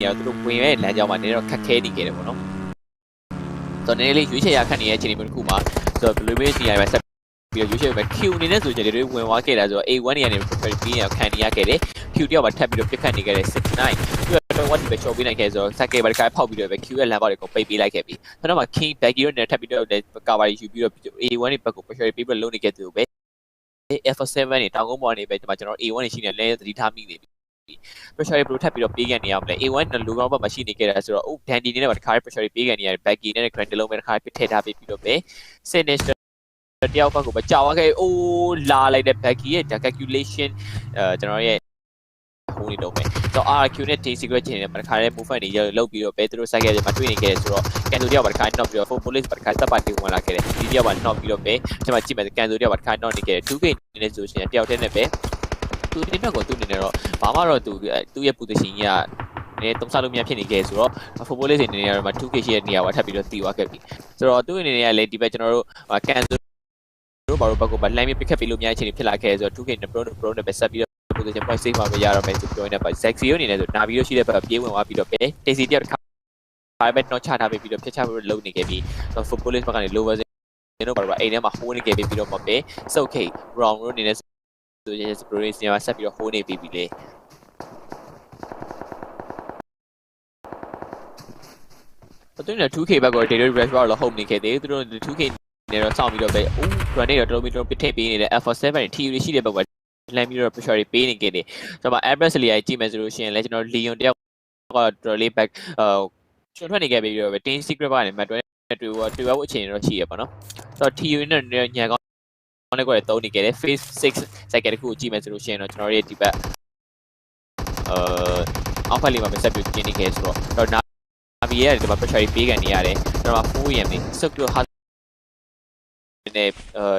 ရသူတို့ဝင်ရဲ့လမ်းကြောင်းမှာနေတော့ခက်ခဲနေကြတယ်ပေါ့နော်ဆိုတော့နည်းနည်းလေးရွေးချယ်ရခက်နေတဲ့အခြေအနေမျိုးတစ်ခုမှာဆိုတော့ blue base နေရာမှာဆက်ပြီးတော့ရွေးချယ်ပဲ Q အနေနဲ့ဆိုကြတယ်တွေဝင်သွားခဲ့တာဆိုတော့ A1 နေရာနေ prepare ပြီးရခံနေရခဲ့တယ် Q တယောက်မှာထပ်ပြီးတော့ပြစ်ခတ်နေခဲ့တဲ့69ပြီးတော့1ပဲချော်ပေးနိုင်ခဲ့ဆိုတော့ cycle ဘာတစ်ခါဖောက်ပြီးတော့ပဲ Q ရဲ့လမ်းပေါက်တွေကိုပိတ်ပေးလိုက်ခဲ့ပြီးဆိုတော့မှ King Baggy တို့နဲ့ထပ်ပြီးတော့ cover ယူပြီးတော့ A1 နေဘက်ကို pressure ပေးပြီးတော့လုံးနေခဲ့သူပဲ F7 နေတောင်ကုန်းပေါ်နေပဲဒီမှာကျွန်တော် A1 နေရှိနေလဲသတိထားမိနေပြီ pressure ဘယ်လိုထပ်ပြီးတော့ပေးခဲ့နေရမလဲ A1 နဲ့ low ground ဘက်မှာရှိနေခဲ့တာဆိုတော့ Dandy နဲ့ပါတစ်ခါ pressure ပေးခဲ့နေရတယ် Baggy နဲ့ Grand လုံးပဲတစ်ခါထည့်ထားပေးပြီးတော့ပဲ Sinister တယောက်ဘက်ကိုမကြောက်ခဲ့အိုးလာလိုက်တဲ့ Baggy ရဲ့ calculation ကျွန်တော်ရဲ့ဟိုနေတော့မယ်ဆိုတော့ RQ နဲ့ T secret ချင်းနဲ့တစ်ခါလေး movement တွေလုပ်ပြီးတော့ပဲသူတို့စိုက်ခဲ့တယ်မှာတွေ့နေခဲ့တယ်ဆိုတော့ Canzo တယောက်ပါတစ်ခါ knock ပြီးတော့ full police ပါတစ်ခါစက်ပါတင်ဝင်လာခဲ့တယ်ဒီတယောက်ပါ knock ပြီးတော့ပဲကျွန်မကြည့်မယ် Canzo တယောက်ပါတစ်ခါ knock နေခဲ့တယ် 2K နေနေဆိုရှင်တယောက်တည်းနဲ့ပဲသူဒီဘက်ကိုသူနေနေတော့ဘာမှတော့သူ့ရဲ့ position ကြီးကနေတုံးစားလို့မရဖြစ်နေခဲ့ဆိုတော့ football လေးနေနေရမှာ 2K ရှိတဲ့နေရာမှာထပ်ပြီးတော့တီးသွားခဲ့ပြီဆိုတော့သူ့အနေနဲ့ကလည်းဒီဘက်ကျွန်တော်တို့ Canzo တို့ဘာလို့ဘက်ကိုဗလမ်းမျိုးပြစ်ခတ်ပြီးလို့များအခြေအနေဖြစ်လာခဲ့ဆိုတော့ 2K နဲ့ pro နဲ့ပဲဆက်ပြီးတော့ position point save မှာပဲရတော့မယ်ဆိုပြောနေပါ Zaxi အနေနဲ့ဆိုနာပြီးတော့ရှိတဲ့ဘက်ကပြေးဝင်သွားပြီးတော့ပဲ Daisy တယောက်တစ်ခါပဲတော့ချထားပြီးတော့ဖျက်ချပြီးလုံနေခဲ့ပြီး football လေးဘက်ကနေ lower ကျွန်တော်ဘာလို့အိမ်ထဲမှာဟိုးနေခဲ့ပြီးတော့မပဲso okay round အနေနဲ့ဆိုရင် exploration မှာဆက်ပြီးတော့ဟိုးနေပြီလေသူတို့က 2K ဘက်ကို data refresh တော့ home နေခဲ့တယ်သူတို့ 2K နေတော့စောင့်ပြီးတော့ပဲ grenade တော့တော်တော်ထည့်ပေးနေတဲ့ F7 နဲ့ TU ရှိတဲ့ဘက်ကလမ်းပြီးတော့ pressure တွေပေးနေခဲ့တယ်ကျွန်တော် average လေးကြည့်မယ်ဆိုလို့ရှိရင်လည်းကျွန်တော် Leon တယောက်ကတော်တော်လေး back ကျွန်တော်ထွက်နေခဲ့ပြီးတော့ပဲ Team Secret ကနေမှတွေ့ဖို့အခြေအနေတော့ရှိရပါတော့ဆိုတော့ TU နဲ့ညံကောင်းနဲ့ကိုလည်းတုံးနေခဲ့တယ် Phase 6 cycle တစ်ခုကိုကြည့်မယ်ဆိုလို့ရှိရင်တော့ကျွန်တော်ရဲ့ဒီဘက်အောက်ဖက်လေးမှာပဲဆက်ပြီးကျင်းနေခဲ့ဆိုတော့နာဗီရဲ့ဒီမှာ pressure ပေးကန်နေရတယ်ကျွန်တော်4 EM နေ circular hard နဲ့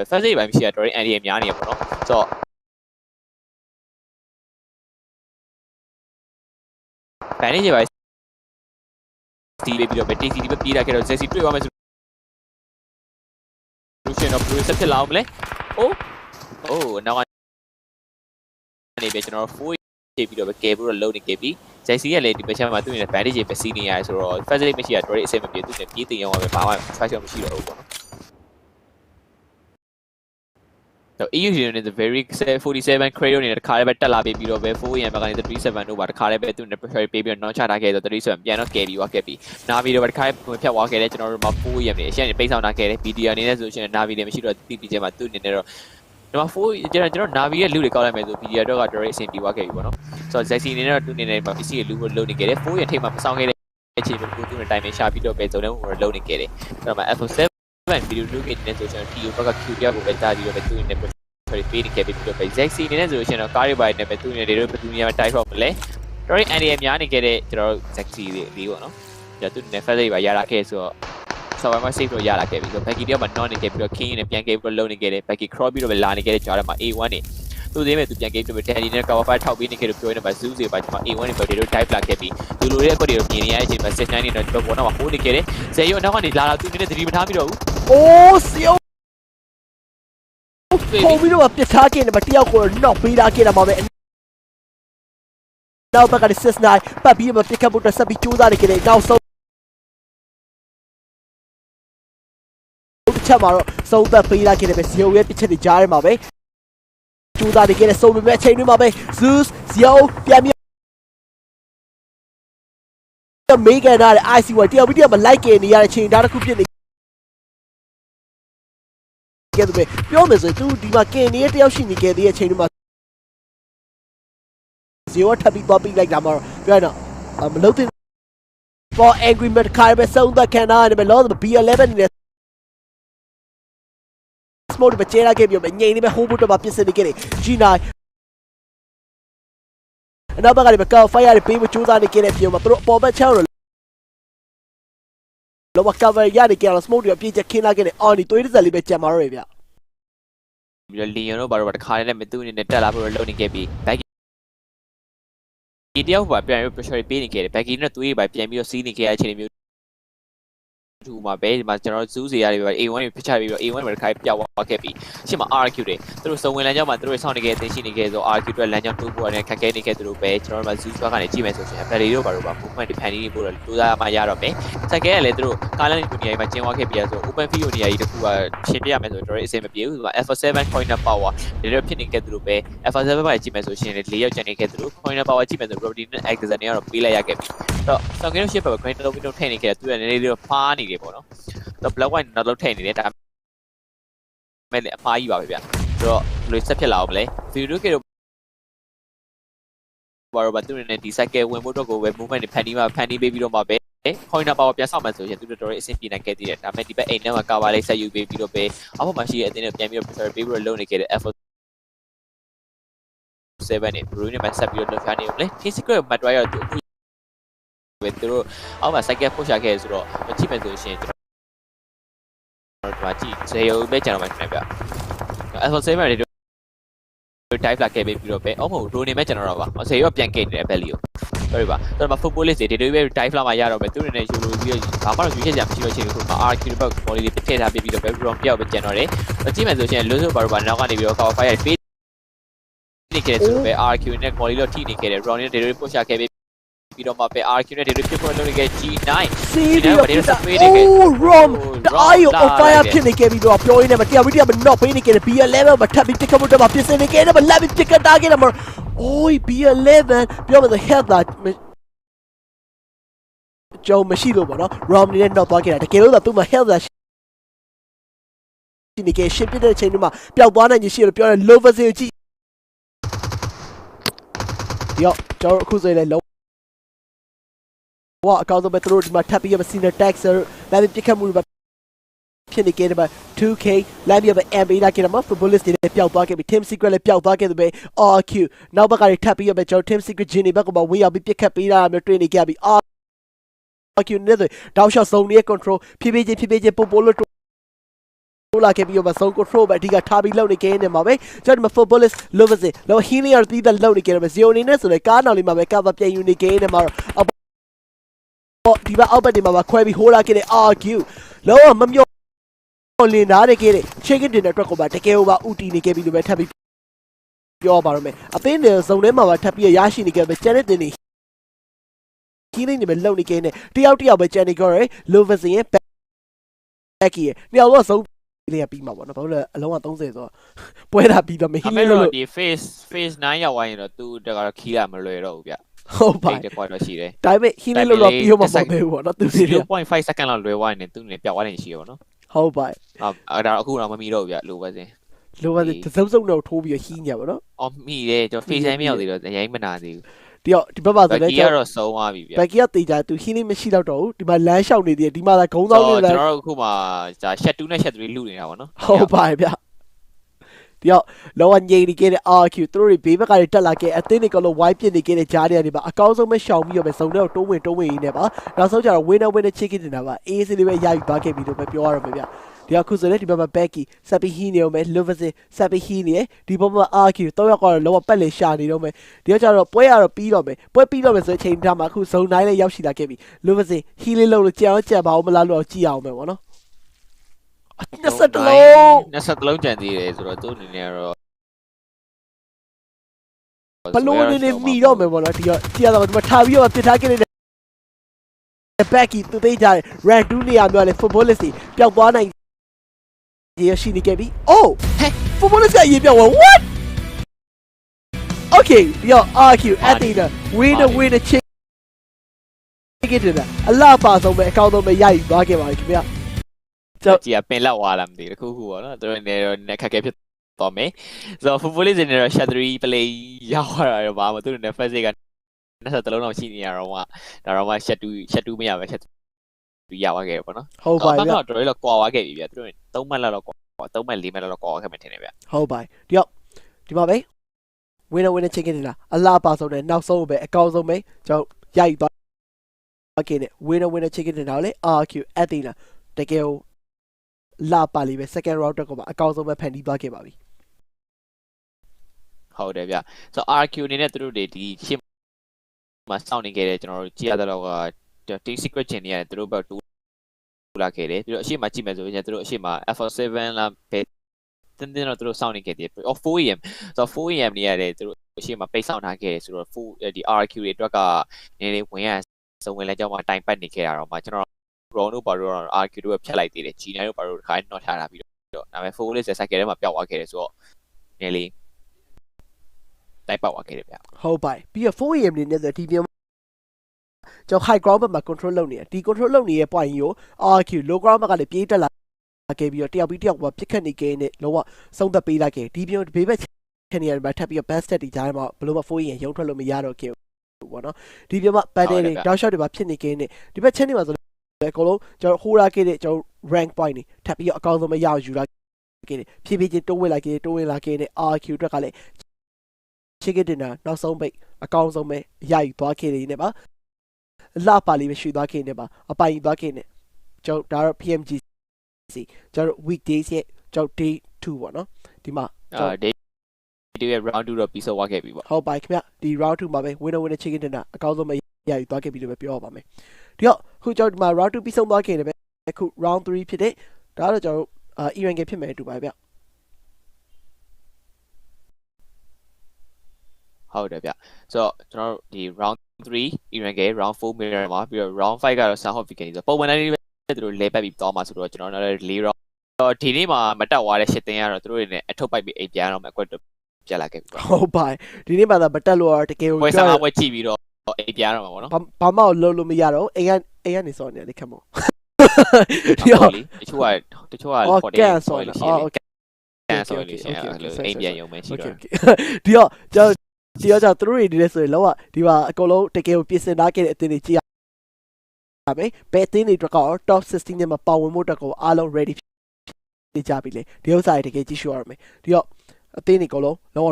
first aid ပိုင်းမရှိရတော်ရင် area များနေရပေါ့နော်ဆိုတော့ဘန်နေကြပါစီလေးပြီးတော့ပဲ TC ဒီပဲပြေးလာခဲ့တော့ Zaxi တွေ့သွားမယ်ဆိုလို့ရှိရင်တော့ blue ဆက်ဖြစ်လာအောင်မလဲအိုးနောက်ကနေပဲကျွန်တော်4ချိန်ပြီးတော့ပဲကဲပြီးတော့လုံနေခဲ့ပြီး Zaxi ကလည်းဒီဘက်ချက်မှာသူ့အနေနဲ့ bandage ပဲစီးနေရတယ်ဆိုတော့ first aid မရှိရတော်ရင်အဆင်မပြေသူ့နဲ့ပြေးတင်ရောပဲဘာမှ special မရှိတော့ဘူးပေါ့နော်So EU unit is a very 47 cradle နဲ့တခါလေးပဲတက်လာပြီးတော့ပဲ 4AM ဘက်ကနေ37တို့ပါတခါလေးပဲသူ့နဲ့ pressure ပေးပြီးတော့ non ချထားခဲ့တော့37ပြန်တော့ကယ်ပြီးသွားခဲ့ပြီနာဗီတို့ပဲတခါလေးဖြတ်သွားခဲ့တယ်ကျွန်တော်တို့မှာ 4AM နဲ့အရှက်နဲ့ပိတ်ဆောင်ထားခဲ့တယ် BDR အနေနဲ့ဆိုရှင်နာဗီတွေမရှိတော့ TP ကျမှာသူ့အနေနဲ့တော့ဒီမှာ4ကျွန်တော်နာဗီရဲ့လူတွေကောက်လိုက်မယ်ဆို BDR တော့ကတော်တော်အဆင်ပြေသွားခဲ့ပြီပေါ့နော်ဆိုတော့ Zaxi အနေနဲ့တော့သူ့အနေနဲ့မှာ PC ရဲ့လူကိုလုံနေခဲ့တယ်4ရဲ့ထိပ်မှာမဆောင်ခဲ့တဲ့အချိန်မှာသူ့နဲ့ timing ရှာပြီးတော့ပဲဇုံထဲကိုလုံနေခဲ့တယ်အဲ့တော့မှာ F7 video 2K နဲ့ဆိုကျွန်တော် TU ဘက်က Q တယောက်ကိုပဲတားပြီးတော့ပဲသူ့အနေနဲ့ပေးနေခဲ့ပြီးတော့ပဲ Zaxi အနေနဲ့ဆိုလို့ရှိရင်တော့ကားတွေပိုင်းနဲ့ပဲသူ့အနေနဲ့တို့ဘယ်သူနေရာမှာတိုက်တော့မလဲတော်ရင် area များနေခဲ့တဲ့ကျွန်တော်တို့ Zaxi လေးပေါ့နော်ကျွန်တော်သူ့အနေနဲ့ first aid ပါရလာခဲ့ဆိုတော့ survivor save တော့ရလာခဲ့ပြီဆိုတော့ Baggy တယောက်မှာ non နေခဲ့ပြီးတော့ King နဲ့ပြန်ခဲ့ပြီးတော့လုံနေခဲ့တယ် Baggy cross ပြီးတော့ပဲလာနေခဲ့တဲ့ကြားထဲမှာ A1 နေသူသေးမဲ့သူပြန်ခဲ့ပြီးတော့ Danny နဲ့ cover fire ထောက်ပေးနေခဲ့လို့ပြောနေပါ Zeus တွေပါကျွန်တော် A1 နဲ့ Baggy တို့ dive လာခဲ့ပြီးလူလိုရဲ့အကွက်တွေကိုမြင်နေရတဲ့အချိန်မှာ 69 နေတော့ဘောတော့ဟိုးနေခဲ့တယ်ဇေယျနောက်ကနေလာလာသူနေတဲ့သတိမထားပြီးတော့ဘူးအိုးစီယိုပုံပြီးတော့ပြစ်ထားခဲ့တယ်မတယောက်ကိုတော့ပေးထားခဲ့တာမှာပဲနောက်ဘက်ကလည်း69ပတ်ပြီးတော့ပြစ်ခတ်ဖို့အတွက်ဆက်ပြီးကြိုးစားနေခဲ့တယ်နောက်ဆုံးချက်မှာတော့စုံသက်ပေးထားခဲ့တယ်ပဲဇီယိုရဲ့တစ်ချက်တွေကြားထဲမှာပဲကြိုးစားနေခဲ့တဲ့စုံပေမဲ့အချိန်တွေမှာပဲ Zeus ဇီယိုပြန်ပြီးမေးကန်ထားတဲ့ IC1 တယောက်ပြီးတယောက်မလိုက်ကင်နေရတဲ့ချိန်သားတစ်ခုဖြစ်နေခဲ့တယ်ပြောမယ်ဆိုရင်သူဒီမှာကင်နေတဲ့တယောက်ရှိနေခဲ့တဲ့အချိန်တွေမှာဇီယိုထပ်ပြီးသွားပြီးလိုက်တာမှာပြောရတော့မလုံးသင့် for angry mad ခါပဲစုံသက်ခံထားရတယ်ပဲလော B11 နဲ့ smoke ပဲကျဲလာခဲ့ပြီးတော့ငိန်နေပဲဟိုးဖို့တော့ပြစ်စစ်နေခဲ့တယ် G9 အနောက်ဘက်ကလည်းကောက် fire တွေပေးဖို့ကြိုးစားနေခဲ့တဲ့ပြုံမှာသူတို့အပေါ်ဘက်ချောင်းတော့လောက cover ရနေကြတော့ smoke တွေအပြည့်ချက်ခင်းလာခဲ့တယ် on ဒီသွေးတစ်စက်လေးပဲကြံမာတော့ရဗျပြီးတော့ Leon တို့ဘာလို့တခါလေးနဲ့သူ့အနေနဲ့တက်လာဖို့လုပ်နေခဲ့ပြီး Baggy ဒီတယောက်ပါပြန်ပြီး pressure ပေးနေခဲ့တယ် Baggy နဲ့သူ့ရဲ့ပါပြန်ပြီးတော့စီးနေခဲ့တဲ့အချိန်မျိုးသူ့မှာပဲဒီမှာကျွန်တော် Zeus တွေရတယ်ပဲ A1 ကိုဖျက်ချပြီးတော့ A1 ပဲတခါပြောက် ခဲ့ပြီရှင်းမှာ RQ တွေသူတို့စုံဝင်လမ်းကြောင်းမှာသူတို့စောင့်နေခဲ့တဲ့ရှိနေခဲ့ဆို RQ တွေလမ်းကြောင်းတိုးပေါ်နဲ့ခက်ခဲနေခဲ့သူတို့ပဲကျွန်တော်တို့မှာ Zeus ဘက်ကနေကြည့်မယ်ဆိုရင် Battery တို့ဘာလို့ပါ movement defending တွေပို့တော့တူစားမှရတော့မယ်စက်ကဲကလည်းသူတို့ကားလမ်းကိုနေရာမှာကျင်းသွားခဲ့ပြီဆို open field နေရာကြီးတစ်ခုကရှင်းပြရမယ်ဆိုတော့တော်တော်အဆင်မပြေဘူးဆိုတော့ F7 corner power တွေတော့ဖြစ်နေခဲ့သူတို့ပဲ F7 ဘက်ကနေကြည့်မယ်ဆိုရှင်လေ4ယောက်ကျန်နေခဲ့သူတို့ corner power ကြည့်မယ်ဆို property နဲ့ exit တွေကတော့ပေးလိုက်ရခဲ့ပြီတော့ဆောင်းကင်းတို့ရှစ်ဘက်က green လုံးပြီးတော့ထည့်နေခဲ့တယ်သူကနည်းနည်းလေးတော့ဖားနေတယ်ပေါ့နော်တော့ black white နောက်လုံးထည့်နေတယ်ဒါမဲ့အမှားကြီးပါပဲဗျဆိုတော့ဘယ်လိုဆက်ဖြစ်လာအောင်မလဲ video ကတော့ဘာလို့ဘာသူနဲ့ဒီ cycle ဝင်ဖို့တော့ကိုပဲ movement တွေဖန်တီးပေးပြီးတော့မှပဲ corner power ပြန်ဆောက်မှဆိုရင်သူတို့တော်တော်အဆင်ပြေနိုင်ခဲ့သေးတယ်ဒါပေမဲ့ဒီဘက်အိမ်ထဲမှာ cover လေးဆက်ယူပေးပြီးတော့ပဲအောက်မှာရှိတဲ့အတင်းတွေပြန်ပြီးတော့ pressure ပေးပြီးတော့လုပ်နေခဲ့တဲ့ F7 နဲ့ Bruno နဲ့ဆက်ပြီးတော့လုပ်ပြနေအောင်လေ secret matter ရတော့သူပဲသူတို့အောက်မှာ cycle push ရခဲ့ဆိုတော့ကြည့်မယ်ဆိုရင်ကျွန်တော်ဒီမှာကြည့်ဇေယိုပဲကျွန်တော်မှထင်ပြ F7 တွေ dive လာခဲ့ပြီးတော့ပဲအော်မဟုတ်ဒိုနေမဲ့ကျွန်တော်တော့ပါဇေယိုကပြန်ခဲ့နေတယ် belly ကို sorry ပါကျွန်တော်မှာ footballist တွေဒီလိုပဲ dive လာမှရတော့ပဲသူတွေနဲ့ယူလို့ပြီးတော့ဘာမှတော့ယူချက်ကြမရှိတော့ချင်ဘူးမှာ RQ ဘက် volley တွေထည့်ထားပြီးတော့ပဲ round ပြောက်ပဲကျန်တော့တယ်ကြည့်မယ်ဆိုရင် loso ဘာလို့ပါနောက်ကနေပြီးတော့ cover fire ပေးနေခဲ့ဆိုတော့ပဲ RQ နဲ့ volley တော့ထိနေခဲ့တယ် round နဲ့ဒီလို push ရခဲ့ပြီးတော့မှပဲ RQ နဲ့ဒီလိုဖြစ်ပေါ်လုပ်နေခဲ့ G9 စီးပြီးတော့Rom တိုင်းကို on fire ဖြစ်နေခဲ့ပြီးတော့ပြောရင်းနဲ့မတရားဝိတရားမ knock ပေးနေခဲ့တယ် B11 မှာထပ်ပြီးတစ်ခါမှတော့ပြစ်စင်နေခဲ့တယ်မလက်ပြီးတစ်ခါတားခဲ့တယ်မအိုး B11 ပြောမယ်ဆို health လာကျုံမရှိလို့ပေါ့နော် Rom နဲ့ knock သွားခဲ့တာတကယ်လို့သာသူ့မှာ health လာရှိနေခဲ့ရှင်းပြတဲ့အချိန်တွေမှာပျောက်သွားနိုင်ခြင်းရှိတယ်လို့ပြောတယ် Lover ကိုကြည့်ရောကျွန်တော်အခုဆိုရင်လည်းအကောင့်တော့ပဲသူတို့ဒီမှာထပ်ပြီးရမ senior taxer လာပြီးပြစ်ခတ်မှုတွေဖြစ်နေခဲ့တယ်မှာ 2k လာပြီးရမ MB လာခဲ့တယ်မှာ footballist တွေလည်းပျောက်သွားခဲ့ပြီ team secret လည်းပျောက်သွားခဲ့တယ်ပဲ RQ နောက်ဘက်ကတွေထပ်ပြီးရမကျွန်တော် team secret ဂျင်းတွေဘက်ကမှဝင်ရောက်ပြီးပြစ်ခတ်ပေးတာမျိုးတွေ့နေကြပြီ RQ နဲ့ဆိုတောက်လျှောက်စုံနေတဲ့ control ဖြည်းဖြည်းချင်းပို့လို့တိုးလာခဲ့ပြီးတော့စုံ control ပဲအဓိကထားပြီးလုပ်နေခဲ့နေမှာပဲကျွန်တော်ဒီမှာ footballist lovers လော healing ရပြီးတော့လုပ်နေခဲ့တယ်ပဲ zero နေနဲ့ဆိုလေကားနောက်လေးမှာပဲ cover ပြန်ယူနေခဲ့နေမှာတော့ဒီဘက်အောက်ဘက်တွေမှာခွဲပြီးဟိုးလာခဲ့တဲ့ RQ လောမမျောလင်သားတွေခဲ့တဲ့ chicken dinner အတွက်ကိုပါတကယ်ကိုပါဥတီနေခဲ့ပြီးလို့ပဲထပ်ပြီးပြောပါတော့မယ်အသင်းတွေစုံထဲမှာပါထပ်ပြီးရရှိနေခဲ့ပဲကျန်တဲ့တင်တွေ healing တွေပဲလုပ်နေခဲ့နေတယောက်ပဲကျန်နေကြရယ် lovers ရဲ့ back ရဲ့နှစ်ယောက်တော့စုံလေးရပြီးမှာပေါ့နော်ဘာလို့လဲအလုံးက30ဆိုတော့ပွဲတာပြီးတော့မ healing လို့ဒီ phase 9ရောက်သွားရင်တော့သူတကတော့ခီးရမလွယ်တော့ဘူးဗျဟုတ်ပါတယ်ကွာတော့ရှိတယ်ဒါပေမဲ့ healing လို့တော့ပြီးတော့မှာမဟုတ်ဘူးပေါ့နော်သူတွေ 0.5 second လောက်လွယ်သွားရင်သူနေပျောက်သွားတယ်ရှိရပါတော့ဟုတ်ပါအဲ့ဒါအခုတော့မမီတော့ဘူးဗျလိုပဲစင်တစုံစုံတော့ထိုးပြီးဟီးညာပေါ့နော်အော်မီတယ်ကျွန်တော် phase 9မရောက်သေးတော့အရင်မနာသေးဘူးဒီဘက်မှာဆိုလည်းကျွန်တော်ဆုံးသွားပြီဗျဘက်ကီကတေချာသူ healing မရှိတော့ဘူးဒီမှာလမ်းလျှောက်နေသေးတယ်ဒီမှာသာဂုံးသောင်းနေလားကျွန်တော်တို့အခုမှဒါ shed 2နဲ့ shed 3လူနေတာပေါ့နော်ဟုတ်ပါဗျတယောက်လောကငြိမ်နေခဲ့တဲ့ RQ သူတို့တွေဘေးဘက်ကတွေတက်လာခဲ့အသင်းတွေကလို့ wide ပြစ်နေခဲ့တဲ့ဂျားတွေကနေပါအကောင်းဆုံးပဲရှောင်ပြီးတော့ပဲစုံတော့တိုးဝင်ရင်းနဲ့ပါနောက်ဆုံးကျတော့ winner chicken တင်တာပါအေးစလေးပဲရယူသွားခဲ့ပြီးတော့ပဲပြောရတော့မယ်ဗျဒီအခုဆိုလည်းဒီဘက်မှာ Becky ဆက်ပြီး heal နေအောင်မယ် Lovers ဆက်ပြီး heal နေတယ်ဒီဘက်မှာ RQ တော့ရောက်တော့လောကပတ်လေရှာနေတော့မယ်ဒီကကျတော့ပွဲရတော့ပြီးတော့မယ်ပွဲပြီးတော့မယ်ဆိုတဲ့အချိန်ထားမှာအခုဇုံတိုင်းလည်းရောက်ရှိလာခဲ့ပြီ Lovers heal လေးလုပ်လို့ကြံပါအောင်မလားလို့ကြည့်အောင်မယ်ပေါ့နော်20လုံးကြံသေးတယ်ဆိုတော့သူ့အနေနဲ့တော့ဘလို့နေမိတော့မယ်ပေါ့နော်ဒီကကြည့်ရတော့ဒီမှာထားပြီးတော့ပြစ်ထားခဲ့နေတဲ့ Becky သူသိကြတယ် Ran 2နေရာမျိုးလေ footballist ပျောက်သွားနိုင်ရရှိနေခဲ့ပြီ Oh footballist ကရေပြောက်သွား What Okay ဒီတော့ RQ Athena winner chicken dinner အလားပါဆုံးပဲအကောင်းဆုံးပဲရယူသွားခဲ့ပါပြီခင်ဗျာကျွန်တော်ကြည့်ပင်လက်သွားလားမသိဘူးတခုခုပေါ့နော်သူတို့နေတော့ခက်ခဲဖြစ်သွားမယ်ဆိုတော့ footballist နေတော့ shattery play ရောက်လာတော့ဘာမှသူတို့နေ first က20လုံးတော့ရှိနေရတော့မှဒါတော့မှ shat 2မရပဲ shat 2ရသွားခဲ့ပေါ့နော်ဟုတ်ပါဗျာတော်တော်လေးကွာသွားခဲ့ပြီဗျာသူတို့3မှတ်လောက်ကွာ3မှတ်4မှတ်လောက်ကွာခဲ့မှထင်တယ်ဗျာဟုတ်ပါဒီတော့ဒီမှာပဲ winner chicken dinner အလားပါဆုံးတဲ့နောက်ဆုံးပဲအကောင်းဆုံးပဲကျွန်တော်ရိုက်သွားခဲ့တဲ့ winner chicken dinner လေ RQ Athena တကယ်လာပါလိမ့်မယ် second round တော့ကအကောင်းဆုံးပဲဖန်တီးသွားခဲ့ပါပြီဟုတ်တယ်ဗျဆိုတော့ RQ အနေနဲ့သူတို့တွေဒီရှင်းမှာစောင့်နေခဲ့တယ်ကျွန်တော်တို့ကြည့်ရတဲ့တော့က team secret ချင်းတွေရတယ်သူတို့ဘက်တူလာခဲ့တယ်ပြီးတော့အရှိမကြည့်မယ်ဆိုရင်သူတို့အရှိမ F7 လား တင်းတင်းတော့သူတို့စောင့်နေခဲ့တယ် 4am ဆိုတော့ 4am နေရတယ်သူတို့အရှိမပိတ်ဆောင်ထားခဲ့တယ်ဆိုတော့ဒီ RQ တွေအတွက်ကနည်းနည်းဝင်ရစုံဝင်လဲကြောင်းမှာတိုင်ပတ်နေခဲ့တာတော့မှကျွန်တော် Ron တို့ဘာလို့ RQ တို့ပဲဖြတ်လိုက်သေးတယ် G9 တို့ဘာလို့တစ်ခါတော့ထားတာပြီးတော့ဒါပေမဲ့ 4 list စိုက်ကဲထဲမှာပျောက်သွားခဲ့တယ်ဆိုတော့နည်းလေးတိုင်ပတ်သွားခဲ့တယ်ဗျ ဟုတ်ပါပြီးတော့ 4am နေနဲ့ဆိုဒီပြန်ကျွန်တော် high ground ဘက်မှာ control လုပ်နေတယ်ဒီ control လုပ်နေတဲ့ point ကို RQ low ground ဘက်ကလည်းပြေးတက်လာခဲ့ပြီးတော့တယောက်ပြီးတယောက်ကပြစ်ခတ်နေခဲ့နဲ့လုံးဝဆုံးသက်ပေးလိုက်ခဲ့ဒီပြန်ဘေးဘက်ချန်နေရမှာထပ်ပြီးတော့ best stat တွေကြားမှာဘလို့မ 4am ရုံထွက်လို့မရတော့ခဲ့ဘူးပေါ့နော်ဒီပြန်မှာ battle တွေ down shot တွေမှာဖြစ်နေခဲ့နဲ့ဒီဘက် chain တွေမှာဆိုအကုန်လုံးကျွန်တော် hold ခဲ့တဲ့ကျွန်တော် rank point တွေထပ်ပြီးတော့အကောင်းဆုံးမရအောင်ယူလာခဲ့တယ်ဖြည်းဖြည်းချင်းတိုးဝင်လာခဲ့နဲ့ RQ အတွက်ကလည်းချစ်ခဲ့တဲ့နောက်ဆုံးပိတ်အကောင်းဆုံးပဲရယူသွားခဲ့တယ်နေပါလာပါလေးပဲရွှေသွားခဲ့နေပါအပိုင်သွားခဲ့နေကျွန်တော်ဒါတော့ PMGC ကျွန်တော် weekdays ရဲ့ကျွန်တော် day 2ပေါ့နော်ဒီမှာday 2ရဲ့ round 2တော့ပြီးဆုံးသွားခဲ့ပြီပေါ့ဟုတ်ပါခင်ဗျဒီ round 2မှာပဲ winner chicken dinner အကောင်းဆုံးပဲရယူသွားခဲ့ပြီလို့ပဲပြောရပါမယ်ဒီတော့ခုကျွန်တော်ဒီမှာ round 2ပြီးဆုံးသွားခဲ့တယ်ပဲအခု round 3ဖြစ်တဲ့ဒါတော့ကျွန်တော်event game ဖြစ်မယ်တူပါဗျဟုတ်တယ်ဗျဆိုတော့ကျွန်တော်တို့ဒီ round 3 event game round 4 mirror မှာပြီးတော့ round 5ကတော့ Sun Hot Weekend ဆိုတော့ပုံမှန်တိုင်းလေးသူတို့လဲပတ်ပြီးသွားမှာဆိုတော့ကျွန်တော်တို့4 round တော့ဒီနေ့မှာမတက်သွားတဲ့ရှစ်တင်ကတော့သူတို့တွေနဲ့အထုပ်ပိုက်ပြီးအိမ်ပြန်တော့မှအကွက်တော့ပြတ်လာခဲ့ပြီပေါ့ဟုတ်ပါဒီနေ့မှာမတက်လို့တကယ်ကိုဝယ်စားဝယ်ကြည့်ပြီးတော့အိမ်ပြန်တော့မှာပေါ့နော်ဘာမှလုံးလို့မရတော့အိမ်ကနေစောနေတယ်ခက်မို့ဒီတော့တချို့ကပေါ်တယ်ကန်စောနေကန်စောနေရှင်အိမ်ပြန်ရုံပဲရှိတော့ဒီတော့ကျွန်တော်သူတို့တွေနေလဲဆိုရင်လောကဒီမှာအကုန်လုံးတကယ်ကိုပြင်ဆင်ထားခဲ့တဲ့အသင်းတွေကြည့်ရမယ်ဘယ်အသင်းတွေအတွက်ကတော့ top 16နဲ့မှာပါဝင်မှုအတွက်ကိုအားလုံး ready ဖြစ်ကြပြီလေဒီဥစ္စာတွေတကယ်ကြည့်ရှုရမယ်ဒီတော့အသင်းတွေအကုန်လုံးလောက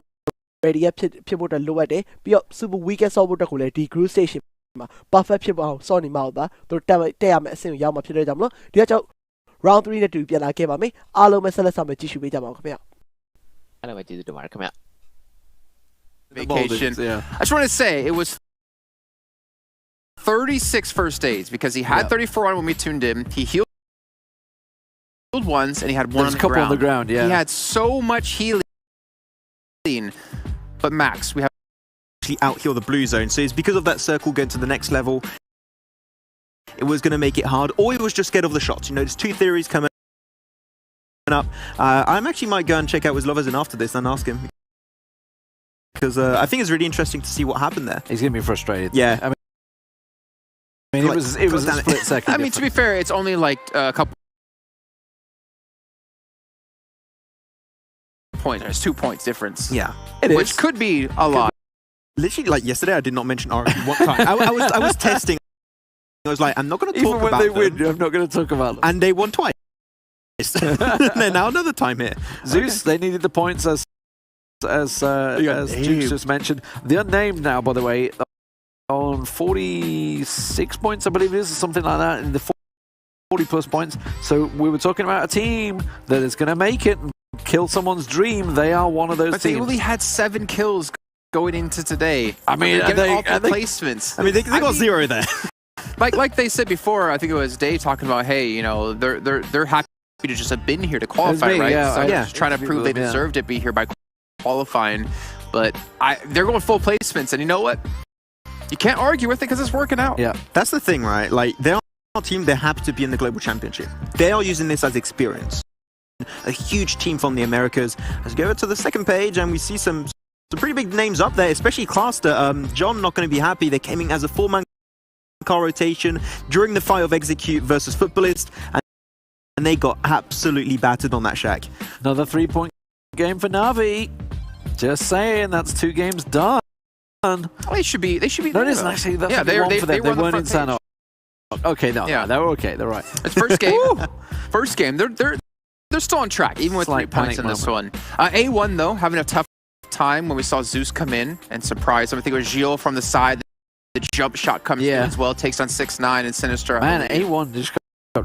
ready ဖြစ်ဖို့အတွက်လိုအပ်တယ်ပြီးတော့ super weekend ဆော့ဖို့အတွက်ကိုလည်းဒီ group stage မှာ perfect ဖြစ်အောင်စောင့်နေမှာပါသူတက်ရမယ်အဆင့်ကိုရောက်မှာဖြစ်တဲ့ကြောင့်မလို့ဒီကကျွန်တော် round 3နဲ့တူပြန်လာခဲ့ပါမယ်အားလုံးပဲဆက်လက်ဆောင်ပဲကြည့်ရှုပေးကြပါဦးခင်ဗျာအားလုံးပဲကျေးဇူးတင်ပါတယ်ခင်ဗျာvacation. I just want to say it was 36 first aids because he had 34 on when we tuned in. He healed once and he had one on the ground. On the ground. Yeah. He had so much healing. But Max, we have actually out heal the blue zone. So it's because of that circle going to the next level. It was going to make it hard, or he was just scared of the shots. You know, there's two theories coming up. I actually might go and check out his Lovers after this and ask him. Because I think it's really interesting to see what happened there. He's going to be frustrated. Yeah. I mean it was a split second. I mean, to be fair, it's only like a couple points. There's 2 points difference. Yeah. Which could be a lot. Literally, like yesterday, I did not mention RQ one time. I was testing. I was like, I'm not going to talk about them. Even when they win, I'm not going to talk about them. And they won twice. Now another time here. Zeus, they needed the points as Juice just mentioned. The unnamed now, by the way, on 46 points, I believe it is, or something like that, in the 40 plus points. So we were talking about a team that is going to make it and kill someone's dream. They are one of those but teams. They only had 7 kills going into today. I mean, all placements. I mean, they got 0 there. Like they said before, I think it was Day talking about, hey, you know, they're happy to just have been here to qualify, right? Yeah, so just trying to prove they deserved to be here by qualifying, but they're going full placements, and you know what? You can't argue with it because it's working out. Yeah, that's the thing, right? Like, they're a team, they're happy to be in the global championship. They are using this as experience. A huge team from the Americas. Let's go over to the second page, and we see some pretty big names up there, especially Cluster. John not going to be happy. They came in as a 4-man car rotation during the fight of Execute versus Footballist, and they got absolutely battered on that shack. Another 3-point game for Na'Vi. Just saying, that's 2 games done. Oh, they should be. No, it isn't actually. That's they weren't in San. Okay, no, they were okay. They're right. It's first game. First game. They're still on track, even with 3 points in this one. A1 though, having a tough time when we saw Zeus come in and surprise them. I think it was Gilles from the side. The jump shot comes in as well. Takes on 6-9 and Sinister. Man, A1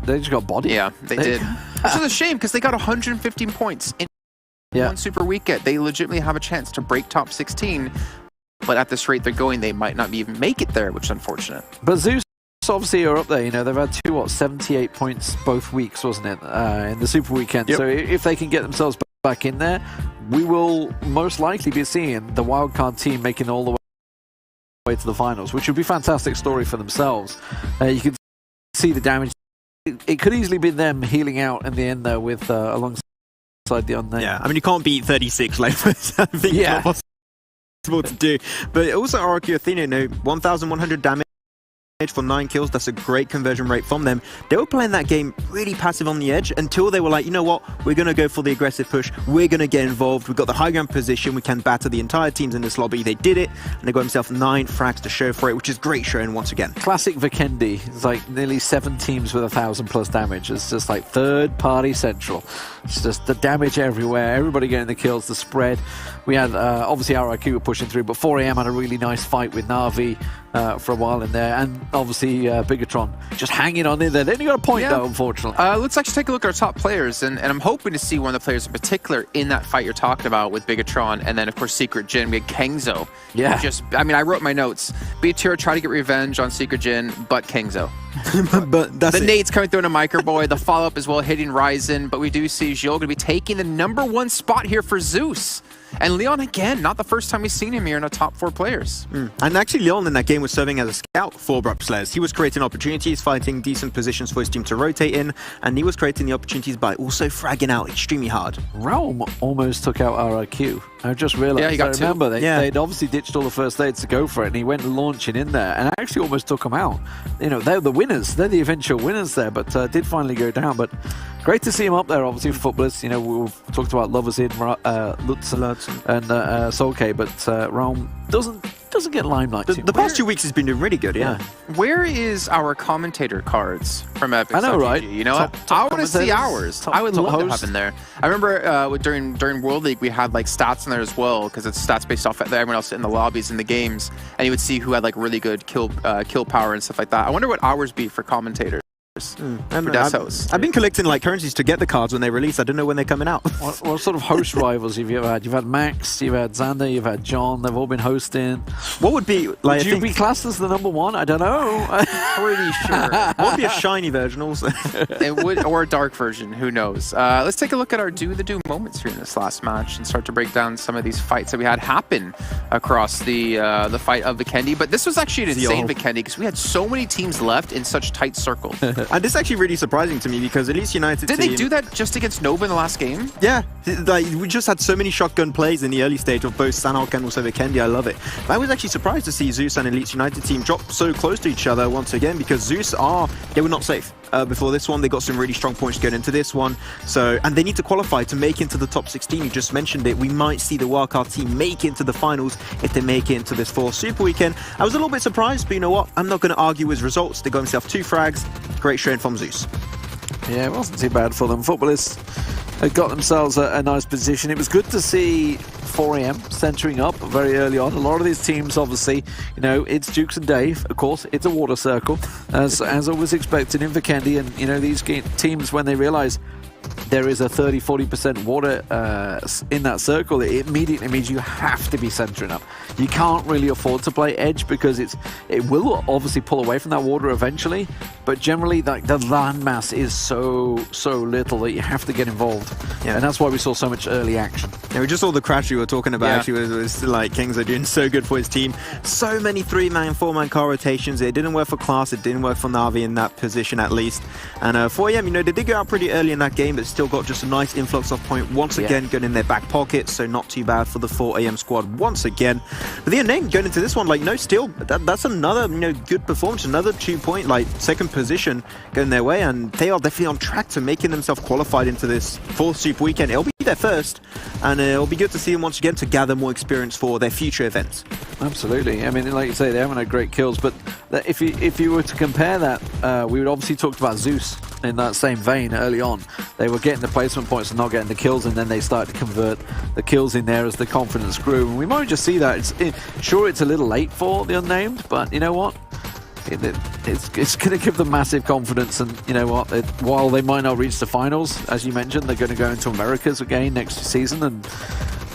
they just got bodied. Yeah, they did. Which is a shame because they got 115 points in one super weekend. They legitimately have a chance to break top 16. But at this rate they're going, they might not even make it there, which is unfortunate. But Zeus obviously are up there. You know, they've had 78 points both weeks, wasn't it? In the super weekend. So if they can get themselves back in there, we will most likely be seeing the wildcard team making all the way to the finals, which would be a fantastic story for themselves. You can see the damage. It could easily be them healing out in the end there with alongside the unnamed. Yeah, I mean, you can't beat 36 levels. I think it's not possible to do. But also RRQ Athena, 1,100 damage for 9 kills. That's a great conversion rate from them. They were playing that game really passive on the edge until they were like, you know what, we're going to go for the aggressive push. We're going to get involved. We've got the high ground position. We can batter the entire teams in this lobby. They did it, and they got themselves 9 frags to show for it, which is great showing once again. Classic Vikendi. It's like nearly 7 teams with 1,000+ damage. It's just like third party central. It's just the damage everywhere. Everybody getting the kills, the spread. We had obviously RRQ were pushing through, but 4AM had a really nice fight with Na'Vi for a while in there, and obviously Bigatron just hanging on in there. They only got a point though, unfortunately. Let's actually take a look at our top players, and I'm hoping to see one of the players in particular in that fight you're talking about with Bigatron, and then of course Secret Jin. We had Kengzo. Yeah. I mean, I wrote my notes. BTR tried to get revenge on Secret Jin, but Kengzo. But that's the nades coming through into Microboy, the follow-up as well hitting Ryzen, but we do see Gilles going to be taking the #1 spot here for Zeus. And Leon, again, not the first time we've seen him here in our top 4 players. And actually, Leon in that game was serving as a scout for Brupsles. He was creating opportunities, fighting decent positions for his team to rotate in, and he was creating the opportunities by also fragging out extremely hard. Realm almost took out RRQ. I just realized. Yeah, he got 2. Remember, they'd obviously ditched all the first aids to go for it, and he went launching in there, and actually almost took them out. You know, they're the winners. They're the eventual winners there, but did finally go down. But great to see him up there, obviously, for Footballers. You know, we've talked about Lovers in, Lutz and Solke, but Realm doesn't get limelight. The past 2 weeks has been doing really good, yeah. Where is our commentator cards from Epic? I know, right? You know, I want to see ours. I would love to have in there. I remember during World League, we had like stats in there as well, because it's stats based off everyone else in the lobbies in the games, and you would see who had like really good kill power and stuff like that. I wonder what ours be for commentators. I've been collecting like currencies to get the cards when they release. I don't know when they're coming out. What sort of host rivals have you ever had? You've had Max, you've had Xander, you've had John. They've all been hosting. What would be like? Would you be classed as the #1? I don't know. Pretty sure. What would be a shiny version also? It would, or a dark version. Who knows? Let's take a look at our do moments here in this last match and start to break down some of these fights that we had happen across the fight of Vikendi. But this was actually an insane Vikendi because we had so many teams left in such tight circles. And this is actually really surprising to me because at least United Did they do that just against Nova in the last game? Yeah, like we just had so many shotgun plays in the early stage of both Sanhok and also Vikendi. I love it. But I was actually surprised to see Zeus and Elite United team drop so close to each other once again because Zeus they were not safe. Before this one, they got some really strong points going into this one. So, and they need to qualify to make into the top 16. You just mentioned it. We might see the wildcard team make it into the finals if they make it into this 4th Super Weekend. I was a little bit surprised, but you know what? I'm not going to argue with results. They got themselves 2 frags. Great showing from Zeus. Yeah, it wasn't too bad for them. Footballers had got themselves a nice position. It was good to see 4AM centering up very early on. A lot of these teams, obviously, you know, it's Dukes and Dave. Of course, it's a water circle, as I was expected in Vikendi. And, you know, these teams, when they realize there is a 30-40% water in that circle, it immediately means you have to be centering up. You can't really afford to play edge because it will obviously pull away from that water eventually, but generally like the land mass is so little that you have to get involved. Yeah. And that's why we saw so much early action. Yeah, we just saw the crash you were talking about. Yeah. Actually was like Kings are doing so good for his team. So many 3-man, 4-man car rotations. It didn't work for Class, it didn't work for Na'Vi in that position at least. And 4AM, you know, they did go out pretty early in that game, but still got just a nice influx of point once again going in their back pocket, so not too bad for the 4AM squad once again. But the name going into this one, like, no, still that's another, you know, good performance, another 2-point, like, second position going their way, and they are definitely on track to making themselves qualified into this 4th Super Weekend. It'll be their first, and it'll be good to see them once again to gather more experience for their future events. Absolutely. I mean, like you say, they haven't had great kills, but if you were to compare that, we would obviously talked about Zeus in that same vein early on. They were getting the placement points and not getting the kills, and then they started to convert the kills in there as the confidence grew. And we might just see that. Sure, it's a little late for the unnamed, but you know what? It's going to give them massive confidence, and you know what? While they might not reach the finals, as you mentioned, they're going to go into Americas again next season, and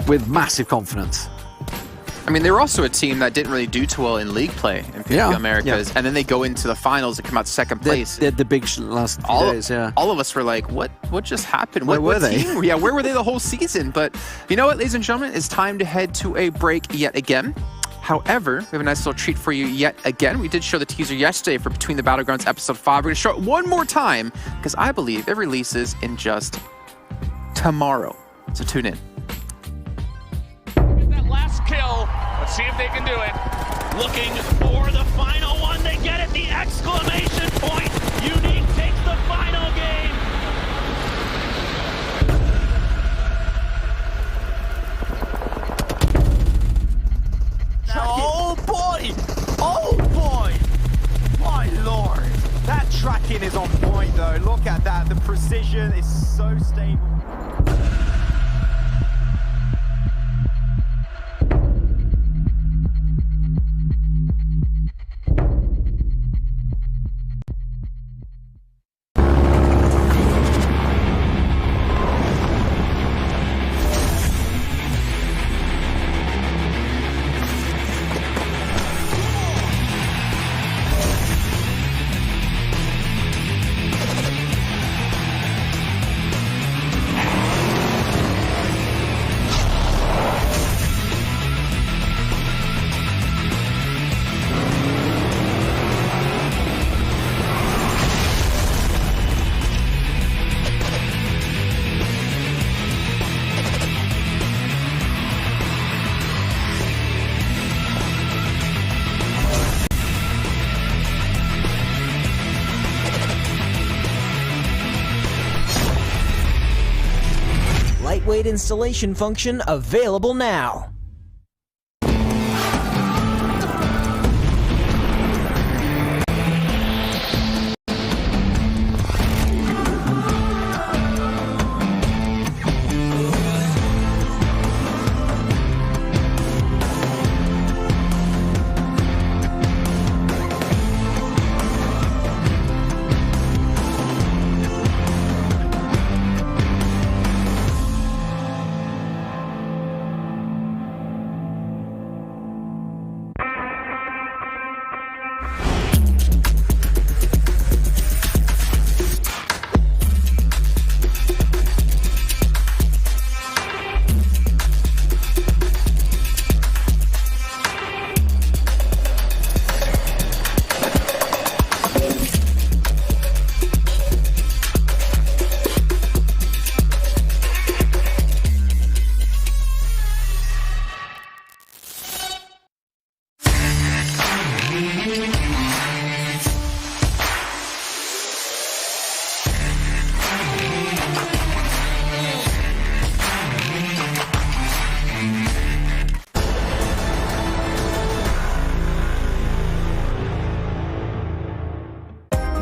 with massive confidence. I mean, they were also a team that didn't really do too well in league play in PvP Americas, and then they go into the finals and come out second place. They had the big last few days, all of us were like, what just happened? Where were they? Yeah, where were they the whole season? But you know what, ladies and gentlemen, it's time to head to a break yet again. However, we have a nice little treat for you yet again. We did show the teaser yesterday for Between the Battlegrounds episode 5. We're going to show it one more time because I believe it releases in just tomorrow. So tune in. That last kill. Let's see if they can do it. Looking for the final one. They get it. The exclamation point. Unique takes the final game. Oh boy! Oh boy! My lord! That tracking is on point though. Look at that. The precision is so stable. Lightweight installation function available now.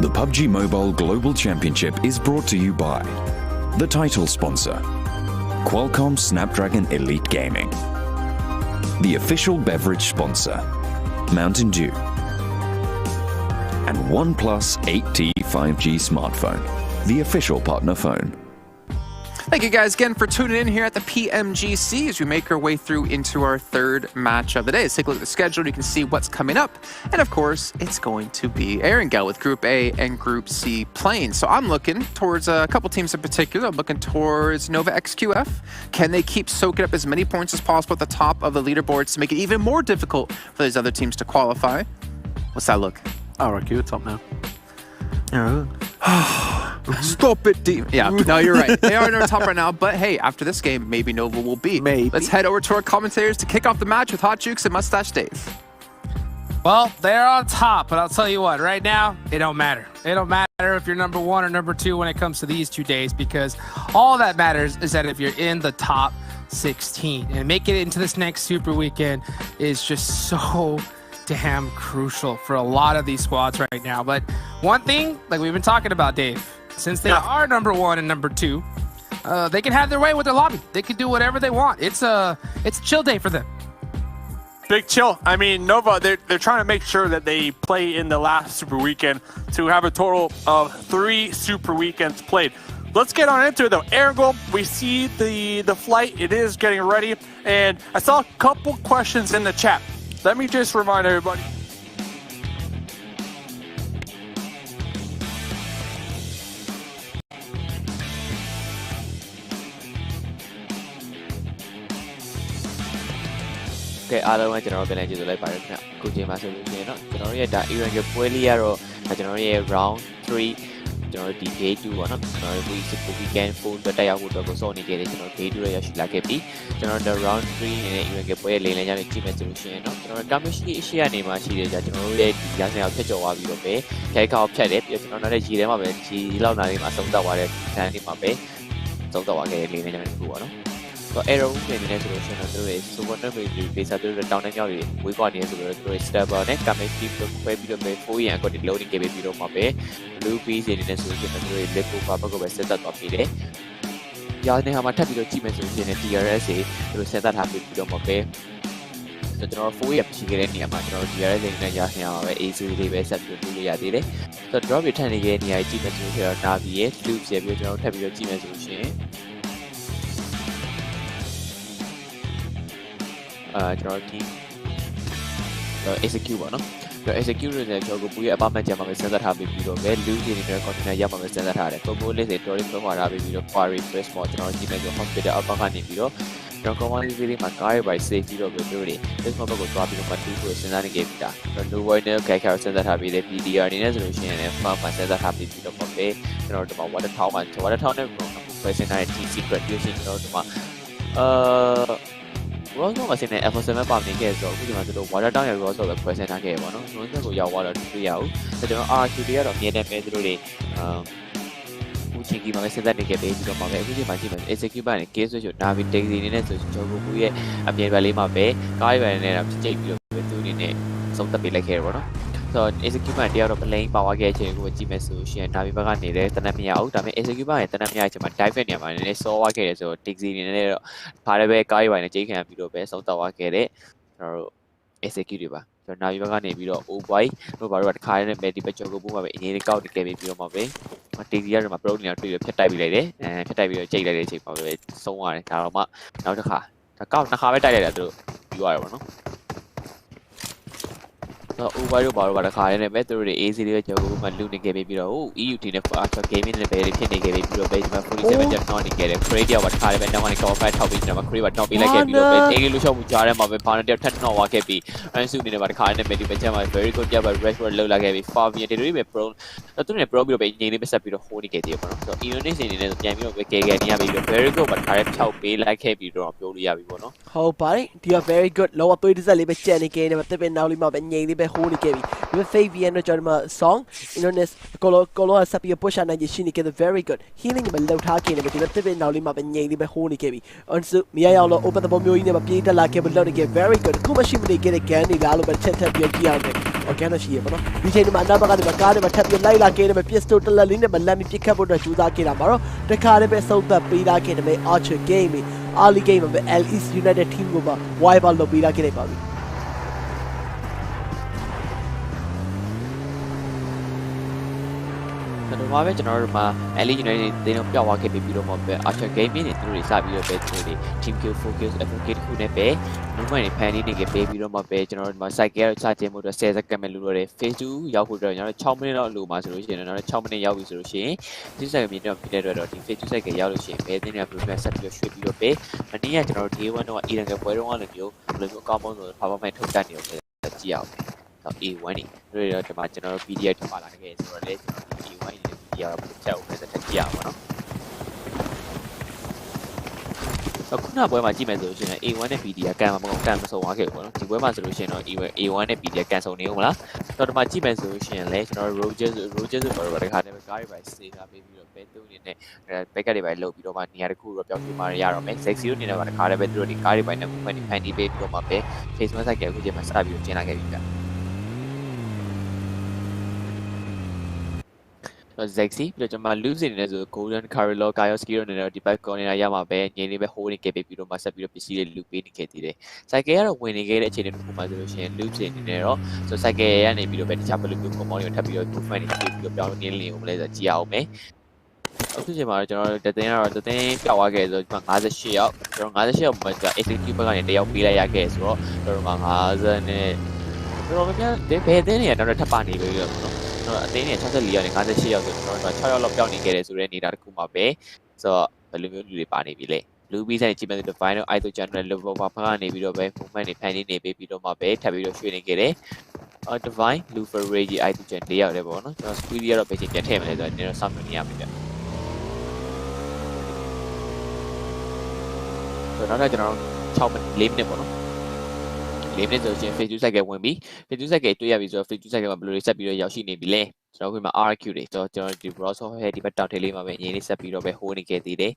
The PUBG Mobile Global Championship is brought to you by the title sponsor, Qualcomm Snapdragon Elite Gaming, the official beverage sponsor, Mountain Dew, and OnePlus 8T 5G smartphone, the official partner phone. Thank you guys again for tuning in here at the PMGC as we make our way through into our third match of the day. Let's take a look at the schedule. You can see what's coming up. And of course, it's going to be Erangel with Group A and Group C playing. So I'm looking towards a couple teams in particular. I'm looking towards Nova XQF. Can they keep soaking up as many points as possible at the top of the leaderboards to make it even more difficult for these other teams to qualify? What's that look? RRQ are top now. Stop it, D. Yeah, no, you're right. They are in our top right now, but hey, after this game, maybe Nova will be. Maybe. Let's head over to our commentators to kick off the match with Hot Jukes and Mustache Dave. Well, they're on top, but I'll tell you what, right now, it don't matter. It don't matter if you're number 1 or number 2 when it comes to these 2 days, because all that matters is that if you're in the top 16 and make it into this next Super Weekend is just so damn crucial for a lot of these squads right now. But one thing, like we've been talking about, Dave, since they are number 1 and number 2, they can have their way with their lobby. They can do whatever they want. It's a chill day for them. Big chill. I mean, Nova, they're trying to make sure that they play in the last Super Weekend to have a total of 3 Super Weekends played. let's get on into it though. Air goal, we see the flight, it is getting ready, and I saw a couple questions in the chat. Let me just remind everybody. Okay, အားလုံးကကျွန်တော်ပြန်လည်ကြည့်လိုက်ပါတယ်ခင်ဗျ။အခုချိန်မှာဆိုလို့ရှိရင်တော့ကျွန်တော်ရဲ့ဒါ event ကပွဲလေးကတော့ကျွန်တော်ရဲ့ round 3ကျွန်တော်ဒီ day 2ပေါ့နော်ကျွန်တော်ဒီ weekend 4တက်ရောက်ဖို့အတွက်ကိုစောင့်နေကြတယ်ကျွန်တော် day 2ရရှိလာခဲ့ပြီကျွန်တော်တို့ round 3နဲ့ event ကပွဲရဲ့လိမ့်လမ်းကြနေကြည့်မယ်ဆိုလို့ရှိရင်တော့ကျွန်တော် commission အရှိရနေမှာရှိတယ်ကြာကျွန်တော်တို့ရဲ့ဒီရဆိုင်အောင်ဖြတ်ကျော်သွားပြီးတော့ပဲခိုက်ခေါက်ဖြတ်တယ်ပြီးတော့ကျွန်တော်တို့ရေထဲမှာပဲဒီလောက်နာလေးမှာဆုံးသက်သွားတဲ့ခန်းလေးမှာပဲဆုံးသက်သွားခဲ့တဲ့လိမ့်လမ်းကြနေတစ်ခုပေါ့နော်တော့ error ဝင်နေတယ်ဆိုလို့ရှိရင်တော့တို့ရဲ့ super net base တို့ရဲ့တောင်းတမြောက်တွေဝေးကွာနေဆိုတော့တို့ရဲ့ stable နဲ့ commission ကိုခွဲပြီးတော့ပဲ4ရန်ကိုဒီ loading ခဲ့ပြီးတော့မှာပဲ blue piece တွေနဲ့ဆိုလို့ရှိရင်တို့ရဲ့ lip cover ဘက်ကိုပဲ set သွားပြီးတယ်။ရာနေဟာမှာထပ်ပြီးတော့ကြည့်မယ်ဆိုလို့ရှိရင် DRS တွေတို့ set ထားပြီးတော့မှာပဲကျွန်တော် 4ရရှိခဲ့တဲ့နေရာမှာကျွန်တော် DRS တွေနဲ့ရာနေဟာပဲ AC တွေပဲ set ပြီးလုပ်လို့ရသေးတယ်။ဆိုတော့ drop တွေထပ်နေခဲ့တဲ့နေရာကြီးကြည့်မယ်ဆိုလို့ရှိရင် Navi ရဲ့ loop ရပြီးတော့ကျွန်တော်ထပ်ပြီးတော့ကြည့်မယ်ဆိုလို့ရှိရင်ကျွန်တော်ဒီ execute ပေါ့နော်ကျွန်တော် execute နဲ့ကျွန်တော်ကိုပူရဲ့ apartment ကျမှာပဲစဉ်းစားထားပြီးတော့ပဲ loop တွေနဲ့ container ရမှာပဲစဉ်းစားထားတယ် combo list တွေ story ပြောမှာထားပြီးတော့ query press ပေါ့ကျွန်တော်ဒီမဲ့ဆို hospital upper ကနေပြီးတော့ကျွန်တော် command list တွေမှာ guide by save ပြီးတော့တို့တွေ press ဘက်ကိုသွားပြီးတော့ do ကိုစဉ်းစားနေခဲ့ပြီဒါ no void နဲ့ character စဉ်းစားထားပြီးတယ် PDR အနေနဲ့ဆိုလို့ရှိရင်လည်း farm မှာစဉ်းစားထားပြီးတော့ပဲကျွန်တော်ဒီမှာ water town မှာ water town နဲ့ question နဲ့ T secret ပြီးရှင်ကျွန်တော်ဒီမှာRose မှာဆင်းနေ F7 ပါနေခဲ့ဆိုတော့အခုဒီမှာတို့ water down ရဲ့ Rose ကိုပဲခွဲဆင်းထားခဲ့ပါတော့။ Rose ကိုရောက်သွားတော့တွေ့ရအောင်။ဒါကျွန်တော် RQ တွေကတော့မြင်နေမယ်သူတို့တွေဦးချင်းကြီးမှာပဲစဉ်းစားနေခဲ့ပြီးတော့မှာပဲအခုချိန်မှာကြည့်မယ် execute နဲ့ case switch ကို Navi taxi အနေနဲ့ဆိုကျွန်တော်ကိုရဲ့အပြင်ဘက်လေးမှာပဲကားရွယ်နေတာကြိတ်ပြီးတော့သူအနေနဲ့စုံတက်ပေးလိုက်ခဲ့ရပါတော့။ဆိုတော့ execute တယောက်တော့ plane ပါသွားခဲ့တဲ့အချိန်ကိုကြည့်မယ်ဆိုရှင် Navi ဘက်ကနေလည်းတနက်မရအောင်ဒါပေမဲ့ execute ရဲ့တနက်မရတဲ့အချိန်မှာ dive နေရာမှာနည်းနည်းစောသွားခဲ့တယ်ဆိုတော့ taxi အနေနဲ့တော့ခါလည်းပဲကားရွယ်နဲ့ကြိတ်ခံပြီးတော့ပဲစုံတက်သွားခဲ့တဲ့ကျွန်တော်တို့ execute တွေပါကျွန်တော် Navi ဘက်ကနေပြီးတော့ O-boy တို့ဘာလို့တခါနဲ့ medical ကြောက်ကိုပို့မှာပဲအရင်လေးကောက်နေခဲ့ပြီးတော့မှာပဲ taxi ရတော့မှာ pro နေရာတွေ့ရဖြတ်တိုက်ပြီးလိုက်တယ်ဖြတ်တိုက်ပြီးတော့ကြိတ်လိုက်တဲ့အချိန်မှာပဲဆုံးသွားတယ်ဒါတော့မှနောက်တစ်ခါဒါကောက်နှစ်ခါပဲတိုက်လိုက်တာသူတို့ပြီးသွားတယ်ပေါ့နော်over တို့ဘာလို့ပါတခါရဲနဲ့ပဲသူတို့တွေ AC တွေပဲကြောက်ကိုမှလူနေခဲ့ပြီးတော့ EUT နဲ့ Archer Gaming နဲ့ပဲဖြစ်နေခဲ့ပြီးတော့ပဲဒီမှာ 47 just not နေခဲ့တယ် Crate တယောက်ပါတခါရဲပဲနောက်ကနေ cover ထောက်ပြီးတော့ Crate ပါတော့ပေးလိုက်ခဲ့ပြီးတော့ပဲ AC လူရှော့မှုကြားထဲမှာပဲ Partner တယောက်ထပ်တော့ဝါခဲ့ပြီး Ransu နေနဲ့ပါတခါရဲနဲ့ပဲဒီပဲချက်မှာ very good တယောက်ပဲ Rashford လောက်လာခဲ့ပြီး Fabian တွေပဲ pro သူတို့နဲ့ pro ပြီးတော့ပဲငိမ့်လေးပဲဆက်ပြီးတော့ hold နေခဲ့သေးတယ်ပေါ့နော်ဆိုတော့ Indonesia အနေနဲ့ပြန်ပြီးတော့ပဲကဲနေရပြီးတော့ very good ပါတခါရဲဖြောက်ပေးလိုက်ခဲ့ပြီးတော့ပြောလို့ရပြီပေါ့နော်ဟုတ်ပါတယ်ဒီက very good လောကသွေးတစ်စက်လေးပဲကြံနေခဲ့တယ်တစ်ပင်နောက်လေးမှာပဲငိမ့်လေးပဲ hold နေခဲ့ပြီဒီ Fabian တို့ကျွန်တော် song Indonesia ကိုလိုဆက်ပြီး push နိုင်ရရှိနေခဲ့တယ် very good healing မှာလောက်ထားခဲ့တယ်ဒီတစ်ပင်နောက်လေးမှာပဲငိမ့်လေးပဲ hold နေခဲ့ပြီ Ansu မရရောက်လို့ open the ball မျိုးကြီးနဲ့ပြေးတက်လာခဲ့ပြီးလောက်နေခဲ့ very good ခုမှရှိမနေခဲ့တဲ့ gun တွေလားလို့ပဲထပ်ပြီးကြည့်အောင်တယ် organ ရှိရပါတော့ဒီချိန်မှာအနောက်ဘက်ကနေကားတွေမှာထပ်ပြီးလိုက်လာခဲ့တယ် pistol တလက်လေးနဲ့မလမ်းပြီးပစ်ခတ်ဖို့အတွက်ကြိုးစားခဲ့တာမှာတော့တခါတည်းပဲဆုံးသက်ပေးလာခဲ့တယ် Archer Gaming early game မှာ LES United team ကိုပါ wipe out လုပ်ပေးလာခဲ့တယ်ပါပြီကျွန်တော်ပဲကျွန်တော်တို့မှာ LA United တင်းတော့ပြောက်သွားခဲ့ပြီးတော့မှပဲ Archer Gaming နဲ့သူတို့တွေစပြီးတော့ပဲသူတို့တွေ Team Kill Focus Advocate ခုနဲ့ပဲ movement တွေဖန်နေနေခဲ့ပြီးတော့မှပဲကျွန်တော်တို့မှာ cycle တော့စတင်မှုတော့10 second ပဲလို့ရတယ် phase 2ရောက်ဖို့တော့ကျွန်တော်တို့6မိနစ်လောက်လိုမှာဆိုလို့ရှိရင်တော့6မိနစ်ရောက်ပြီဆိုလို့ရှိရင်ဒီ cycle မြင်တော့ဖြစ်တဲ့အတွက်တော့ဒီ phase 2 cycle ရောက်လို့ရှိရင်ဘယ်တင်းနဲ့ program ဆက်ပြီးတော့ရွှေ့ပြီးတော့ပဲမနေ့ကကျွန်တော်တို့ day 1တော့ Iran ကပွဲတော့လိုမျိုးဘယ်လိုမျိုးအကောင်းဆုံးဆို performance ထုတ်တတ်နေအောင်ကြည့်အောင်A1 နေတို့တော့ဒီမှာကျွန်တော်တို့ PDF ထပ်ပါလာခဲ့ဆိုတော့လေကျွန်တော်ဒီ A1 နေဒီအောင်ချက်အောင်ပဲတက်ကြည့်အောင်ပါနော်အခုနပွဲမှာကြည့်မယ်ဆိုလို့ရှိရင် A1 နဲ့ PD ကကန်မှာမဟုတ်ကန်မဆုံးသွားခဲ့ဘူးပေါ့နော်ဒီပွဲမှာဆိုလို့ရှိရင်တော့ A1 နဲ့ PD ကန်ဆုံးနေဦးမလားတော့ဒီမှာကြည့်မယ်ဆိုလို့ရှိရင်လည်းကျွန်တော် Rogers ဆိုတော့တခါတည်းပဲကားတွေပဲစေးထားပေးပြီးတော့ပဲတုံးနေနဲ့ဘက်ကတွေပဲလှုပ်ပြီးတော့မှနေရာတစ်ခုတော့ပြောင်းပြมาရတော့မယ် sexy တို့နေတော့တခါတည်းပဲသူတို့ဒီကားတွေပဲနဲ့ movement တွေဖန်တီးပေးပြီးတော့မှပဲ Facebook site ကအခုချိန်မှာစပြီးတော့ကျင်းလာခဲ့ပြီဗျZexy ပြီးတော့ကျွန်တော် lose နေတယ်ဆို Golden Carolo Kayoski တို့နေတော့ဒီ back corner ရမှာပဲငင်းလေးပဲ hold နေခဲ့ပြီးတော့မှဆက်ပြီးတော့ပစ္စည်းတွေ loop ပေးနေခဲ့သေးတယ်။ cycle ကတော့ဝင်နေခဲ့တဲ့အခြေအနေတစ်ခုမှဆိုလို့ရှိရင် lose နေနေတော့ဆို cycle ရနေပြီးတော့ပဲတခြားဘယ်လိုမျိုး command တွေထပ်ပြီးတော့ movement တွေဖြည့်ပြီးတော့ပြောင်းနေလင်းအောင်မလဲဆိုကြည့်အောင်မယ်။ အခုချိန်မှာကျွန်တော်တသိန်းကတော့တသိန်းပြောက်သွားခဲ့ဆိုတော့58ရောက်ကျွန်တော်58ရောက်မှာ ACQ ဘက်ကနေတယောက်ပေးလိုက်ရခဲ့ဆိုတော့ကျွန်တော်မှာ50နဲ့ကျွန်တော်များဘယ်သိန်းနေရတော့ထပ်ပါနေလို့ရပါတော့ကျွန်တော်အသိန်းနေ64ရောက်နေ58ရောက်ဆိုကျွန်တော်6ရောက်လောက်ပြောက်နေခဲ့တယ်ဆိုတဲ့နေတာတစ်ခုမှာပဲဆိုတော့ဘယ်လိုမျိုးလူတွေပါနေပြီလဲလူပြီးဆိုင်ကြည့်မဲ့တဲ့ final idol general level ဘာဖက်ကနေပြီးတော့ပဲ movement တွေဖန်နေနေပြီးတော့မှပဲထပ်ပြီးတော့ရွှေ့နေခဲ့တယ် divine lufer rage idol gen ၄ရောက်တယ်ပေါ့နော်ကျွန်တော် squeeze ရတော့ပဲချင်းပြန်ထည့်မယ်ဆိုတော့ကျွန်တော်စောင့်နေရမှာပြဆိုတော့ကျွန်တော်6မိနစ်ပေါ့နော်4မိနစ်ဆိုရင် phase 2 cycle ဝင်ပြီး phase 2 cycle တွေ့ရပြီဆိုတော့ phase 2 cycle မှာဘယ်လိုတွေဆက်ပြီးတော့ရောက်ရှိနေပြီလဲကျွန်တော်ခုမှ RQ တွေကျွန်တော်ဒီ browser ဟဲ့ဒီဘက်တောက်ထဲလေးမှာပဲအရင်လေးဆက်ပြီးတော့ပဲ hold နေခဲ့သေးတယ်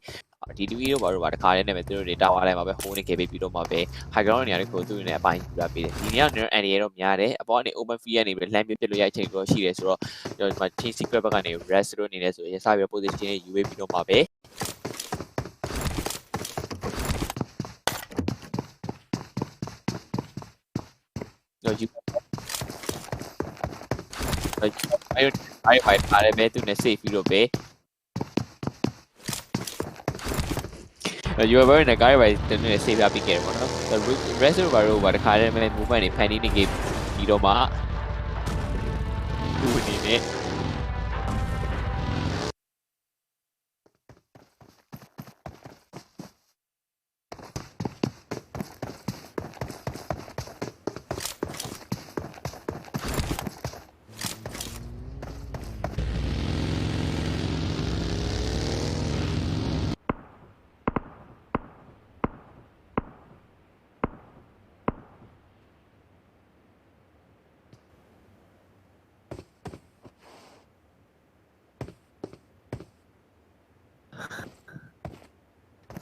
ဒီ2 video ဘာလို့ပါတခါတည်းနဲ့ပဲသူတို့တွေတာဝါတိုင်းမှာပဲ hold နေခဲ့ပြီးတော့မှပဲ high ground နေရာတွေကိုသူတို့နဲ့အပိုင်းယူလာပေးတယ်ဒီနေ့ကတော့ NDA တော့များတယ်အပေါ်ကနေ open free ကနေပြီးလှမ်းပြပြလို့ရအချိန်တော့ရှိတယ်ဆိုတော့ကျွန်တော်ဒီမှာ team secret ဘက်ကနေ rest လို့နေနေဆိုရင်စပြီး position နဲ့ယူပြီးတော့မှပဲတော့ယူအဲ့ဖိုင်ထားတယ်ပဲသူနဲ့ save ပြီးတော့ပဲyou are very negative ပဲသူနဲ့ save ရပြီးခဲ့တယ်ပေါ့နော် rest ဘာလို့ဘာတခါတည်းမဲ့ movement တွေဖန်တီးနေခဲ့ပြီးတော့မှသူ့အနေနဲ့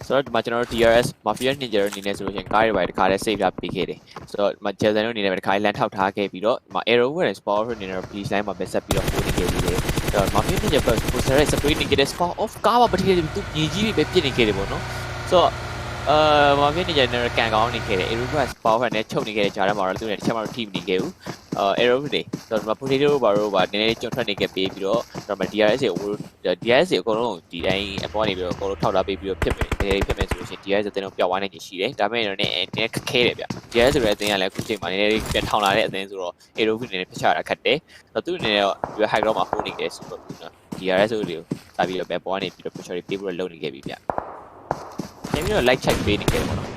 ဆိုတော့ဒီမှာကျွန်တော်တို့ DRS Mafia Ninja အနေနဲ့ဆိုလို့ရှိရင်ကားတွေပဲတခါတည်း save ရပေးခဲ့တယ်ဆိုတော့ဒီမှာ Jason တို့အနေနဲ့ပဲတခါတည်းလမ်းထောက်ထားခဲ့ပြီးတော့ဒီမှာ Arrow နဲ့ Spot တို့အနေနဲ့ Please line မှာပဲဆက်ပြီးတော့ပို့နေခဲ့ပြီးတယ်ဆိုတော့ Mafia Ninja ဘက် Poster ရဲ့ spray နေခဲ့တဲ့ Spot off ကားပါပတိတူညီကြီးပဲပြစ်နေခဲ့တယ်ပေါ့နော်ဆိုတော့Mafia Ninja နဲ့ကန်ကောင်းနေခဲ့တယ် Arrow က Spot နဲ့ချုပ်နေခဲ့တဲ့ဂျာထဲမှာတော့သူနဲ့တစ်ချက်မှတော့ team နေခဲ့ဘူးArrow တွေဆိုတော့ဒီမှာ Potato ဘာလို့ပါနည်းနည်းကျွတ်ထွက်နေခဲ့ပြီးတော့ဒီမှာ DRS ကိုအကုန်လုံးဒီတိုင်းအပေါ်နေပြီးတော့အကုန်လုံးထောက်ထားပေးပြီးတော့ဖြစ်မယ်ဖြစ်မယ်ဆိုလို့ရှိရင် DRS အသင်းတော့ပျောက်သွားနိုင်ချင်ရှိတယ်ဒါပေမဲ့တော့နည်းခက်ခဲတယ်ဗျ DRS ဆိုတဲ့အသင်းကလည်းအခုချိန်မှာနည်းနည်းပြန်ထောင်လာတဲ့အသင်းဆိုတော့ Arrow အနေနဲ့ဖျက်ချရတာခက်တယ်ဆိုတော့သူ့အနေနဲ့တော့ဒီ high ground မှာ hold နေခဲ့ဆိုတော့ DRS တွေကိုစာပြီးတော့ပဲပေါ်နေပြီးတော့ pressure တွေပေးပြီးတော့လုံနေခဲ့ပြီဗျနည်းပြီးတော့ light check ပေးနေခဲ့တယ်ပေါ့နော်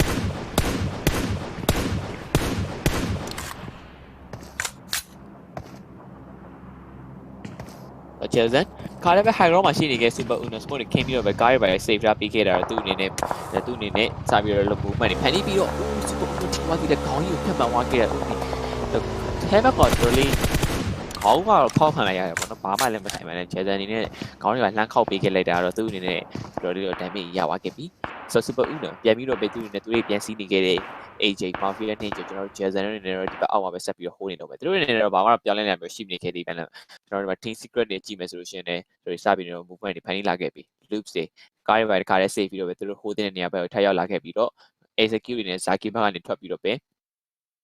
Jason ခါလည်းပဲ high ground မှာရှိနေခဲ့ super uno sport တွေခင်းပြီးတော့ပဲကားတွေပဲ save ထားပြီးခဲ့တာတော့သူ့အနေနဲ့စာပြီးတော့ movement တွေဖန်တီးပြီးတော့ super uno ချောင်းပြီးတဲ့ခေါင်းကြီးကိုဖျက်မှန်သွားခဲ့တာသူထဲဘက်ကတော့တော်လေးခေါင်းကတော့ဖောက်ခံလိုက်ရတယ်ပေါ့နော်ဘာမှလည်းမဆိုင်ပါနဲ့ Jason အနေနဲ့ခေါင်းတွေကလှမ်းခောက်ပေးခဲ့လိုက်တာတော့သူ့အနေနဲ့တော်လေးတော့ damage ရသွားခဲ့ပြီဆို super uno ပြန်ပြီးတော့ပဲသူ့အနေနဲ့သူတွေပြန်စီးနေခဲ့တဲ့AJ Mafia နဲ့ကျွန်တော်တို့ Jason တွေနဲ့တော့ဒီဘက်အောက်မှာပဲဆက်ပြီးတော့ hold နေတော့ပဲသူတို့အနေနဲ့တော့ဘာမှပြောင်းလဲနေမျိုးရှိနေခဲ့သေးတယ်ကျွန်တော်တို့က team secret တွေကြည့်မယ်ဆိုလို့ရှိရင်လည်းသူတွေစပြီးတော့ movement တွေဖန်တီးလာခဲ့ပြီ loops တွေကားတွေပဲတစ်ခါတည်း save ပြီးတော့ပဲသူတို့ hold တဲ့နေရာဘက်ကိုထပ်ရောက်လာခဲ့ပြီးတော့ execute နဲ့ Zaki ဘက်ကနေထွက်ပြီးတော့ပဲ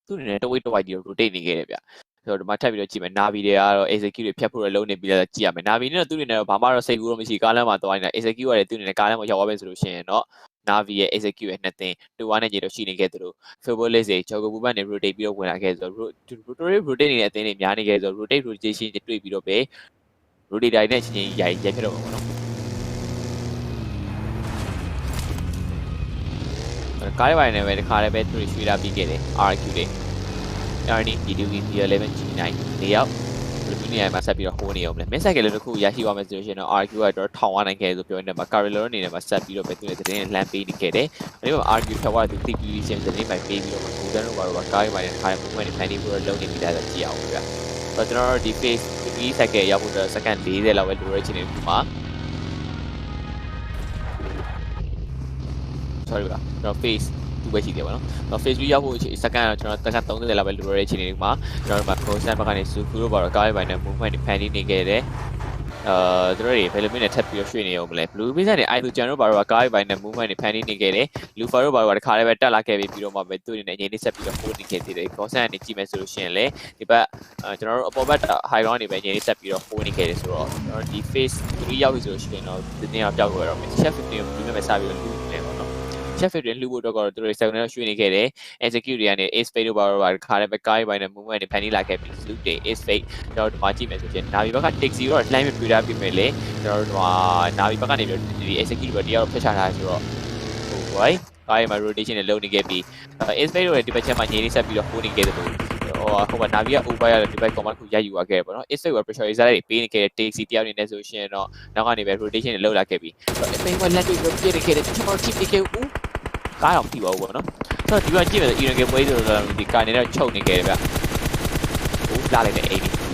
သူအနေနဲ့တဝိတ်ဒီ rotate နေခဲ့တယ်ဗျဆိုတော့ဒီမှာထပ်ပြီးတော့ကြည့်မယ် Navi တွေကတော့ execute တွေဖြတ်ဖို့လုံးနေပြီးတော့ကြည့်ရမယ် Navi နဲ့တော့သူအနေနဲ့တော့ဘာမှတော့စိတ်ကူးတော့မရှိကားလမ်းမှာသွားနေတာ execute ရတယ်သူအနေနဲ့ကားလမ်းမှာရောက်သွားပြီဆိုလို့ရှိရင်တော့Navi ရဲ့ execute ရဲ့နှစ်သင်း2-1နဲ့ကြေတော့ရှိနေခဲ့သလို Fabulous တွေ Jogo Buban နဲ့ rotate ပြီးတော့ဝင်လာခဲ့ဆိုတော့ rotate နေတဲ့အသင်းတွေများနေခဲ့ဆိုတော့ rotate rotation တွေ့ပြီးတော့ပဲ rotate တိုင်းနဲ့ချင်းရိုက်ဖြစ်တော့မှာပေါ့နော်ကားရပိုင်းနဲ့ပဲဒီခါလည်းပဲသူတွေရွှေ့လာပြီးခဲ့တယ် RQ တွေ RD DDV P11 G9 ၄ယောက်လူနေရာမှာဆက်ပြီးတော့ hold နေအောင်လေမင်းဆိုင်ကလေးတစ်ခုရရှိသွားမယ်ဆိုလို့ရှိရင်တော့ RQ ကတော့ထောင်ဝနိုင်ခဲ့ဆိုပြောနေမှာ Carrillo အနေနဲ့မှာဆက်ပြီးတော့ပဲသူရဲ့သတင်းလမ်းပေးနေခဲ့တယ်။အဲဒီမှာ RQ ထက်ဝါသူ TPV ချင်းသတင်းပိုင်ပေးပြီးတော့ဘူဒန်တို့ကတော့ကားရပိုင်းနဲ့ခါရ movement တွေဖန်တီးပြီးတော့လုပ်နေပြီးသားဆိုကြည့်အောင်ဗျာ။ဆိုတော့ကျွန်တော်တို့ဒီ phase 3 cycle ရောက်ဖို့တော့ second 40လောက်ပဲလိုရချင်နေပြီမှာ sorry ဗျာကျွန်တော် phase 2ပဲရှိတယ်ပေါ့နော်။တော့ phase 3ရောက်ဖို့second ကျွန်တော်second 30လောက်ပဲလိုရချင်နေပြီမှာကျွန်တော်တို့မှာ cross ဘက်ကနေ Suku တို့ဘာတော့ကားရပိုင်းနဲ့ movement တွေဖန်တီးနေခဲ့တယ်။ သူတို့တွေဘယ်လိုမျိုးနဲ့ထပ်ပြီးရွှေ့နေအောင်မလဲ blue bees နဲ့အဲ့လိုကျွန်တော်တို့ဘာလို့ကားပိုင်းနဲ့ movement တွေဖန်တီးနေခဲ့တယ် lufa တို့ဘာလို့တခါလေးပဲတက်လာခဲ့ပြီးတော့မှပဲသူ့အနေနဲ့အရင်လေးဆက်ပြီးတော့ hold နေခဲ့သေးတယ် constant နဲ့ကြည့်မယ်ဆိုလို့ရှိရင်လေဒီဘက်ကျွန်တော်တို့အပေါ်ဘက် high ground တွေပဲအရင်လေးဆက်ပြီးတော့ hold နေခဲ့တယ်ဆိုတော့ကျွန်တော်ဒီ phase 3ရောက်ပြီဆိုလို့ရှိရင်တော့ဒီနေ့တော့ပျောက်သွားတော့မယ် chef 15ကိုဒီနေ့ပဲစပြီးတော့လူနေပါတော့ chef 15လူဖို့တော့ကတော့သူတို့ second နဲ့ရွှေ့နေခဲ့တယ် execute တွေကနေ ace fade တို့ဘာလို့တခါလေးပဲကားပိုင်းနဲ့ movement တွေဖန်တီးလာခဲ့ပြီး loop တွေ ace fade ကျွန်တော်တို့ဒီမှာကြည့်မယ်ဆိုရင်နာဗီဘက်က take 0တော့ line ပြပြထားပြီးမယ်လေကျွန်တော်တို့ဒီမှာနာဗီဘက်ကနေပြီးဒီ execute တွေတရားတော့ဖျက်ချထားဆိုတော့ဟို right ကားမှာ rotation နဲ့လုပ်နေခဲ့ပြီး ace fade တို့ရဲ့ဒီဘက်ချက်မှာညနေဆက်ပြီးတော့ hold နေခဲ့တယ်လို့ဟိုကနာဗီက over ရတဲ့ဒီဘက် command ကိုရိုက်ယူရခဲ့ပေါ့နော် ace fade က pressurizer တွေပေးနေခဲ့တဲ့ take တယောက်နေနေဆိုရှင်တော့နောက်ကနေပဲ rotation နဲ့လုပ်လာခဲ့ပြီး ace fade ကလက်တွေပြည့်နေခဲ့တယ်ကျွန်တော် tip နေခဲ့ဦးကားတော့မပြီးပါဘူးပေါ့နော်ဆိုတော့ဒီကကြည့်မယ်ဆို Iran ကပွဲဆိုတော့ဒီကာနေတော့ချုပ်နေခဲ့တယ်ဗျဟိုလာလိုက်တယ်80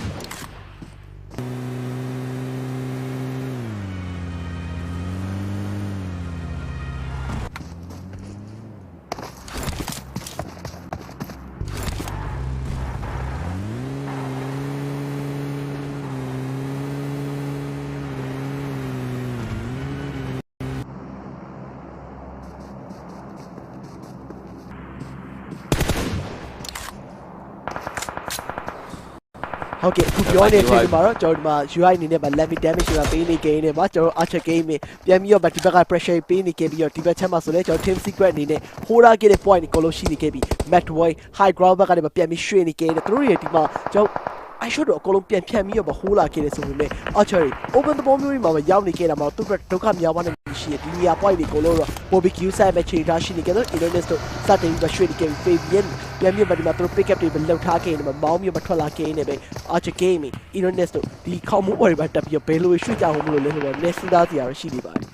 ဟုတ်ကဲ့ခုပြောနေတဲ့အချိန်မှာတော့ကျွန်တော်ဒီမှာ UI အနေနဲ့ဗ level damage ဆိုတာပေးနေကိန်းနေမှာကျွန်တော် archer game ပြန်ပြီးတော့ဒီဘက်က pressure ပေးနေခဲ့ပြီးတော့ဒီဘက်ချက်မှာဆိုလဲကျွန်တော် team secret အနေနဲ့ holder ခဲ့တဲ့ point ကိုလို့ရှိနေခဲ့ပြီး mat boy high ground ဘက်ကနေပြန်ပြီးရွှေ့နေခဲ့တယ်သူတို့တွေဒီမှာကျွန်တော်I should တော့အကုန်လုံးပြန်ဖြတ်ပြီးတော့ဟိုးလာခဲ့တယ်ဆိုပေမဲ့ archer open သဘောမျိုးကြီးမှာပဲရောက်နေခဲ့တာမှာသူ့အတွက်ဒုက္ခများပါနေရှိတယ်ဒီနေရာ point တွေကိုလို့တော့ barbecue side ပဲချိန်ထားရှိနေခဲ့တော့ internet တို့စတင်ပြီးရွှေ့နေခဲ့ပြီး fabian ပြန်ပြီးတော့ဒီမှာသူတို့ pick up တွေပဲလောက်ထားခဲ့နေမှာမောင်းပြီးမထွက်လာခဲ့နေပဲ archer gaming internet တို့ဒီခေါင်းမိုးပေါ်တွေပဲတက်ပြီးတော့ဘယ်လိုရွှေ့ကြအောင်မလို့လဲဆိုတော့ next စဉ်းစားစရာရှိနေပါတယ်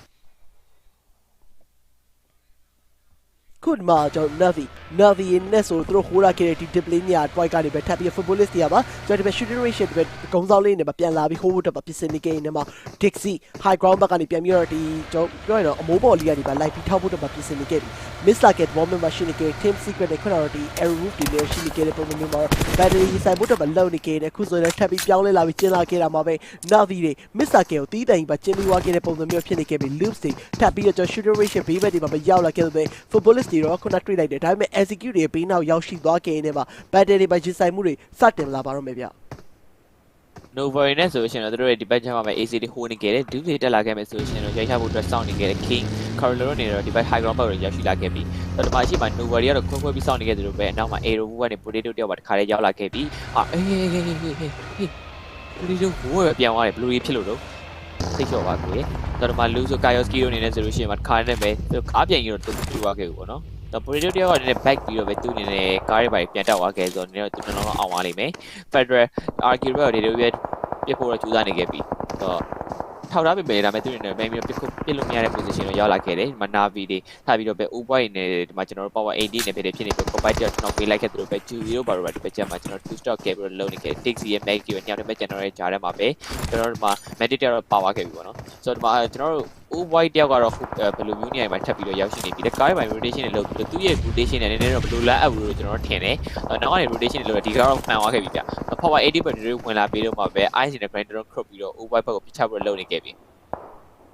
ခုဒီမှာကျွန်တော် Navi နဲ့ဆိုသူတို့ဟိုးလာခဲ့တဲ့ဒီ display ညာ twice ကနေပဲထပ်ပြီး footballist တွေပါကျွန်တော်ဒီပဲ shooting ratio တွေပဲကုန်းဆောင်လေးနဲ့ပြန်လာပြီးဟိုးတော့ပြင်ဆင်နေခဲ့နေမှာ Dixie high ground ဘက်ကနေပြန်ပြီးတော့ဒီကျွန်တော်ပြောရတော့အမိုးပေါ်လေးကနေပါလိုက်ပြီးထောက်ဖို့တော့ပြင်ဆင်နေခဲ့ပြီ miss လာခဲ့ moment machine နဲ့ team secret နဲ့ခွတော့ဒီ arrow roof တွေလည်းရှိနေခဲ့တဲ့ပုံမျိုးမှာ battery ဆိုင်ဖို့တော့လုံနေခဲ့တယ်ခုဆိုရင်ထပ်ပြီးပြောင်းလဲလာပြီးကျင်းလာခဲ့တာမှာပဲ Navi တွေ miss လာခဲ့ကိုတီးတိုင်ပါကျင်းပြီးွားခဲ့တဲ့ပုံမျိုးဖြစ်နေခဲ့ပြီ loops တွေထပ်ပြီးတော့ကျွန်တော် shooting ratio ဘေးဘက်တွေမှာရောက်လာခဲ့တဲ့ footballist တွေတော့ခုနတွေ့လိုက်တယ်ဒါပေမဲ့ execute တွေပြီးနောက်ရောက်ရှိသွားခဲ့နေမှာ battery ပဲရင်ဆိုင်မှုတွေစတင်လာပါတော့မယ်ဗျ Nova နဲ့ဆိုရှင်တော့တို့ရဲ့ဒီဘက်ချမ်းမှာပဲ AC တွေဟိုးနေခဲ့တယ်ဒူးတွေတက်လာခဲ့မယ်ဆိုရှင်တော့ရိုက်ချဖို့အတွက်စောင့်နေခဲ့တဲ့ King Carlo နေတော့ဒီဘက် high ground ဘက်ကိုရောက်ရှိလာခဲ့ပြီးတော့ဒီမှာရှိမှ Nova တွေကတော့ခွဲပြီးစောင့်နေခဲ့တယ်လို့ပဲနောက်မှာ Aero ကနေ Potato တယောက်ပါတခါလေးရောက်လာခဲ့ပြီးအေး Potato ဘိုးပဲပြန်သွားတယ် Blue ဖြစ်လို့တော့သိချောပါကိုတော့ဒီမှာ Luzo Kayoski တို့နေနေဆိုလို့ရှိရင်တခါနဲ့ပဲကားပြန်ကြီးတော့တူသွားခဲ့ဘူးပေါ့နော်တော့ Potato တယောက်ကလည်း back ပြီးတော့ပဲသူ့အနေနဲ့ကားတွေပါပြန်တက်သွားခဲ့ဆိုတော့နည်းတော့သူနှလုံးအောင်သွားလိမ့်မယ် Federal Argue ဘက်တွေပြဖို့တော့ကြိုးစားနေခဲ့ပြီတော့ထောက်ထားပြီပဲဒါပေမဲ့သူ့အနေနဲ့ပြန်ပြီးတော့ပြစ်လို့မရတဲ့ position ကိုရောက်လာခဲ့တယ်ဒီမှာ Navi တွေထားပြီးတော့ပဲ O-point နဲ့ဒီမှာကျွန်တော်တို့ power 80နဲ့ဖြစ်နေပြီး copy တက်ကျွန်တော်ပေးလိုက်ခဲ့သလိုပဲ Juio ဘာလို့ဒီဘက်ချက်မှာကျွန်တော် two stock ခဲ့ပြီးတော့လုံးနေခဲ့ Taxi ရဲ့ Mag ကိုညောင်တဲ့ဘက်ကျွန်တော်ရဲ့ဂျားထဲမှာပဲကျွန်တော်တို့ဒီမှာ Medic တော့ပါသွားခဲ့ပြီပေါ့နော်ဆိုတော့ဒီမှာကျွန်တော်တို့ O-point တယောက်ကတော့ဘယ်လိုမျိုးနေရာမှာထပ်ပြီးတော့ရောက်ရှိနေပြီတဲ့ကားပိုင်း rotation နဲ့လုပ်ပြီးတော့သူ့ရဲ့ rotation နဲ့နည်းနည်းတော့ဘယ်လိုလဲအပ်ဘူးလို့ကျွန်တော်တို့ထင်တယ်နောက်ကနေ rotation နဲ့လုပ်တော့ဒီကတော့မှန်သွားခဲ့ပြီဗျ power 80 battery ဝင်လာပြီးတော့မှပဲ ice နဲ့ grinder တော့ crop ပြီးတော့ O-point ဘက်ကိုပြချဖို့လုပ်နေခဲ့ပြီ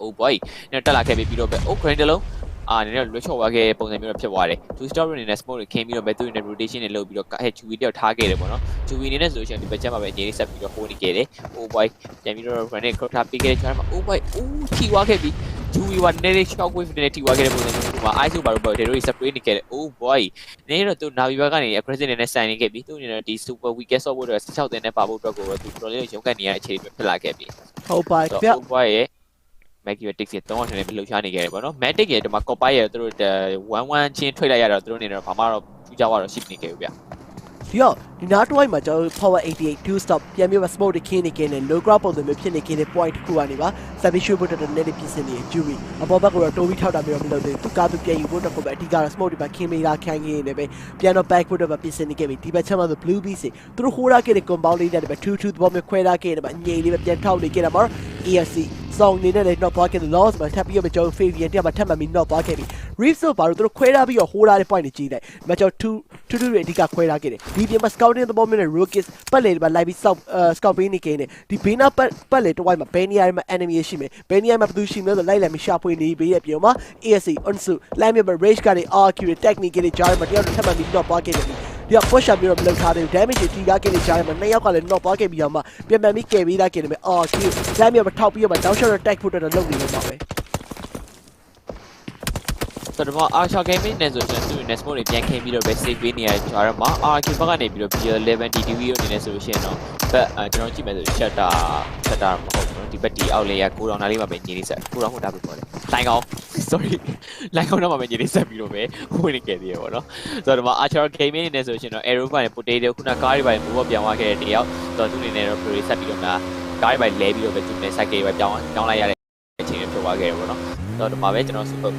Oh boy နဲ့တက်လာခဲ့ပြီးတော့ပဲ oh grind လုံးနည်းနည်းလွှတ်ချော်သွားခဲ့ပုံစံမျိုးတော့ဖြစ်သွားတယ် two stop အနေနဲ့ smoke တွေခင်းပြီးတော့ပဲသူ့ရဲ့ rotation တွေလုပ်ပြီးတော့Chewy တယောက်ထားခဲ့တယ်ပေါ့နော် Chewy အနေနဲ့ဆိုရှင်ဒီဘက်ချက်မှာပဲအရင်လေးဆက်ပြီးတော့ hold နေခဲ့တယ် oh boy ပြန်ပြီးတော့ run နဲ့ crop ထားပြီးခဲ့တဲ့ချိန်မှာ oh boy ထိသွားခဲ့ပြီး Chewy ကနည်းနည်း shock wave နဲ့ထိသွားခဲ့တဲ့ပုံစံမျိုးမှာ ice ဘာလို့ပေါ့ တွေ spray နေခဲ့တယ် oh boy နည်းနည်းတော့သူ Navi ဘက်ကနေ aggressive နဲ့ဆိုင်နေခဲ့ပြီးသူ့အနေနဲ့ဒီ super weakest software တွေ16တင်နဲ့ပါဖို့အတွက်ကိုသူ တော်လေးရုံးကန်နေရတဲ့အခြေအနေဖြစ်လာခဲ့ပြီဟုတ်ပါဗျ oh boy Magnetic ရဲ့3အောင်ထနေပြီးလှုပ်ရှားနေခဲ့တယ်ပေါ့နော် Matic ရဲ့ဒီမှာ copy ရဲ့သူတို့1-1ချင်းထွက်လိုက်ရတော့သူတို့အနေနဲ့ဘာမှတော့ထူးခြားတော့ရှိနေခဲ့ဘူးဗျဒီတော့ဒီနားတစ်ဝိုက်မှာကျွန်တော် power 88 two stop ပြန်ပြီး smoke တွေခင်းနေခဲ့တယ် low ground ပုံစံမျိုးဖြစ်နေခဲ့တဲ့ point တစ်ခုကနေပါ submission ဖို့တော့နည်းနည်းပြင်ဆင်နေ Jury အပေါ်ဘက်ကတော့တိုးပြီးထောက်တာမျိုးမလုပ်သေးဘူးသူကားသူပြန်ယူဖို့တော့ကိုပဲအဓိကတော့ smoke တွေပါခင်းမိတာခိုင်းနေနေပဲပြန်တော့ back ဖို့တော့ပြင်ဆင်နေခဲ့ပြီဒီဘက်ချက်မှာဆို blue beast သူတို့ဟိုးရခဲ့တဲ့ compound လေးတွေပဲ2-2 သဘောမျိုးခွဲထားခဲ့တယ်ဗျအငြိမ်လေးပဲပြန်ထောက်နေခဲ့တာမှာ ESC Song နေနဲ့လည်း knock သွားခဲ့တယ် loss မှာထပ်ပြီးတော့ကျွန်တော် Fabian တယောက်မှာထပ်မှပြီး knock သွားခဲ့ပြီ Reef ဆိုပါတော့သူတို့ခွဲထားပြီးတော့ဟိုးထားတဲ့ point တွေကြီးလိုက်မကျွန်တော်2တွေအဓိကခွဲထားခဲ့တယ်ဒီပြင်မှာ scouting သဘောမျိုးနဲ့ rookies ပတ်လေဒီမှာလိုက်ပြီး scout ပေးနေခဲ့တယ်ဒီဘေးနာပတ်လေတစ်ဝိုက်မှာဘယ်နေရာမှာ enemy ရှိမယ်ဘယ်နေရာမှာဘယ်သူရှိမလဲဆိုလိုက်ပြီးရှာဖွေနေပြီးရဲ့ပြောမှာ ASC Unsu လိုက်ပြီး rage ကနေ RQ တွေ technique တွေကြားမှာတယောက်ထပ်မှပြီး knock သွားခဲ့တယ်ဒီက push up ပြီးတော့မလုပ်ထားသေးဘူး damage တွေထိကားခဲ့နေကြတယ်မှာနှစ်ယောက်ကလည်း knock သွားခဲ့ပြီးတော့မှပြန်ပြီးကယ်ပေးလိုက်ခဲ့တယ်မယ် RQ လိုက်ပြီးတော့ထောက်ပြီးတော့ down shot attack ဖို့တော့လုပ်နေတယ်မှာပဲဆိုတော့Archer Gaming နဲ့ဆိုကျွန်တော်သူ့ Nesmo တွေပြန်ခင်းပြီးတော့ပဲ save ပေးနေရကြတော့မှာ RQ ဘက်ကနေပြီးတော့ 11 DTV ကိုနေနေဆိုလို့ရှိရင်တော့ကျွန်တော်ကြည့်မယ်ဆို shutter မဟုတ်ဘူးဒီဘက်ဒီအောက်လေရကိုတောင်နာလေးမှာပဲညီလေးဆက်ကိုတောင်ဟိုတာပဲပြောတယ်လိုင်းကောင်း sorry လိုင်းကောင်းတော့မှပဲညီလေးဆက်ပြီးတော့ပဲဝင်နေခဲ့သေးရပေါ့နော်ဆိုတော့Archer Gaming နဲ့ဆိုရှင်တော့ Arrow ကနေ potato ခုနကားတွေပဲမိုးပြောင်းသွားခဲ့တဲ့တယောက်ဆိုတော့သူ့အနေနဲ့တော့ play ဆက်ပြီးတော့ကားတွေပဲလဲပြီးတော့ပဲသူနဲ့ cycle ပဲပြောင်းလိုက်ရတဲ့အချိန်တွေဖြစ်သွားခဲ့ရပေါ့နော်ဆိုတော့ဒီမှာပဲကျွန်တော် super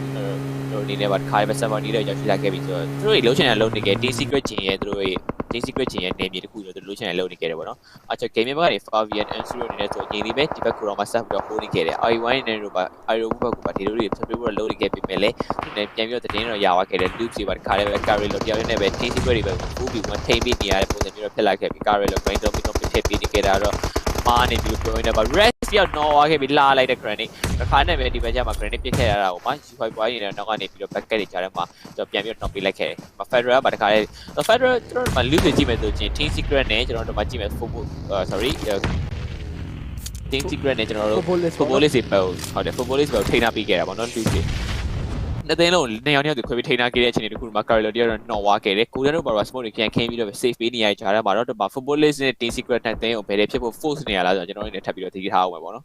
တို့နေနေပါခါရပဲ server နေတဲ့ရောက်ရှိလာခဲ့ပြီဆိုတော့သူတို့လှုပ်ချင်တဲ့လုပ်နေခဲ့ Team Secret ချင်းရဲ့သူတို့ရဲ့ Team Secret ချင်းရဲ့နေမြေတစ်ခုဆိုသူတို့လှုပ်ချင်တဲ့လုပ်နေခဲ့တယ်ပေါ့နော်အချက် gaming ဘက်ကနေ Fabian and Zero နေတဲ့ဆိုရင်ဒီပဲဒီဘက်ကိုတော့မှဆက်ပြီးတော့ hold နေခဲ့တယ် I1 နဲ့တို့ပါ Iron ဘက်ကပါဒီလိုတွေဆက်ပြီးတော့လုပ်နေခဲ့ပြီမဲ့လေသူနဲ့ပြန်ပြီးတော့တင်းတော့ရသွားခဲ့တယ် Loop စီပါခါရပဲ Carry လို့တယောက်နဲ့ပဲ Team Secret တွေပဲပို့ပြီးဝင်ထိပေးနေရတဲ့ပုံစံမျိုးတော့ဖြစ်လာခဲ့ပြီ Carry လို့ Brain တော့ပြီးတော့ဖြစ်ပြီးနေခဲ့တာတော့မားနေပြီးပြောနေတာပါ rest ပြောက်တော့ခဲ့ပြီးလာလိုက်တဲ့ granite တစ်ခါနဲ့ပဲဒီဘက်ကျမှ granite ပြစ်ခဲ့ရတာကိုမှ U5 ပွားရနေတဲ့နောက်ကနေပြီးတော့ bucket တွေကြားထဲမှာကျွန်တော်ပြန်ပြီးတော့ knock ပေးလိုက်ခဲ့တယ်။ Federal ကတခါလေ Federal ကျွန်တော်တို့ loop တွေကြည့်မယ်ဆိုရင် Team Secret နဲ့ကျွန်တော်တို့မှကြည့်မယ် Team Secret နဲ့ကျွန်တော်တို့ Footballist တွေပေါ့ဟုတ်တယ် Footballist ပဲထိန်းထားပြီးခဲ့တာပေါ့နော် loop တွေနှစ်သိန်းလုံးနှစ်ယောက်သူခွဲပြီးထိန်းထားခဲ့တဲ့အချိန်တွေတခုမှ Carlo တယောက်တော့ knock သွားခဲ့တယ်။ Golden တို့ဘာလို့ smoke တွေပြန်ခင်းပြီးတော့ save ပေးနေရကြတယ်မှာတော့ဒီမှာ Footballist နဲ့ Team Secret နဲ့သိန်းကိုဘယ်တွေဖြစ်ဖို့ force နေရလားဆိုတော့ကျွန်တော်တို့ထပ်ပြီးတော့သိထားအောင်ပဲပေါ့နော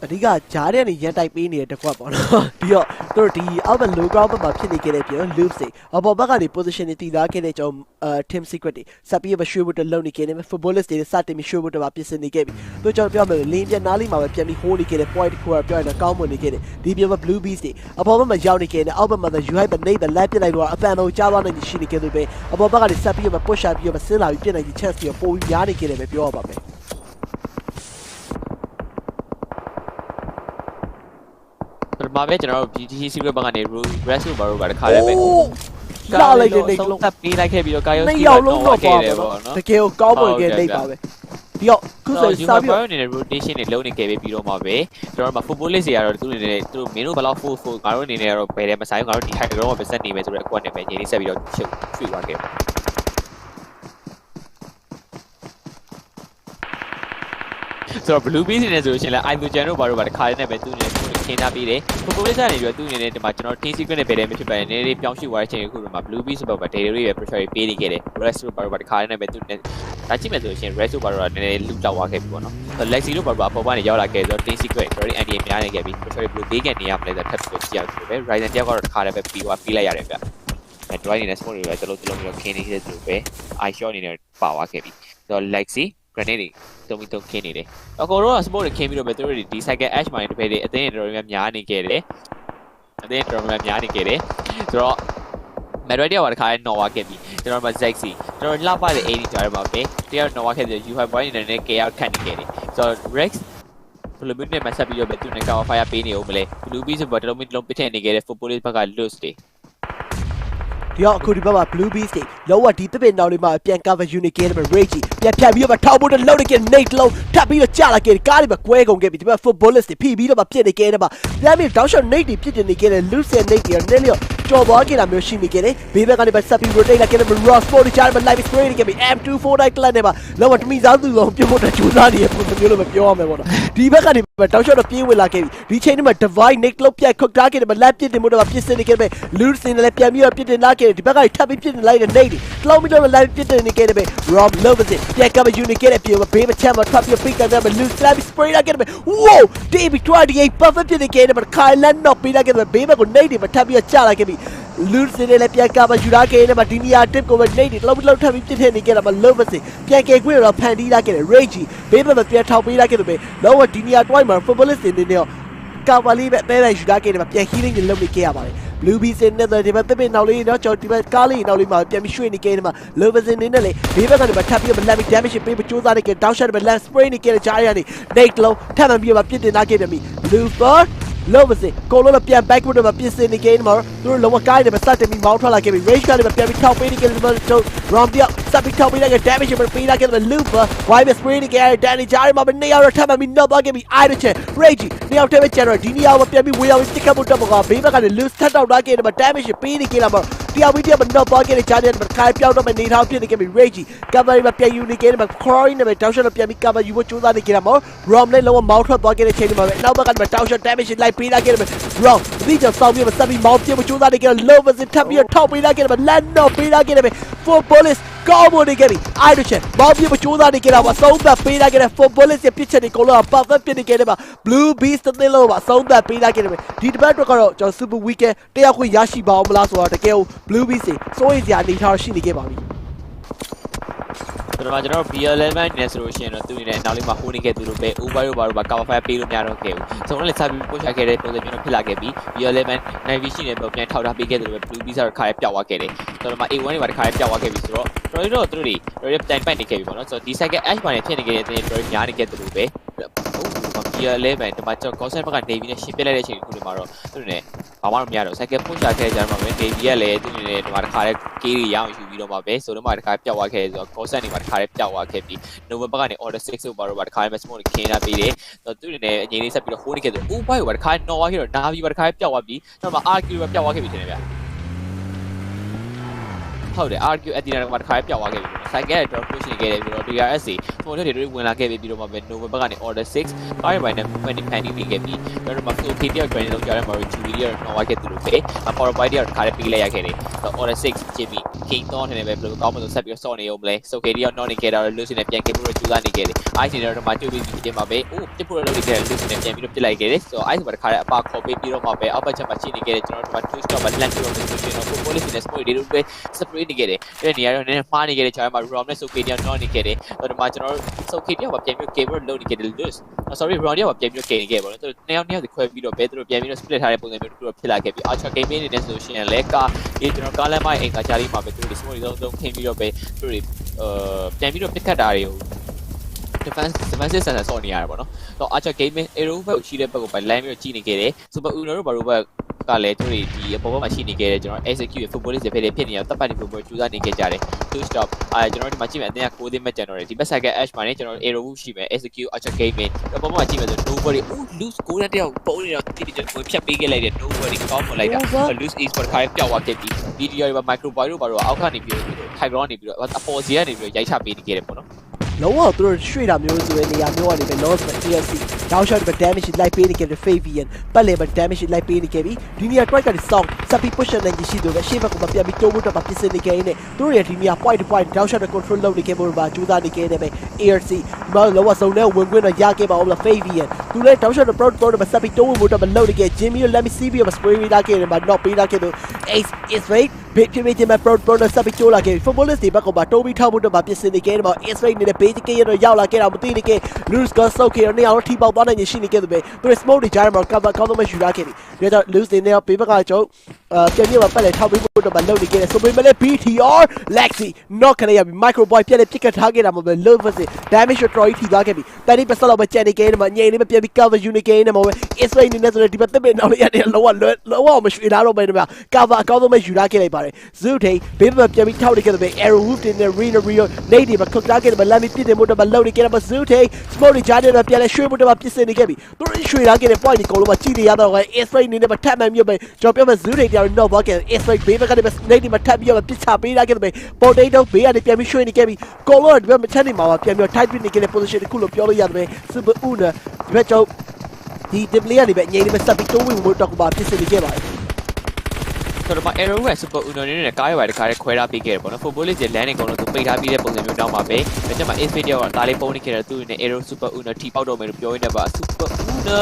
်အဓိကဂျားတဲ့နေရန်တိုက်ပေးနေတဲ့တစ်ခွက်ပေါ့နော်ပြီးတော့သူတို့ဒီအောက်ဘက် low ground ဘက်မှာဖြစ်နေခဲ့တဲ့ပြော loop တွေအပေါ်ဘက်ကနေ position တွေတည်လာခဲ့တဲ့ကျွန်တော် team secret တွေစပ်ပြီးရွှေဖို့တလုံးနေခဲ့တယ် footballist တွေစတင်ပြီးရွှေဖို့တပါပြင်ဆင်နေခဲ့ပြီသူကျွန်တော်ပြောမယ်လင်းပြန်နားလေးမှာပဲပြန်ပြီး hold နေခဲ့တဲ့ point တစ်ခုကပြောရင်တော့ကောင်းမွန်နေခဲ့တယ်ဒီပြောမှာ blue beast တွေအပေါ်ဘက်မှာရောက်နေခဲ့တယ်အောက်ဘက်မှာ UI ပဲနေတဲ့ live ပြလိုက်တော့အပန်တော့ကြားသွားနိုင်ရှိနေခဲ့လို့ပဲအပေါ်ဘက်ကနေစပ်ပြီး push ပြီးတော့ဆင်းလာပြီးပြနိုင်တဲ့ chance တွေပိုပြီးများနေခဲ့တယ်ပဲပြောရပါမယ်မှာပဲကျွန်တော်တို့ BTC secret ဘက်ကနေ rest ကိုဘာလို့ပါတခါလဲပဲလာလိုက်တဲ့နေလုံးတက်ပေးလိုက်ခဲ့ပြီးတော့ကာယောစကီတော့သွားခဲ့တယ်ပေါ့နော်တကယ်ကိုကောင်းပွင့်ခဲ့နေပါပဲပြီးတော့ခုဆိုစားပြီးတော့နေတဲ့ rotation တွေလုံးနေခဲ့ပြီးတော့မှပဲကျွန်တော်တို့မှာ footballist တွေကတော့သူအနေနဲ့သူတို့မင်းတို့ဘယ်လောက် full ငါတို့အနေနဲ့ကတော့ဘယ်ထဲမဆိုင်ဘူးငါတို့ဒီ high ground မှာပဲဆက်နေမယ်ဆိုတော့အကွက်နဲ့ပဲညီလေးဆက်ပြီးတော့ချွတ်သွားခဲ့ဆိုတော့ blue beast နေဆိုလို့ရှိရင်လည်း Ivogen တို့ဘာလို့ပါတခါလေးနဲ့ပဲသူ့အနေနဲ့ခင်းထားပြီးတယ် footballist ကနေပြီးတော့သူ့အနေနဲ့ဒီမှာကျွန်တော် team secret နဲ့ဘယ်ထဲမဖြစ်ပါနဲ့နည်းနည်းပြောင်းရွှေ့သွားတဲ့အချိန်အခုဒီမှာ blue beast ဘက်က data တွေပဲ pressure တွေပေးနေခဲ့တယ် rest တို့ဘာလို့ပါတခါလေးနဲ့ပဲသူ့နဲ့ဒါကြည့်မယ်ဆိုလို့ရှိရင် rest တို့ဘာလို့နည်းနည်း loop လောက်သွားခဲ့ပြီပေါ့နော် lexi တို့ဘာလို့အပေါ်ကနေရောက်လာခဲ့ဆိုတော့ team secret တော်တော် anti များနေခဲ့ပြီ pressure တွေဘယ်လိုပေးခဲ့နေရမလဲဆိုတော့ထပ်ပြီးကြည့်ရအောင်ဆိုပဲ Ryzen တယောက်ကတော့တခါလေးပဲပြီးလိုက်ရတယ်ဗျအဲ drive နေတဲ့ smoke တွေပဲတလုံးပြီးတော့ခင်းနေခဲ့တယ်ဆိုပဲ I shot အနေနဲ့ပါသွားခဲ့ပြီဆိုတော့ lexi grenade တုံးပြီးတုံးခင်းနေတယ်အကောတော့ smoke တွေခင်းပြီးတော့ပဲသူတို့ဒီ cycle ash mine တစ်ဖက်တွေအသိတော်တော်များနေခဲ့တယ်အသိတော်တော်များနေခဲ့တယ်ဆိုတော့ Madrid ရောက်တခါလဲနော်ဝါခဲ့ပြီကျွန်တော်မှ Zexi ကျွန်တော်လှပတဲ့ 80 ကြားမှာပဲတရားနော်ဝါခဲ့ပြီး U5 point နေနဲ့ KR ခတ်နေခဲ့တယ်ဆိုတော့ Rex ဘလူးဘစ်နဲ့မဆက်ပြီးတော့ပဲသူနဲ့ cover fire ပေးနေအောင်မလဲ Blue Beast ဆိုတော့တလုံးပစ်ထည့်နေခဲ့တဲ့ footballist ဘက်က loose တွေဒီတော့အခုဒီဘက်မှာ blue beast တွေလောကဒီတပင်နောက်လေးမှာပြန် cover unit ကဲတယ် rage ပြန်ဖြတ်ပြီးတော့ထောက်ဖို့တလုံးနေက nate လုံးထပ်ပြီးတော့ကြာလာခဲ့ကားတွေပဲကွဲကုန်ခဲ့ပြီဒီဘက် footballist တွေဖိပြီးတော့ပြစ်နေခဲ့တယ်မှာပြန်ပြီး down shot nate တွေပြစ်နေခဲ့တယ် loose and nate တွေနဲ့လျော့ကြော်သွားခဲ့တာမျိုးရှိနေခဲ့တယ်ဘေးဘက်ကနေပဲဆက်ပြီး rotate လာခဲ့တယ် ross 4တွေကြားမှာ live spray တွေခဲ့ပြီ M249 clan တွေမှာလောကတမိစားသူလုံးပြုတ်ဖို့တကြိုးစားနေရပုံစံမျိုးလိုပဲပြောရမယ်ပေါ့နော်ဒီဘက်ကနေပဲ down shot တော့ပြေးဝင်လာခဲ့ပြီဒီချိန်မှာ divide nate လုံးပြတ်ခုတ်ထားခဲ့တယ်မလက်ပြစ်တင်မှုတော့ပြစ်စင်နေခဲ့တယ် loose တွေလည်းပြန်ပြီးတော့ပြစ်တင်လာခဲ့တယ်ဒီဘက်ကထပ်ပြီးပြစ်နေလိုက်တဲ့ nate တွေလုံးပြီးတော့ live ပြစ်တင်နေခဲ့တယ် Rob loves it ပြန် cover unit ခဲ့တယ်ပြေဘေးမချမ်းမှာထပ်ပြီး pick တယ် loose live spray လာခဲ့တယ် wow DB28 perfect ပြစ်နေခဲ့တယ် Kylan knock ပေးလိုက်ခဲ့တယ်ဘေးဘက်ကို nate တွေထပ်ပြီးချလိုက်ခဲ့ပြီ loose တွေလည်းပြန် cover ယူလာခဲ့တယ်ဒီနေရာ tip ကိုပဲ nate တွေလုံးထပ်ပြီးပြစ်ထည့်နေခဲ့တယ် loves it ပြန်ကယ်ခွင့်တော့ဖန်တီးလာခဲ့တယ် rage ဘေးဘက်မှာပြန်ထောက်ပေးလိုက်ခဲ့တယ်လောကဒီနေရာ twice မှာ footballist တွေနေတော့ cover လေးပဲပဲယူလာခဲ့တယ်ပြန် healing တွေလုပ်နေခဲ့ရပါတယ် blue beast နဲ့ဒီဘက်တစ်ပင်နောက်လေးတော့ကျွန်တော်ဒီဘက်ကားလေးနောက်လေးမှာပြန်ပြီးရွှေ့နေခဲ့တယ်မှာ lovers နေနဲ့လေဘေးဘက်ကနေထပ်ပြီးလက်ပြီး damage ပေးပကြိုးစားနေခဲ့ down shot ပဲ left spray နေခဲ့တဲ့ကြားရနေ nate လုံးထပ်မှန်ပြီးတော့ပြစ်တင်လာခဲ့တယ်မိ Looper လုံးမစင်ကိုလုံးပြန် backward တော့ပြင်ဆင်နေခဲ့မှာသူတို့လုံးဝကိုင်းနေပဲစတင်ပြီးမောင်းထွက်လာခဲ့ပြီ range ကနေပြန်ပြီးထောက်ပေးနေခဲ့တယ်တော့ round ပြောက်စပ်ပြီးထောက်ပေးလိုက်တဲ့ damage ပဲပေးလိုက်ခဲ့တယ် Looper wide spray နေခဲ့တဲ့ damage ကြားမှာနေရာတော့ထပ်မှပြီး knock သွားခဲ့ပြီ iron check rage နေရာထဲပဲကျန်တော့ဒီနေရာမှာပြန်ပြီးဝေးအောင် stick up ဖို့တက်ပေါ်ကဘေးဘက်ကနေ loose ထပ်တော့လာခဲ့တယ်မှာ damage ပေးနေခဲ့လာမှာတရားပြီးတရားမ knock သွားခဲ့တဲ့ကြားတဲ့မှာခိုင်ပြောက်တော့မနေထားဖြစ်နေခဲ့ပြီ rage cover မှာပြန်ယူနေခဲ့တယ်မှာ croy နဲ့ပဲတောက်ရှော့ပြန်ပြီး cover ယူဖို့ကြိုးစားနေခဲ့တာမှာ rom နဲ့လုံးဝမောင်းထွက်သွားခဲ့တဲ့ချိန်မှာပဲနောက်ဘက်ကနေတောက်ရှော့ damage လိုက်ပေးလိုက်ခဲ့တယ် rom ဒီကြောင့်စောင်းပြီးစပ်ပြီးမောင်းပြဖို့ကြိုးစားနေခဲ့တော့ low စထပ်ပြီးထောက်ပေးလိုက်ခဲ့တယ်မှာ land knock ပေးလိုက်ခဲ့တယ် for police ကောင်းမွန်နေခဲ့ပြီ iron check မောင်းပြဖို့ကြိုးစားနေခဲ့တာပါအဆုံးသတ်ပေးလိုက်ခဲ့တဲ့ for police ရဲ့ပြစ်ချက်တွေကိုလုံးဝ perfect ပြစ်နေခဲ့တယ်မှာ blue beast တဲ့လုံးပါအဆုံးသတ်ပေးလိုက်ခဲ့တယ်ဒီတစ်ပတ်တော့ကတော့ကျွန်တော် super weekend တယောက်ခွင့်ရရှိပါအောင်မလားဆိုတော့တကယ် blue beast စိုးရိမ်စရာအနေထားရှိနေခဲ့ပါပြီကျွန်တော် BL11 နဲ့ဆိုလို့ရှိရင်တော့သူ့အနေနဲ့နောက်လေးမှာဟိုးနေခဲ့သူတို့ပဲ over ရောဘာလို့ပါ cover fire ပေးလို့မရတော့ခဲ့ဘူး။ဆိုတော့လည်းစပြီး push ခဲ့တဲ့ပုံစံမျိုးနဲ့ဖြစ်လာခဲ့ပြီး BL11 night vision နဲ့တော့ပြန်ထောက်ထားပေးခဲ့တယ်လို့ပဲ blue beast ကခါရဲပြောက်သွားခဲ့တယ်။ဆိုတော့မှ A1 တွေပါတခါရဲပြောက်သွားခဲ့ပြီဆိုတော့တော်တော်သူတို့တွေတိုင်ပိုက်နေခဲ့ပြီပေါ့နော်။ဆိုတော့ဒီ second ash မှာနေဖြစ်နေခဲ့တဲ့တော်တော်များနေခဲ့တယ်လို့ပဲ။ BL11 ဒီမှာကျွန်တော် concept ဘက်က navy နဲ့ရှင်းပြလိုက်တဲ့အချိန်ခုဒီမှာတော့သူတို့နဲ့ဘာမှမရတော့ second push ခဲ့ကြမှာပဲ navy ကလည်းသူတွေနဲ့ဒီမှာတခါရဲ key တွေရအောင်ယူပြီးတော့မှပဲဆိုတော့မှတခါပြောက်သွားခဲ့ဆိုတော့ concept တွေမှာတခါရဲပြောက်သွားခဲ့ပြီး November ကနေ order 6ဆိုတော့ဘာတခါရဲ smoke ခင်းလာပြီးတယ်ဆိုတော့သူတွေနဲ့အငြိမ်းလေးဆက်ပြီးတော့ဟိုးနေခဲ့ဆို oh boy ဘာတခါရဲနော်သွားခဲ့တော့ Navi ဘာတခါရဲပြောက်သွားပြီးတော့မှ RQ ပဲပြောက်သွားခဲ့ပြီထင်တယ်ဗျာဟုတ်တယ် RQ အတီနာကတခါရဲပြောက်သွားခဲ့ပြီဆိုင်ကဲတော့ push နေခဲ့တယ်ပြီးတော့ DRS ပုံတွေတွေဝင်လာခဲ့ပြီးတော့မှပဲ November ကနေ order 6 ကားရပိုင်းနဲ့ 20 penny ပြီးခဲ့ပြီးတော့မှ so KT က grand လောက်ကြားထဲမှာ Julie ရတော့ဝိုက်ခဲ့သူလို့ပဲ power point ရခါရဲပြီးလိုက်ရခဲ့တယ်ဆိုတော့ order 6 JB King တော့နေပဲဘယ်လိုကောင်းမလို့ဆက်ပြီးစောင့်နေအောင်မလဲ so KT က not နေခဲ့တာလို့ Lucy နဲ့ပြန်ခဲ့ပြီးတော့ကြိုးစားနေခဲ့တယ် IC နဲ့တော့မှတွေ့ပြီးဒီမှာပဲအိုးပြစ်ဖို့လုပ်နေခဲ့တယ် Lucy နဲ့ပြန်ပြီးတော့ပြစ်လိုက်ခဲ့တယ်ဆိုတော့ IC ဘာတခါရဲအပါခေါ်ပေးပြီးတော့မှပဲအောက်ဘက်ချက်မှာရှိနေခဲ့တယ်ကျွန်တော်တို့က two stop မှာ land ပြီးတော့ position တော့ police နဲ့ sport တွေတို့ပဲ separate နေခဲ့တယ်အဲ့ဒီနေရာတော့နည်းနည်းမှားနေခဲ့တဲ့ခြားမှာ Rom နဲ့ so KT က not နေခဲ့တယ်ဆိုတော့ကျွန်တော်တို့ so KT ကပြန်ပြီး cable လုပ်နေခဲ့တယ် Lucy sorry Rom ကပြန်ပြီး KT ခဲ့ပါတော့သူနှစ်ယောက်ခွဲပြီးတော့ပဲသူတို့ပြန်ပြီးတော့ split ထားတဲ့ပုံစံမျိုးတို့ဖြစ်လာခဲ့ပြီး Archer game နေနေဆိုရှင်လဲကာဒီကျွန်တော်ကားလမ်းမိုင်းအိမ်ကကြားလေးမှာပဲသူတို့ sport တွေသုံးခင်းပြီးတော့ပဲသူတို့ပြန်ပြီးတော့ပစ်ခတ်တာတွေကို defensive center ဆော့နေရတယ်ပေါ့နော်ဆိုတော့ Archer gaming arrow ဘက်ကိုရှိတဲ့ဘက်ကိုပဲ line ပြီးတော့ကြည့်နေခဲ့တယ် super uno တို့ဘာလို့ဘက်ကလည်းသူတွေဒီအပေါ်ဘက်မှာရှိနေခဲ့တယ်ကျွန်တော် execute footballist တွေဖြစ်နေရတပ်ပတ်နေ football ကြိုးစားနေခဲ့ကြတယ် two stop ကျွန်တော်ဒီမှာကြည့်မယ်အတင်းက6သိန်းမဲ့ကျန်တော့တယ်ဒီဘက် second ash မှာနေကျွန်တော် arrow ရှိမယ် execute Archer gaming အပေါ်ဘက်မှာကြည့်မယ်ဆို nobody lose ကိုတဲ့တယောက်ပုံနေတော့တိတိကျကျဖြတ်ပေးခဲ့လိုက်တယ် nobody ကောင်းမလိုက်တာ lose is for ခိုင်းပြောက်သွားခဲ့ပြီး video တွေပါ micro boy တို့ဘာလို့အောက်ကနေပြီးတော့ high ground နေပြီးတော့အပေါ်စီကနေပြီးတော့ရိုက်ချပေးနေခဲ့တယ်ပေါ့နော်လုံးဝသူတို့ရွှေ့တာမျိုးဆိုတဲ့နေရာမျိုးကနေပဲ loss ပဲ TLC တောက်ရှော့ပဲ damage လိုက်ပေးနေခဲ့တဲ့ Fabian ပတ်လေပဲ damage လိုက်ပေးနေခဲ့ပြီးဒီနေရာ try ကနေ sound ဆက်ပြီး push နိုင်ရှိသူပဲရှေ့ဘက်ကပြန်ပြီးတိုးဖို့တော့ပြင်ဆင်နေခဲ့နေသူတို့ရဲ့ဒီနေရာ point to point တောက်ရှော့နဲ့ control လုပ်နေခဲ့ဖို့ပါကြိုးစားနေခဲ့နေပဲ ARC ဒီမှာလောကစုံနဲ့ဝင်ခွင့်တော့ရခဲ့ပါဦးလား Fabian သူလည်းတောက်ရှော့နဲ့ pro တော့ဆက်ပြီးတိုးဖို့တော့မလုပ်နေခဲ့ Jimmy ကို let me see ပြီးတော့ spray ပေးလာခဲ့တယ်မှာ not ပေးလာခဲ့သူ Ace is right ဘေးပြင်းမဲ့ pro နဲ့ဆက်ပြီးတိုးလာခဲ့ footballist တွေဘက်ကပါတိုးပြီးထောက်ဖို့တော့ပြင်ဆင်နေခဲ့တယ်မှာ Ace right နေတဲ့ base ကရတော့ရောက်လာခဲ့တာမသိနေခဲ့ Lose ကစောက်ခဲ့နေအောင်ထိပေါက်သွားနိုင်ရှိနေခဲ့သူပဲသူ smoke တွေကြားမှာ cover ကောင်းတော့မှယူလာခဲ့ပြီဒါကြောင့် Lose နေတော့ဘေးဘက်ကကျုပ်ပြန်ပြပါပတ်လေထောက်ပြီးဖို့တော့မလုပ်နေခဲ့တယ်ဆိုပေမဲ့လည်း BTR Lexi not ခဏရပြီ micro boy ပြက်လက်ပစ်ကထားခဲ့တာမပဲ low versus damage တော့ troy ထိသွားခဲ့ပြီ30% လောက်ပဲကျန်နေခဲ့တယ်မှာညင်လေးပဲပြန်ပြီး cover unit ခဲ့နေမှာပဲ Israel နေနေဆိုတော့ဒီဘက်တက်ပဲနောက်လေးရတယ်လောကမရွှေလာတော့ပဲဒီမှာ cover အကောင်းဆုံးပဲယူလာခဲ့လိုက်ပါတယ် Zootay ဘေးဘက်ပြန်ပြီးထောက်နေခဲ့တယ်ပဲ arrow wolf တင်နေ Reno Nate မှာခုတ်ထားခဲ့တယ်ပဲ let me ပြစ်တယ်မို့တော့မလုပ်နေခဲ့တယ်မှာ Zootay smoke တွေကြားတယ်တော့ပြန်လဲရွှေ့ဖို့တော့ပြစ်စင်နေခဲ့ပြီသူတို့ရွှေ့လာခဲ့တဲ့ point တွေအကုန်လုံးမှာကြည့်နေရတော့ Israel နေနေမှာထပ်မှန်မြုပ်ပဲကျွန်တော်ပြောမယ် Zootay တရားတော့ဘာကဲ Israel ဘေးဘက်ကနေပဲ Nate မှာထပ်ပြီးတော့ပြစ်ချပေးလာခဲ့တယ်ပဲ Potato ဘေးကနေပြန်ပြီးရွှေ့နေခဲ့ပြီ Color ဒီဘက်မချနေမှာပြန်ပြီး tight နေခဲ့တဲ့ position တစ်ခုလို့ပြောလို့ရတယ်ပဲ Super Una ဒီဘက်ကျွန်တော်ဒီ display ကနေပဲအငြိမ်းလေးပဲဆက်ပြီးတိုးဝင်ဖို့တော့ပါပြစ်စင်နေခဲ့ပါတယ်ဆိုတော့ arrow က super uno နဲ့ကားရွာတခါခွဲထားပေးခဲ့တယ်ပေါ့နော် footballist တွေ land တွေကုန်လို့သူပိတ်ထားပြီးတဲ့ပုံစံမျိုးတောင်းပါပဲဒါကြောင့်မှ ace video ကဒါလေးပုံနေခဲ့တယ်သူနဲ့ arrow super uno ထိပေါက်တော့မယ်လို့ပြောရင်းနဲ့ပါ super uno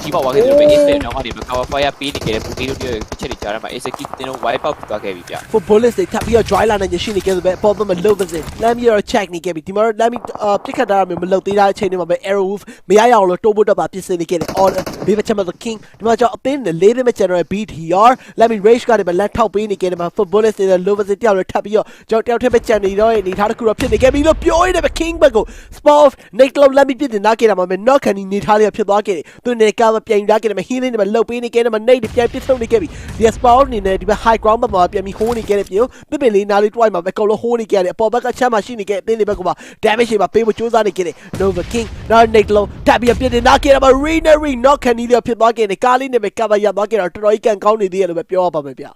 ထိပေါက်သွားခဲ့တယ်ပဲ ace video နောက်ကနေ cover fire ပေးနေခဲ့တယ်ပူတီတို့ပြချက် ချက်တွေကြားထဲမှာ ASK တင်းတော့ wipe out သွားခဲ့ပြီဗျ for bullets တွေထပ်ပြီးတော့ dry လာနိုင်ရရှိနေခဲ့တဲ့ပဲအပေါ်မှာမလုပ်ပါစေလမ်းပြီးတော့ check နေခဲ့ပြီဒီမှာလမ်းပြီးပြစ်ခတ်တာမျိုးမလုပ်သေးတဲ့အချိန်တွေမှာပဲ arrow wolf မရရအောင်လို့တိုးဖို့တော့ပါပြင်ဆင်နေခဲ့တယ် order ဘေးဘက်ချက်မှာ the king ဒီမှာကြောင့်အသင်းနဲ့လေးသိမဲ့ general BTR လမ်းပြီး rage ကနေပဲလမ်းထောက်ပေးနေခဲ့တယ်မှာ for bullets တွေ low version တယောက်လည်းထပ်ပြီးတော့ကြောင့်တယောက်ထပ်ပဲကြံနေတော့အနေထားတစ်ခုတော့ဖြစ်နေခဲ့ပြီလို့ပြောရတဲ့ပဲ king ဘက်ကို spot nick လုံးလမ်းပြီးပြစ်တင်နာခဲ့တာမှာပဲ knock ခံနေထားလေးဖြစ်သွားခဲ့တယ်သူနဲ့ကာမပြန်ယူထားခဲ့တယ်မှာ healing တွေပဲလှုပ်ပေးနေခဲ့တယ်မှာ nick တွေပြန်ပြစ်ထုတ်နေခဲ့ပြီဒီ spot အနေနဲ့ဒီဘက် high ground ဘက်မှာပြန်ပြီး hold နေခဲ့တဲ့ပြုပြပင်လေးနားလေးတွိုက်မှာပဲအကုန်လုံး hold နေခဲ့တယ်အပေါ်ဘက်ကချမ်းမှာရှိနေခဲ့အသင်းတွေဘက်ကမှာ damage တွေပါပေးဖို့ကြိုးစားနေခဲ့တယ် Nova King နောက် nick လုံးထပ်ပြီးပြစ်တင်နာခဲ့တာမှာ Renary knock ခံနေလေးဖြစ်သွားခဲ့တယ်ကားလေးနဲ့ပဲ cover ရသွားခဲ့တာတော်တော်ကြီးကန်ကောင်းနေသေးတယ်လို့ပဲပြောရပါမယ်ဗျ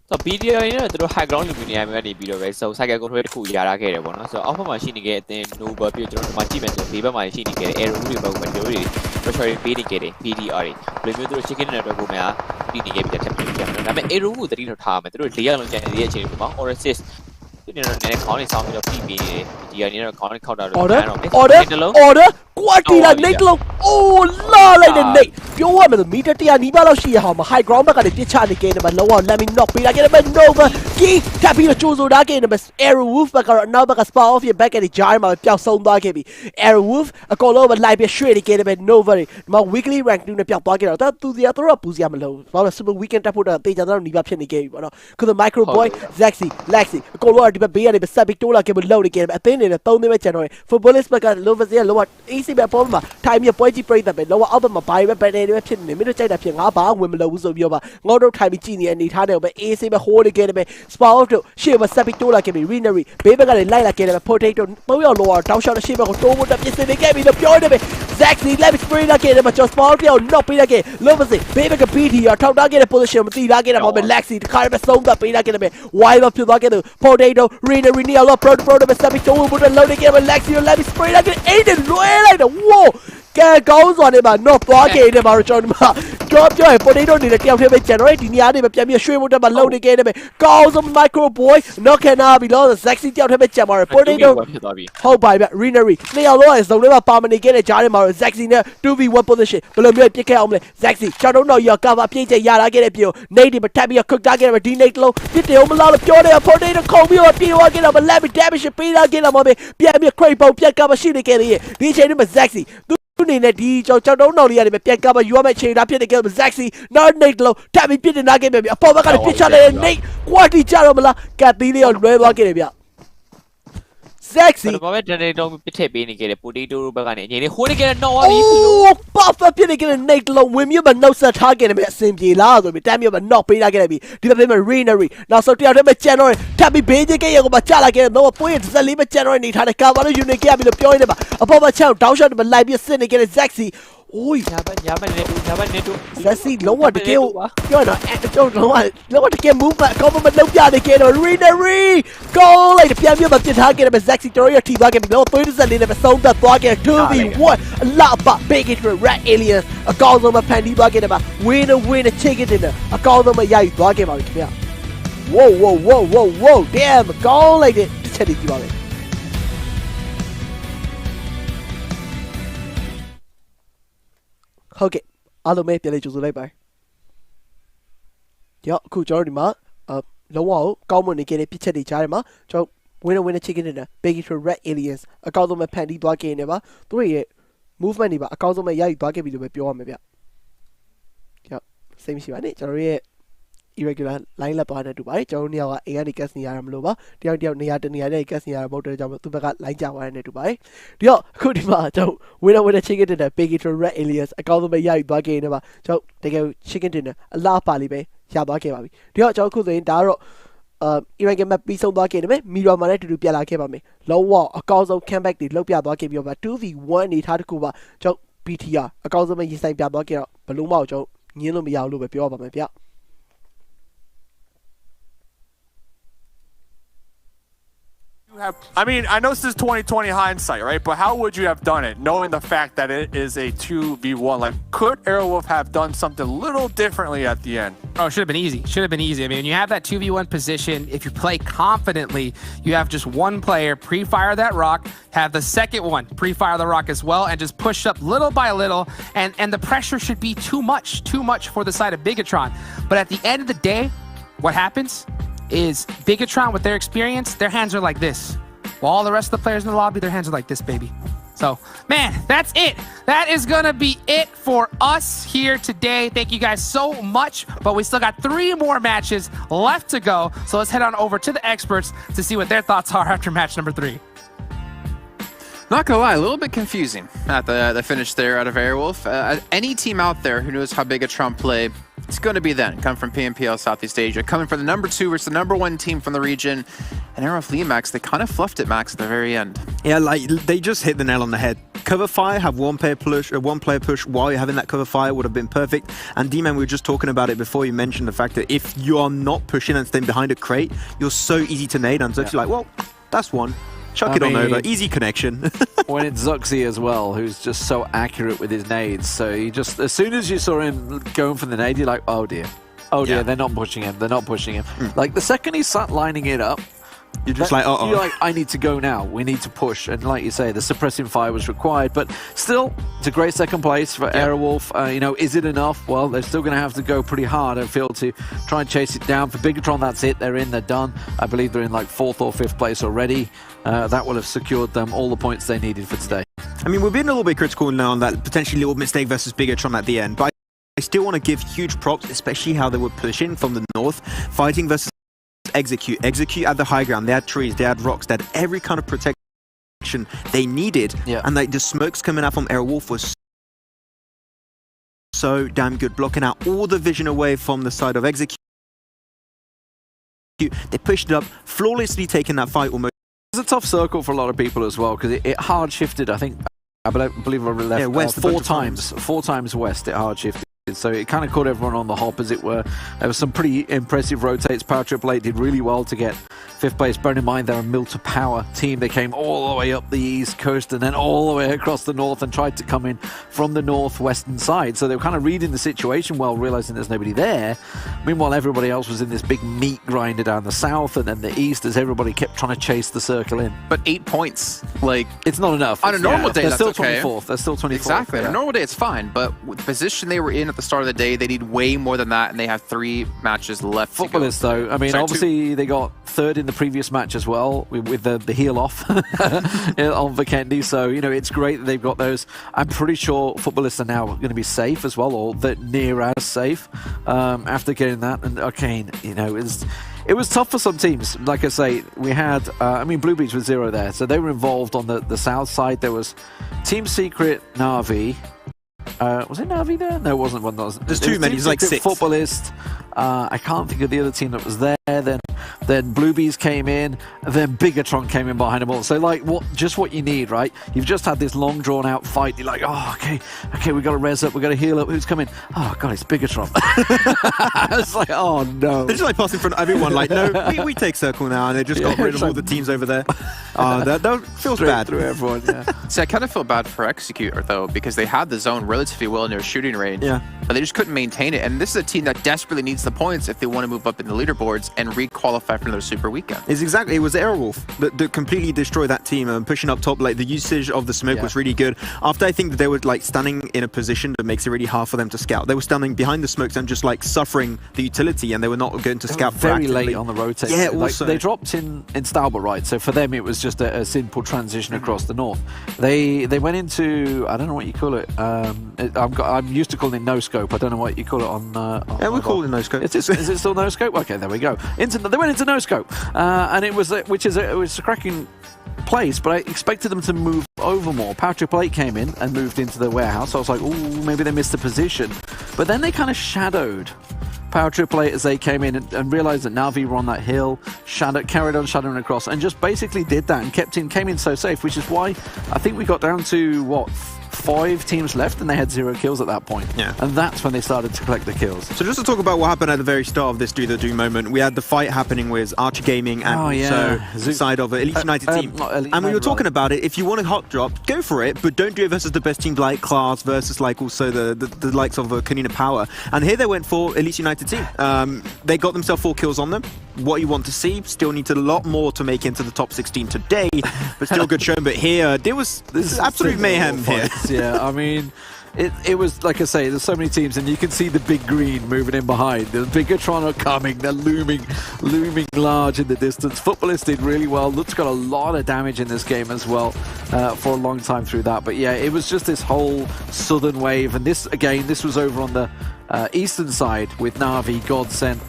ဆို BDR ရင်းနဲ့သူတို့ high ground luminia မျိုးကနေပြီးတော့ပဲ so cycle control တစ်ခုရထားခဲ့တယ်ပေါ့နော်ဆိုတော့အောက်ဘက်မှာရှိနေခဲ့တဲ့အသင်း Nova ပြီးတော့ကျွန်တော်တို့မှကြည့်မယ်ဆိုဘေးဘက်မှာရှိနေခဲ့တဲ့ arrow တွေဘက်ကကျွန်တော်တို့တွေ pressure ပေးနေခဲ့တယ် BDR တွေဘယ်လိုမျိုးသူတို့ chicken နဲ့တော့ကိုများပြီးနေခဲ့ပြီးတဲ့ထက်ပြီးပြန်တယ်ဒါပေမဲ့ arrow ကိုတတိတော့ထားမယ်သူတို့၄ရက်လုံးကျန်နေတဲ့အချိန်တွေမှာ Oasis ဒီနေ့တော့လည်းခေါင်းလေးဆောင်းပြီးတော့ပြီးပြီးနေတယ် BDR နေတော့ခေါင်းလေးခောက်တာတော့ order Quatila nick လုံး oh လာလိုက်တဲ့ nick ပြောရမယ်ဆိုမီတာ100နီးပါးလောက်ရှိရဟာမှာ high ground ဘက်ကနေပြစ်ချနေခဲ့တယ်မှာလုံးဝ let me knock ပေးလာခဲ့တယ်မှာ Nova King ထပ်ပြီးတော့ကြိုးစိုးထားခဲ့တယ်မှာ Arrow Wolf ဘက်ကတော့နောက်ဘက်က spot off ရဲ့ back ကနေကြားမှာပျောက်ဆုံးသွားခဲ့ပြီ Arrow Wolf အကောလုံးပဲလိုက်ပြီးရွှေ့နေခဲ့တယ်မှာ Nova တွေဒီမှာ weekly rank 2နဲ့ပျောက်သွားခဲ့တော့သူတို့ကပူစရာမလိုဘာလို့ super weekend တက်ဖို့တော့တေချာတော့နီးပါးဖြစ်နေခဲ့ပြီပေါ့နော်ခုတော့ micro boy Zaxi Lexi အကောလုံးကဒီဘက်ဘေးကနေပဲဆက်ပြီးတိုးလာခဲ့လို့လောက်နေခဲ့တယ်အသင်းနေနဲ့3သိန်းပဲကျန်တော့ footballist ဘက်က Nova ကလောက AC ပဲပေါ်မှာ time ရပွဲကြီးပြိတတ်ပဲလောကအောက်ဘက်မှာဘာပဲ battery တွေဖြစ်နေမင်းတို့ကြိုက်တာဖြစ်ငါဘာဝင်မလို့ဘူးဆိုပြီးတော့ပါငေါတို့ time ကြည့်နေအနေထားတယ်ပဲ AC ပဲ hold နေခဲ့တယ်ပဲ spot off တို့ရှေ့မှာဆက်ပြီးတိုးလာခဲ့ပြီ Renary ဘေးဘက်ကလည်းလိုက်လာခဲ့တယ်ပဲ potato 3ရောက်လောတောက်ရှောက်ရှေ့ဘက်ကိုတိုးဖို့တက်ပြင်ဆင်နေခဲ့ပြီလို့ပြောနေတယ်ပဲ Zaxi left spray လာခဲ့တယ်မှာ just spot off ကို knock ပေးလိုက်ခဲ့လို့ပါစေဘေးဘက်က BT ရထောက်ထားခဲ့တဲ့ position မတိထားခဲ့တာမှာပဲ Lexi တခါတည်းပဲဆုံးသက်ပေးလိုက်ခဲ့တယ်ပဲ wide ဖြစ်သွားခဲ့တယ် potato Renary နေရာတော့ pro ပဲဆက်ပြီးတိုးဖို့တက်လောက်နေခဲ့တယ် Lexi left spray လာခဲ့အိတ်နဲ့လွဲလိုက်တယ် wow ကဲကောင်းစွာနေမှာ knock သွားခဲ့တယ်မှာကျွန်တော်ဒီမှာပြောရင် potato နေတဲ့တယောက်တည်းပဲ generate ဒီနေရာနေပဲပြန်ပြီးရွှေ့ဖို့တက်မှာလုံနေခဲ့တယ်ပဲကောင်းစွာ micro boy knock ခံနာပြီလို့ Zaxi တယောက်တည်းပဲကျန်ပါတယ် potato ဟုတ်ပါပြီ Renary နှစ်ယောက်လုံးရဲ့ဇုံထဲမှာပါမနေခဲ့တဲ့ကြားထဲမှာ Zaxi နဲ့ 2v1 position ဘယ်လိုမျိုးပြစ်ခဲ့အောင်မလဲ Zaxi ကျွန်တော်တို့ရော cover ပြည့်ကျရလာခဲ့တဲ့ပြေ Nate ဒီမှာထပ်ပြီး cook ထားခဲ့တယ်ဒီ Nate လုံးပြစ်တယ်အောင်မလားလို့ပြောတယ် potato ခုံပြီးတော့ပြေသွားခဲ့တာမလက်ပြီး damage ပေးလာခဲ့တာမှာပဲပြန်ပြီး crate ပုံပြတ်ကမရှိနေခဲ့သေးရဲ့ဒီအချိန်မှာ Zaxiနေနဲ့ဒီကြောက်တုံးတော်လေးရတယ်ပြန်ကပ်ယူရမယ့်ချိန်သားဖြစ်နေခဲ့တဲ့ Zaxi not Nate လို့ထပ်ပြီးပြစ်တင်လာခဲ့ပြီအပေါ်ဘက်ကလည်းပြစ်ချလိုက်တဲ့ Nate quality ကြတော့မလားကတ်သီးလေးရောလွဲသွားခဲ့တယ်ဗျ Zaxi ဘာပဲတနေ့တော့ပြစ်ထည့်ပေးနေခဲ့တဲ့ potato ဘက်ကနေအငြိမ်လေးဟိုးနေခဲ့တဲ့ knock သွားပြီ perfect ဖြစ်နေခဲ့တဲ့ Nate လုံးဝင်မြတ်မနှုတ်ဆက်ထားခဲ့တယ်ပဲအစင်ပြေလားဆိုပြီးတမ်းမြတ်မ knock ပေးလာခဲ့တယ်ပြီဒီဘက်မှာ Renary နောက်ဆုံးတယောက်တည်းပဲကျန်တော့ထပ်ပြီးဘေးကြီးကရဲ့ကိုပါချလာခဲ့တယ်တော့ပွင့်တစ်စက်လေးပဲကျန်တော့နေထားတယ် cover လို့ unit ကြပြီလို့ပြောရင်းနဲ့ပါအပေါ်မှာချောင်း down shot မှာလိုက်ပြီးစစ်နေခဲ့တဲ့ Zaxi โอ้ยညာဘက်နေတူ Zaxi လုံးဝတကယ်ပြောတော့ကျွန်တော်လုံးဝတကယ် move အကောင်းမလုပ်ပြနေခဲ့တော့ Renary goal လိုက်ပြန်ပြတ်ပြစ်ထားခဲ့တယ်ပဲ Zaxi တော်ရထိသွားခဲ့ပြီတော့သွေးတစ်စက်လေးနဲ့ပဲဆုံးသက်သွားခဲ့ 2v1 အလားပါ big it red aliens အကောင်းဆုံးမဖန်တီးသွားခဲ့တယ်ပါ win chicken dinner အကောင်းဆုံးမရယူသွားခဲ့ပါပြီခင်ဗျာ whoa damn ကောင်းလိုက်တဲ့တစ်ချက်တည်းကြည့်ပါမယ်ဟုတ်ကဲ့အားလုံးပဲပြန်လေးကြိုဆိုလိုက်ပါကြောက်အခုကျွန်တော်ဒီမှာလုံးဝကောင်းမွန်နေခဲ့တဲ့ပြစ်ချက်တွေကြားထဲမှာကျွန်တော်winner chicken dinner big red aliens အကောင်းဆုံးပဲဖန်တီးသွားခဲ့နေပါသူတို့ရဲ့ movement တွေပါအကောင်းဆုံးပဲရယူသွားခဲ့ပြီလို့ပဲပြောရမယ်ဗျကြောက်စိတ်မရှိပါနဲ့ကျွန်တော်ရဲ့ irregular line လက်သွားနေတူပါတယ်ကျွန်တော်တို့နေရာကအိမ်ကနေ gas နေရတာမလို့ပါတယောက်နေရာတနေရာနဲ့ gas နေရတာမဟုတ်တဲ့ကြောင့်သူ့ဘက်က line ကြသွားနေတူပါတယ်ဒီတော့အခုဒီမှာကျွန်တော် winner chicken dinner big red aliens အကောင်းဆုံးပဲရယူသွားခဲ့နေပါကျွန်တော်တကယ် chicken dinner အလားပါလေးပဲရသွားခဲ့ပါပြီဒီတော့ကျွန်တော်အခုဆိုရင်ဒါကတော့irregular map ပြီးဆုံးသွားခဲ့တယ်မယ် mirror မှာလည်းတူတူပြလာခဲ့ပါမယ်လုံးဝအကောင်းဆုံး comeback တွေလောက်ပြသွားခဲ့ပြီးတော့ 2v1 အနေထားတစ်ခုပါကျွန်တော် BTR အကောင်းဆုံးပဲရင်ဆိုင်ပြသွားခဲ့တော့ဘလုံးမအောင်ကျွန်တော်ညင်းလို့မရဘူးလို့ပဲပြောပါမယ်ဗျ I mean, I know this is 2020 hindsight, right? But how would you have done it, knowing the fact that it is a 2v1? Like, could Airwolf have done something a little differently at the end? Oh, it should have been easy. Should have been easy. I mean, when you have that 2v1 position, if you play confidently, you have just one player pre-fire that rock, have the second one pre-fire the rock as well, and just push up little by little. And the pressure should be too much for the side of Bigetron. But at the end of the day, what happens is Bigetron, with their experience, their hands are like this. While all the rest of the players in the lobby, their hands are like this, baby. So, man, that's it. That is going to be it for us here today. Thank you guys so much. But we still got 3 more matches left to go. So let's head on over to the experts to see what their thoughts are after match number 3. Not gonna lie, a little bit confusing at the finish there out of Airwolf. Any team out there who knows how Bigetron play, it's going to be them. Come from PMPL Southeast Asia, coming from the number 2 versus the number 1 team from the region. And Airwolf Max, they kind of fluffed it, Max, at the very end. Yeah, like they just hit the nail on the head. Cover fire, have one player push while you're having that cover fire would have been perfect. And D-Man, we were just talking about it before. You mentioned the fact that if you are not pushing and staying behind a crate, you're so easy to nade. And so it's like, well, that's one. Chuck it on over. Easy connection. When it's Zuxi as well, who's just so accurate with his nades. So you just, as soon as you saw him going for the nade, you're like, oh dear. Oh dear, they're not pushing him. They're not pushing him. Like the second he start lining it up, you're just like, uh-oh. You're like, I need to go now. We need to push. And like you say, the suppressing fire was required. But still, it's a great second place for Airwolf. You know, is it enough? Well, they're still going to have to go pretty hard, I feel, to try and chase it down. For Bigetron, that's it. They're in. They're done. I believe they're in like 4th or 5th place already. That will have secured them all the points they needed for today. I mean, we're being a little bit critical now on that potentially little mistake versus Bigetron at the end. But I still want to give huge props, especially how they were pushing from the north, fighting versus Execute at the high ground. They had trees, they had rocks, they had every kind of protection they needed. And like the smokes coming out from Airwolf was so damn good, blocking out all the vision away from the side of Execute. They pushed it up, flawlessly taking that fight almost. It's a tough circle for a lot of people as well, because it hard shifted, I think, I believe I left west 4 times west it hard shifted. So it kind of caught everyone on the hop, as it were. There was some pretty impressive rotates. Power Triple 8 did really well to get 5th place. Bearing in mind they're a Mill to Power team. They came all the way up the east coast and then all the way across the north and tried to come in from the northwestern side. So they were kind of reading the situation well, realizing there's nobody there. Meanwhile, everybody else was in this big meat grinder down the south and then the east, as everybody kept trying to chase the circle in. But 8 points, like, it's not enough. On a normal day, they're that's still okay. 24th. They're still 24th. Exactly. On a normal day, it's fine. But with the position they were in at the start of the day, they need way more than that, and they have 3 matches left. Footballers, though, I mean, obviously they got 3rd in the previous match as well with the heel off on Vikendi. So, you know, it's great that they've got those. I'm pretty sure Footballists are now going to be safe as well, or that near as safe after getting that. And Arcane, you know, it was tough for some teams. Like I say, we had, I mean, Blue Beach was 0 there, so they were involved on the south side. There was Team Secret, Na'Vi. Was it Na'Vi there? No, it wasn't one. There's too many. It's like 6. Footballist. I can't think of the other team that was there. Then Bluebees came in. Then Bigetron came in behind them all. So like, just what you need, right? You've just had this long drawn out fight. You're like, oh, okay, we got to res up, we got to heal up. Who's coming? Oh god, it's Bigetron. It's like, oh no. They're just like passing in front of everyone. Like, no, we take circle now, and they just got rid of all the teams over there. That feels bad through everyone. Yeah. See, I kind of feel bad for Executor though, because they had the zone relatively well in their shooting range. Yeah. But they just couldn't maintain it. And this is a team that desperately needs the points if they want to move up in the leaderboards and re-qualify for another super weekend. It was Airwolf that completely destroyed that team and pushing up top. Like, the usage of the smoke was really good. After I think that they were like standing in a position that makes it really hard for them to scout. They were standing behind the smokes and just like suffering the utility, and they were not going to scout very late on the rotate. Yeah, like, also. They dropped in Stalbert, right? So for them it was just a simple transition across the north. They went into, I don't know what you call it. I'm used to calling it no scope. I don't know what you call it on. Yeah, we call it no scope. Is it still no scope? Okay, there we go. They went into no scope, and it was it was a cracking place, but I expected them to move over more. Power Triple 8 came in and moved into the warehouse. So I was like, oh, maybe they missed the position, but then they kind of shadowed Power Triple 8 as they came in and realized that Na'Vi were on that hill, carried on shadowing across, and just basically did that and came in so safe, which is why I think we got down to, what, 5 teams left and they had 0 kills at that point. Yeah. And that's when they started to collect the kills. So just to talk about what happened at the very start of this Do the Do moment, we had the fight happening with Archer Gaming and also the side of Elite United team. And we were talking about it, if you want a hot drop, go for it, but don't do it versus the best teams like Class versus like also the likes of Kanina Power. And here they went for Elite United team. They got themselves 4 kills on them. What you want to see, still needs a lot more to make into the top 16 today, but still good showing. But here, this is absolute mayhem here. Yeah, I mean, it was, like I say, there's so many teams, and you can see the big green moving in behind. The Bigatron are coming, they're looming large in the distance. Futbolist did really well. Lutz got a lot of damage in this game as well for a long time through that. But yeah, it was just this whole southern wave, and this was over on the eastern side with Na'Vi, Godsent,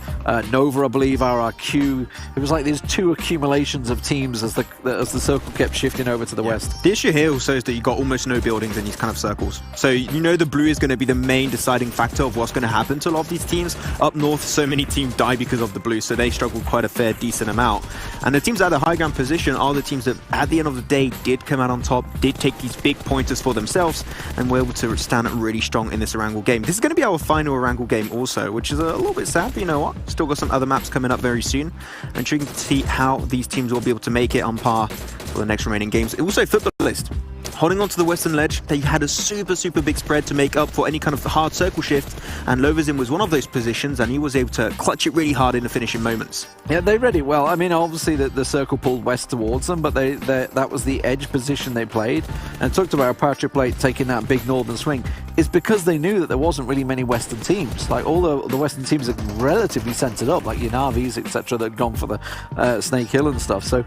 Nova, I believe, RRQ. It was like these 2 accumulations of teams as the circle kept shifting over to the west. The issue here also is that you got almost no buildings in these kind of circles. So you know the blue is going to be the main deciding factor of what's going to happen to a lot of these teams. Up north, so many teams die because of the blue, so they struggled quite a decent amount. And the teams at the high ground position are the teams that, at the end of the day, did come out on top, did take these big pointers for themselves, and were able to stand really strong in this Erangel game. This is going to be our final Erangel game also, which is a little bit sad, but you know what? Still got some other maps coming up very soon, and trying to see how these teams will be able to make it on par for the next remaining games. Also, Futbolist holding on to the western ledge. They had a super big spread to make up for any kind of hard circle shift, and Lovazin was one of those positions, and he was able to clutch it really hard in the finishing moments. Yeah, they read it well. I mean, obviously the circle pulled west towards them, but that was the edge position they played. And talked about Power Triple 8 taking that big northern swing. It's because they knew that there wasn't really many western teams. Like, all the western teams are relatively centered up, like your Navis, etc., that had gone for the Snake Hill and stuff. So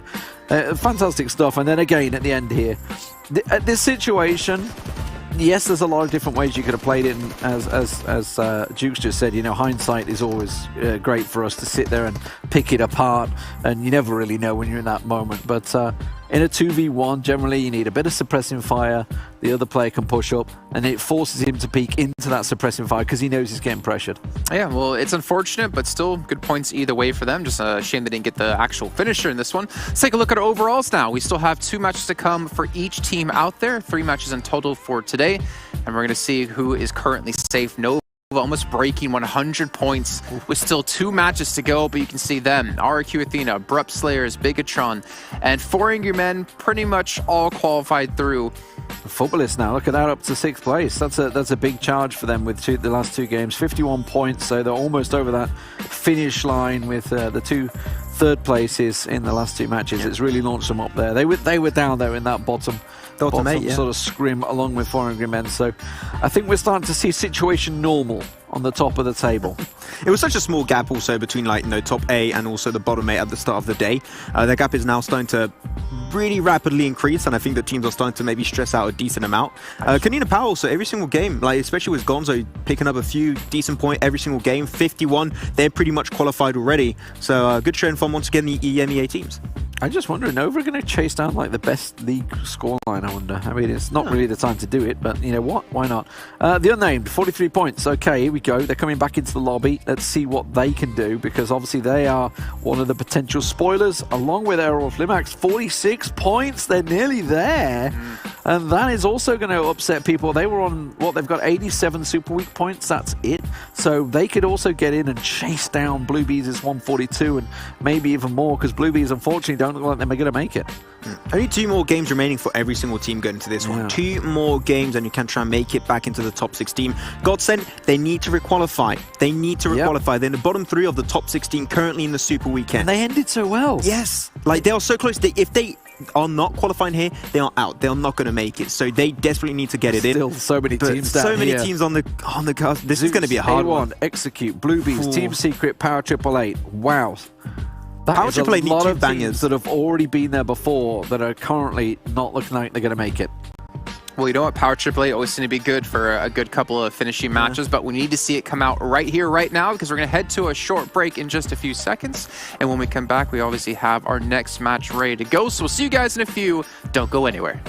fantastic stuff. And then again at the end here, this situation, yes, there's a lot of different ways you could have played it, and as Jukes just said, you know, hindsight is always great for us to sit there and pick it apart, and you never really know when you're in that moment. But in a 2v1, generally you need a bit of suppressing fire. The other player can push up, and it forces him to peek into that suppressing fire because he knows he's getting pressured. Yeah, well, it's unfortunate, but still good points either way for them. Just a shame they didn't get the actual finisher in this one. Let's take a look at our overalls now. We still have 2 matches to come for each team out there. 3 matches in total for today, and we're going to see who is currently safe. Nova almost breaking 100 points with still 2 matches to go, but you can see them, RRQ Athena, Abrupt Slayers, Bigatron, and 4 Angry Men pretty much all qualified through. Futbolist now, look at that, up to 6th place. That's a big charge for them with the last 2 games. 51 points, so they're almost over that finish line with the 2 third places in the last 2 matches. It's really launched them up there. They were down there in that bottom sort of scrim along with 4 Angry Men. So I think we're starting to see situation normal on the top of the table. It was such a small gap also between, like, you know, top 8 and also the bottom 8 at the start of the day. The gap is now starting to really rapidly increase, and I think the teams are starting to maybe stress out a decent amount. Kanina Power also, every single game, like especially with Gonzo picking up a few decent points every single game, 51, they're pretty much qualified already. So good showing from once again the EMEA teams. I just wonder, are Nova going to chase down like the best league scoreline, I wonder? I mean, it's not really the time to do it, but you know what? Why not? The Unnamed, 43 points. Okay, here we go. They're coming back into the lobby. Let's see what they can do, because obviously they are one of the potential spoilers, along with Aerolf Limax. 46 points. They're nearly there. And that is also going to upset people. They were on, what, they've got 87 Super Week points. That's it. So they could also get in and chase down Blue Bees' 142 and maybe even more, because Blue Bees, unfortunately, don't look like they're going to make it. Only 2 more games remaining for every single team going into this one. 2 more games and you can try and make it back into the top 16. Godsent, they need to requalify. They need to requalify. They're in the bottom 3 of the top 16 currently in the Super Weekend. And they ended so well. Yes. Like, they are so close. If they are not qualifying here, they are out. They are not going to make it. So they desperately need to get it in. Still so many teams down so many here. teams on the cast. This is going to be a hard one. Execute, Blue Bees, Team Secret, Power Triple 8. Wow. Power Triple 8 need 2 of bangers that have already been there before that are currently not looking like they're going to make it. Well, you know what? Power Triple 8 always seem to be good for a good couple of finishing matches, but we need to see it come out right here, right now, because we're going to head to a short break in just a few seconds. And when we come back, we obviously have our next match ready to go. So we'll see you guys in a few. Don't go anywhere.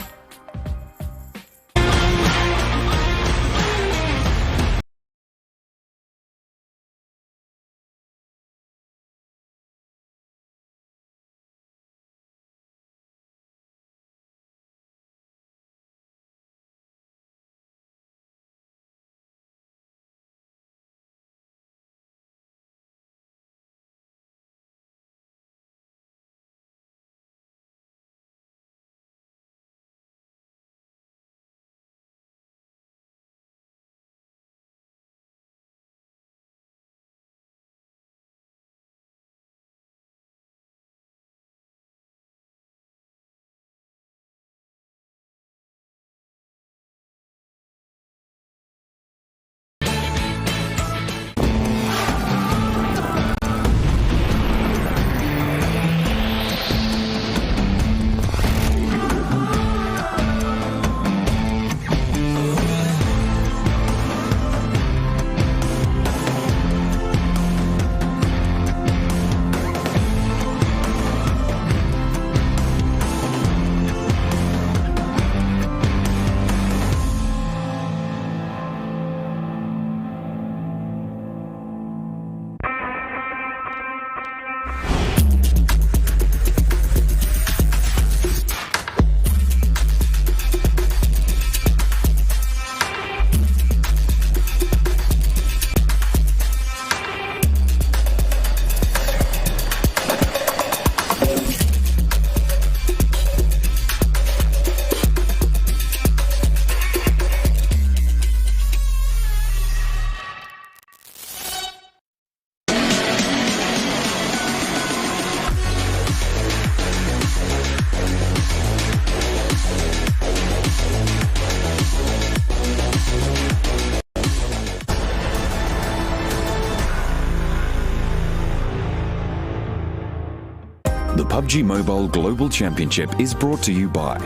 The PUBG Mobile Global Championship is brought to you by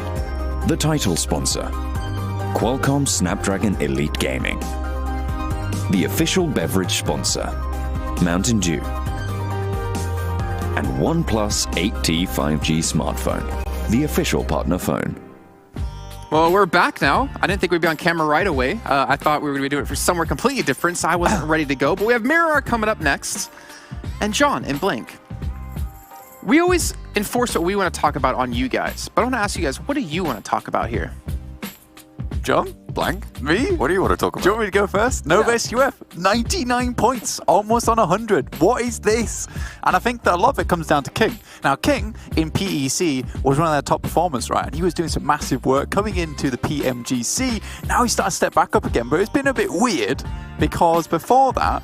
the title sponsor, Qualcomm Snapdragon Elite Gaming, the official beverage sponsor, Mountain Dew, and OnePlus 8T 5G smartphone, the official partner phone. Well, we're back now. I didn't think we'd be on camera right away. I thought we were going to be doing it for somewhere completely different, so I wasn't ready to go. But we have Mirror coming up next, and John and Blink. We always enforce what we want to talk about on you guys, but I want to ask you guys, what do you want to talk about here? John? Blank? Me? What do you want to talk about? Do you want me to go first? Nova SUF, 99 points, almost on 100. What is this? And I think that a lot of it comes down to King. Now, King in PEC was one of their top performers, right? And he was doing some massive work coming into the PMGC. Now he's starting to step back up again, but it's been a bit weird because before that,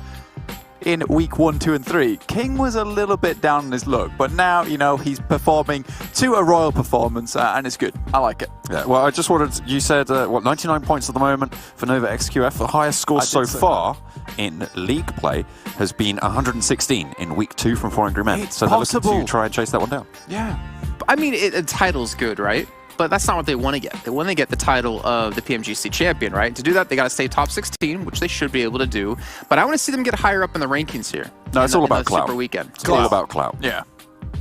in week 1, 2, and 3, King was a little bit down on his luck, but now, you know, he's performing to a royal performance, and it's good. I like it. Yeah, well, I just wanted, you said, 99 points at the moment for Nova XQF. The highest score so far in league play has been 116 in week 2 from 4 Angry Men. It's so possible. they're looking to try and chase that one down. Yeah. I mean, the title's good, right? But that's not what they want to get. They want to get the title of the PMGC champion, right? To do that, they got to stay top 16, which they should be able to do. But I want to see them get higher up in the rankings here. No, it's all about clout. Super weekend. It's all about clout. Yeah.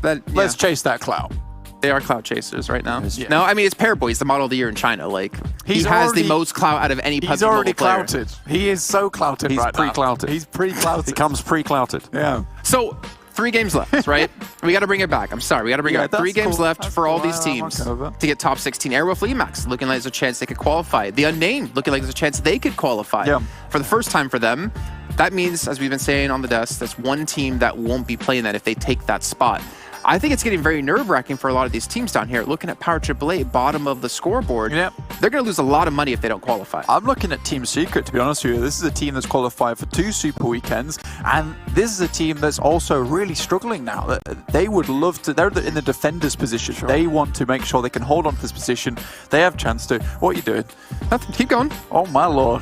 Let's chase that clout. They are clout chasers right now. Yeah. No, I mean, it's Pairboy. He's the model of the year in China. Like, he has the most clout out of any PUBG He's already player. clouted. He is so clouted He's right pre-clouted. now. He's pre-clouted. He comes pre-clouted. Yeah. So, 3 games left, right? We got to bring it back. I'm sorry. We got to bring it back. 3 games left for all these teams to get top 16. Airwolf Emax looking like there's a chance they could qualify. The Unnamed looking like there's a chance they could qualify. Yeah. For the first time for them, that means, as we've been saying on the desk, that's one team that won't be playing that if they take that spot. I think it's getting very nerve-wracking for a lot of these teams down here. Looking at Power AAA, bottom of the scoreboard, they're going to lose a lot of money if they don't qualify. I'm looking at Team Secret, to be honest with you. This is a team that's qualified for 2 Super Weekends, and this is a team that's also really struggling now. They would love to, they're in the defender's position. Sure. They want to make sure they can hold on to this position. They have a chance to. What are you doing? Nothing. Keep going. Oh, my lord.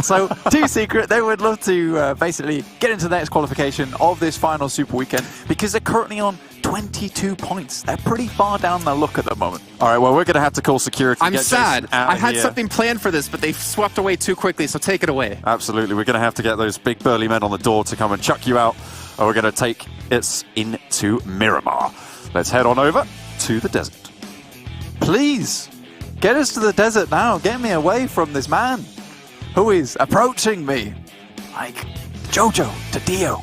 So, Team Secret, they would love to basically get into the next qualification of this final Super Weekend because they're currently on 22 points. They're pretty far down their luck at the moment. All right, well, we're going to have to call security. I'm sad. I had something planned for this, but they swept away too quickly, so take it away. Absolutely. We're going to have to get those big burly men on the door to come and chuck you out, or we're going to take it into Miramar. Let's head on over to the desert. Please, get us to the desert now. Get me away from this man who is approaching me like Jojo to Dio.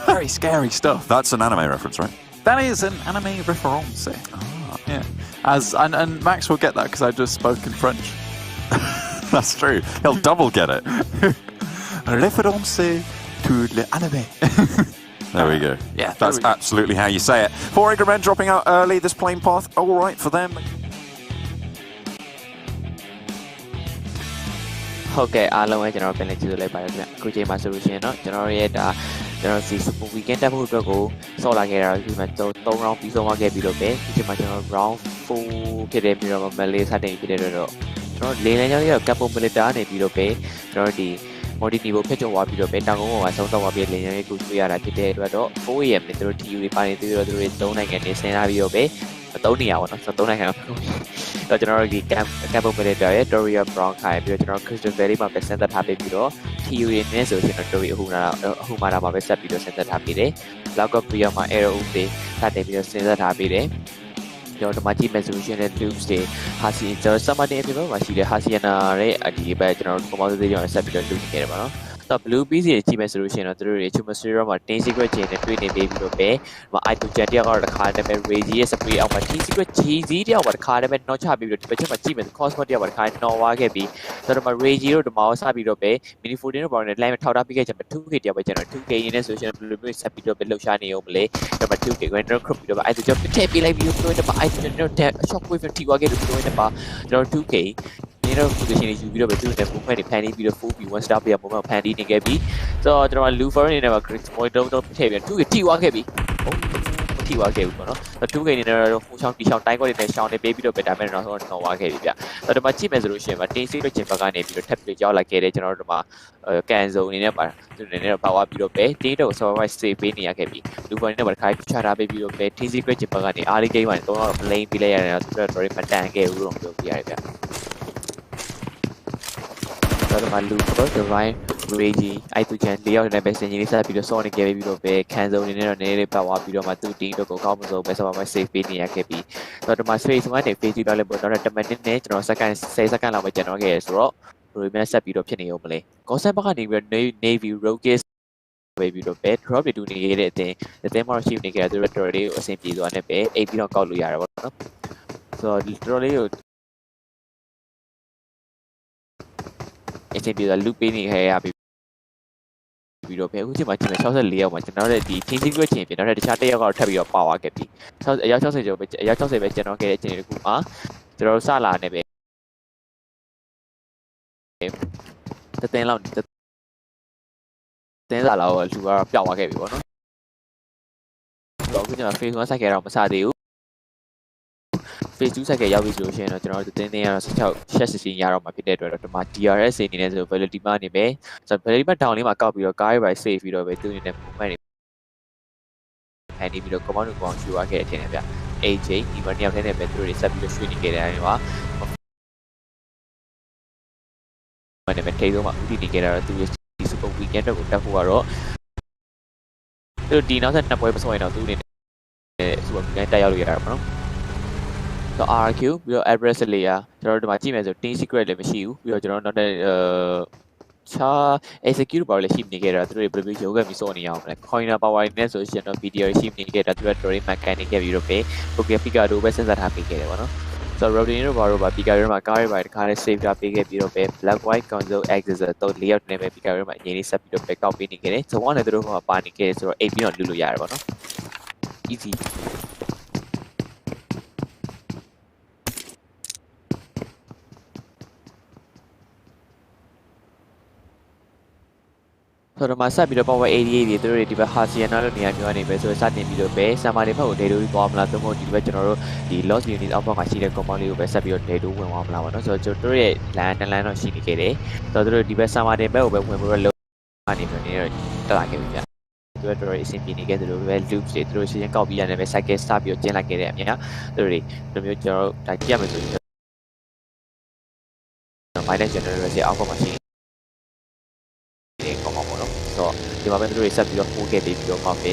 Very scary stuff. That's an anime reference, right? That is an anime reference. Ah. Yeah. And Max will get that because I just spoke in French. That's true. He'll double get it. Référence to l'anime. There we go. Yeah, that's absolutely how you say it. 4 Angry Men dropping out early. This plane path, all right for them. ဟုတ်ကဲ့အားလုံးပဲကျွန်တော်ပြန်လည်ကြည့်လို့လိုက်ပါတယ်ခင်ဗျအခုချိန်မှာဆိုလို့ရှိရင်တော့ကျွန်တော်ရဲ့ဒါကျွန်တော်စီ weekend တက်ဖို့အတွက်ကိုစော့လာခဲ့တာဒီမှာ3 round ပြီးဆုံးသွားခဲ့ပြီးတော့ပဲဒီချိန်မှာကျွန်တော် round 4ဖြစ်တဲ့ပြီးတော့မလေးစတင်ဖြစ်တဲ့တော့ကျွန်တော်လေလမ်းကြောင်းရဲ့ Capo Milita နေပြီးတော့ပဲကျွန်တော်ဒီ Modi niveau ဖြစ်ကြွားပြီးတော့ပဲတောင်ကုန်းပေါ်မှာဆုံးသွားပြီးလေလမ်းရဲ့ကိုတွေ့ရတာဖြစ်တဲ့အတွက်တော့ 4AM နဲ့သူတို့ TU တွေပါတယ်ပြီးတော့သူတို့3နိုင်ငံနေဆင်းလာပြီးတော့ပဲ3နေရာပေါ့နော်3နိုင်ငံတော့တော့ကျွန်တော်တို့ဒီ Capo Milita ရဲ့ Doria Brown ခိုင်ပြီးတော့ကျွန်တော် Crystal Valley မှာပဲဆင်းသက်ထားပြီးတော့ TU တွေနဲ့ဆိုရင်တော့ Doria အခုမှလာမှာပဲဆက်ပြီးတော့ဆင်းသက်ထားပြီးတယ် Block of Priya မှာ Arrow တွေစတင်ပြီးတော့ဆင်းသက်ထားပြီးတယ်ကျွန်တော်တို့မှာကြည့်မယ်ဆိုရင်လည်း Loops တွေ Hasi ကျွန်တော် Summoning အပြင်မှာရှိတဲ့ Hasiana ရဲ့ဒီဘက်ကျွန်တော်တို့ Commander တွေရောဆက်ပြီးတော့ Loop ခဲ့တယ်ပေါ့နော်တော့ Blue PC တွေကြည့်မယ်ဆိုလို့ရှိရင်တော့သူတို့တွေ Chumacera မှာ Team Secret ချင်းနဲ့တွေ့နေပြီးတော့ပဲဟို Ito Jet တယောက်ကတော့တစ်ခါတည်းပဲ Reggie ရဲ့ spray အောက်မှာ Team Secret GZ တယောက်ပါတစ်ခါတည်းပဲ knock ချပြီးတော့ဒီဘက်ချက်မှာကြည့်မယ် Cosmo တယောက်ပါတစ်ခါ knock ဝါခဲ့ပြီးဆိုတော့မှ Reggie တို့ဒီမှာစပြီးတော့ပဲ Mini 14တို့ပေါ်နေ line ထောက်ထားပြီးခဲ့ချက်မှာ 2K တယောက်ပဲကျွန်တော် 2K ရင်းနဲ့ဆိုရှင် Blue PC ဆက်ပြီးတော့ပဲလှုပ်ရှားနေအောင်မလဲတော့မှ 2K Render Group ပြီးတော့ Ito Jet ထည့်ပေးလိုက်ပြီးတော့တော့ Ito Jet တို့ Shockwave ထိသွားခဲ့လို့ပြောနေပါကျွန်တော် 2K ဒီတော့ position တွေယူပြီးတော့ပဲသူတို့တဲ့ movement တွေဖန်တီးပြီးတော့ 4B 1 star player movement ဖန်တီးနေခဲ့ပြီးဆိုတော့ကျွန်တော် Lufer အနေနဲ့က Chris Moy တော့ထည့်ပြီး 2K ထိသွားခဲ့ပြီး ထိသွားခဲ့ဘူးပေါ့နော်2 game နေတော့ဟိုချောင်းတီချောင်းတိုင်းကောတွေနဲ့ရှောင်းနေပေးပြီးတော့ပဲဒါမဲ့တော့တော့သွားခဲ့ပြီဗျဒီမှာကြည့်မယ်ဆိုလို့ရှိရင်မတင်းစီတို့ချင်ဘက်ကနေပြီးတော့ထပ်ပြီးကြောက်လိုက်ခဲ့တယ်ကျွန်တော်တို့ဒီမှာကန်ဇုံအနေနဲ့ပါသူနေနဲ့ပါဝါပြီးတော့ပဲတင်းတော့ survive save ပေးနေရခဲ့ပြီလူပေါ်နဲ့ပါတစ်ခါချထားပေးပြီးတော့ပဲတင်းစီခွဲချင်ဘက်ကနေအားလေး game မှာတော့ blame ပေးလိုက်ရတယ်သူတို့တော်တော်မတန်ခဲ့ဘူးလို့ပြောပြရတယ်ဗျတော့မှလူတော့ divine rage အဲ့သူချန်၄ယောက်နဲ့ပဲစင်ကြီးလေးဆက်ပြီးတော့ Sonic ခဲ့ပြီးတော့ပဲခံစုံနေနဲ့တော့နည်းနည်းလေးပတ်သွားပြီးတော့မှသူ့ team တော့ကိုကောင်းမဆုံးပဲဆက်ပါမယ် save ပေးနေရခဲ့ပြီးတော့ဒီမှာ space 1နဲ့ phase 2လည်းပေါ့တော့10 minute နဲ့ကျွန်တော် second 10 second လောက်ပဲကျန်တော့ခဲ့ရဆိုတော့ဘယ်လိုဆက်ပြီးတော့ဖြစ်နေအောင်မလဲ concept ဘက်ကနေပြီးတော့ navy rockets ပဲပြီးတော့ပဲ drop တွေတူနေရတဲ့အတင်းမှာရှိနေကြတဲ့သူတို့တော်လေးကိုအဆင်ပြေသွားနဲ့ပဲအိပ်ပြီးတော့ကောက်လို့ရတယ်ပေါ့နော်ဆိုတော့ဒီတော်လေးကိုအချိန်ပြေတော့ loop ပေးနေခဲ့ရပြီးတော့ပဲအခုချိန်မှာကျွန်တော်64ရောက်မှာကျွန်တော်တို့ဒီ team secret ချင်းပြင်တော့တခြားတစ်ယောက်ကတော့ထပ်ပြီးတော့ပါသွားခဲ့ပြီအယောက်60ကျော်ပဲအယောက်60ပဲကျွန်တော်ခဲ့တဲ့အချိန်တခုမှာကျွန်တော်တို့စလာနေပဲတသိန်းလောက်တင်းစာလောက်လူကတော့ပျောက်သွားခဲ့ပြီပေါ့နော်တော့အခုကျွန်တော် phase 1 cycle တော့မစသေးဘူး phase 2 cycle ရောက်ပြီဆိုလို့ရှိရင်တော့ကျွန်တော်တို့တင်းတင်းရတော့16 16ရတော့မှာဖြစ်တဲ့အတွက်တော့ဒီမှာ DRS အနေနဲ့ဆို validity မှာနေပဲဆိုတော့ validity မှာ down လေးမှာကောက်ပြီးတော့ guide by save ပြီးတော့ပဲသူအနေနဲ့ movement တွေဟန်နေပြီးတော့ command ကိုကောင်းရှူရခဲ့တဲ့အချိန်နဲ့ဗျ AJ ဒီမှာတစ်ယောက်တည်းနဲ့ပဲသူတို့တွေဆက်ပြီးတော့ရွှေ့နေခဲ့တဲ့အချိန်မှာမနေ့ကထိဆုံးမှာဦးတည်နေခဲ့တာတော့သူဒီ super weekend တော့ကိုတက်ဖို့ကတော့သူဒီနောက်ဆက်နှစ်ပွဲမဆုံးရင်တော့သူအနေနဲ့ super weekend တက်ရောက်လို့ရတာပေါ့နော်တော့ RQ ပြီးတော့ address layer ကျွန်တော်တို့ဒီမှာကြည့်မယ်ဆို team secret လည်းမရှိဘူးပြီးတော့ကျွန်တော်နောက်တဲ့ချာ execute power လည်းရှိနေခဲ့တာသူတို့ဘယ်လိုရုပ်ကပြီးစောနေအောင်လဲ coiner power နဲ့ဆိုရှင်တော့ VDR ရှိနေခဲ့တာသူတို့ story mechanic ခဲ့ပြီးတော့ပဲ Poké Pika တို့ပဲစဉ်းစားထားပေးခဲ့တယ်ပေါ့နော်ဆိုတော့ Rodin တို့ဘာလို့ပါ Pika တို့မှာ ကားတွေပါတခါလေး save ထားပေးခဲ့ပြီးတော့ပဲ black white console access တော့ layout နဲ့ပဲ Pika တို့မှာအရင်လေးဆက်ပြီးတော့ပဲကောက်ပေးနေခဲ့တယ်ဆိုတော့လည်းသူတို့ကပါနေခဲ့ဆိုတော့အိပ်ပြီးတော့လူလို့ရတယ်ပေါ့နော် easyဆိုတော့မှာဆက်ပြီးတော့ power 88တွေသူတို့တွေဒီဘက် Hasiana လို့နေရာမျိုးကနေပဲဆိုတော့စတင်ပြီးတော့ပဲ Summer တွေဘက်ကို Dado သွားမလားသို့မဟုတ်ဒီဘက်ကျွန်တော်တို့ဒီ Lost Unit အောက်ဘက်ကရှိတဲ့ compound လေးကိုပဲဆက်ပြီးတော့ Dado ဝင်သွားမလားပေါ့နော်ဆိုတော့ကျွန်တော်တို့ရဲ့ land 2 land တော့ရှိနေခဲ့တယ်ဆိုတော့သူတို့ဒီဘက် Summer တွေဘက်ကိုပဲဝင်ပြီးတော့လုံးကနေပြီးတော့တက်လာခဲ့ပြီဗျသူတို့တော်တော်အဆင်ပြေနေခဲ့တယ်လို့ပဲ loops တွေသူတို့ရှင်းကောက်ပြီးရတယ်ပဲ cycle စပြီးတော့ကျင်းလိုက်ခဲ့တဲ့အမြင်ကသူတို့တွေဒီလိုမျိုးကျွန်တော်တို့ဒါကြည့်ရမယ်ဆိုရင် minus generator ရဲ့အောက်ဘက်မှာရှိနေကောင်းပါဘောနော်ဆိုတော့ဒီမှာပဲသူတို့တွေဆက်ပြီးတော့ပို့ခဲ့ပြီးတော့မှပဲဒ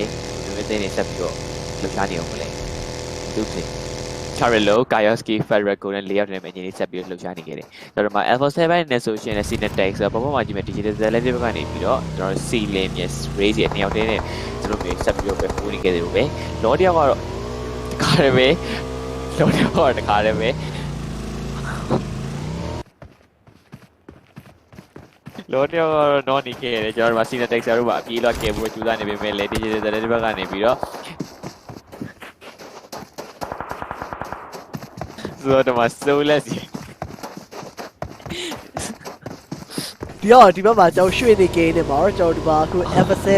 ီမဲ့တင်းနေဆက်ပြီးတော့လှုပ်ရှားနေအောင်မလဲသူတွေ Charlo Kayoski Ferraco နဲ့ layout နဲ့ပဲညီလေးဆက်ပြီးတော့လှုပ်ရှားနေခဲ့တယ်ဆိုတော့ဒီမှာ Alpha 7နဲ့ဆိုရှင်နဲ့ Cinetex ဆိုတော့ပုံမှန်မှာကြည့်မယ် digital lens ဘက်ကနေပြီးတော့ကျွန်တော် C lane ရဲ့ race ရဲ့နှစ်ယောက်တည်းနဲ့သူတို့မျိုးဆက်ပြီးတော့ပဲပို့နေခဲ့တယ်လို့ပဲလောတယောက်ကတော့တခါတည်းပဲလောတယောက်ကတော့တခါတည်းပဲလောတယောက်ကတော့နော်နေခဲ့တယ်ကျွန်တော်တို့မှာ Cinetex တို့ပါအပြေးလောက်ကဲဖို့ကြိုးစားနေပေမဲ့လည်း digital lens ဘက်ကနေပြီးတော့ဆိုတော့မဆိုးလက်စီဒီဘက်မှာကျွန်တော်ရွှေ့နေကိန်းနေမှာကျွန်တော်ဒီမှာအခု F7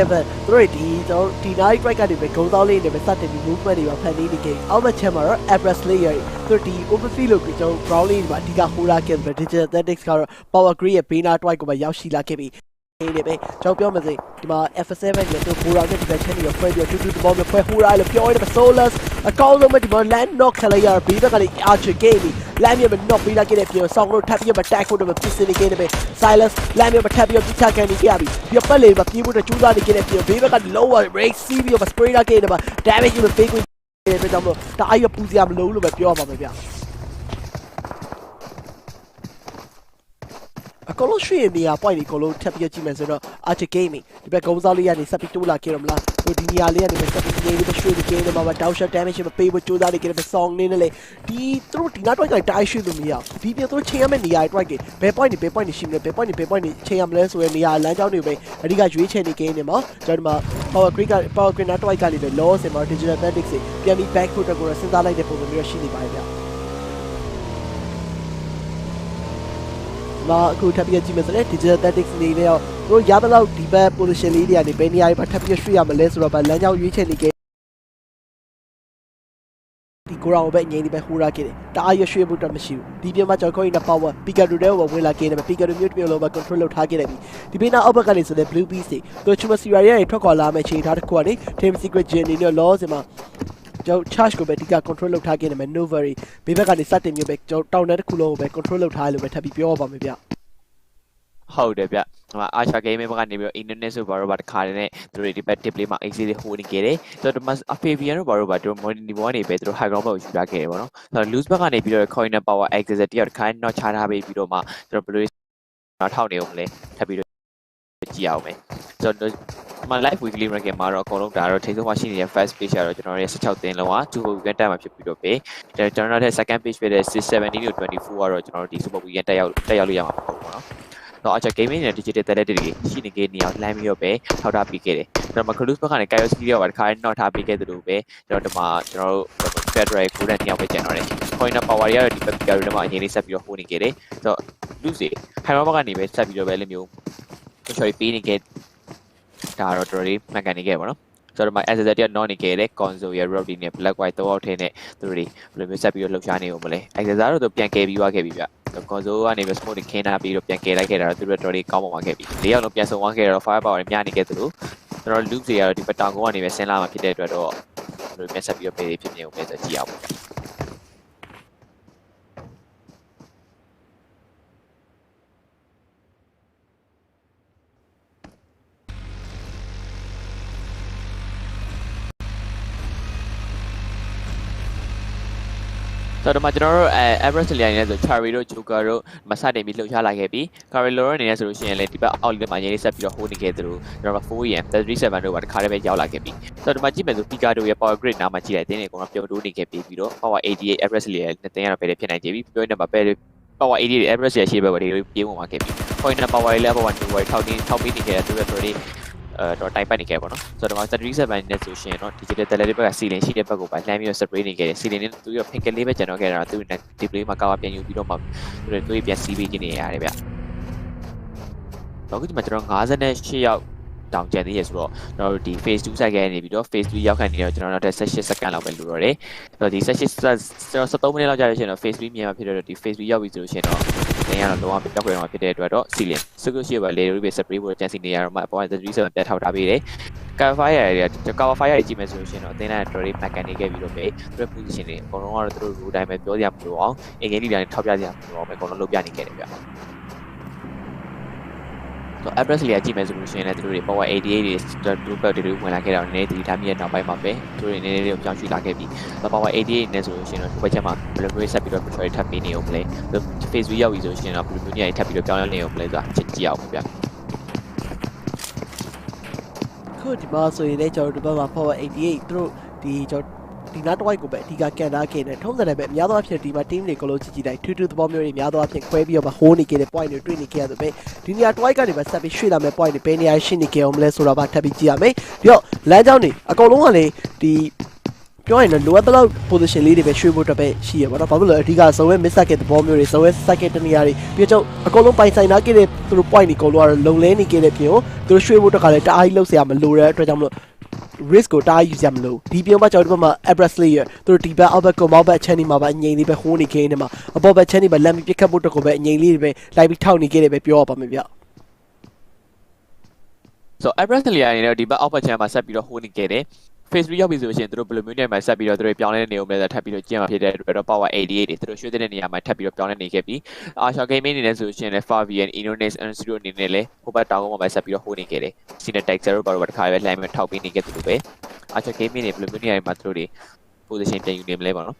သူတို့ဒီကျွန်တော်ဒီ night strike ကနေပဲဂုံသားလေးနေပဲစတင်ပြီး movement တွေပါဖန်တီးနေကိန်းအောက်မှာချက်မှာတော့ address layer သူတို့ဒီ overfield လို့ကျွန်တော် brown လေးဒီမှာအဓိကဟိုလာခဲ့တယ် digital tactics ကတော့ power grid ရဲ့ဘေးနားတွိုက်ကိုပဲရောက်ရှိလာခဲ့ပြီးနေပဲကျွန်တော်ပြောမယ်ဆိုဒီမှာ F7 ရဲ့သူဘူရာနဲ့ဒီဘက်ချက်နေရဖွဲပြီးတူတူဘောမျိုးဖွဲဟိုရာလို့ပြောရတယ် Solus အကောင်းဆုံးပဲဒီမှာ land knock ခလိုက်ရဘေးဘက်ကနေ archer game လမ်းမြေမှာ knock ပေးလာခဲ့တဲ့ပြောဆောင်းလို့ထပ်ပြီးမ tag ဖို့တော့ဖြစ်နေခဲ့တယ်ပဲ Silas လမ်းမြေမှာထပ်ပြီးပြချကန်နေခဲ့ပြီပြီးပတ်လေမှာပြေးဖို့တော့ကြိုးစားနေခဲ့တဲ့ပြောဘေးဘက်က lower race စီးပြီးတော့ spray လာခဲ့တယ်မှာ damage ကိုပေးခွင့်တယ်ပဲကြောင့်မလို့ဒါအရပူစရာမလိုဘူးလို့ပဲပြောရမှာပဲဗျအကောလို့ရွှေ့နေရ point ဒီအကောလို့ထပ်ပြီးကြည့်မယ်ဆိုတော့ Archer Gaming ဒီဘက်ကုန်းစားလေးကနေစပ်ပြီးတိုးလာခဲ့ရမလားဟိုဒီနေရာလေးကနေစပ်ပြီးနေပြီးရွှေ့နေခဲ့တယ်မှာ down shot damage မပေးဘူးကြိုးစားနေခဲ့တဲ့ song နေနဲ့လေဒီသူတို့ဒီနား point ကတိုင်းရွှေ့လို့မရဘူးဒီပြသူတို့ချိန်ရမယ့်နေရာ point ကဘယ် point နေဘယ် point နေရှိမလဲဘယ် point နေဘယ် point နေချိန်ရမလဲဆိုတဲ့နေရာလမ်းကြောင်းတွေပဲအဓိကရွေးချယ်နေခဲ့နေမှာကျွန်တော်ဒီမှာ power grid နား point ကနေပဲ loss မှာ digital tactics ပြန်ပြီး back foot ကိုစဉ်းစားလိုက်တဲ့ပုံစံမျိုးရှိနေပါတယ်ဗျမအခုထပ်ပြီးကြည့်မယ်ဆိုရင် digital tactics နေနဲ့တော့တို့ရသလောက်ဒီဘက် position လေးတွေကနေဘယ်နေရာတွေမှာထပ်ပြီးရွှေ့ရမလဲဆိုတော့ဗာလမ်းကြောင်းရွေးချယ်နေခဲ့ ကိုရောင်ပဲငိမ့်နေပဲဟိုးရခဲ့တယ်တအားရွှေ့မှုတော့မရှိဘူးဒီပြင်မှာကျွန်တော် Coin နဲ့ Power Pikachu တဲ့ဝင်လာခဲ့တယ် Pikachu မျိုးတစ်မျိုးလုံးပဲ control လုပ်ထားခဲ့တယ်ဒီပြင်နောက်အောက်ဘက်ကနေဆိုတဲ့ Blue Beast တွေသူ Chuma Sierra ရဲ့ထွက်ခွာလာမယ့်ချိန်ထားတစ်ခုကနေ Team Secret Gen နေနဲ့ Law စမှာကျွန်တော် charge ကိုပဲဒီက control လုပ်ထားခဲ့တယ် Novery ဘေးဘက်ကနေစတင်မျိုးပဲကျွန်တော်တောင်းတဲ့တစ်ခုလုံးကိုပဲ control လုပ်ထားလို့ပဲထပ်ပြီးပြောပါမယ်ဗျဟုတ်တယ်ဗျအာရှာဂိမ်းဘက်ကနေပြီးတော့ internet ဆိုဘာလို့ဘာတခါတည်းနဲ့သူတို့ဒီဘက် tip လေးမှာ easy လေးဟိုနေခဲ့တယ်ဆိုတော့ဒီမှာ Avian တို့ဘာလို့ဘာတို့ modern ဘောကနေပဲသူတို့ high ground ဘက်ကိုယူလာခဲ့တယ်ပေါ့နော်ဆိုတော့ loose ဘက်ကနေပြီးတော့ coin နဲ့ power access တယောက်တစ်ခါတော့ချထားပေးပြီးတော့မှသူတို့ဘယ်လိုနောက်ထောက်နေအောင်လဲထပ်ပြီးတော့ကြည့်အောင်မယ်ဆိုတော့ဒီမှာ live weekly ranking မှာတော့အကုန်လုံးဒါတော့ထိဆုံးမှရှိနေတဲ့ first page ကတော့ကျွန်တော်ရဲ့16တင်းလုံးက2 weekend တက်မှာဖြစ်ပြီးတော့ပဲကျွန်တော်တို့ရဲ့ second page ဖြစ်တဲ့17to 24ကတော့ကျွန်တော်တို့ဒီ super weekend တက်ရောက်လို့ရမှာပေါ့ပေါ့နော်တော့အချက် gaming နဲ့ digital talent တွေရှိနေခဲ့နေအောင်လှမ်းပြီးတော့ပဲထောက်ထားပေးခဲ့တယ်။ကျွန်တော် Cruise ဘက်ကနေ Kaios Skill ရောက်ပါတခါတော့ထားပေးခဲ့သလိုပဲကျွန်တော်ဒီမှာကျွန်တော်တို့ Federal ကိုလည်းတယောက်ပဲကျန်တော့တယ်။ Coin power ရတော့ဒီ Pikachu တွေမှာအရင်လေးဆက်ပြီးတော့ဟိုနေခဲ့တယ်။ဆိုတော့ Lucy High ဘက်ကနေပဲဆက်ပြီးတော့ပဲလေးမျိုး sorry ပေးနေခဲ့ဒါတော့တော်တော်လေးမှန်ကန်နေခဲ့ပါတော့။ဆိုတော့ဒီမှာ access တယောက် non နေခဲ့တယ် console ရ road နဲ့ black white တော့အောက်ထဲနဲ့သူတို့တွေဘယ်လိုမျိုးဆက်ပြီးတော့လှုပ်ရှားနေအောင်မလဲ access တော့သူပြန်ကယ်ပြီးသွားခဲ့ပြီဗျ။ console ကနေပဲ smoke ခင်းထားပြီးတော့ပြန်ကယ်လိုက်ခဲ့တာတော့သူတို့တော်တော်လေးကောင်းပါခဲ့ပြီ၄ယောက်လုံးပြန်ဆုံသွားခဲ့တော့ fire power များနေခဲ့သလိုကျွန်တော် loop တွေကတော့ဒီပတောင်ကုန်းကနေပဲဆင်းလာမှာဖြစ်တဲ့အတွက်တော့ဘယ်လိုပြန်ဆက်ပြီးတော့ပေးဖြစ်နေအောင်လဲဆိုကြည့်အောင်ဆိုတော့ကျွန်တော်တို့Everest လေးအနေနဲ့ဆို Cherry တို့ Joker တို့မစတင်ပြီးလှုပ်ရှားလာခဲ့ပြီး Carrillo အနေနဲ့ဆိုလို့ရှိရင်လည်းဒီဘက်အောက်လေးမှာရင်းလေးဆက်ပြီးတော့ဟိုးနေခဲ့သလိုကျွန်တော် 4am 37တို့ကတခါတည်းပဲရောက်လာခဲ့ပြီးဆိုတော့ဒီမှာကြည့်မယ်ဆို Pikachu ရဲ့ Power Grid နားမှာကြည့်လိုက်တဲ့နေကတော့ပြုံတိုးနေခဲ့ပြီးတော့ Power 88 Everest လေးရဲ့နှစ်သိန်းကတော့ပဲဖြစ်နိုင်ကြပြီပြောနေမှာပဲ Power 88 Everest ရဲ့ရှေ့ဘက်တွေပြေးဝင်သွားခဲ့ပြီး Point နဲ့ Power လေး Power 2 ထောက်ပြီးနေခဲ့တဲ့သူတို့တော်တော့တိုင်ပတ်နေခဲ့ပေါ့နော်ဆိုတော့ဒီမှာ37နဲ့ဆိုရှင်တော့ digital talent တွေဘက်ကစီလင်ရှိတဲ့ဘက်ကိုပါလှမ်းပြီးတော့ spray နေခဲ့တယ်စီလင်နဲ့သူရော pink လေးပဲကျွန်တော်ခဲ့တာသူနဲ့ display မှာကာဝပြန်ယူပြီးတော့မှသူတို့ပြန်စီးပေးနေရတယ်ဗျအခုဒီမှာကျွန်တော်58ရောက်တောင်ကျန်သေးရဆိုတော့ကျွန်တော်တို့ဒီ phase 2 cycle နေပြီးတော့ phase 3ရောက်ခံနေတော့ကျွန်တော်တို့18 second လောက်ပဲလိုတော့တယ်ဆိုတော့ဒီ13မိနစ်လောက်ကြာလို့ရှိရင်တော့ phase 3မြန်မှာဖြစ်တော့ဒီ phase 3ရောက်ပြီဆိုလို့ရှိရင်တော့နေရတော့လုံးဝပြောက်ခွဲတော့ဖြစ်တဲ့အတွက်တော့ ceiling စကုရှိပါလေတွေပဲ spray ဖို့ကြံစီနေရတော့မှအပေါ်က37ပြတ်ထောက်ထားပေးတယ် cover fire တွေက cover fire တွေကြည့်မယ်ဆိုလို့ရှိရင်တော့အသင်းတိုင်း တော်တော်မှတ်ကန်နေခဲ့ပြီးတော့ပဲသူတို့ position တွေအကုန်လုံးကတော့သူတို့ rule တိုင်းပဲပြောစရာမလိုအောင်အင်္ဂလိပ်တိုင်းထောက်ပြစရာမလိုအောင်ပဲအကုန်လုံးလုပ်ပြနေခဲ့တယ်ဗျဆို Everest လေးကြည့်မယ်ဆိုလို့ရှိရင်လည်းသူတို့တွေ power 88တွေတူဘက်တွေဝင်လာခဲ့တာနည်းနည်းဒီထားမြည့်နောက်ပိုင်းမှာပဲသူတို့တွေနည်းနည်းလေးပြောင်းရွှေ့လာခဲ့ပြီး power 88နဲ့ဆိုလို့ရှိရင်တော့ဘက်ချက်မှာဘယ်လိုမျိုးဆက်ပြီးတော့ pressure ထပ်ပေးနေအောင်မလဲ phase 3ရောက်ပြီဆိုရှင်တော့ဘယ်လိုမျိုးညထပ်ပြီးတော့ပြောင်းလဲနေအောင်မလဲဆိုတာကြည့်အောင်ဗျခုဒီမှာဆိုရင်လည်းကျွန်တော်တို့ဘက်မှာ power 88သူတို့ဒီကျွန်တော်ဒီနားတစ်ဝိုက်ကိုပဲအဓိကကန်ထားခဲ့တယ်ထုံးစံတယ်ပဲအများသောအားဖြင့်ဒီမှာ team တွေကိုလုံးကြည့်တိုင်းထူးထူးသဘောမျိုးတွေအများသောအားဖြင့်ခွဲပြီးတော့ဟိုးနေခဲ့တဲ့ point တွေတွေ့နေခဲ့ရတဲ့ပဲဒီနေရာတစ်ဝိုက်ကနေပဲဆက်ပြီးရွှေ့လာမယ့် point တွေဘယ်နေရာရှိနေခဲ့အောင်မလဲဆိုတာပါထပ်ပြီးကြည့်ရမယ်ပြီးတော့လမ်းကြောင်းတွေအကုန်လုံးကလေဒီပြောရင်တော့လိုအပ်တဲ့လောက် position လေးတွေပဲရွှေ့ဖို့အတွက်ပဲရှိရပါတော့ဘာလို့လဲအဓိကဇုံရဲ့ miss set တဲ့သဘောမျိုးတွေဇုံရဲ့ second တနေရာတွေပြီးတော့အကုန်လုံးပိုင်ဆိုင်ထားခဲ့တဲ့သူတို့ point တွေအကုန်လုံးကတော့လုံလဲနေခဲ့တဲ့ပြင်ကိုသူတို့ရွှေ့ဖို့အတွက်ကလည်းတအားကြီးလှုပ်ရှားမလိုတဲ့အတွက်ကြောင့်မလို့ risk ကိုတားယူရမလို့ဒီပြုံးမှာကျွန်တော်တို့ဘက်မှာ Everest Layer သူတို့ဒီဘက်အောက်ဘက်ကိုမောက်ဘက်ချမ်းနေမှာပါအငိမ့်လေးပဲဟိုးနေခင်းနေမှာအပေါ်ဘက်ချမ်းနေမှာလမ်းပြီးပြစ်ခတ်ဖို့အတွက်ကိုပဲအငိမ့်လေးတွေပဲလိုက်ပြီးထောက်နေခဲ့တယ်ပဲပြောရပါမယ်ဗျဆို Everest Layer အနေနဲ့ဒီဘက်အောက်ဘက်ချမ်းမှာဆက်ပြီးတော့ဟိုးနေခဲ့တယ် phase 3ရောက်ပြီဆိုလို့ရှိရင်သူတို့ဘယ်လိုမျိုးနေမှာဆက်ပြီးတော့သူတို့ပြောင်းလဲနေအောင်လဲထပ်ပြီးတော့ကျင်းမှာဖြစ်တဲ့အတွက်တော့ power 88တွေသူတို့ရွှေ့တဲ့နေရာမှာထပ်ပြီးတော့ပြောင်းလဲနေခဲ့ပြီး Asha Gaming အနေနဲ့ဆိုလို့ရှိရင်လည်း Fabian Indonesia Institute အနေနဲ့လည်းဟိုဘက်တောင်ကုန်းမှာပဲဆက်ပြီးတော့ဟိုးနေခဲ့တယ် Senior Tech 0ဘာလို့တခါပဲ line မှာထောက်ပေးနေခဲ့သူတို့ပဲ Asha Gaming တွေဘယ်လိုမျိုးနေရာမှာသူတို့တွေ position တင်ယူနေမလဲပေါ့နော်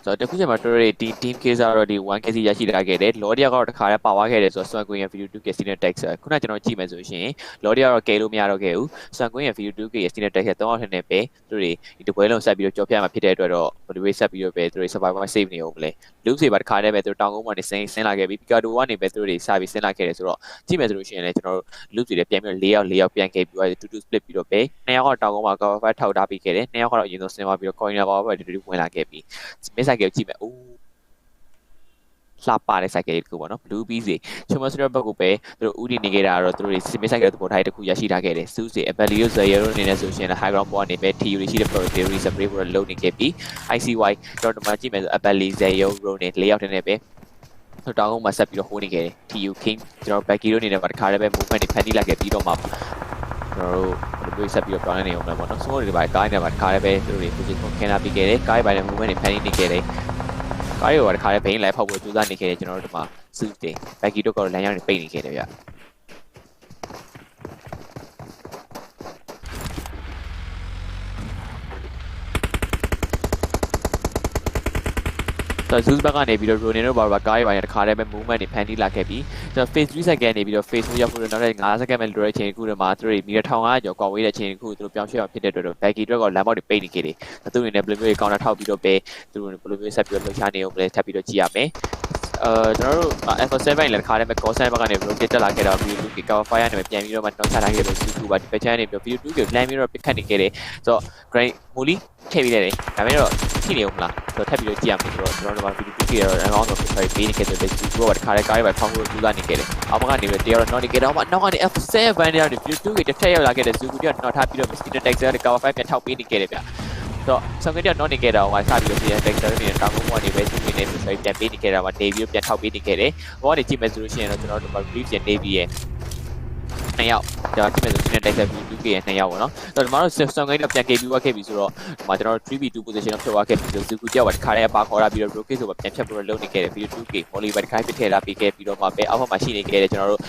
ဆိုတော့တခုချိန်မှာတို့တွေဒီ team case ကတော့ဒီ 1kc ရရှိလာခဲ့တယ် Lordia ကတော့တခါတည်းပါသွားခဲ့တယ်ဆိုတော့ Swan Queen ရဲ့ video 2k Senior Tech ခုနကကျွန်တော်ကြည့်မယ်ဆိုရင် Lordia ကတော့ကယ်လို့မရတော့ခဲ့ဘူး Swan Queen ရဲ့ video 2k Senior Tech ရဲ့3အောက်ထက်နဲ့ပဲတို့တွေဒီတပွဲလုံးဆက်ပြီးတော့ကြော်ပြမှာဖြစ်တဲ့အတွက်တော့ဘယ်လိုပဲဆက်ပြီးတော့ပဲတို့တွေ survival save နေအောင်မလဲ Loop တွေပါတခါတည်းပဲတို့တောင်ကုန်းမှာနေဆင်းလာခဲ့ပြီး Pikachu ကနေပဲတို့တွေစပြီးဆင်းလာခဲ့တယ်ဆိုတော့ကြည့်မယ်ဆိုလို့ရှိရင်လည်းကျွန်တော်တို့ Loop တွေပြန်ပြီးတော့4ယောက်ပြန်ခဲ့ပြီးတော့2 split ပြီးတော့ပဲ2ယောက်ကတောင်ကုန်းမှာ cover fight ထောက်ထားပြီးခဲ့တယ်2ယောက်ကတော့အရင်ဆုံးဆင်းသွားပြီးတော့ corner power ပဲတို့ဝင်လာခဲ့ပြီး miss cycle ကြည့်မယ် လှပတဲ့ cycle တစ်ခုပေါ့နော် blue bees တွေ Chumosura ဘက်ကိုပဲသူတို့ဦးတည်နေကြတာတော့သူတို့ semi cycle သဘောထားတစ်ခုရရှိထားခဲ့တယ် Zeus တွေ Avalio Zero အနေနဲ့ဆိုရှင် high ground ပေါ်ကနေပဲ TU တွေရှိတဲ့ theory spray ကိုလုံးနေခဲ့ပြီး ICY တော့ဒီမှာကြည့်မယ်ဆို Avalio Zero နဲ့ layout နဲ့ပဲတောင်းအောင်မှာဆက်ပြီးတော့ဟိုးနေခဲ့တယ် TU King ကျွန်တော် Becky တို့အနေနဲ့ပါတခါတည်းပဲ movement တွေဖန်တီးလိုက်ခဲ့ပြီးတော့မှကျွန်တော်တို့ဆက်ပြီးတော့ပြောင်းနေအောင်လည်းပေါ့နော် Smoke တွေပါကားနေပါတခါတည်းပဲသူတို့တွေ position ခင်းလာပြီးခဲ့တယ်ကားပိုင်းနဲ့ movement တွေဖန်တီးနေခဲ့တယ်ကားရောတခါတည်းဘိန်းလိုက်ဖောက်ဖို့ကြိုးစားနေခဲ့တယ်ကျွန်တော်တို့ဒီမှာ Zeus တွေ Becky တို့ကတော့လမ်းကြောင်းတွေပိတ်နေခဲ့တယ်ဗျ Zeus ဘက်ကနေပြီးတော့ Ronin တို့ဘာလို့ကားရပိုင်းတစ်ခါတည်းပဲ movement တွေဖန်တီးလာခဲ့ပြီးကျွန်တော် phase 3 second နေပြီးတော့ phase 4ရောက်ဖို့နောက်တဲ့5 second ပဲလိုတဲ့အချိန်တစ်ခုတွေမှာသူတို့မီတာ1500ကျော်ကွာဝေးတဲ့အချိန်တစ်ခုသူတို့ပြောင်းရွှေ့အောင်ဖြစ်တဲ့အတွက် Becky တို့ကလမ်းပေါက်တွေပိတ်နေခဲ့တယ်သူတို့အနေနဲ့ဘယ်လိုမျိုးကောင်းတာထောက်ပြီးတော့ပဲသူတို့ဘယ်လိုမျိုးဆက်ပြီးတော့လှုပ်ရှားနေအောင်လဲထပ်ပြီးတော့ကြည့်ရမယ်ကျွန်တော်တို့ F7 လည်းတစ်ခါတည်းပဲ call sign ဘက်ကနေ rocket တက်လာခဲ့တော့ video 2 cover fire နဲ့ပြန်ပြီးတော့မှနောက်ချထားခဲ့လို့ 2 ပါဒီပက်ချန်နေပြီး video 2ကိုလမ်းပြီးတော့ပြတ်ခတ်နေခဲ့တယ်ဆိုတော့ great molly ထည့်ပြီးလိုက်တယ်ဒါပေမဲ့တော့ရှိနေဦးမလားဆိုတော့ထပ်ပြီးတော့ကြည့်ရမယ်ဆိုတော့ကျွန်တော်တို့က video 2ကိုတော့ around တော့ prepare ပေးနေခဲ့တယ်2ကတစ်ခါတည်းကားတွေပဲဖောင်းဖို့ကြိုးစားနေခဲ့တယ်အောက်ဘက်ကနေပြီးတော့နောက်နေခဲ့တော့နောက်ကနေ F7 နဲ့ video 2ကိုတစ်ထည့်ရောက်လာခဲ့တယ် Zuku ကနောက်ထားပြီးတော့ mosquito taxer နဲ့ cover fire ပြန်ထောက်ပေးနေခဲ့တယ်ဗျတော့ဆောင်ကြတဲ့ not နေခဲ့တာဟိုစပြီးတော့ဒီ taxer နဲ့တောင်းဖို့နေပဲသူနေပြီးဆိုပြန်ပေးနေခဲ့တာမှာ Navy ကိုပြန်ထောက်ပေးနေခဲ့တယ်ဟိုကနေကြည့်မယ်ဆိုလို့ရှိရင်တော့ကျွန်တော်တို့ brief ရဲ့ Navy ရဲ့2ယောက်ဒါကြည့်မယ်ဆိုရင် taxer 2K ရဲ့2ယောက်ပေါ့နော်တော့ဒီမှာတော့ဆောင်ကြတဲ့ပြန် KB ဝတ်ခဲ့ပြီဆိုတော့ဒီမှာကျွန်တော်တို့ 3v2 position ကိုဖြတ်သွားခဲ့ပြီးတော့ Zuku ကြောက်ပါတစ်ခါတည်းပါခေါ်လာပြီးတော့ rocket ဆိုတော့ပြန်ဖြတ်ပြီးတော့လုံနေခဲ့တယ်ပြီးတော့ 2K volley ပဲတစ်ခါပြစ်ထည့်လာပြီးခဲ့ပြီးတော့မှပဲအောက်ဘက်မှာရှိနေခဲ့တယ်ကျွန်တော်တို့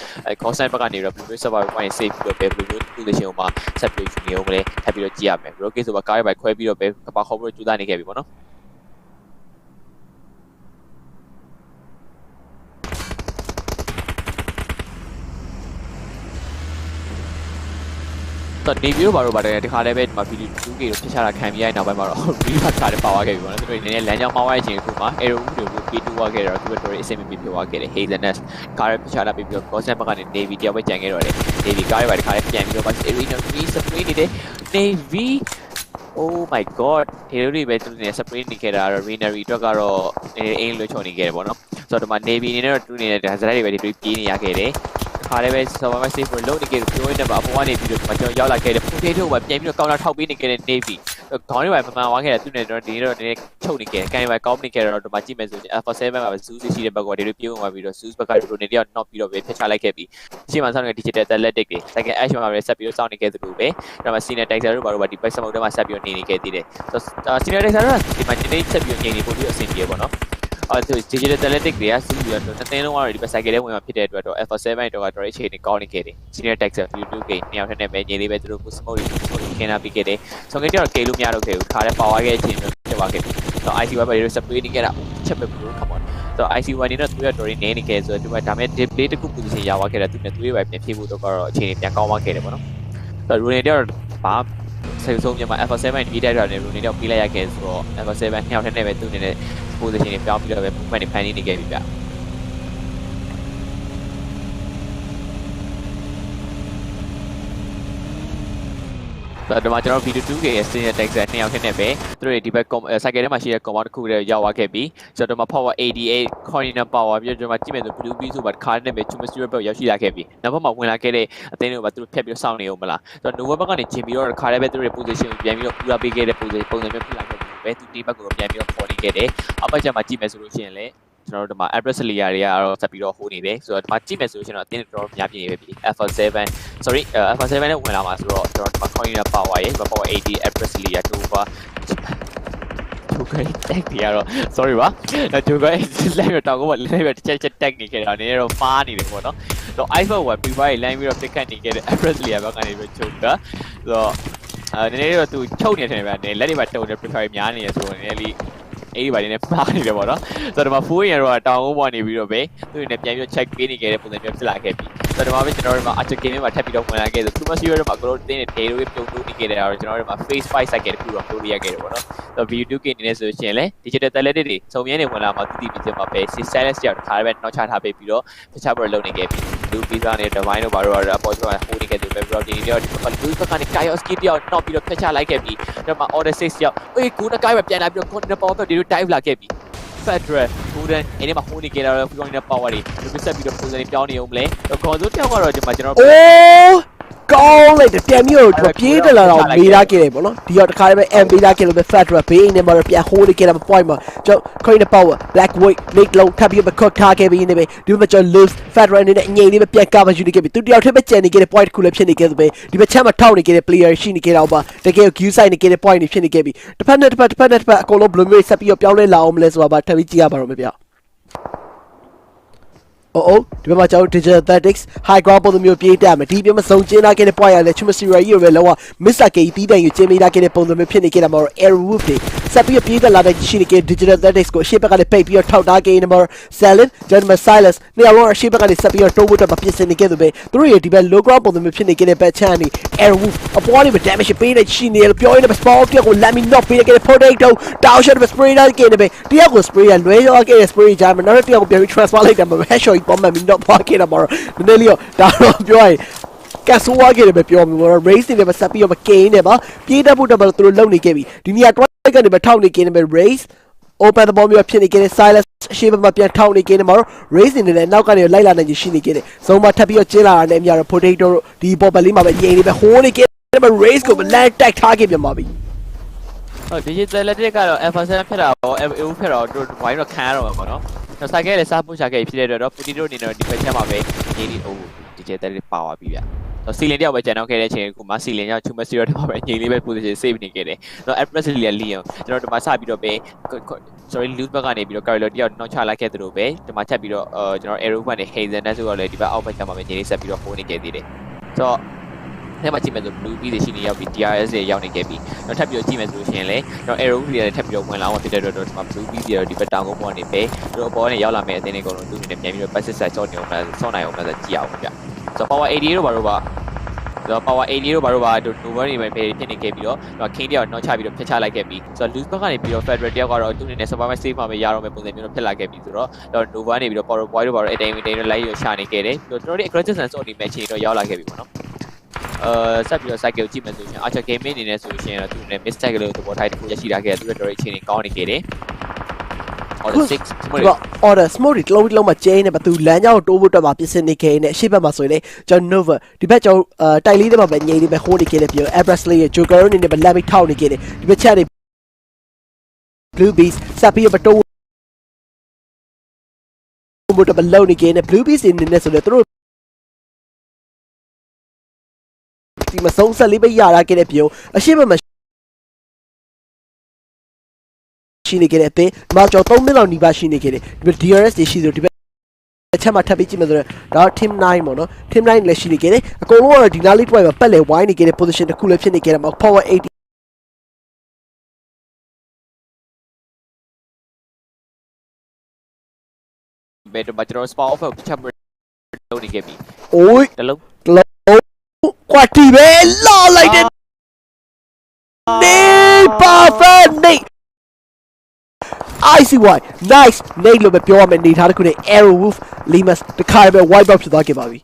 constant ဘက်ကနေပြီးတော့ blue server point save ပြီးတော့ပဲ blue position ကိုမှဆက်ပြီးယူနေအောင်လည်းထပ်ပြီးတော့ကြည့်ရမယ် rocket ဆိုတော့ကားရိုက်ခွဲပြီးတော့ပဲကပါခေါ်ပြီးတော့ကြိုးစားနေခဲ့ပြီပေါ့နော်တော့ Navy တို့ဘာလို့ပါတယ်ဒီခါလည်းပဲဒီမှာ video 2K တို့ဖြစ်ချတာခံပြီးရတဲ့နောက်ပိုင်းမှာတော့ reverse ခါလည်းပါသွားခဲ့ပြီပေါ့နော်သူတို့နည်းနည်းလမ်းကြောင်းမှားသွားတဲ့အချိန်တစ်ခုမှာ arrow တွေကို P2 သွားခဲ့တော့သူတို့အဆင်မပြေဖြစ်သွားခဲ့တယ် Hazelnut ကားရဖြစ်ချလာပြီးတော့ Constant ဘက်ကနေ Navy တယောက်ပဲကြံခဲ့တော့တယ် Navy ကားရပါဒီခါလည်းပြန်ပြီးတော့ arena free spray နေတယ် Navy oh my god ဒီလိုတွေပဲသူနေ spray နေခဲ့တာတော့ Renary အတွက်ကတော့အင်းလွှဲချော်နေခဲ့တယ်ပေါ့နော်ဆိုတော့ဒီမှာ Navy အနေနဲ့တော့သူနေတဲ့ဇာတ်တွေပဲဒီပြေးနေရခဲ့တယ်ခါလည်းပဲ survivor safe ကိုလုံးနေခဲ့လို့ပြောရတဲ့မှာအပေါ်ကနေပြီးတော့ကျွန်တော်ရောက်လာခဲ့တဲ့ potato ကပြန်ပြီးတော့ကောင်းတာထောက်ပေးနေခဲ့တဲ့ Navy ခေါင်းတွေပဲမှန်မှန်ဝါခဲ့တယ်သူနဲ့တော့ဒီတော့နည်းနည်းချုပ်နေခဲ့တယ်ကန်ပဲကောင်းနေခဲ့တော့ဒီမှာကြည့်မယ်ဆိုရင် Alpha 7မှာပဲ Zeus ရှိတဲ့ဘက်ကဒီလိုပြေးဝင်ပြီးတော့ Zeus ဘက်က Ronin တယောက် knock ပြီးတော့ပဲဖျက်ချလိုက်ခဲ့ပြီးရှေ့မှာဆောင်းနေတဲ့ digital athletic တွေ second ash မှာပဲဆက်ပြီးတော့စောင့်နေခဲ့သလိုပဲဒါမှ senior taxer တို့ဘာလို့ဒီ back smoke ထဲမှာဆက်ပြီးတော့နေခဲ့သေးတယ်ဆိုတော့ senior taxer တို့ဒီမှာဒီနေ့ဆက်ပြီးတော့ငြိမ်နေဖို့ပြီးအဆင်ပြေပေါ့နော်digital athletic တွေကစီးပြီးတော့တစ်သင်းလုံးကတော့ဒီဘက် cycle ထဲဝင်မှာဖြစ်တဲ့အတွက်တော့ Alpha 7တော့ကတော့အခြေအနေကောင်းနေခဲ့တယ် senior taxer view 2K နှစ်ယောက်ထက်နဲ့ပဲငြိမ်လေးပဲသူတို့ကို smoke တွေခင်းလာပြီးခဲ့တယ်ဆောင်းကတော့ K လို့မရတော့ခဲ့ဘူးခါလည်းပါသွားခဲ့တဲ့အချိန်မျိုးဖြစ်သွားခဲ့ပြီဆိုတော့ IC1 ပဲတွေ spray နေခဲ့တာချက်ပဲဘူး come on ဆိုတော့ IC1 နေတော့သူရဲ့ story နေနေခဲ့ဆိုတော့ဒီမှာဒါမဲ့ display တစ်ခု position ရသွားခဲ့တယ်သူနဲ့သူတွေပဲပြန်ဖြည့်ဖို့တော့အခြေအနေပြန်ကောင်းသွားခဲ့တယ်ပေါ့နော်ဆိုတော့ Ronin တော့ဘာဆက်ဆုံးမြန်မာ Alpha 7ဒီတိုက်တာနဲ့ Ronin တော့ပြီးလိုက်ရခဲ့ဆိုတော့ Alpha 7နှစ်ယောက်ထက်နဲ့ပဲသူနေတဲ့ position တွေပြောင်းပြီးတော့ပဲ movement တွေဖန်တီးနေခဲ့ပြီဗျဆိုတော့ဒီမှာကျွန်တော် video 2K ရဲ့ senior taxer နှစ်ယောက်ထက်နဲ့ပဲသူတို့ဒီဘက် cycle ထဲမှာရှိတဲ့ compound တစ်ခုတည်းရောက်သွားခဲ့ပြီဆိုတော့ဒီမှာ power 88 corner power ပြီးတော့ဒီမှာကြည့်မယ်ဆို blue beam ဆိုပါခါနဲ့ပဲ chemistry ဘက်ရောက်ရှိလာခဲ့ပြီနောက်ဘက်မှာဝင်လာခဲ့တဲ့အသင်းတွေကသူတို့ဖျက်ပြီးတော့စောင့်နေအောင်မလားဆိုတော့ Nova ဘက်ကနေဂျင်ပြီးတော့ခါလည်းပဲသူတို့ရဲ့ position ကိုပြန်ပြီးတော့ပူလာပေးခဲ့တဲ့ position ပုံစံမျိုးဖြစ်လာခဲ့ပြီပဲသူဒီဘက်ကိုပြန်ပြီးတော့ခေါ်နေခဲ့တယ်အောက်ဘက်ကျမှကြည့်မယ်ဆိုလို့ရှိရင်လည်းကျွန်တော်တို့ဒီမှာ address layer တွေကတော့ဆက်ပြီးတော့ဟိုးနေတယ်ဆိုတော့ဒီမှာကြည့်မယ်ဆိုလို့ရှိရင်တော့အတင်းတော်တော်များပြည့်နေပြီ Alpha 7 sorry Alpha 7နဲ့ဝင်လာမှာဆိုတော့ကျွန်တော်ဒီမှာ corner power ရဲ့ power 80 address layer 2 over သူကတက်ပြီးတော့ sorry ပါသူကလည်းတောင်ကလည်းချက်တက်နေခဲ့တာနည်းတော့ဖားနေတယ်ပေါ့နော်ဆိုတော့ iPhone က pre-buy လိုင်းပြီးတော့ pick up နေခဲ့တဲ့ address layer ဘက်ကနေပြီးချုပ်တာဆိုတော့နည်းနည်းတော့သူချုပ်နေတယ်ဗျာလက်တွေပါတုံတယ် pre-buy များနေရဆိုတော့နည်းနည်းလေးအဲ့ဒီဘာတွေနဲ့ပါနေတယ်ပေါ့နော်ဆိုတော့ဒီမှာ full ရတော့တောင်ဦးပေါ်နေပြီးတော့ပဲသူတွေနဲ့ပြန်ပြီး check ပေးနေခဲ့တဲ့ပုံစံမျိုးဖြစ်လာခဲ့ပြီဆိုတော့ဒီမှာပဲကျွန်တော်တို့မှာ archer game မှာထပ်ပြီးတော့ဝင်လာခဲ့ဆို super serious မှာ growth တင်းနေ day တွေပြုံလို့နေခဲ့တယ်တော့ကျွန်တော်တို့မှာ phase 5 cycle တခုတော့လုပ်ရခဲ့တယ်ပေါ့နော်ဆိုတော့ video 2K အနေနဲ့ဆိုရှင်လဲ digital athletic တွေစုံမြဲနေဝင်လာမှာတည်ပြီးချင်းမှာပဲ silence ကြောက်တစ်ခါပဲနောက်ချထားပေးပြီးတော့တခြားဘက်လုံးနေခဲ့ပြီ blue pizza နဲ့ divine တို့ဘာလို့အပေါ်ကျွန်တော်ဟိုနေခဲ့တယ်ပဲ bro ဒီနေ့တော့ဒီမှာ blue ဘက်ကနေ chaos skill တယောက်နောက်ပြီးတော့ဖျက်ချလိုက်ခဲ့ပြီဒီမှာ order 6တယောက်အေးကူနကိုင်းပဲပြန်လာပြီးတော့ corner power တွေ dive လာခဲ့ပြီ Federal ဟိုတန်းအဲ့ဒီမှာဟိုနေကြတာတော့ Fury နဲ့ Power တွေဒီဆက်ပြီးတော့ position ပြောင်းနေအောင်မလဲခေါ်စိုးတယောက်ကတော့ဒီမှာကျွန်တော် ကောင်းလိုက်တယ်ပြန်ပြီးတော့ပြေးတက်လာတော့မေးထားခဲ့တယ်ပေါ့နော်ဒီတော့တခါတည်းပဲ M ပေးထားခဲ့လို့ပဲ Federal ဘေးနေမှာပြန် hold ခဲ့တာ point မှာကျွန်တော် Crane Power Black White Make Low ထပ်ပြီးတော့ cook ထားခဲ့ပြီးနေပဲဒီမှာကျွန်တော် lose Federal အနေနဲ့အငြိမ်လေးပဲပြန် cover ယူနေခဲ့ပြီသူတယောက်ထပ်ပဲကျန်နေခဲ့တဲ့ point တစ်ခုလည်းဖြစ်နေခဲ့သပဲဒီမှာချက်မှာထောက်နေခဲ့တဲ့ player ရှိနေခဲ့တော့ပါတကယ် queue side နေခဲ့တဲ့ point တွေဖြစ်နေခဲ့ပြီတစ်ဖက်နဲ့တစ်ဖက်အကုန်လုံး blue မျိုးဆက်ပြီးတော့ပြောင်းလဲလာအောင်မလဲဆိုတာပါထပ်ပြီးကြည့်ရပါတော့မယ်ဗျဒီမှာကျွန်တော် Digital Athletics High Ground ပုံစံမျိုးပြေးတက်မယ်ဒီပြမစုံကျင်းလာခဲ့တဲ့ point ရလဲ Chumacera ကြီးပဲလောက Mr. K တီးတန်ယူကျင်းမိလာခဲ့တဲ့ပုံစံမျိုးဖြစ်နေခဲ့တာမှာ Air Wolf တွေဆက်ပြီးပြေးတက်လာတဲ့ရှိနေခဲ့ Digital Athletics ကိုအရှိဘက်ကလည်းပိတ်ပြီးတော့ထောက်ထားခဲ့နေမှာ Salin Gentleman Silas နေရာလုံးအရှိဘက်ကလည်းဆက်ပြီးတော့တိုးဖို့တော့မပြစ်စင်နေခဲ့သူပဲသူတို့ရဲ့ဒီဘက် low ground ပုံစံမျိုးဖြစ်နေခဲ့တဲ့ back channel နေ Air Wolf အပေါ်ကနေ damage ပေးနေရှိနေတယ်ပြောရင်းနဲ့ spot တယောက်ကို let me not ပေးခဲ့တဲ့ potato down shot နဲ့ spray လိုက်ခဲ့နေပဲတယောက်ကို spray ရလွဲရောခဲ့တဲ့ spray ကြမှာနောက်တစ်ယောက်ကိုပြန်ပြီး transfer လိုက်တယ်မှာ headshot ကြီး bomb me not ခဲ့တာမှာတော့နည်းနည်းလေးတော့ဒါတော့ပြောရင်ကတ်ဆိုးခဲ့တယ်ပဲပြောမှာတော့ race တွေပဲဆက်ပြီးတော့ကိန်းနေပါပြေးတတ်ဖို့တော့သူတို့လုံနေခဲ့ပြီဒီနေရာ try ကနေပဲထောက်နေကိန်းနေပဲ race open the bomb မျိုးဖြစ်နေခဲ့တဲ့ silence အရှိဘမှာပြန်ထောက်နေကိန်းနေမှာတော့ race နေလည်းနောက်ကနေလိုက်လာနိုင်ရှိနေခဲ့တယ်ဇုံမှာထပ်ပြီးတော့ကျင်းလာတာနဲ့အများတော့ potato ဒီပေါ်ပလေးမှာပဲငြိမ်နေပဲဟိုးနေကိန်းနေပဲ race ကိုလမ်းတိုက်ထားခဲ့ပြန်ပါပြီဟုတ် digital လက်တက်ကတော့ alpha 7ဖြစ်တာရော AO ဖြစ်တာရောတို့ဝိုင်းတော့ခံရတော့မှာပေါ့နော်ကျွန်တော်ဆိုင်ကလည်းစားဖို့ရှာခဲ့ဖြစ်တဲ့အတွက်တော့ potato အနေနဲ့ဒီဘက်ချက်မှာပဲညီလေးဟို digital လေးပါသွားပြီဗျတော့ ceiling တယောက်ပဲကျန်တော့ခဲ့တဲ့အချိန်ကိုမှ ceiling ရောက် Chumacera တွေမှာပဲညီလေးပဲ position save နေခဲ့တယ်တော့ Empress လေး Leon ကျွန်တော်ဒီမှာစပြီးတော့ပဲ sorry lose ဘက်ကနေပြီးတော့ Carlo တယောက်နောက်ချလိုက်ခဲ့သလိုပဲဒီမှာချက်ပြီးတော့ကျွန်တော် arrow ကနေ Hazen နဲ့ဆိုတော့လေဒီဘက်အောက်ဘက်ချက်မှာပဲညီလေးဆက်ပြီးတော့ hold နေခဲ့သေးတယ်ဆိုတော့ထဲမှာကြည့်မယ်ဆို blue ပြီးရှိနေရောက်ပြီး DRS တွေရောက်နေခဲ့ပြီးတော့ထပ်ပြီးတော့ကြည့်မယ်ဆိုလို့ရှိရင်လေကျွန်တော် arrow တွေလည်းထပ်ပြီးတော့ဝင်လာအောင်ဖြစ်တဲ့အတွက်ဒီမှာ blue ပြီးတော့ဒီဘက်တောင်ကုန်းပေါ်နေပဲတို့အပေါ်နဲ့ရောက်လာမယ်အသင်းတွေကတော့သူ့အနေနဲ့ပြန်ပြီးတော့ passive side ဆော့နေအောင်လားဆော့နိုင်အောင်လားကြည့်အောင်ဗျဆိုတော့ power 80တို့ဘာလို့ပါဆိုတော့ power 80တို့ဘာလို့ပါတို့ Nova တွေပဲဖြစ်နေခဲ့ပြီးတော့ King တယောက်နောက်ချပြီးတော့ဖျက်ချလိုက်ခဲ့ပြီးဆိုတော့ loose ဘက်ကနေပြီးတော့ Federal တယောက်ကတော့သူ့အနေနဲ့ survival save မှာပဲရတော့မယ့်ပုံစံမျိုးဖြစ်လာခဲ့ပြီးဆိုတော့ Nova နေပြီးတော့ power boy တို့ဘာလို့အတိုင်းတော့လိုက်ရရှာနေခဲ့တယ်ကျွန်တော်တို့ aggressive sense အော်ဒီ match တွေတော့ရောက်လာခဲ့ပြီပေါ့နော်ဆက်ပြီးတော့ cycle ကြည့်မယ်ဆိုရင် Archer Gaming အနေနဲ့ဆိုရင်တော့သူ့အနေနဲ့ mistake လို့သဘောထားတစ်ခုရရှိလာခဲ့တယ်သူတို့တော်တော်ချင်းနေကောင်းနေခဲ့တယ်order 6 order smoke တွေလုံးလုံးမှာကျင်းနေပါသူလမ်းကြောင်းတိုးဖို့တော့မှာပြင်ဆင်နေခဲ့နေအရှိဘက်မှာဆိုရင်လေကျွန်တော် Nova ဒီဘက်ကျွန်တော်တိုက်လေးတွေမှာပဲငြိမ်နေပဲ hold နေခဲ့တယ်ပြီးတော့ Abrasley ရဲ့ Joker အနေနဲ့ပဲလက်ပြီးထောက်နေခဲ့တယ်ဒီဘက်ချက်တွေ Blue Beast ဆက်ပြီးတော့တိုးဖို့တော့လုံနေခဲ့နေ Blue Beast အနေနဲ့ဆိုလေသူတို့ဒီမှာဆုံးဆက်လေးပဲရလာခဲ့တဲ့ပြီးအရှိဘက်မှာရှိနေခဲ့တဲ့အပြင်ဒီမှာကျွန်တော်3မိနစ်လောက်နီးပါးရှိနေခဲ့တယ်ဒီ DRS တွေရှိဆိုဒီဘက်အချက်မှာထပ်ပြီးကြည့်မယ်ဆိုတော့ team 9ပေါ့နော် team 9လည်းရှိနေခဲ့တယ်အကုန်လုံးကတော့ဒီနားလေးတွဲမှာပတ်လေဝိုင်းနေခဲ့တဲ့ position တစ်ခုလည်းဖြစ်နေခဲ့တယ်မှာ power 80ဘယ်တော့မှကျွန်တော် spot off ချက်လုပ်နေခဲ့ပြီအိုးတလုံးကွာတီပဲလာလိုက်တယ်နေပါဖန်နေ ICY nice နေလို့ပဲပြောရမယ်နေထားတစ်ခုနဲ့ Arrow Wolf Limas တခါပဲ wipe out ဖြစ်သွားခဲ့ပါပြီ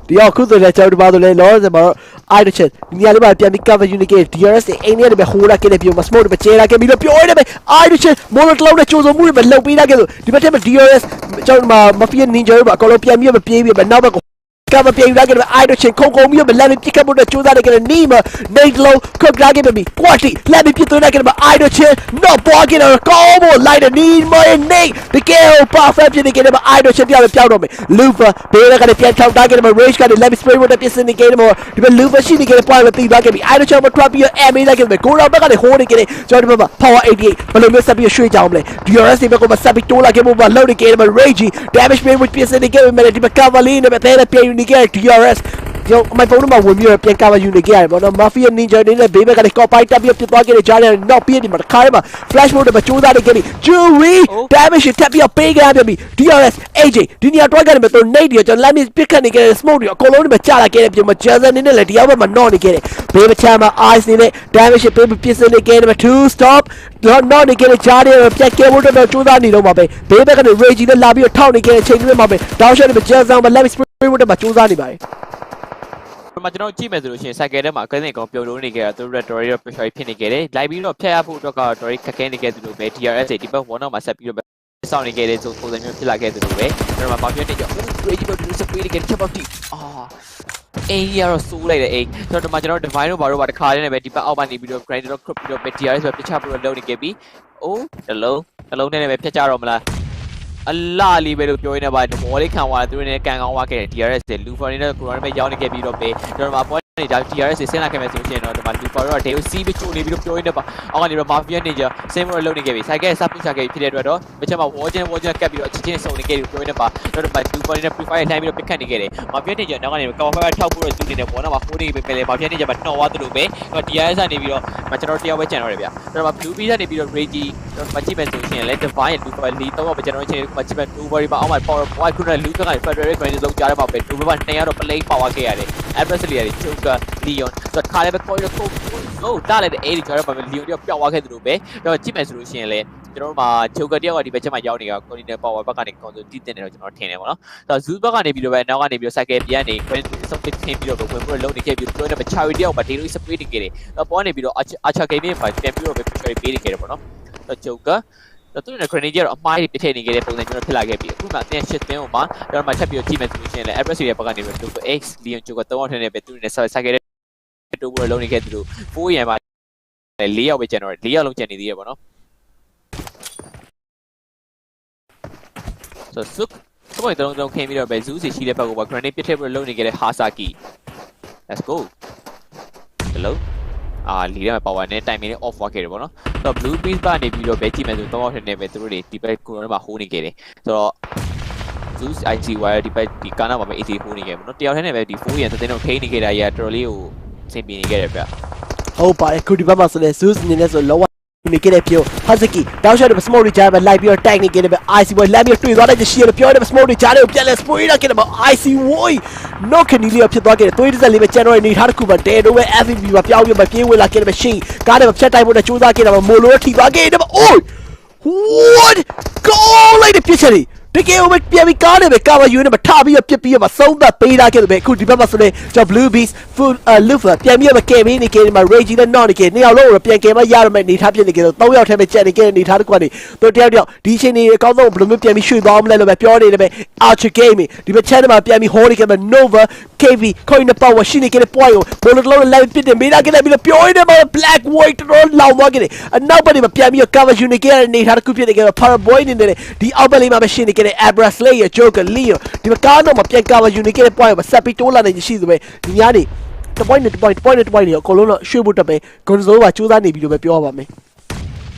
ဒီအောင်ခုဆိုလည်းကျွန်တော်တို့ဘာလို့လဲလောဆယ်မှာတော့ idle chat ဒီနေရာလေးမှာပြန်ပြီး cover unit ရဲ့ DRS တွေအိမ်ထဲကနေပဲဟိုးလာခဲ့တဲ့ပြီးတော့ smoke တွေပဲကျဲလာခဲ့ပြီးတော့ပြောရတယ်ပဲ idle chat mono cloud နဲ့ကြိုးစုံမှုတွေပဲလှုပ်ပေးလာခဲ့ဆိုဒီဘက်ထဲမှာ DRS ကျွန်တော်မှာ mafia ninja တွေပါအကုန်လုံးပြန်ပြီးမပြေးပြီးပဲနောက်ဘက်ကကမပြေးလာခဲ့တဲ့ idle chat ခုံခုံပြီးပဲလက်ပြီးပြစ်ခတ်ဖို့တော့ကြိုးစားနေခဲ့တဲ့နီးမှာနေလောခုတ်လာခဲ့ပြီး quality လက်ပြီးပြစ်သွင်းလာခဲ့တဲ့ idle chat not blocking တော့ကောင်းဖို့လိုက်တဲ့နီးမနေတကယ် perfect ဖြစ်နေခဲ့တဲ့ idle chat ပြောင်းပြောင်းတော့မယ် Lufa ဘေးကနေပြန်ထောက်ထားခဲ့တဲ့ rage ကနေ let me spray ဖို့ပြစ်စင်နေခဲ့တဲ့ဒီ Lufa ရှိနေခဲ့တဲ့ point ပဲတီးသွားခဲ့ပြီး idle chat မှာ trap ပြီး MA လိုက်ခဲ့တယ်ကိုရောဘက်ကနေ hold နေခဲ့တဲ့ကျွန်တော်ဒီဘက်မှာ power 88ဘယ်လိုမျိုးဆက်ပြီးရွှေ့ကြအောင်မလဲ DRS ဒီဘက်ကမှာဆက်ပြီးတိုးလာခဲ့ဖို့ပါလောက်နေခဲ့တဲ့ rage damage ပေးဖို့ပြစ်စင်နေခဲ့ပေမဲ့ဒီဘက်က cavalry နဲ့ပဲတဲ့ပြေယူနေခဲ့တဲ့ DRS ကျွန်တော်အမိုက်ဖုန်းမှာဝင်ပြီးပြန် cover ယူနေခဲ့ရတယ်ပေါ့နော် Mafia Ninja တွေနဲ့ဘေးဘက်ကနေ copy တက်ပြီးပြစ်သွားခဲ့တဲ့ကြားထဲ knock ပြီးဒီမှာတစ်ခါတည်းမှာ flash mode မှာကြိုးစားနေခဲ့ပြီး Jury damage တက်ပြီးပေးခဲ့ရပြီ DRS AJ ဒီနေရာတွိုက်ကနေမှာသူ nade တွေကျွန်တော် let me ပြစ်ခတ်နေခဲ့တဲ့ smoke တွေအကုန်လုံးဒီမှာကျလာခဲ့တဲ့ပြင်မှာ Jason နေနဲ့လည်းဒီရောက်ဘက်မှာ knock နေခဲ့တယ်ဘေးဘက်ချမ်းမှာ ice နေနဲ့ damage ပေးပြစ်စင်နေခဲ့တယ်မှာ 2 stop knock နေခဲ့တဲ့ကြားထဲမှာပြတ်ခဲ့ဖို့တော့ကြိုးစားနေတော့မှာပဲဘေးဘက်ကနေ rage နဲ့လာပြီးတော့ထောက်နေခဲ့တဲ့ချိန်တွေမှာပဲ down shot နဲ့ Jason မှာ let me spray ဖို့တော့ကြိုးစားနေပါတယ် မှာကျွန်တော်ကြည့်မယ်ဆိုလို့ရှိရင် cycle ထဲမှာကစင်ကောင်ပြုံလို့နေခဲ့တာသူတို့ တော်တော် pressure ဖြစ်နေခဲ့တယ်လိုက်ပြီးတော့ဖျက်ရဖို့အတွက်ကတော်တော်ခက်ခဲနေခဲ့သူတို့ပဲ TRS ဒီဘက်1တော့မှာဆက်ပြီးတော့စောင့်နေခဲ့တဲ့ဆိုပုံစံမျိုးဖြစ်လာခဲ့သူတို့ပဲကျွန်တော်မှာဘာဖြစ်နေကြ crazy တော့သူစပီးနေခဲ့ချက်ပေါ့တီအေးရတော့စိုးလိုက်တယ်အေးကျွန်တော်ကျွန်တော် divine တို့ဘာလို့ပါတခါလေးနဲ့ပဲဒီဘက်အောက်ကနေပြီးတော့ grind တော့ crop ပြီးတော့ TRS ပဲပြချပြီးတော့လုပ်နေခဲ့ပြီးအိုးတလုံးနဲ့ပဲဖြတ်ကြတော့မလားအလားလေးပဲလို့ပြောရင်းနဲ့ပါမော်လေးခံသွားသူတို့နဲ့ကန်ကောင်းသွားခဲ့တယ် TRS တွေ Lufa နဲ့ Corona ပဲရောက်နေခဲ့ပြီးတော့ပဲကျွန်တော်မှာ point နေကြ TRS တွေဆင်းလာခဲ့မယ်ဆိုရင်တော့ဒီမှာ Lufa တော့ Deo C ပဲချိုးနေပြီးတော့ပြောရင်းနဲ့ပါအောက်ကနေတော့ Mafia နေကြ Same တော့လုပ်နေခဲ့ပြီ Cycle စပူချခဲ့ဖြစ်တဲ့အတွက်တော့မချက်မှာ Wargen ကပ်ပြီးတော့အချင်းစုံနေခဲ့ပြီးပြောရင်းနဲ့ပါတော့ဒီမှာ Lufa နဲ့ Profile လှမ်းပြီးတော့ပစ်ခတ်နေခဲ့တယ် Mafia နေကြနောက်ကနေ Cover ထောက်ဖို့တော့သူနေတယ်ဘောနော်မှာ4နေပဲပဲလေ Mafia နေကြမှာနှော်သွားသလိုပဲတော့ TRS ကနေပြီးတော့ကျွန်တော်တယောက်ပဲကျန်တော့တယ်ဗျကျွန်တော်မှာ Blue Bees ကနေပြီးတော့ Reggie ကျွန်တော်မှကြည့်မယ်ဆိုရင်လည်း Divine Lufa Lee တော့ပဲကျွန်တော်ချင်းမှကြည့်မယ် Blueberry ပါအောင်မှာ Power Boy ခုနက Luke က Federal Grand လုံးကြားရမှာပဲ Blueberry 2ရောက်တော့ play ပါသွားခဲ့ရတယ် Address လေးရတယ် Joker Leon ဆိုတော့ခါလေးပဲ Coil ကိုတားလိုက်တဲ့ အဲ့ဒီကြားရမှာပဲ Leon တယောက်ပျောက်သွားခဲ့သလိုပဲတော့ကြည့်မယ်ဆိုလို့ရှိရင်လည်းကျွန်တော်တို့မှာ Joker တယောက်ကဒီဘက်ချက်မှာရောက်နေတာ Coordinator Power ဘက်ကနေ Control တည်တင်တယ်တော့ကျွန်တော်ထင်တယ်ပေါ့နော်ဆိုတော့ Zoo ဘက်ကနေပြီးတော့ပဲနောက်ကနေပြီးတော့ Cycle ပြန်နေ Something ထင်ပြီးတော့ဝင်ပြီးတော့လုံးနေခဲ့ပြီးတော့တော့ Cherry တယောက်မှာ Daily Spray နေခဲ့တယ်တော့ပေါ်နေပြီးတော့ Archer Gaming မှာပြန်ပြီးတော့ပဲ Pressure ပေးနေခဲ့တယ်ပေါ့နော်တော့ Jokerသူတို့နဲ့ Grenadier တော့အမှားတွေပြထည့်နေခဲ့တဲ့ပုံစံမျိုးဖြစ်လာခဲ့ပြီးအခုမှအတင်း shit တင်းဟိုမှာတော့မှချက်ပြီးတော့ကြည့်မယ်ဆိုလို့ရှိရင်လည်း Address ရဲ့ဘက်ကနေပြီးတော့ X Leon Joker 3ယောက်ထက်နဲ့ပဲသူတို့နဲ့ Cycle တိုးပြီးလုံးနေခဲ့သူတို့4ရန်မှာ4ယောက်ပဲကျန်တော့4ယောက်လုံးကျန်နေသေးရပေါ့နော်ဆိုတော့စပိုင်တုံးခင်းပြီးတော့ပဲ Zeus ရှိတဲ့ဘက်က Grenade ပြထည့်ပြီးလုံးနေခဲ့တဲ့ Hasaki Let's go helloလီရမှာ power နဲ့ timing နဲ့ off သွားခဲ့တယ်ပေါ့နော်ဆိုတော့ blue beast ကနေပြီးတော့ပဲကြည့်မယ်ဆိုတော့3ယောက်ထက်နဲ့ပဲသူတို့တွေဒီဘက်ကိုရောမှာ hold နေခဲ့တယ်ဆိုတော့ Zeus IT wire ဒီဘက်ဒီကာနာမှာပဲ AC hold နေခဲ့ပေါ့နော်တယောက်ထက်နဲ့ပဲဒီ4ရန်သတင်းတော့ထိန်းနေခဲ့တာကြီးကတော်တော်လေးကိုအဆင်ပြေနေခဲ့တယ်ဗျဟုတ်ပါတယ်ခုဒီဘက်မှာဆိုလဲ Zeus အနေနဲ့ဆိုလောနေခဲ့တဲ့ပြော Hasaki တောက်ရှော့တဲ့ smoke တွေကြားမှာလိုက်ပြီးတော့ tag နေခဲ့တယ်ပဲ IC boy လမ်းပြီးတွေ့သွားတဲ့ရှိရပြောတဲ့ smoke တွေကြားတွေကိုပြန်လဲ spray ရခဲ့တယ်ပဲ IC boy နော့ခနီလီဖြစ်သွားခဲ့တယ်သွေးတစ်စက်လေးပဲကျန်တော့နေထားတစ်ခုမှာတဲတော့ပဲ FVB မှာပြောင်းပြီးမှပြေးဝင်လာခဲ့တယ်ပဲရှင်းကားတွေမှာဖြတ်တိုက်ဖို့နဲ့စူးစမ်းခဲ့တာမှာမိုလိုထိသွားခဲ့တယ်ပဲ oh what goal လိုက်တဲ့ပြစ်ချက်တွေတကယ်ကိုပြန်ပြီးကားနဲ့ပဲကာဗာယူနဲ့မထပြီးတော့ပြစ်ပြီးတော့ဆုံးသက်ပေးထားခဲ့တယ်ပဲအခုဒီဘက်မှာဆိုရင်ကျွန်တော် Blue Beast full Lufa ပြန်ပြီးတော့ကယ်ပေးနေခဲ့တယ်မှာ Reggie နဲ့ Not နေခဲ့နှစ်ယောက်လုံးတော့ပြန်ကယ်မရတော့မဲ့နေထားပြစ်နေခဲ့တော့3ယောက်ထဲမှာကြက်နေခဲ့တဲ့နေထားတစ်ခုကနေတို့တယောက်ဒီအချိန်ကြီးအကောင်းဆုံးဘယ်လိုမျိုးပြန်ပြီးရွှေ့သွားမလဲလို့ပဲပြောနေတယ်ပဲ Archer Gaming ဒီဘက် channel မှာပြန်ပြီး hold နေခဲ့မှာ Nova KV Coin Power ရှိနေခဲ့တဲ့ point ကိုဘောလုံးလိုက်ပြစ်တယ်မေးတာခဲ့တယ်ပြီးတော့ပြောနေတယ်မှာ Black White တော့လောင်သွားခဲ့တယ်အနောက်ဘက်မှာပြန်ပြီးတော့ cover ယူနေခဲ့တဲ့နေထားတစ်ခုဖြစ်နေခဲ့တော့ Paraboy နေတယ်ဒီအောက်ဘက်လေးမှာပဲရှိနေခဲ့တဲ့ Abra Slayer Joker Leo ဒီမှာကားတော့မပြန် cover ယူနေခဲ့တဲ့ point ကိုဆက်ပြီးတိုးလာနေရှိသလိုပဲဒီများနေတ point နဲ့ point နဲ့ point တွေအကုန်လုံးတော့ရွှေ့ဖို့တက်ပဲ Gonzo ကစူးစမ်းနေပြီလို့ပဲပြောပါမယ်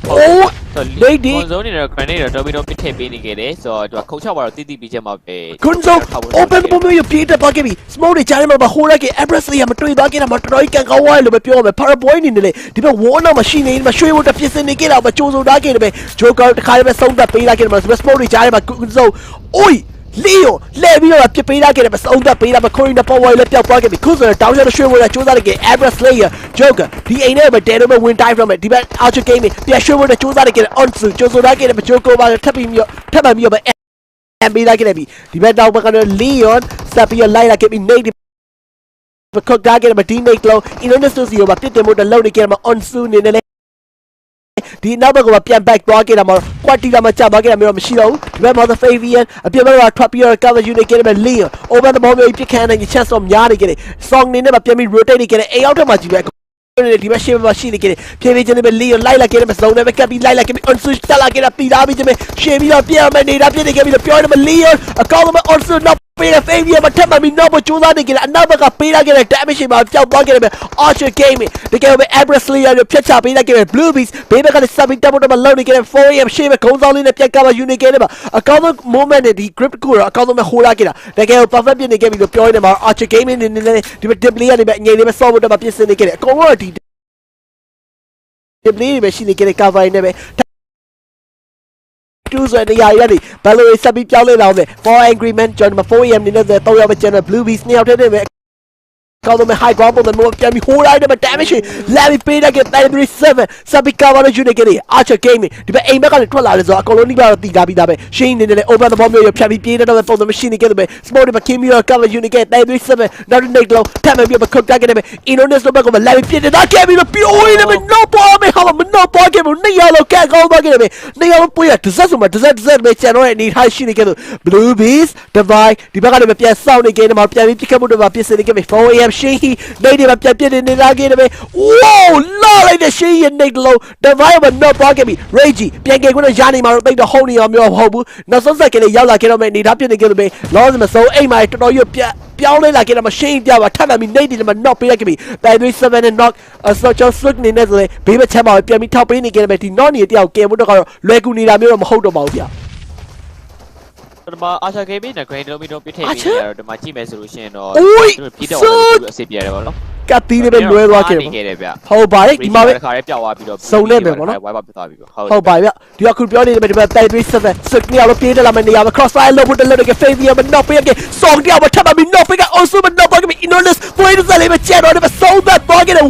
Oh lady Gonzo နေတော့ grenade တော့ domino ပစ်ထည့်ပေးနေခဲ့တယ်ဆိုတော့သူကခုတ်ချပါတော့တိတိပြီးချက်မှာပဲ Gonzo open ပုံမျိုးပြေးတက်သွားခဲ့ပြီ smoke တွေကြားထဲမှာဟိုးလိုက်ခဲ့ Abra Slayer မတွေ့သွားခဲ့တာမတော်တော်ကန်ကောင်းသွားလို့ပဲပြောပါမယ် Paraboy နေတယ်လေဒီဘက် wall နောက်မှာရှိနေမှာရွှေ့ဖို့တက်ပြစ်စင်နေခဲ့တာပဲကြိုးစိုးထားခဲ့တယ်ပဲ Joker တခါတည်းပဲဆုံးသက်ပေးလိုက်ခဲ့တယ်မှာ smoke တွေကြားထဲမှာ Gonzo oi Leo လဲပြီးတော့ပြစ်ပေးထားခဲ့တယ်ပဲစုံသက်ပေးတာပဲ Corina Power လည်းပျောက်သွားခဲ့ပြီခုဆိုတော့တောင်းချက်ရွှေ့ဖို့လည်းစူးစမ်းနေခဲ့ Abra Slayer Joker ဒီအိမ်ထဲမှာတဲတော့ပဲ win time from it ဒီဘက် Archer Gaming ပြန်ရွှေ့ဖို့လည်းစူးစမ်းနေခဲ့ Onsu ကြိုးစိုးထားခဲ့တယ်ပဲ Joker ပါထပ်ပြီးထပ်မှပြီးတော့ပဲ MB လိုက်ခဲ့ပြီဒီဘက်တောင်းဘက်ကတော့ Leon ဆက်ပြီးလိုက်လာခဲ့ပြီ Nate ခုတ်ထားခဲ့တယ်ပဲ D-Nate လုံး Indonesia စီကိုပါပြစ်တင်ဖို့လည်းလုပ်နေခဲ့မှာ Onsu နေနဲ့ဒီနောက်ဘက်ကပြန် back သွားခဲ့တာမှာ quality လာမှကြာသွားခဲ့တာမျိုးမရှိတော့ဘူးဒီဘက်မှာ the Fabian အပြင်ဘက်ကထွက်ပြီးတော့ cover unit ခဲ့တယ်ပဲ Leon over the ball မျိုးပြစ်ခန်းနိုင် chance တော့များနေခဲ့တယ် song နေနဲ့ပြန်ပြီး rotate နေခဲ့တယ်အိမ်အောက်ထက်မှာကြည့်ပဲဒီဘက်ရှေ့မှာရှိနေခဲ့တယ်ဖြည်းဖြည်းချင်းလေးပဲ Leon လိုက်လာခဲ့တယ်မစုံနဲ့ပဲကပ်ပြီးလိုက်လာခဲ့ပြီး Onsu တက်လာခဲ့တာပြီးသားပြီးချင်းပဲရှေ့ပြီးတော့ပြန်မနေတာပြစ်နေခဲ့ပြီးတော့ပြောတယ်မ Leon အကောင်းဆုံး Onsu နောက်ပေးတဲ့ Fabian မှာထပ်မှပြီးနောက်ဘက်ကြိုးစားနေခဲ့တယ်အနောက်ဘက်ကပေးလာခဲ့တဲ့ damage တွေမှာပျောက်သွားခဲ့တယ်ပဲ Archer Gaming တကယ်ပဲ Abra Slayer ကိုဖျက်ချပေးလိုက်ခဲ့တယ် Blue Beast ဘေးဘက်ကလည်း sub တက်ဖို့တော့မလုပ်နေခဲ့တဲ့ 4am ရှေ့ဘက်ခုံးဆောင်လေးနဲ့ပြက်ကပါယူနေခဲ့တယ်ပါအကောင်းဆုံး moment နဲ့ဒီ grip ကိုတော့အကောင်းဆုံးပဲဟိုးလာခဲ့တာတကယ် perfect ပြစ်နေခဲ့ပြီလို့ပြောနေမှာ Archer Gaming နေနဲ့ဒီဘက် dip လေးကနေပဲအငိမ့်လေးပဲဆော့ဖို့တော့ပြင်ဆင်နေခဲ့တယ်အကုန်လုံးဒီ dip လေးပဲရှိနေခဲ့တဲ့ cover နဲ့ပဲတူဆိုတဲ့နေရာရည်ဘယ်လိုဆက်ပြီးပြောင်းလဲလာအောင်လဲ for agreement ကျွန်တော် 4am နေနဲ့3ယောက်ပဲကျန်တဲ့ Blue Beast 2ယောက်တည်းနဲ့ပဲ ကောင်းဆုံးပဲ high ground ပုံစံမျိုးပြန်ပြီး hold လိုက်တယ် damage လာပြီးပေးလိုက်တဲ့337 Sabi cover unit ကလေး Archer Gaming ဒီဘက်အိမ်ဘက်ကလည်းထွက်လာတယ်ဆိုတော့အကုန်လုံးဒီဘက်တော့တီးကားပြီးသားပဲရှင်းနေတယ်လေ over the bomb မျိုးဖြတ်ပြီးပြေးနေတဲ့ပုံစံမရှိနေခဲ့တယ်ပဲ smoke ဒီမှာ Kim Mira cover unit က337နောက်တစ်နေကလုံးထပ်မပြီးခုတ်တက်ခဲ့တယ်ပဲ Indonesia ဘက်ကမှလာပြီးပြစ်တယ်ဒါခဲ့ပြီးတော့ပြိုးနေတယ်ပဲ no ball မဟာမ no ball ခဲ့ဘူးနေရလို့ကဲကောင်းသွားခဲ့တယ်ပဲနေရလို့ပွေးရတစ်စက်ဆိုမှတစ်စက်ပဲကျန်တော့အနေထားရှိနေခဲ့လို့ Blue Beast Divide ဒီဘက်ကလည်းပြန်စောင့်နေခဲ့တယ်မှာပြန်ပြီးပြစ်ခတ်မှုတွေမှာပြစ်စနေခဲ့ပြီ 4am ရှင်းဟီနေတယ်မှာပြန်ပြစ်နေလာခဲ့တယ်ပဲ wow လာလိုက်တဲ့ရှင်းရနေလို့ Divide မှာ no ball ခဲ့ပြီ Reggie ပြန်ခဲ့ခွင့်ရနေမှာတော့တိတ်တော့ဟုတ်နေအောင်မျိုးမဟုတ်ဘူးနောက်ဆုံးဆက်ကလေးရောက်လာခဲ့တော့မယ်အနေထားပြစ်နေခဲ့လို့ပဲ loss မဆုံးအိမ်မှာတော်တော်ရွပြောင်းလဲလာခဲ့တယ်မှာရှင်းပြပါထပ်လာပြီးနေတယ်မှာ knock ပေးလိုက်ခဲ့ပြီ337 နဲ့ knock ဆော့ချော switch နေနေဆိုရင်ဘေးမချမ်းပါဘူးပြန်ပြီးထောက်ပေးနေခဲ့တယ်ပဲဒီ knock နေတယောက်ကဲမှုတော့ကတော့လွယ်ကူနေတာမျိုးတော့မဟုတ်တော့ပါဘူးဗျ ဒီမှာ Archer Gaming နဲ့ Grand Domino ပြထည့်ပြီးရတော့ဒီမှာကြည့်မယ်ဆိုလို့ရှိရင်တော့ အိုး သူပြတော့လည်းအဆင်ပြေတယ်ပေါ့နော် ကတ်တီးလေးပဲလွဲသွားခဲ့တယ်ဟုတ်ပါတယ်ဒီမှာပဲ ခါရဲပြောက်သွားပြီးတော့ စုံနေမယ်ပေါ့နော် ဝိုင်းပါပြသွားပြီပေါ့ ဟုတ်ပါဗျဒီကခုပြောနေတယ်ဒီမှာ337 switch နေအောင်ပြေးတယ်လာမယ်နေရာမှာ crossfire လုပ်ဖို့တလို့က favor မ knock ပေးခဲ့ဆောင်းတယောက်မထပ်ပြီး knock ပေးက also မ knock ပေးက Indonesia ပွေးတယ်လေးပဲကျတော့တယ် so that ball get a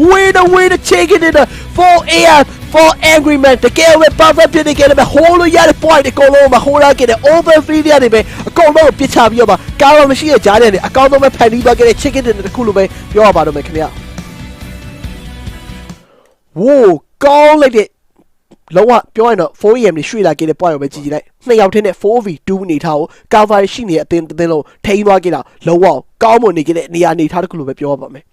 way to check it in the 4am for angry man တကယ်ပဲ perfect ဖြစ်နေခဲ့တယ် hold ရတဲ့ point အကုန်လုံးမှာ hold ခဲ့တယ် over field ရတယ်ပဲအကုန်လုံးပြစ်ချပြီးတော့ပါကားတော့မရှိရကြားတယ်အကောင်းဆုံးပဲဖန်တီးသွားခဲ့တဲ့ chicken တဲ့တခုလိုပဲပြောရပါတော့မယ်ခင်ဗျာ whoa ကောင်းလိုက်တဲ့လုံးဝပြောရင်တော့ 4am နေရွှေ့လာခဲ့တဲ့ point ကိုပဲကြည့်ကြည့်လိုက်နှစ်ယောက်ထင်းနဲ့ 4v2 နေထားကို cover ရှိနေတဲ့အသင်းလုံးထိန်းသွားခဲ့တာလုံးဝကောင်းမွန်နေခဲ့တဲ့နေရာနေထားတခုလိုပဲပြောရပါမယ်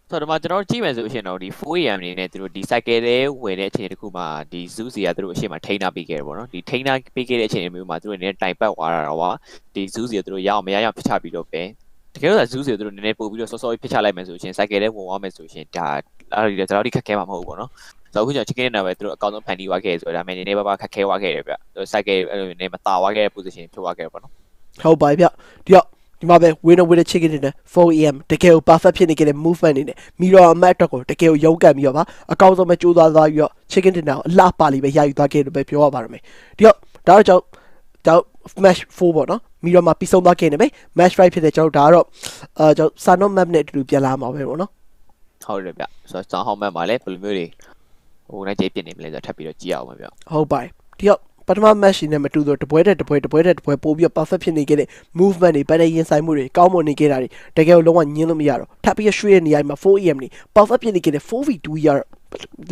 ဆိုတော့ဒီမှာကျွန်တော်ကြည့်မယ်ဆိုရှင်တော့ဒီ 4am အနေနဲ့သူတို့ဒီ cycle တွေဝင်တဲ့အချိန်တခုမှာဒီ zoo စီကသူတို့အရှိမထိန်းထားပေးခဲ့တယ်ပေါ့နော်ဒီထိန်းထားပေးခဲ့တဲ့အချိန်မျိုးမှာသူတို့အနေနဲ့တိုင်ပတ်သွားတာတော့ဒီ zoo စီကသူတို့ရအောင်မရအောင်ဖိချပြီးတော့ပဲတကယ်တော့ zoo စီကသူတို့နည်းနည်းပို့ပြီးတော့စောစောဖိချလိုက်မယ်ဆိုရှင် cycle တွေဝင်သွားမယ်ဆိုရှင်ဒါအဲ့ဒီတော့ဒီခက်ခဲမှာမဟုတ်ဘူးပေါ့နော်ဆိုတော့အခုကျွန်တော် chicken နဲ့ပဲသူတို့အကောင့်ဆုံးဖန်တီးသွားခဲ့ဆိုတော့ဒါမှနည်းနည်းပါးပါခက်ခဲသွားခဲ့တယ်ဗျသူ cycle အဲ့လိုနည်းနည်းမတာသွားခဲ့တဲ့ position ဖြစ်သွားခဲ့ပေါ့နော်ဟုတ်ပါဗျဒီမှာပဲ winner chicken နဲ့ 4am တကယ်ကို perfect ဖြစ်နေခဲ့တဲ့ movement နေနဲ့မီရောအမတ်တော့ကိုတကယ်ကိုရုံးကန်ပြီးတော့ပါအကောင်းဆုံးပဲကြိုးစားသွားပြီးတော့ chicken dinner ကိုအလားပါလိပဲရယူသွားခဲ့လို့ပဲပြောရပါတော့မယ်ဒီတော့ဒါတော့ကျွန်တော် match 4ပေါ့နော်မီရောမှာပြီးဆုံးသွားခဲ့နေပြီ match 5ဖြစ်တဲ့ကျွန်တော်ဒါကတော့ကျွန်တော် Sanon map နဲ့အတူတူပြန်လာမှာပဲပေါ့နော်ဟုတ်တယ်ဗျဆိုတော့ Sanon map မှာလည်းဘယ်လိုမျိုးတွေဟိုနဲ့ကြေးပြစ်နေမလဲဆိုတော့ထပ်ပြီးတော့ကြည့်အောင်ပါဗျဟုတ်ပါတယ်ဒီတော့ပထမ match နဲ့မတူတော့တပွဲပို့ပြီး perfect ဖြစ်နေခဲ့တဲ့ movement တွေဗတ်တဲ့ရင်ဆိုင်မှုတွေကောင်းမွန်နေခဲ့တာတွေတကယ်လုံးဝညင်းလို့မရတော့ထပ်ပြီးရွှေ့ရနေရမှာ 4am နေ perfect ဖြစ်နေခဲ့တဲ့ 4v2 ရ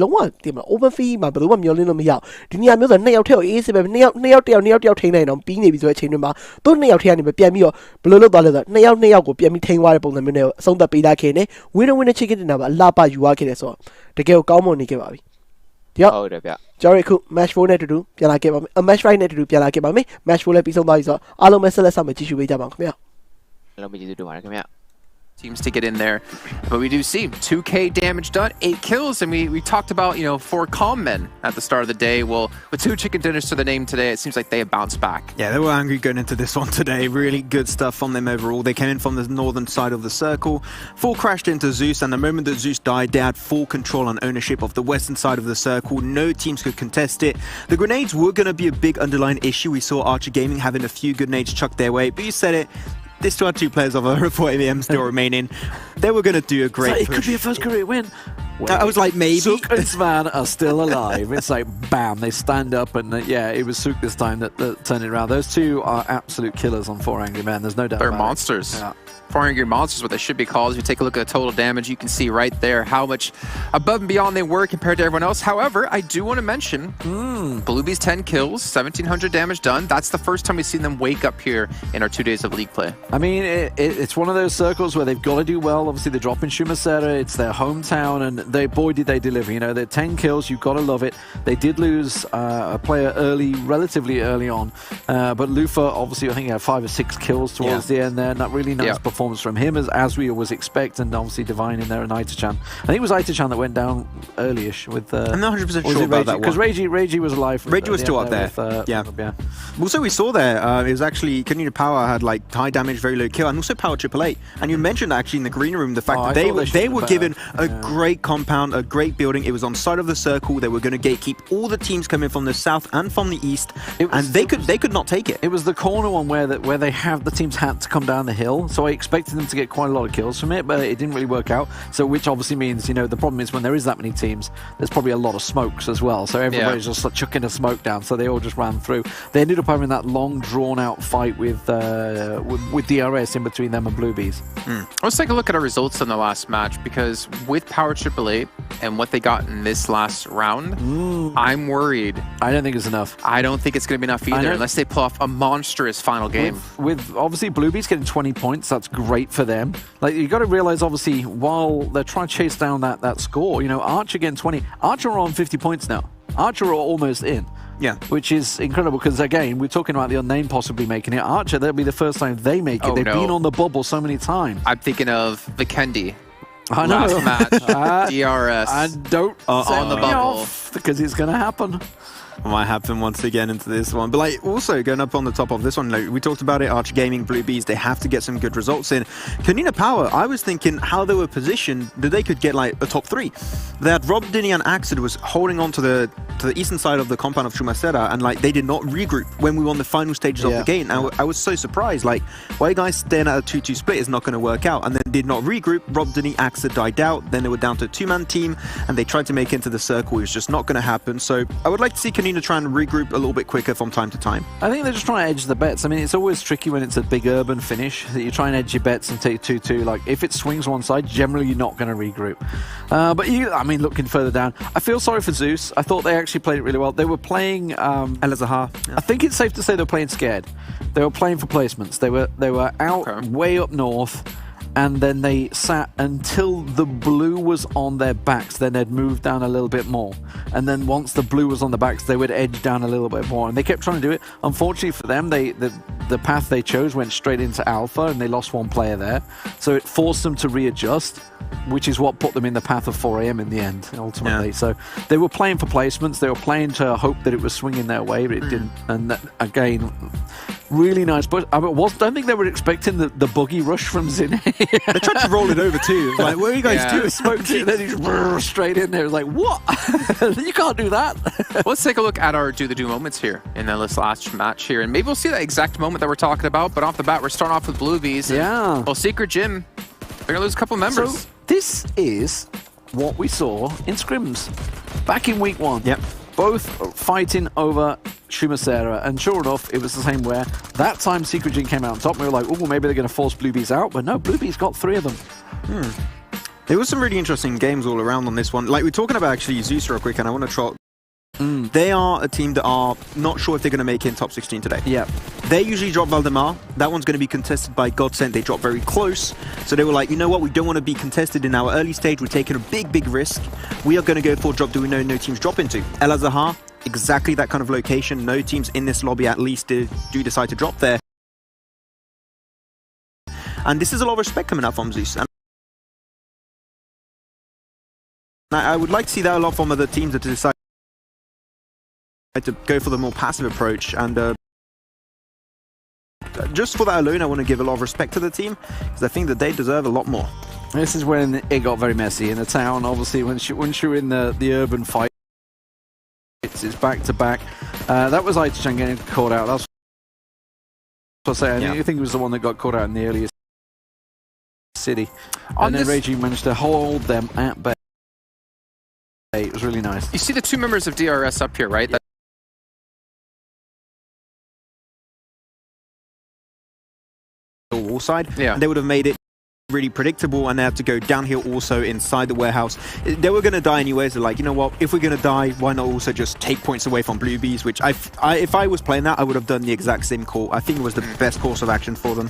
လုံးဝဒီမှာ open field မှာဘယ်လိုမှမျောလင်းလို့မရအောင်ဒီနေရာမျိုးဆိုနှစ်ယောက်ထက်အေးစစ်ပဲနှစ်ယောက်တယောက်ထိန်းနိုင်တော့ပြီးနေပြီဆိုတဲ့အချိန်တွေမှာသူနှစ်ယောက်ထက်ကနေပြန်ပြီးတော့ဘယ်လိုလုပ်သွားလဲဆိုတော့နှစ်ယောက်ကိုပြန်ပြီးထိန်းသွားတဲ့ပုံစံမျိုးနဲ့အဆုံးသတ်ပေးလာခဲ့နေ winner chicken dinner မှာအလားပါယူသွားခဲ့တယ်ဆိုတော့တကယ်ကိုကောင်းမွန်နေခဲ့ပါပြီဟုတ်တယ်ဗျကျွန်တော်အခု match 4နဲ့တူတူပြန်လာခဲ့ပါမယ် match 5နဲ့တူတူပြန်လာခဲ့ပါမယ် match 4လည်းပြီးဆုံးသွားပြီဆိုတော့အားလုံးပဲဆက်လက်ဆောင်ကြည့်ရှုပေးကြပါအောင်ခင်ဗျာအားလုံးပဲကျေးဇူးတင်ပါတယ်ခင်ဗျာTeams to get in there, but we do see 2k damage done, 8 kills, and we talked about 4 calm men at the start of the day. Well, with 2 chicken dinners to the name today, it seems like they have bounced back. Yeah, they were angry going into this one today. Really good stuff from them overall. They came in from the northern side of the circle, full crashed into Zeus, and the moment that Zeus died, they had full control and ownership of the western side of the circle. No teams could contest it. The grenades were going to be a big underlying issue. We saw Archer Gaming having a few good nades chucked their way, but you said it. This to our 2 players of our 4am still remaining. They were going to do a great push. It could be a first career win. I was like, maybe. Sook and Svan are still alive. It's like, bam, they stand up and yeah, it was Sook this time that turned it around. Those two are absolute killers on 4 Angry Men. There's no doubt They're about monsters. It. Yeah. 4 Angry Monsters, what they should be called. If you take a look at the total damage, you can see right there how much above and beyond they were compared to everyone else. However, I do want to mention Blue Bees 10 kills, 1700 damage done. That's the first time we've seen them wake up here in our 2 days of league play. I mean, it's one of those circles where they've got to do well. Obviously, they drop in Shumasera. It's their hometown, and boy, did they deliver. They're 10 kills. You've got to love it. They did lose a player relatively early on, but Lufa, obviously, I think he had 5 or 6 kills towards the end there. Not really nice performance from him, as we always expect, and obviously Divine in there and Ita-chan. I think it was Ita-chan that went down early-ish with... I'm not 100% sure about that one. Because Reggie was alive. Reggie was still up there. Yeah. Also, we saw there, it was actually Kanina Power had like high damage, very low kill, and also Power 888. And you mentioned actually in the green room the fact that they were given a great comp compound, a great building. It was on side of the circle. They were going to gatekeep all the teams coming from the south and from the east, and they could not take it. It was the corner one where the teams had to come down the hill, so I expected them to get quite a lot of kills from it, but it didn't really work out. So which obviously means, you know, the problem is when there is that many teams, there's probably a lot of smokes as well. So everybody's just like chucking a smoke down, so they all just ran through. They ended up having that long drawn out fight with DRS in between them and Bluebees. Let's take a look at our results in the last match, because with Power 888 and what they got in this last round, I'm worried. I don't think it's enough. I don't think it's going to be enough either, unless they pull off a monstrous final game. With obviously Bluebees getting 20 points, that's great for them. Like, you got to realize, obviously, while they're trying to chase down that score, you know, Archer getting 20. Archer are on 50 points now. Archer are almost in. Yeah. Which is incredible, because again, we're talking about the Unnamed possibly making it. Archer, that'll be the first time they make it. They've been on the bubble so many times. I'm thinking of Vikendi. I know. Last match, DRS. And don't on the bubble. because it's going to happen. Might happen once again into this one. But like, also going up on the top of this one, like, we talked about it, Archer Gaming, Bluebees, they have to get some good results in. Kanina Power, I was thinking how they were positioned, that they could get like a top 3. They had Rob, Dinny and Axid was holding on to the eastern side of the compound of Chumacera, and like they did not regroup when we were on the final stages of the game. I was so surprised, like, why you guys staying at a 2-2 split is not going to work out, and then did not regroup. Rob, Dinny, Axid died out, then they were down to a 2-man team, and they tried to make it into the circle. It was just not going to happen. So I would like to see Kanina try and regroup a little bit quicker from time to time. I think they're just trying to edge the bets. I mean, it's always tricky when it's a big urban finish that you try and edge your bets and take 2-2. Like, if it swings one side, generally you're not going to regroup. But I mean, looking further down, I feel sorry for Zeus. I thought they actually played it really well. They were playing El Azhar. Yeah. I think it's safe to say they were playing scared. They were playing for placements. They were out way up north, and then they sat until the blue was on their backs. Then they'd move down a little bit more, and then once the blue was on the backs, they would edge down a little bit more, and they kept trying to do it. Unfortunately for them, the path they chose went straight into Alpha, and they lost one player there, so it forced them to readjust, which is what put them in the path of 4 AM in the end, ultimately. Yeah. So they were playing for placements. They were playing to hope that it was swinging their way, but it didn't. And that, again, really nice. But I don't think they were expecting the buggy rush from Zine. They tried to roll it over too. Like, what are you guys doing? Smoked it, and then he just straight in there. It was like, what? You can't do that. Let's take a look at our do moments here in this last match here, and maybe we'll see that exact moment that we're talking about. But off the bat, we're starting off with Bluebees. Yeah. Well, Secret Gym, they're gonna lose a couple members. So this is what we saw in scrims back in week 1. Yep. Both fighting over Chumacera, and sure enough, it was the same where that time Secret Gym came out on top. And we were like, oh, maybe they're going to force Bluebees out, but no, Bluebees got 3 of them. There was some really interesting games all around on this one. Like, we're talking about actually Zeus real quick, and I want to trot. They are a team that are not sure if they're going to make it in top 16 today. Yeah. They usually drop Valdemar. That one's going to be contested by Godsent. They drop very close. So they were like, you know what? We don't want to be contested in our early stage. We're taking a big risk. We are going to go for drop do we know no teams drop into. El Azhar, exactly that kind of location. No teams in this lobby at least do decide to drop there. And this is a lot of respect coming out from Zeus. And I would like to see that a lot from other teams that decide to go for the more passive approach, and just for that alone I want to give a lot of respect to the team, because I think that they deserve a lot more. This is when it got very messy in the town. Obviously, when you're in the urban fight, it's back to back. That was Aita-chan getting caught out. That's what I say. I think it was the one that got caught out in the earliest city, and then Reiji managed to hold them at bay. It was really nice. You see the 2 members of DRS up here, right? Yeah. Wall side, and they would have made it really predictable, and they had to go downhill also inside the warehouse. They were going to die anyways. They're like, you know what, if we're going to die, why not also just take points away from Bluebees, which if I was playing that, I would have done the exact same call. I think it was the best course of action for them.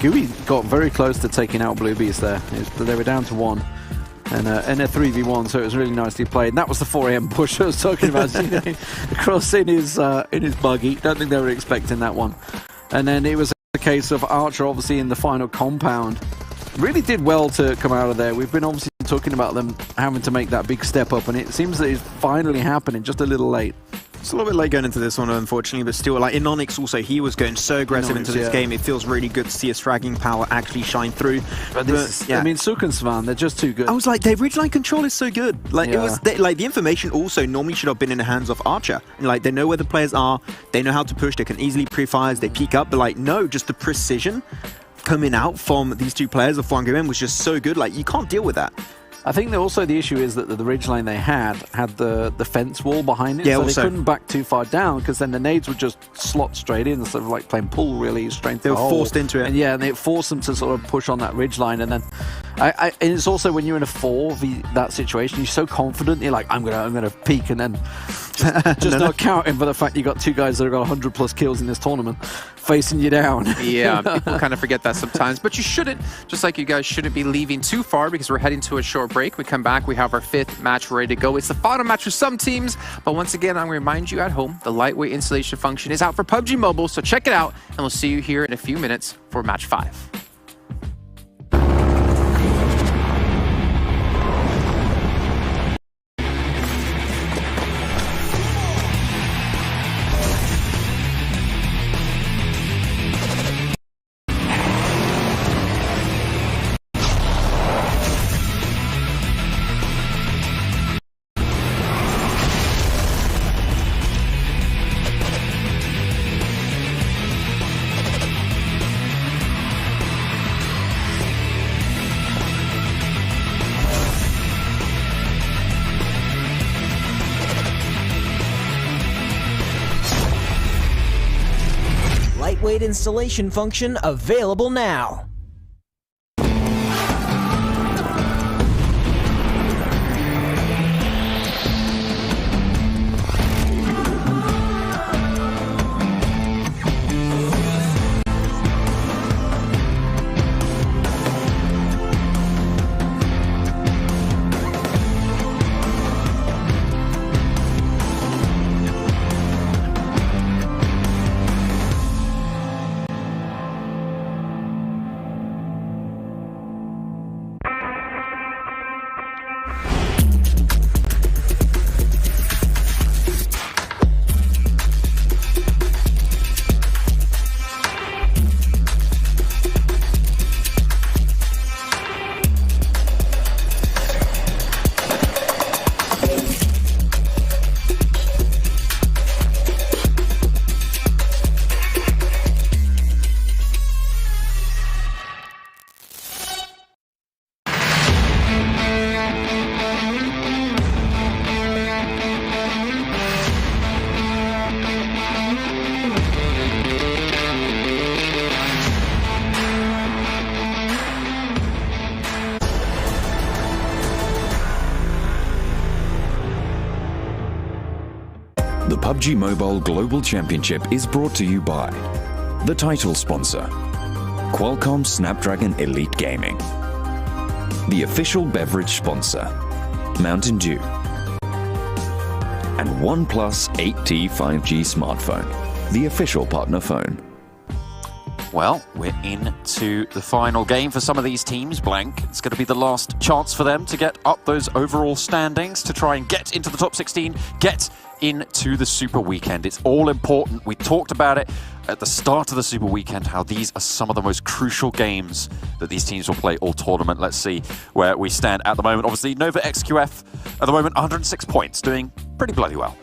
Gooey got very close to taking out Bluebees there. They were down to 1 and a 3v1, so it was really nicely played. And that was the 4 AM push I was talking about. Across in his buggy. Don't think they were expecting that one. And then it was the case of Archer, obviously, in the final compound. Really did well to come out of there. We've been obviously talking about them having to make that big step up, and it seems that it's finally happening, just a little late. It's a little bit late going into this one, unfortunately, but still, like, Inonix also, he was going so aggressive into this game. It feels really good to see his fragging power actually shine through. But this is, I mean, Sook and Svan, they're just too good. I was like, their ridgeline control is so good. Like, it was, like, the information also normally should have been in the hands of Archer. And, like, they know where the players are, they know how to push, they can easily pre-fires, they peek up, but, like, no, just the precision coming out from these two players of Fuangyoen was just so good. Like, you can't deal with that. I think that also the issue is that the ridgeline they had the fence wall behind it, so also, they couldn't back too far down because then the nades would just slot straight in instead of like playing pull really straight. They were forced into it, and and it forced them to sort of push on that ridgeline. And then, and it's also when you're in a 4v that situation, you're so confident, you're like, I'm gonna peek, and then just not counting for the fact you got two guys that have got 100+ kills in this tournament facing you down. Yeah, people kind of forget that sometimes, but you shouldn't. Just like you guys shouldn't be leaving too far because we're heading to a short break. We come back, we have our 5th match ready to go. It's the final match for some teams, but once again, I'm going to remind you at home, the lightweight installation function is out for PUBG Mobile, so check it out, and we'll see you here in a few minutes for match 5. Lightweight installation function available now. The PUBG Mobile Global Championship is brought to you by the title sponsor, Qualcomm Snapdragon Elite Gaming, the official beverage sponsor, Mountain Dew, and OnePlus 8T 5G smartphone, the official partner phone. Well, we're into the final game for some of these teams, Blank. It's going to be the last chance for them to get up those overall standings, to try and get into the top 16, get into the Super Weekend. It's all important. We talked about it at the start of the Super Weekend, how these are some of the most crucial games that these teams will play all tournament. Let's see where we stand at the moment. Obviously, Nova XQF at the moment, 106 points, doing pretty bloody well.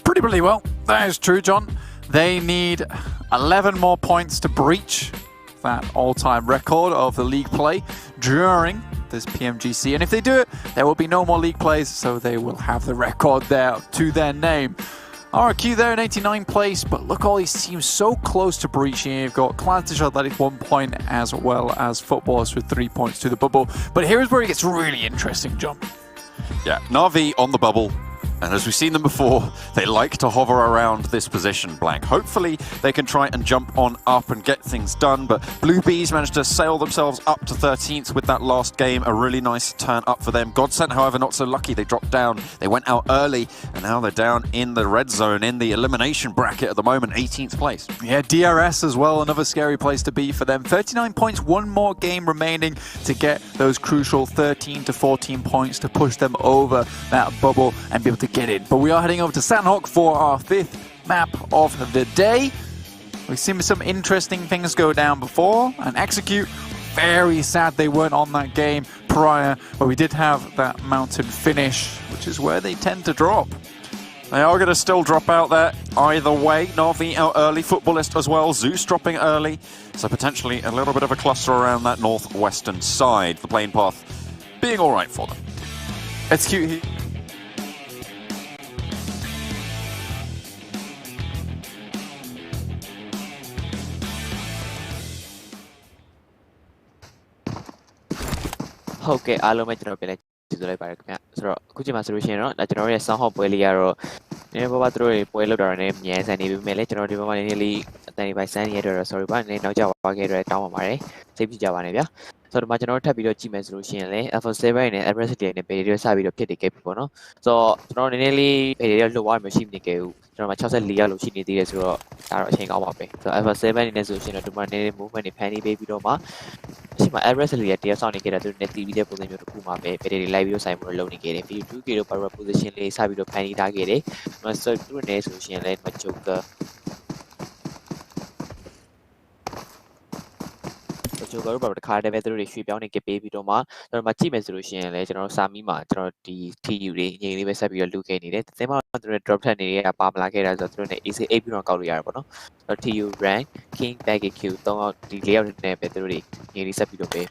Pretty bloody well. That is true, John. They need 11 more points to breach that all-time record of the league play during this PMGC. And if they do it, there will be no more league plays, so they will have the record there to their name. RRQ there in 89th place, but look, all these teams so close to breaching. You've got Clantish Athletic 1 point, as well as Footballers with 3 points to the bubble. But here's where it gets really interesting, John. Yeah, Na'Vi on the bubble. And as we've seen them before, they like to hover around this position, Blank. Hopefully, they can try and jump on up and get things done, but Blue Bees managed to sail themselves up to 13th with that last game. A really nice turn up for them. Godsent, however, not so lucky. They dropped down. They went out early, and now they're down in the red zone, in the elimination bracket at the moment, 18th place. Yeah, DRS as well, another scary place to be for them. 39 points, one more game remaining to get those crucial 13 to 14 points to push them over that bubble and be able to get in. But we are heading over to Sanhok for our 5th map of the day. We've seen some interesting things go down before, and Execute, very sad they weren't on that game prior, but we did have that mountain finish, which is where they tend to drop. They are going to still drop out there either way. Na'Vi out early, Footballist as well, Zeus dropping early, so potentially a little bit of a cluster around that northwestern side. The plane path being all right for them. Execute here. Okay, အားလုံးပဲကျွန်တော်ပြန်လဲကြည့်လိုက်ပါတယ်ခင်ဗျဆိုတော့အခုချိန်မှာဆိုလို့ရှိရင်တော့ကျွန်တော်ရဲ့ sound hop ပွဲလေးကတော့နည်းနည်းပါးပါးသူတို့တွေပွဲလောက်တာနဲ့မြန်ဆန်နေပြီမဲ့လည်းကျွန်တော်ဒီဘက်မှာနည်းနည်းလေးအတန်ဒီပိုင်ဆန်းရတဲ့တော့ sorry ပါနည်းနည်းနောက်ကျသွားခဲ့တဲ့တောင်းပါပါတယ်စိတ်ပြကြပါနဲ့ဗျာဆိုတော့ဒီမှာကျွန်တော်ထပ်ပြီးတော့ကြည့်မယ်ဆိုလို့ရှိရင်လည်း Alpha 7နဲ့ Adversity နဲ့ Bay တွေစပြီးတော့ဖြစ်နေခဲ့ပြီပေါ့နော်ဆိုတော့ကျွန်တော်နည်းနည်းလေး Bay တွေလှုပ်သွားမှရှိနေခဲ့ဘူးကျွန်တော်မှာ64ရောက်လို့ရှိနေသေးတယ်ဆိုတော့ဒါတော့အချိန်ကောင်းပါပဲဆိုတော့ Alpha 7နေနဲ့ဆိုလို့ရှိရင်တော့ဒီမှာနည်းနည်း movement တွေဖန်တီးပေးပြီးတော့မှရှိမှာ Adversity ရဲ့တရားဆောင်နေခဲ့တာသူတို့နဲ့ TV တဲ့ပုံစံမျိုးတစ်ခုမှာပဲ Bay တွေလိုက်ပြီးတော့ဆိုင်မှုလုပ်နေခဲ့တယ်ပြီး 2K တို့ power position လေးစပြီးတော့ဖန်တီးထားခဲ့တယ်ဒီမှာဆိုသူတို့နဲ့ဆိုလို့ရှိရင်လည်းဒီမှာ Jokerကျွန်တော်တို့ဘာလို့တခါတည်းပဲသူတို့တွေရွှေ့ပြောင်းနေကြပေးပြီးတော့မှကျွန်တော်မှကြည့်မယ်ဆိုလို့ရှိရင်လည်းကျွန်တော်စာမီမှာကျွန်တော်ဒီ TU တွေငြိမ်လေးပဲဆက်ပြီးတော့လူခဲ့နေတယ်သင်မှာသူတို့ drop ထက်နေရပါမလာခဲ့တာဆိုတော့သူတို့နဲ့ AC 8ပြီးတော့ကောက်လို့ရတယ်ပေါ့နော်ဆိုတော့ TU rank King Tag Q 3ယောက်ဒီ4ယောက်နဲ့ပဲသူတို့တွေငြိမ်လေးဆက်ပြီးတော့ပဲ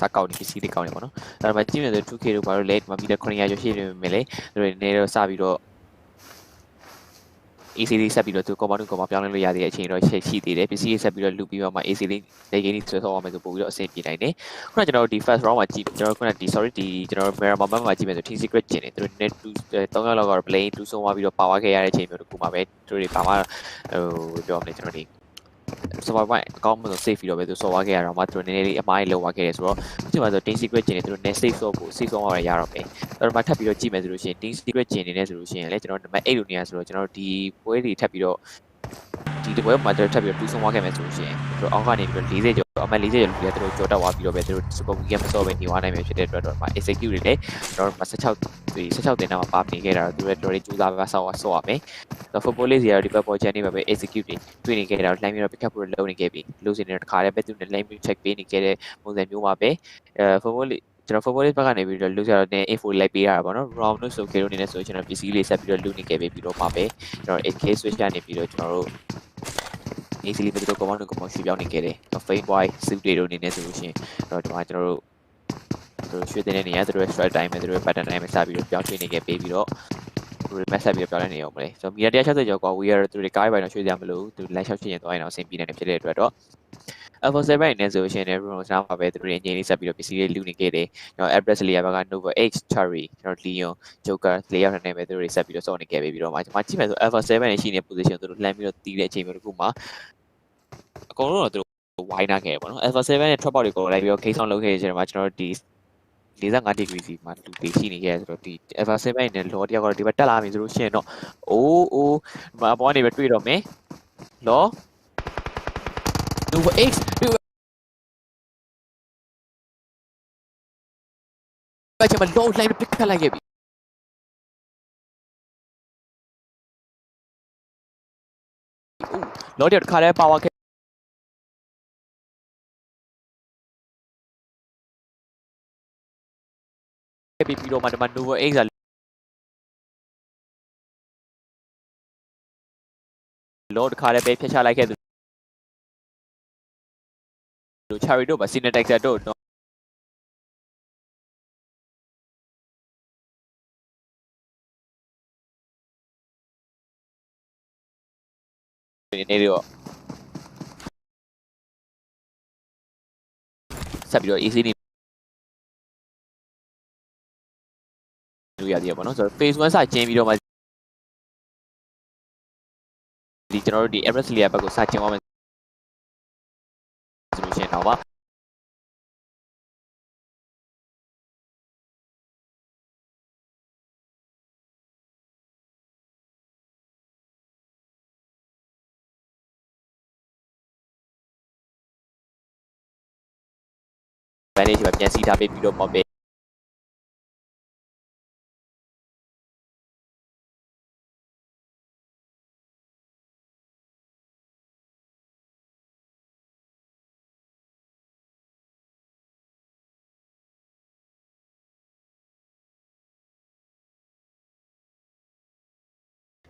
စားကောက်နေပစ္စည်းတွေကောက်နေပေါ့နော်အဲ့ဒါမှကြည့်မယ်ဆို 2K တို့ဘာလို့လဲဒီမှာမီတာ900ကျော်ရှိနေပြီလေသူတို့နေတော့စပြီးတော့AC လေးဆက်ပြီးတော့သူကော်မတူကော်မပြောင်းလဲလို့ရတဲ့အချိန်တော့ရှိသေးတယ်ပစ္စည်းလေးဆက်ပြီးတော့လူပြီးတော့မှ AC လေးလေကင်းလေးဆွဲဆောက်အောင်မယ်ဆိုပို့ပြီးတော့အဆင်ပြေနိုင်တယ်ခုနကကျွန်တော်ဒီ first round မှာကြည့်ကျွန်တော်ခုနဒီ sorry ဒီကျွန်တော် Miramar မှာကြည့်မယ်ဆို Team Secret ကျင်တယ်သူတို့ net 3ယောက်လောက်ကတော့ plane 2ဆုံးသွားပြီးတော့ပါသွားခဲ့ရတဲ့အချိန်မျိုးတစ်ခုမှာပဲသူတို့တွေပါမှပြောရမယ်ကျွန်တော်ဒီsurvival point အကောင်းဆုံး safe ပြီးတော့ပဲသူဆော်သွားခဲ့ရတော့မှသူတို့နည်းနည်းလေးအမားကြီးလောက်သွားခဲ့တယ်ဆိုတော့ဒီမှာဆို Team Secret ကျင်တယ်သူတို့ net safe ဆော့ဖို့ safe ဆော့သွားရတော့ပဲအဲ့တော့မှထပ်ပြီးတော့ကြည့်မယ်ဆိုလို့ရှိရင် Team Secret ကျင်နေနေဆိုလို့ရှိရင်လည်းကျွန်တော်နံပါတ်8လို့နေရဆိုတော့ကျွန်တော်ဒီပွဲတွေထပ်ပြီးတော့ဒီတပွဲမှာထပ်ပြီးတော့2ဆုံးသွားခဲ့မယ်ဆိုလို့ရှိရင်သူတို့အောက်ကနေပြီးတော့40ကျော်အမှတ်40ကျော်လူတွေသူတို့ကြော်တက်သွားပြီးတော့ပဲသူတို့ super weekend မဆော့ပဲနေသွားနိုင်မယ်ဖြစ်တဲ့အတွက်တော့ execute တွေလည်းကျွန်တော်16တင်တော့ပါနေခဲ့တာတော့သူတို့တော်တော်ကြိုးစားပါဆော့ရမယ်ဆိုတော့ football လေးစီကတော့ဒီဘက်ပေါ်ချန်နေမှာပဲ execute တွေတွေ့နေခဲ့တာတော့လှမ်းပြီးတော့ pick up ဖို့လုပ်နေခဲ့ပြီလို့စင်နေတဲ့တစ်ခါတည်းပဲသူနဲ့ lane check ပေးနေခဲ့တဲ့ပုံစံမျိုးပါပဲfootball လေးကျွန်တော် football လေးဘက်ကနေပြီးတော့လူကြတော့ info လိုက်ပေးရတာပေါ့နော် round လို့ဆို K လို့နေနေဆိုကျွန်တော် PC လေးဆက်ပြီးတော့လူနေခဲ့ပြီးတော့မှာပဲကျွန်တော် AK switch ကနေပြီးတော့ကျွန်တော်တို့ easily ပြီးတော့ command ကိုရွှေ့ပြောင်းနေခဲ့တယ် fade boy suit တွေလို့နေနေဆိုလို့ရှိရင်တော့ဒီမှာကျွန်တော်တို့ရွှေ့တဲ့နေရာသူတို့ strike time နဲ့သူတို့ pattern တိုင်းမှာစပြီးတော့ပြောင်းရွှေ့နေခဲ့ပြီးတော့သူတို့ mess ပြီးတော့ပြောင်းလဲနေအောင်မလဲဆိုတော့ meter 160ကျော်ကွာ we are သူတွေကားပိုင်းတော့ရွှေ့ကြမလို့သူလိုက်လျှောက်ချင်ရင်သွားရင်တော့အဆင်ပြေနေတယ်ဖြစ်တဲ့အတွက်တော့ Alpha 7နဲ့ဆိုရှင်လည်း everyone စမ်းပါပဲသူတို့အငြိမ်းလေးဆက်ပြီးတော့ PC လေးလူနေခဲ့တယ်ကျွန်တော် address လေးဘက်က Nova H Cherry ကျွန်တော် Leon Joker 4ယောက်နဲ့ပဲသူတို့ဆက်ပြီးတော့စောင့်နေခဲ့ပြီးတော့မှကျွန်မကြည့်မယ်ဆို Alpha 7နဲ့ရှိနေတဲ့ position သူတို့လှမ်းပြီးတော့တီးတဲ့အချိန်မျိုးတစ်ခုမှာအကုန်လုံးတော့သူတို့ဝိုင်းနာခဲ့ပေါ့နော် Alpha 7နဲ့ trap out တွေကိုလိုက်ပြီးတော့ case on လုပ်ခဲ့တဲ့အချိန်မှာကျွန်တော်ဒီ45 degree စီမှာလူတွေရှိနေခဲ့ဆိုတော့ဒီ Alpha 7နဲ့ law တယောက်ကတော့ဒီဘက်တက်လာပြီဆိုလို့ရှိရင်တော့အိုးဒီမှာအပေါ်ကနေပဲတွေ့တော့မယ် law Nova X ဘာချမလောလိုက်ပစ်ခတ်လိုက်ခဲ့ပြီလောတခါလဲပါဝါခဲ့ပြီးတော့မှဒီမှာ Nova X လောတခါလဲပဲဖျက်ချလိုက်ခဲ့သူတို့ Cherry တို့ပါ Syntax တို့နေတော့ဆက်ပြီးတော့ easy နေလို့ရသေးတယ်ပေါ့နော်ဆိုတော့ phase 1စကျင်းပြီးတော့မှဒီကျွန်တော်တို့ဒီ Everest layer ဘက်ကိုစကျင်းသွားမယ်ဆိုလို့ရှိရင်တော့ပါmanage ပဲပြန်စီးထားပေးပြီးတော့ပေါ့ပဲ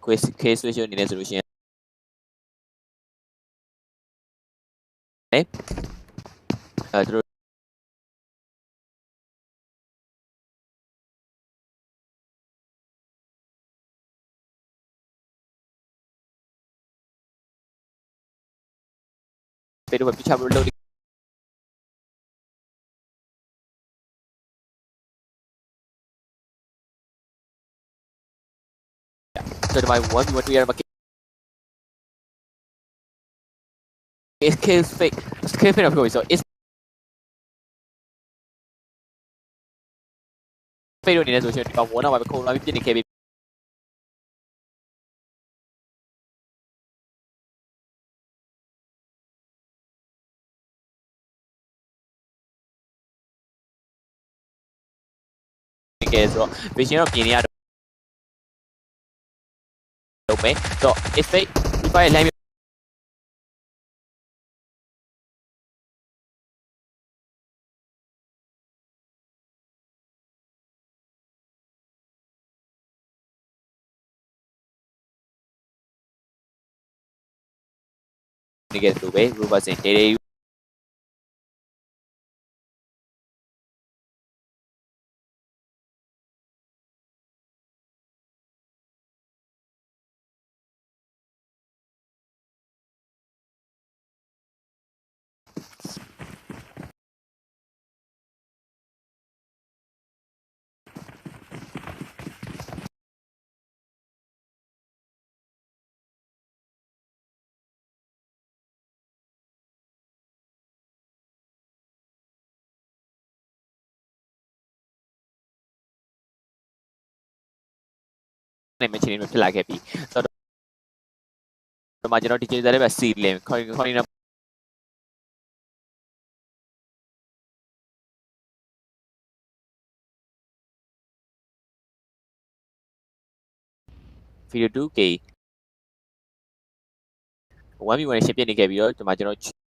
case switch အနေနဲ့ဆိုလို့ရှိရင်သူတို့ပေတော့ပြချဖို့လုပ်ဆိုတော့1 2 ရမှာ case fake of course so is ဖေးလို့နေတဲ့ဆိုရှင်ဒီမှာ1 hour ပဲခုံလာပြီးပြစ်နေခဲ့ပြီကဲဆိုတော့ vision တော့ပြင်နေရတော့မယ်ဆိုတော့ is fake ဒီပိုင်းလိုက်နေခဲ့လို့ပဲ Robertson တေးတေးနေမချင်လို့ဖြစ်လာခဲ့ပြီဆိုတော့ဒီမှာကျွန်တော်ဒီကျေးဇူးလည်းပဲ C link ခေါင်းနေvideo 2k 1v1 ရှင်းပြနေခဲ့ပြီးတော့ဒီမှာကျွန်တော်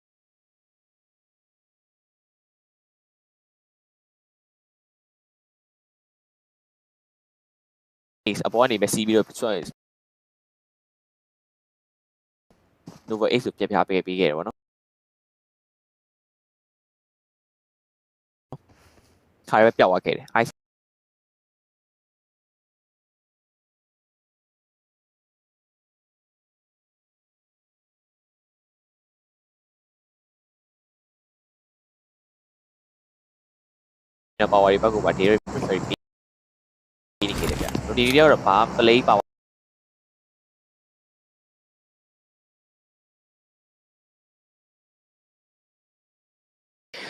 အပေါ်ကနေပဲစီးပြီးတော့ဆို Nova X ကိုပြပြပေးခဲ့တယ်ဗောနော်ခါရပဲပျောက်သွားခဲ့တယ် ice ပါဝါရီဘက်ကပါဒီ pressure ပြီးနေခဲ့တယ်ဗျ။ဒီvideo တော့ဘာ play ပါက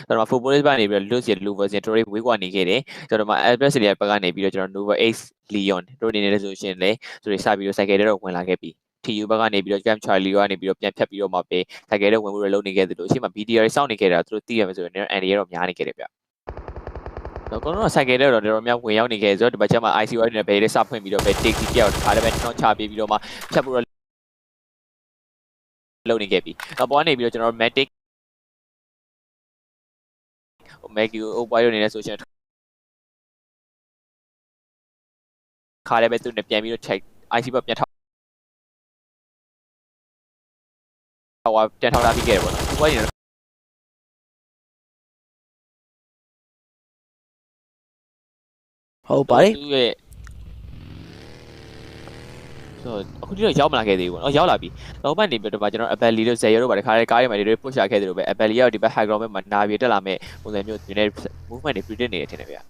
ျွန်တော် footballist ကနေပြီးတော့ lose ရ low version တော်တော်ဝေးကွာနေခဲ့တယ်ကျွန်တော်မှာ address တွေဘက်ကနေပြီးတော့ကျွန်တော် Nova X Leon တို့အနေနဲ့ဆိုရှင်လေသူတွေစပြီးတော့ cycle တော့ဝင်လာခဲ့ပြီ TU ဘက်ကနေပြီးတော့ Camp Charlie ကနေပြီးတော့ပြန်ဖြတ်ပြီးတော့မှပဲ cycle တော့ဝင်မှုတွေလုပ်နေခဲ့တယ်လို့အရှိမ BDR စောင့်နေခဲ့တာသူတို့သိရမယ်ဆိုရင် ND တော့များနေခဲ့တယ်ဗျတော့ကျွန်တော် cycle တော့တော်တော်များဝင်ရောက်နေခဲ့ဆိုတော့ဒီဘက်ချက်မှာ ICY နဲ့ဘယ်လေးစဖွင့်ပြီးတော့ပဲ take ပြောက်ထားတယ်ပဲကျွန်တော်ချပေးပြီးတော့မှဖြတ်ပြီးတော့လုပ်နေခဲ့ပြီအပေါ်ကနေပြီးတော့ကျွန်တော် Matic make you wire နေတဲ့ social ခါလည်းပဲသူနဲ့ပြန်ပြီးတော့ check IC ဘက်ပြန်ထောက်ဟိုပြန်ထောက်လာပြီးခဲ့တယ်ပေါ့နော်ဝိုင်းနေဟုတ်ပါတယ်သူရဲ့ဆိုအခုဒီတော့ရောက်မလာခဲ့သေးဘူးပေါ့နော်ရောက်လာပြီနောက်ပိုင်းနေပြီးတော့ကျွန်တော် Abelli တို့ Zayo တို့ဗါတခါလေးကားတွေမှာတွေ push ရခဲ့တယ်လို့ပဲ Abelli ကဒီဘက် high ground ဘက်မှာနာပြေတက်လာမဲ့ပုံစံမျိုးဒီနေ့ movement တွေ predict နေတယ်ထင်တယ်ဗျာ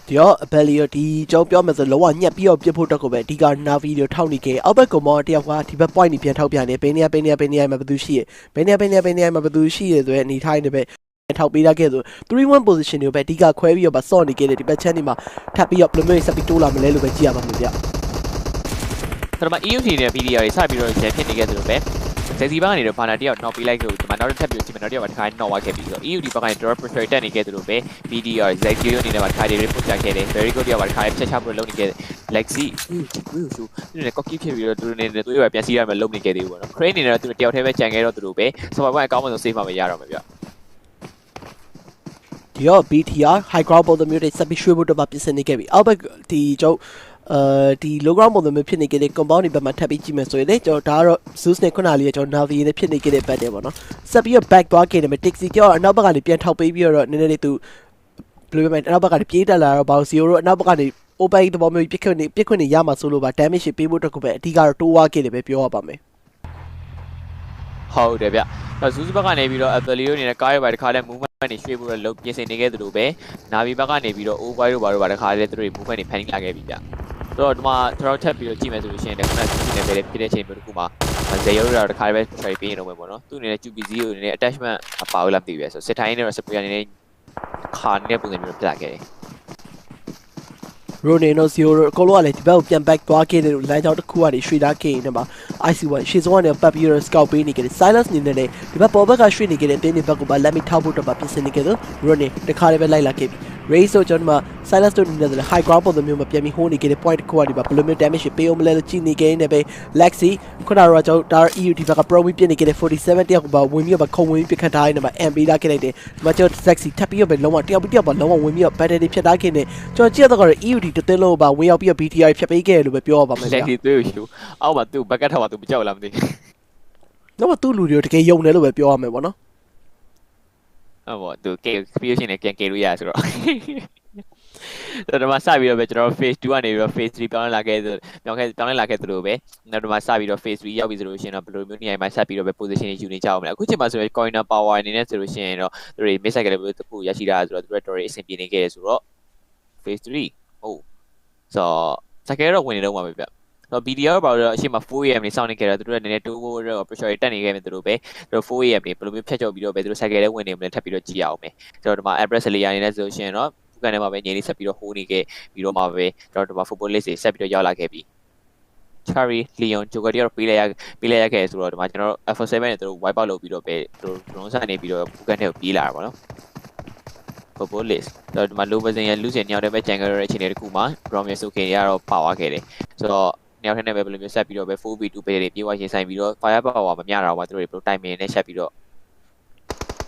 ဒီတော့ Abelli ဒီကျွန်တော်ပြောမယ်ဆိုလောကညက်ပြီးတော့ပြစ်ဖို့တက်ကိုပဲအဓိက Navi တို့ထောက်နေခဲ့အောက်ဘက်ကောင်မတယောက်ကဒီဘက် point နေပြန်ထောက်ပြနေဘယ်နေရာမှာဘယ်သူရှိရဘယ်နေရာမှာဘယ်သူရှိရဆိုတဲ့အနေထားနေပဲထောက်ပေးရခဲ့ဆို 3-1 position တွေကိုပဲအဓိကခွဲပြီးတော့စော့နေခဲ့တယ်ဒီဘက်ချမ်းဒီမှာထပ်ပြီးတော့ plummet ဆက်ပြီးတိုးလာမလဲလို့ပဲကြည့်ရပါမယ်ဗျဆိုတော့ EUT နဲ့ PDR တွေစပြီးတော့ရဖြစ်နေခဲ့သလိုပဲZexi ဘက်ကနေတော့ဘာနာတယောက်နောက်ပေးလိုက်လို့ဒီမှာနောက်ထပ်ပြီးချိန်မှာနောက်တယောက်ကတစ်ခါနောက်ဝါခဲ့ပြီးဆိုတော့ EUT ဘက်ကနေ drop pressure တက်နေခဲ့သလိုပဲ PDR Zexi တို့အနေနဲ့မှာတစ်ခါတည်း report ချခဲ့တယ် very good တယောက်ကတစ်ခါဖြတ်ချဖို့လုပ်နေခဲ့တယ် Lexi သူနဲ့ cocky ဖြစ်ပြီးတော့သူနေသူရွယ်ပြန်စီးရမယ်လုပ်နေခဲ့သေးဘူးပေါ့နော် Crane အနေနဲ့သူတယောက်တည်းပဲကြံခဲ့တော့သူတို့ပဲ super point အကောင်းဆုံး save မှာပဲရတော့မှာဗျ ဒီတော့ BTR high ground ပုံစံမျိုးတွေဆက်ပြီးရွှေ့ဖို့တော့ပြင်ဆင်နေခဲ့ပြီအောက်ဘက်ဒီကျွန်တော်ဒီ low ground ပုံစံမျိုးဖြစ်နေခဲ့တဲ့ compound တွေဘက်မှာထပ်ပြီးကြည့်မယ်ဆိုရင်လေကျွန်တော်ဒါကတော့ Zeus နဲ့ခုနလေးကျွန်တော် Navi နဲ့ဖြစ်နေခဲ့တဲ့ back တွေပေါ့နော်ဆက်ပြီးတော့ back သွားခဲ့တယ်မယ် Tixi ကြောအနောက်ဘက်ကနေပြန်ထောက်ပေးပြီးတော့နည်းနည်းလေးသူဘယ်လိုပဲအနောက်ဘက်ကနေပြေးတက်လာတော့ဘောင်0တို့အနောက်ဘက်ကနေ open တဘောမျိုးပြစ်ခွင့်နေရမှာဆိုလို့ပါ damage ပေးဖို့အတွက်ကိုပဲအဓိကတော့တိုးဝါခဲ့တယ်ပဲပြောရပါမယ်ဟုတ်တယ်ဗျ။ဇူးစဘက်ကနေပြီးတော့ Apple လေးအနေနဲ့ကားရပါတခါလဲ movement တွေရွှေ့ဖို့လုပ်ပြင်ဆင်နေခဲ့သလိုပဲ Navi ဘက်ကနေပြီးတော့ over တို့ဘာတို့ပါတခါလဲသူတို့ movement တွေဖန်တီးလာခဲ့ပြီဗျ။ဆိုတော့ဒီမှာကျွန်တော်ထပ်ပြီးတော့ကြည့်မယ်ဆိုလို့ရှိရင်လည်းခုနကကြည့်နေပဲဖြစ်တဲ့အချိန်မျိုးတစ်ခုမှာဇေယျတို့တခါလဲ try ပေးနေတော့မယ်ပေါ့နော်။သူ့အနေနဲ့ QBZ ကိုအနေနဲ့ attachment မပါဘူးလားမသိဘူးပဲဆိုစစ်ထိုင်းနေတော့ spray အနေနဲ့ခါနေတဲ့ပုံစံမျိုးပြလာခဲ့တယ်။ Ronino Zero အကုန်လုံးကလည်းဒီဘက်ကိုပြန် back သွားခဲ့တယ်လို့လမ်းကြောင်းတစ်ခုကနေရွှေ့ထားခဲ့နေမှာ IC1 ရှေ့ဆုံးကနေပတ်ပြီးတော့ scout ပေးနေကြတယ် Silence နေနဲ့ဒီဘက်ပေါ်ဘက်ကရွှေ့နေကြတဲ့အတင်းတွေဘက်ကပါလက်မီထောက်ဖို့တော့ပြင်ဆင်နေကြတယ် Ronnie တခါလေးပဲလိုက်လာခဲ့ပြီ Race ဆိုကျွန်တော်မှာ Silence တို့နေတယ် high ground ပုံစံမျိုးမှာပြန်ပြီးဟိုးနေကြတဲ့ point တစ်ခုကနေပါဘယ်လိုမျိုး damage ပေးအောင်မလဲလို့ကြည့်နေကြနေပဲ Lexi ခုနကတော့ကျွန်တော် EU ဒီဘက်က pro ပြစ်နေကြတဲ့ 47 တယောက်ကပါဝင်ပြီးတော့ခုံဝင်ပြီးပြခတ်ထားနေမှာ MB လာခဲ့လိုက်တယ်ဒီမှာကျွန်တော် Sexy ထပ်ပြီးတော့ပဲလုံးဝတယောက်ပြီးတယောက်ပါလုံးဝဝင်ပြီးတော့ battle တွေဖြတ်ထားခဲ့နေကျွန်တော်ကြည့်ရတော့ EU ဒီတသိန်းလုံးပါဝင်ရောက်ပြီးတော့ BTR ဖြတ်ပေးခဲ့တယ်လို့ပဲပြောရပါမယ်ဗျာ လက်ဒီသွေးကိုအောက်မှာသူ့ဘက်ကထောက်မှာသူမကြောက်လားမသိဘူး။တော့သူ့လူတွေတကယ်ယုံတယ်လို့ပဲပြောရမယ်ပေါ့နော်။ဟုတ်ပါသူကေ creation နဲ့ပြန်ကေလို့ရဆိုတော့တော့ဒီမှာစပြီးတော့ပဲကျွန်တော် phase 2ကနေပြီးတော့ phase 3ပြောင်းလဲလာခဲ့သလိုပဲနောက်ဒီမှာစပြီးတော့ phase 3ရောက်ပြီဆိုလို့ရှိရင်တော့ဘယ်လိုမျိုးနေရာမှာဆက်ပြီးတော့ပဲ position တွေယူနေကြအောင်မလဲအခုချိန်မှာဆိုရင် corner power အနေနဲ့ဆိုလို့ရှိရင်တော့သူတွေ miss ကလေးပဲတစ်ခုရရှိတာဆိုတော့သူတို့တော်တော်အဆင်ပြေနေခဲ့တယ်ဆိုတော့ phase 3ဟုတ်ဆိုစကဲတော့ဝင်နေတော့မှာပဲဗျတော့ BDR ဘာလို့အရှိမ 4am နေစောင့်နေခဲ့တာသူတို့ကနည်းနည်းတိုးဖို့တော့ pressure တက်နေခဲ့တယ်သူတို့ပဲသူတို့ 4am နေဘယ်လိုမျိုးဖြတ်ကျော်ပြီးတော့ပဲသူတို့ cycle လေးဝင်နေမလဲထပ်ပြီးတော့ကြည့်အောင်မယ်ကျွန်တော်ဒီမှာ address လေးရနေနေဆိုရှင်တော့ကနေမှာပဲညနေဆက်ပြီးတော့ဟိုးနေခဲ့ပြီးတော့မှာပဲကျွန်တော်ဒီမှာ football list တွေဆက်ပြီးတော့ရောက်လာခဲ့ပြီ Cherry Leon Joker တွေတော့ပေးလိုက်ရခဲ့ဆိုတော့ဒီမှာကျွန်တော် F7 နဲ့သူတို့ wipe out လုပ်ပြီးတော့ပဲသူတို့ drone ဆိုင်နေပြီးတော့ပူကန်ထဲကိုပြေးလာတာပေါ့နော် football list တော့ဒီမှာ low version ရဲ့လူစင်ညောင်းတဲ့ပဲ jungle ရဲ့အခြေအနေတစ်ခုမှာ promise okay ရတော့ပါသွားခဲ့တယ်ဆိုတော့ညောင်းထဲနဲ့ပဲဘယ်လိုမျိုးဆက်ပြီးတော့ပဲ 4v2 ပဲတွေပြေးဝရင်ဆိုင်ပြီးတော့ fire power မမျှတာတော့သူတို့ဘယ်လို timing နဲ့ချက်ပြီးတော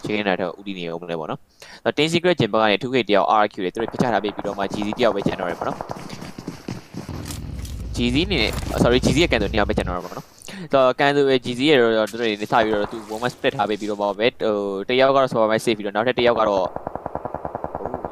့ချင်းနေတာဦးဒီနေအောင်မလဲပေါ့နော်။တော့ Team Secret ဂျင်ဘက်ကနေ 2K တယောက် RQ တွေသူတို့ပြချထားပေးပြီးတော့မှ GZ တယောက်ပဲကျန်တော့တယ်ပေါ့နော်။ GZ နေ sorry GZ ရဲ့ကန်ဆိုတယောက်ပဲကျန်တော့တယ်ပေါ့နော်။ဆိုတော့ကန်ဆိုရဲ့ GZ ရဲ့တော့သူတို့နေစပြီးတော့သူ 1 split ထားပေးပြီးတော့ပဲဟိုတယောက်ကတော့ supervise save ပြီးတော့နောက်ထပ်တယောက်ကတော့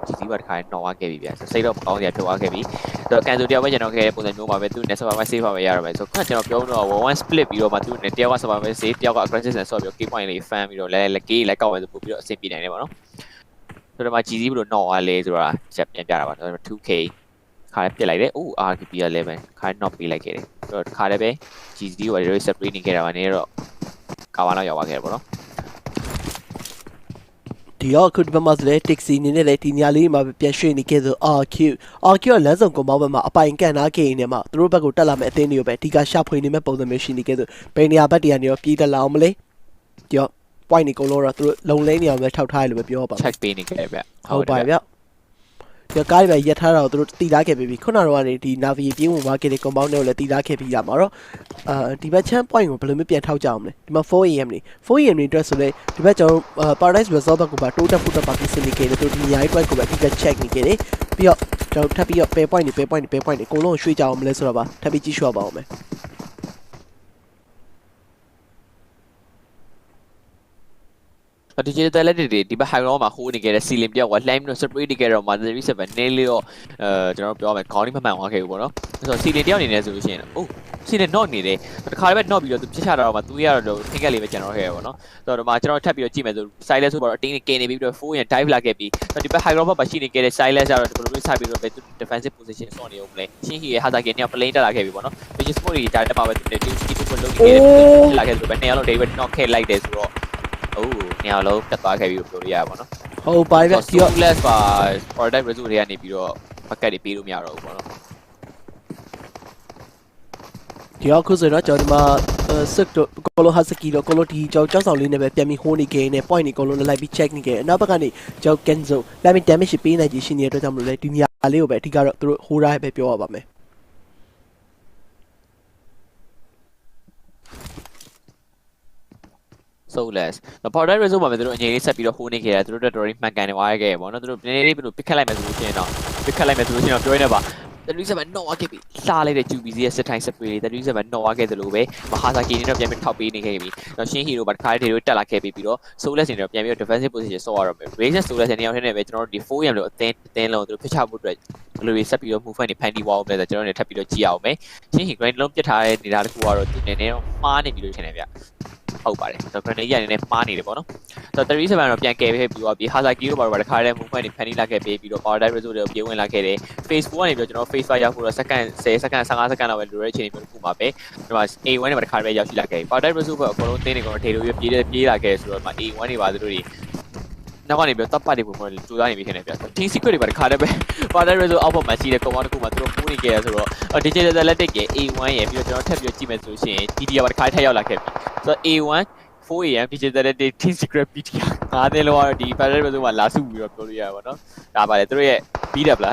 GZ ဘာတခါတော့သွားခဲ့ပြီဗျာ။စိတ်တော့မကောင်းစရာဖြစ်သွားခဲ့ပြီ။ဆိုတော့ကန်ဆိုတယောက်ပဲကျန်တော့ခဲ့တဲ့ပုံစံမျိုးမှာပဲသူနဲ့ supervise save ပါပဲရတော့မယ်။ဆိုတော့ကျွန်တော်ပြောတော့1 split ပြီးတော့မှသူနဲ့တယောက်က supervise save တယောက်က aggressive နဲ့ဆော့ပြီးတော့ key point လေး fan ပြီးတော့လဲလိုက်ကောက်ပဲဆိုပို့ပြီးတော့အဆင်ပြေနိုင်တယ်ပေါ့နော်။ဆိုတော့မှ GZ ဘယ်လိုနှောက်သွားလဲဆိုတာချက်ပြန်ပြတာပါဆိုတော့ 2K ခါလေးပြစ်လိုက်တယ်။ RKB ကလည်းပဲခါနှောက်ပေးလိုက်ခဲ့တယ်။ဆိုတော့ခါလည်းပဲ GZ ကို separate နေခဲ့တာပါနေတော့ကာဝါလောက်ရောက်သွားခဲ့တယ်ပေါ့နော်။ဒီတော့ခုဒီဘက်မှာဆိုလဲ Tixi နေနဲ့လဲဒီနေရာလေးမှာပြန်ရွှေ့နေခဲ့ဆို RQ ကလမ်းစုံကွန်ပေါင်းဘက်မှာအပိုင်ကန်နာခဲ့နေမှာသူတို့ဘက်ကိုတက်လာမဲ့အသင်းတွေကိုပဲအဓိကရှာဖွေနေမဲ့ပုံစံမျိုးရှိနေခဲ့ဆိုဘယ်နေရာဘက်တည်းကနေတော့ပြေးတက်လာအောင်မလဲဒီတော့ point နေကုန်လို့တော့သူတို့လုံလဲနေအောင်ပဲထောက်ထားရလို့ပဲပြောပါ check ပေးနေခဲ့ဗျဟုတ်ပါဗျဒီကားတွေပဲရက်ထားတာကိုသူတို့တီးထားခဲ့ပြီခုနကတော့ကနေဒီ Navi ပြေးဝင်သွားခဲ့တဲ့ compound တွေကိုလည်းတီးထားခဲ့ပြီးတာမှာတော့ဒီဘက် champ point ကိုဘယ်လိုမျိုးပြန်ထောက်ကြအောင်လဲဒီမှာ 4am နေ 4am နေအတွက်ဆိုလဲဒီဘက်ကျွန်တော် Paradise Resort ဘက်ကိုပါတိုးတက်ဖို့တော့ပါပြင်ဆင်နေခဲ့တယ်သူဒီနေရာကြီး point ကိုပဲအဓိက check နေခဲ့တယ်ပြီးတော့ကျွန်တော်ထပ်ပြီးတော့ pair point တွေအကုန်လုံးရွှေ့ကြအောင်မလဲဆိုတော့ပါထပ်ပြီးကြည့်ရှုပါအောင်မယ်ဒီဂျီတယ်လက်တွေဒီဘက် high ground မှာဟိုးနေခဲ့တဲ့ ceiling တယောက်က line နဲ့ separate နေခဲ့တော့ Mother 7 nail ရောကျွန်တော်ပြောမယ်ခေါင်းလေးမှန်သွားခဲ့ဘူးပေါ့နော်ဆိုတော့ ceiling တယောက်အနေနဲ့ဆိုလို့ရှိရင်ceiling knock နေတယ်တခါလေးပဲ knock ပြီးတော့သူပြစ်ချတာတော့မှသူရတော့သင်္ကက်လေးပဲကျန်တော့ခဲ့ရပေါ့နော်ဆိုတော့ဒီမှာကျွန်တော်ထပ်ပြီးတော့ကြည့်မယ်ဆို silence ဆိုတော့အတင်းကင်းနေပြီးတော့ 4 ရင် dive လာခဲ့ပြီးဒီဘက် high ground ဘက်မှာရှိနေခဲ့တဲ့ silence ကတော့ဘယ်လိုမျိုးဆက်ပြီးတော့ပဲ defensive position ဆော့နေအောင်မလဲရှင်းဟီရဲ့ hazard ကနေ plane တက်လာခဲ့ပြီပေါ့နော် vision sport တွေကြားတက်မှာပဲသူနဲ့ team skill ကိုလုံးနေခဲ့တယ်လာခဲ့ဆိုတော့နေရာလုံး David knock ခဲ့လိုက်တယ်ဆိုတော့နေရာလုံးတက်သွားခဲ့ပြီးပြောလို့ရပါဘောနော်ဟုတ်ပါဗျဒီတော့ less ပါ product result တွေကနေပြီးတော့ bucket တွေပေးလို့မရတော့ဘူးပေါ့နော်ဒီတော့ခုဆိုတော့ကျွန်တော်ဒီမှာစစ်တော့ကိုလိုဟာစကီတော့ကိုလိုဒီကြောက်ဆောင်လေးနဲ့ပဲပြန်ပြီးဟိုးနေခဲ့နေ point တွေကိုလုံးလိုက်ပြီး check နေခဲ့အနောက်ဘက်ကနေကြောက် Kenzo လိုက်ပြီး damage ပေးနိုင်ကြီးရှိနေတဲ့အတွက်ကြောင့်မလို့လေဒီနေရာလေးကိုပဲအဓိကတော့သူတို့ဟိုးတိုင်းပဲပြောရပါမယ် soulless ပေါ်တိုင်း result မှာပဲသူတို့အငြိမ်လေးဆက်ပြီးတော့ဟိုးနေခဲ့တယ်သူတို့တော်တော်မှန်ကန်နေသွားခဲ့ပေါ့နော်သူတို့နည်းနည်းလေးပစ်ခတ်လိုက်မယ်ဆိုလို့ရှိရင်တော့ပြောရနေပါ37နော်ဝါခဲ့ပြီလှလိုက်တဲ့ QBC ရဲ့စစ်ထိုင်းစပရီလေး37နော်ဝါခဲ့သလိုပဲမဟာစာကီနေတော့ပြန်ပြီးထောက်ပေးနေခဲ့ပြီတော့ရှင်းဟီရိုပါတခါတည်းတွေတက်လာခဲ့ပြီးတော့ soulless နေတော့ပြန်ပြီးတော့ defensive position ဆော့ရတော့မယ် Razer soulless နေရာထဲနဲ့ပဲကျွန်တော်တို့ဒီ 4M လို့အသင်းလုံးသူတို့ဖြစ်ချဖို့အတွက်ဘယ်လိုဆက်ပြီးတော့ movement တွေဖန်တီးသွားအောင်လဲဆိုတော့ကျွန်တော်တို့ထပ်ပြီးတော့ကြည့်အောင်မယ်ရှင်းဟီ grind လုံးပြစ်ထားတဲ့နေတာတစ်ခုကတော့သူနည်းနည်းတော့မှားနေပြီလို့ထင်တယ်ဗျဟုတ်ပါတယ်ဆိုတော့ grind ကြီးအနေနဲ့မှားနေတယ်ပေါ့နော်ဆိုတော့37တော့ပြန်ကယ်ပြီးသွားပြီး Hazaki တို့ဘာလို့တခါတည်း movement တွေဖန်တီးလာခဲ့ပြီးတော့ power die result တွေကိုပြေးဝင်လာခဲ့တယ် phase 4ကနေပြီးတော့ကျွန်တော် phase 5ရောက်ဖို့တော့ second 10 second 15 second လောက်ပဲလိုတဲ့အချိန်မျိုးတစ်ခုမှာပဲဒီမှာ A1 နဲ့တခါတည်းရောက်ရှိလာခဲ့ပြီ power die result ကအကုန်လုံးတင်းနေကုန်ထေလို့ပြေးလာခဲ့ဆိုတော့ဒီမှာ A1 တွေပါသူတို့တွေနောက်ကနေပြီးတော့ top part တွေပုံမှန်ကြိုးစားနေပြီခင်ဗျာ team secret တွေပါတခါတည်းပဲ power die result အောက်ပေါ်မှာရှိတဲ့ command တစ်ခုမှာသူတို့ပိုးနေခဲ့ရဆိုတော့ digital athletic ရဲ့ A1 ရဲ့ပြီးတော့ကျွန်တော်ထပ်ပြီးကြည့်မယ်ဆိုလို့ရှိရင် DDR ပါတခါထပ်ရောက်လာခဲ့ပြီဆိုတော့ A1 4AM digital athletic team secret PTR အားသေးလုံးကတော့ဒီ power die result မှာလာစုပြီးတော့ပြောလို့ရပါတော့ဒါပါလေသူတို့ရဲ့ beat up လား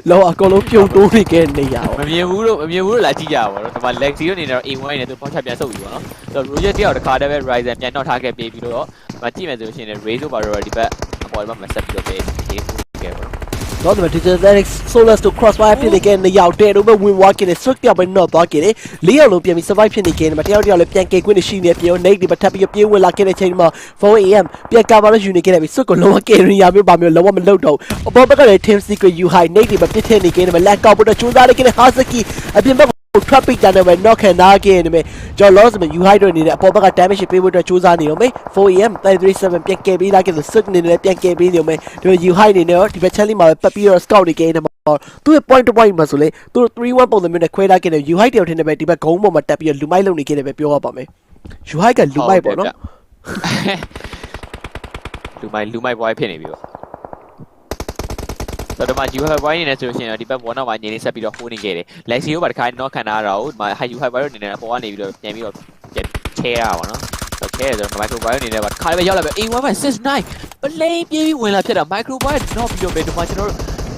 လောအကောင်လုံးပြုံတိုးနေခဲ့နေရအောင် မမြင်ဘူးလို့လာကြည့်ကြပါတော့ဒီမှာ Lexi တို့နေတော့ A1 နဲ့သူပေါင်းချပြန်ဆုပ်ပြီပေါ့နော်ဆိုတော့ Roger တယောက်တခါတည်းပဲ Ryzen ပြန်တော့ထားခဲ့ပြီးတော့မကြည့်မယ်ဆိုလို့ရှိရင် Ray တို့ပါတော့ဒီဘက်အပေါ်မှာဆက်ပြီးတော့ပဲဒီပို့ခဲ့ပါတော့တော့ဒီ digital soulless တို့ crossfire ဖြစ်နေခဲ့နေရောက်တဲ့တို့ပဲဝင်သွားခဲ့တယ် switch တယောက်ပဲတော့သွားခဲ့တယ်၄ယောက်လုံးပြန်ပြီး survive ဖြစ်နေခဲ့တယ်မှာတယောက်လည်းပြန်ကယ်ခွင့်ရှိနေပြန်ရော Nate ဒီမှာထပ်ပြီးပြေးဝင်လာခဲ့တဲ့ချိန်မှာ 4AM ပြန် cover ယူနေခဲ့တယ်ပြီး switch ကိုလုံးဝ carry ရမျိုးပါမျိုးလုံးဝမလုပ်တော့အပေါ်ဘက်ကလည်း team secret you high Nate ဒီမှာပြစ်ထည့်နေခဲ့တယ်မှာလက်ကောက်ဖို့တော့ကြိုးစားနေခဲ့တဲ့ Hazaki အပြင်ဘက်traffic တန်းနဲ့ပဲ knock ခံနာခဲ့နေမယ်ကျွန်တော် loss မှာ you high တွေနေတဲ့အပေါ်ဘက်က damage ပေးဖို့အတွက်ကြိုးစားနေရောမယ် 4AM 337ပြန်ကယ်ပေးလာခဲ့လို့ sick နေတယ်ပြန်ကယ်ပေးနေရောမယ်ဒီ you high နေတော့ဒီဘက် challenge မှာပဲပတ်ပြီးတော့ scout နေခဲ့နေမှာသူ့ point to point မှာဆိုလေသူတို့ 3-1 ပုံစံမျိုးနဲ့ခွဲထားခဲ့တယ် you high တယောက်ထင်းနေပဲဒီဘက်ဂုံးပေါ်မှာတက်ပြီးတော့လူမိုက်လုပ်နေခဲ့တယ်ပဲပြောရပါမယ် you high ကလူမိုက်ပေါ့နော်လူမိုက်ဘွားဖြစ်နေပြီပေါ့ဆိုတော့ဒီမှာ you have wine နေနေဆိုလို့ရှိရင်ဒီဘက်ဘောနောက်မှာညနေဆက်ပြီးတော့ဟိုးနေခဲ့တယ် Lexi ကိုပါတခါတော့ခံထားတာကိုဒီမှာ you have wine နေနေပေါ်ကနေပြီးတော့ပြန်ပြီးတော့ချဲရပါတော့ဆိုတော့ဆိုတော့ microbiome နေနေပါတခါပဲရောက်လာပြီ A1 မှာ 69 plane ပြေးပြီးဝင်လာဖြစ်တာ microbiome တော့ပြီးတော့ပဲဒီမှာကျွန်တော်တို့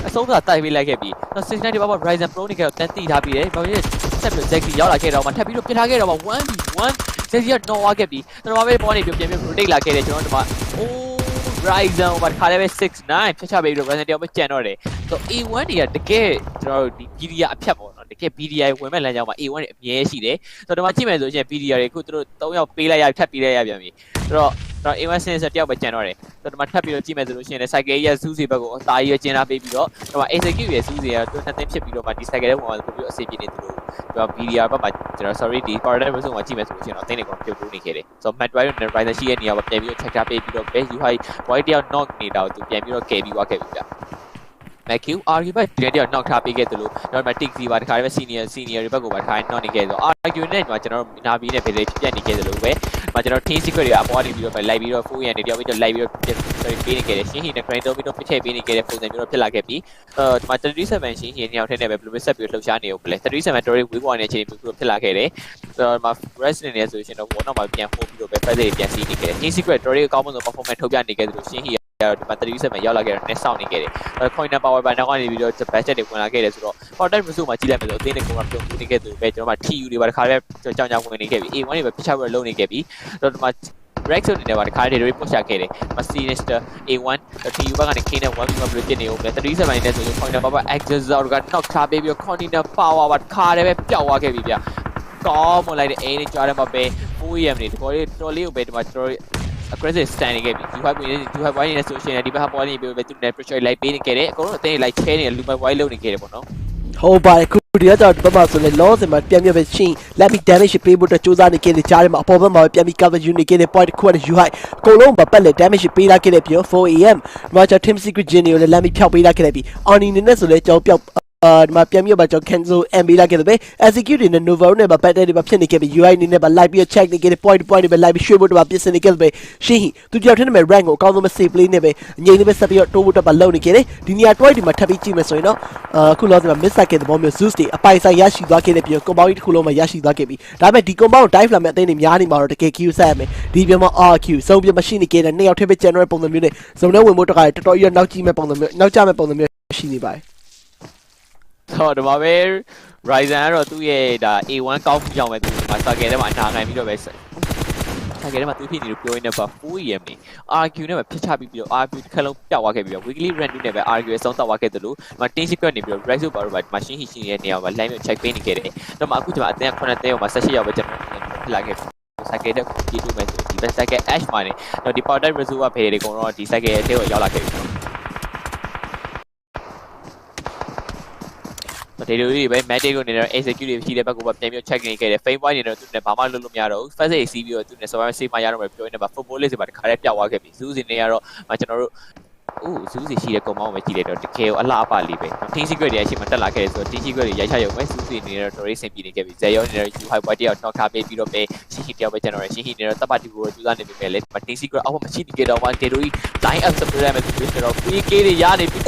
အဆုံးသာတိုက်ပေးလိုက်ခဲ့ပြီ69ဒီဘက်မှာ Ryzen Pro နေခဲ့တော့တန်းတိထားပြီးတယ်ဘာဖြစ်ဆက်ပြီး Jackie ရောက်လာခဲ့တော့မှထပ်ပြီးတော့ပြထားခဲ့တော့မှ 1v1 Jackie ကတော့ဝါခဲ့ပြီကျွန်တော်ပဲပေါ်နေပြီးပြန်ပြီး rotate လာခဲ့တယ်ကျွန်တော်ဒီမှာ Ryzen ဘာခါလည်းပဲ69ဖြတ်ချပေးပြီးတော့ Ryzen တယောက်ပဲကျန်တော့တယ်ဆိုတော့ A1 တွေကတကယ်ကျွန်တော်တို့ဒီ PDR အဖြတ်ပေါ့နော်တကယ် PDR ဝင်မဲ့လမ်းကြောင်းမှာ A1 တွေအမြဲရှိတယ်ဆိုတော့ဒီမှာကြည့်မယ်ဆိုရင် PDR တွေခုသူတို့3ယောက်ပေးလိုက်ရထပ်ပေးလိုက်ရပြန်ပြီဆိုတော့A1 sensor တယောက်ပဲကျန်တော့တယ်ဆိုတော့ဒီမှာထပ်ပြီးတော့ကြည့်မယ်ဆိုလို့ရှိရင်လည်း cycle ရဲ့ Zeus ဘက်ကိုအသားကြီးကျင်းလာပေးပြီးတော့ဒီမှာ execute ရဲ့ Zeus ရဲ့သူနှစ်သိန်းဖြစ်ပြီးတော့မှဒီ cycle ထဲဝင်သွားပြီးတော့အဆင်ပြေနေသူတို့ဒီမှာ PDR ဘက်မှာကျွန်တော် sorry ဒီ paradigm ဘက်မှာကြည့်မယ်ဆိုလို့ရှိရင်တော့အသိနေကောင်ပြုတ်လို့နေခဲ့တယ်ဆိုတော့ Mad Drive နဲ့ Ryzen ရှိရဲ့နေရာမှာပြန်ပြီးတော့ check ထားပေးပြီးတော့ base UI white တယောက် knock နေတာကိုသူပြန်ပြီးတော့ကယ်ပြီးသွားခဲ့ပြီဗျMacu argue ဘက်ဒီတယောက် knock ထားပေးခဲ့တယ်လို့ကျွန်တော်မှ tick စီပါတခါတည်းပဲ senior တွေဘက်ကိုပါတခါ knock နေခဲ့ဆို argue နဲ့ကျွန်တော်တို့နာဘီနဲ့ဖေးလေးပြတ်နေခဲ့တယ်လို့ပဲကျွန်တော် team secret တွေအပေါ်နေပြီးတော့လိုက်ပြီးတော့ 4 ရန်တွေတယောက်ပြီးတော့လိုက်ပြီးတော့ပေးနေခဲ့တယ်ရှင်းဟီနဲ့ grind တော့ပြီးတော့ပြစ်ထည့်ပေးနေခဲ့တဲ့ပုံစံမျိုးတော့ဖြစ်လာခဲ့ပြီးဒီမှာ37ရှင်းဟီညောင်ထဲနဲ့ပဲဘယ်လိုဆက်ပြီးလှုပ်ရှားနေဦးလဲ37 story wave one နဲ့အချိန်မျိုးဖြစ်လာခဲ့တယ်ဆိုတော့ဒီမှာ rest နေနေဆိုရှင်တော့ဘောနောက်မှာပြန်ပို့ပြီးတော့ပဲ fast တွေပြန်စီးနေခဲ့တယ် team secret story အကောင်းဆုံး performance ထုတ်ပြနေခဲ့တယ်လို့ရှင်းဟီဒီမှာ37ရောက်လာခဲ့တယ်နဲ့စောင့်နေခဲ့တယ် coin power by နောက်ကနေပြီးတော့ budget တွေဝင်လာခဲ့တယ်ဆိုတော့ product result မှာကြည့်လိုက်မယ်ဆိုအသေးနဲ့ကိုယ်ကပြုံးနေခဲ့တယ်ပဲကျွန်တော်မှ TU တွေပါတခါတည်းကြောင်ဝင်နေခဲ့ပြီ A1 တွေပဲ pitch up လုပ်နေခဲ့ပြီဆိုတော့ဒီမှာ Rex နေတယ်ပါတခါတည်းတွေ push ခဲ့တယ်မ Sinister A1 TU ဘက်ကနေ K နဲ့ 1v1 ဘယ်လိုဖြစ်နေဦးလဲ37နဲ့ဆိုရင် coin power exhaust က knock ထားပေးပြီးတော့ continental power ပါတခါတည်းပဲပျောက်သွားခဲ့ပြီဗျကောင်းမလိုက်တဲ့ A နဲ့ကြားထဲမှာပဲ 4am တွေတော်လေးကိုပဲဒီမှာကျွန်တော် aggressive stand နေခဲ့ပြီ you have wine နဲ့ဆိုရှင်ဒီဘက်ပေါ်နေပြီးပဲသူနဲ့ pressure လိုက်ပေးနေခဲ့တယ်အကုန်လုံးအသိလိုက်ချဲနေတယ်လူမိုက် wine လုပ်နေခဲ့တယ်ပေါ့နော်ဟုတ်ပါတယ်ခုဒီကတော့ဒီဘက်မှာဆိုလေ loss မှာပြန်ပြပဲချင်း let me damage ပေးဖို့အတွက်စူးစမ်းနေခဲ့တဲ့ကြားထဲမှာအပေါ်ဘက်မှာပြန်ပြီး cover unit ခဲ့တဲ့ point တစ်ခုနဲ့ you high အကုန်လုံးပတ်လေ damage ပေးလာခဲ့တဲ့ပြီး 4am ဒီမှာကျွန်တော် team secret genie ကိုလည်း let me ဖြောက်ပေးလာခဲ့တဲ့ပြီး oni နေနဲ့ဆိုလေကျွန်တော်ပျောက်ဒီမှာပြန်ပြီးတော့ကျွန်တော် cancel MB လာခဲ့တယ်ပဲ execute နဲ့ Nova နဲ့ battle တွေဖြစ်နေခဲ့ပြီး UI နေနဲ့ live ပြီး check နေခဲ့တဲ့ point တွေပဲ live ပြီးရွှေ့ဖို့တော့ပြင်ဆင်နေခဲ့တယ်ပဲရှင်းဟီသူကြောက်တဲ့မဲ့ rank ကိုအကောင်းဆုံးမ save play နဲ့ပဲအငြိမ်လေးပဲဆက်ပြီးတော့တိုးဖို့တော့လုပ်နေခဲ့တယ်ဒီနေရာ twice ဒီမှာထပ်ပြီးကြည့်မယ်ဆိုရင်တော့အခုလောဒီမှာ miss ခဲ့တဲ့ဘောမျိုး Zeus တွေအပိုင်ဆိုင်ရရှိသွားခဲ့တဲ့ပြီး compound တစ်ခုလုံးမှာရရှိသွားခဲ့ပြီးဒါပေမဲ့ဒီ compound dive လာမဲ့အသိနေများနေမှာတော့တကယ် queue ဆက်ရမယ်ဒီပြမှာ RQ စုံပြမရှိနေခဲ့တဲ့နှစ်ယောက်ထပ်ပဲ general ပုံစံမျိုးနဲ့စုံနဲ့ဝင်ဖို့တော့တော်တော်ကြီးနောက်ကြည့်မဲ့ပုံစံမျိုးနောက်ကျမဲ့ပုံစံမျိုးရှိနေပါတယ်ဆိုတော့ဒီမှာပဲ Ryzen ကတော့သူ့ရဲ့ဒါ A1 ကောင်းမှုကြောင့်ပဲသူဒီမှာ circle ထဲမှာအနာခံပြီးတော့ပဲ ဆိုင်ကယ်ထဲမှာသူဖြစ်နေလို့ပြောရင်းနဲ့ပါ 4EM နေ RQ နဲ့ပဲဖြစ်ချပြီးတော့ RQ တစ်ခါလုံးပြောက်သွားခဲ့ပြီးတော့ weekly random နဲ့ပဲ RQ ရဲ့ဆုံးသက်သွားခဲ့တယ်လို့ဒီမှာ team secret နေပြီးတော့ rise ဘာလို့ပါဒီမှာရှင်းရှိနေတဲ့နေရာမှာ line ကို check ပေးနေခဲ့တယ်တော့မှအခုဒီမှာအတင်း9တဲရောက်မှာ18ရောက်ပဲကျွန်တော်ဖြစ်လာခဲ့ဆိုင်ကယ်တဲ့ကြည့်လို့မယ်ဆိုဒီဘက်ဆိုင်ကယ် ash မှာနေတော့ဒီ powder reserve ကဖေးတွေကုန်တော့ဒီဆိုင်ကယ်အထဲကိုရောက်လာခဲ့ပြီဒီလိုလေးပဲ magic ကိုနေတော့ execute တွေရှိတဲ့ဘက်ကပြန်ပြီး check နေခဲ့တယ် fame point နေတော့သူနဲ့ဘာမှလုပ်လို့မရတော့ဘူး first aid စီးပြီးတော့သူနဲ့ survival save မှရတော့မယ်ပြောနေပါ football list တွေပါတခါတည်းပြောက်သွားခဲ့ပြီ Zeus နေရတော့ကျွန်တော်တို့Zeus ရှိတဲ့ကောင်မောင်းပဲကြည့်လိုက်တော့တကယ်ကိုအလှအပလေးပဲ team secret တွေအရှိမတက်လာခဲ့တယ်ဆိုတော့ team secret တွေရိုက်ချရုံပဲ Zeus နေတော့တော်တော်ဆင်ပြေနေခဲ့ပြီ Zeyo နေတော့ high point တယောက် knock ပေးပြီးတော့ပဲရှိတယောက်ပဲကျွန်တော်ရှိနေတော့တပ်ပါတီကိုကြိုးစားနေပြီပဲလေ team secret အောက်မှာရှိနေကြတော့မှတေတို့ line up စပယ်မယ်ဆိုပြီးတော့ PK တွေရနေပြီ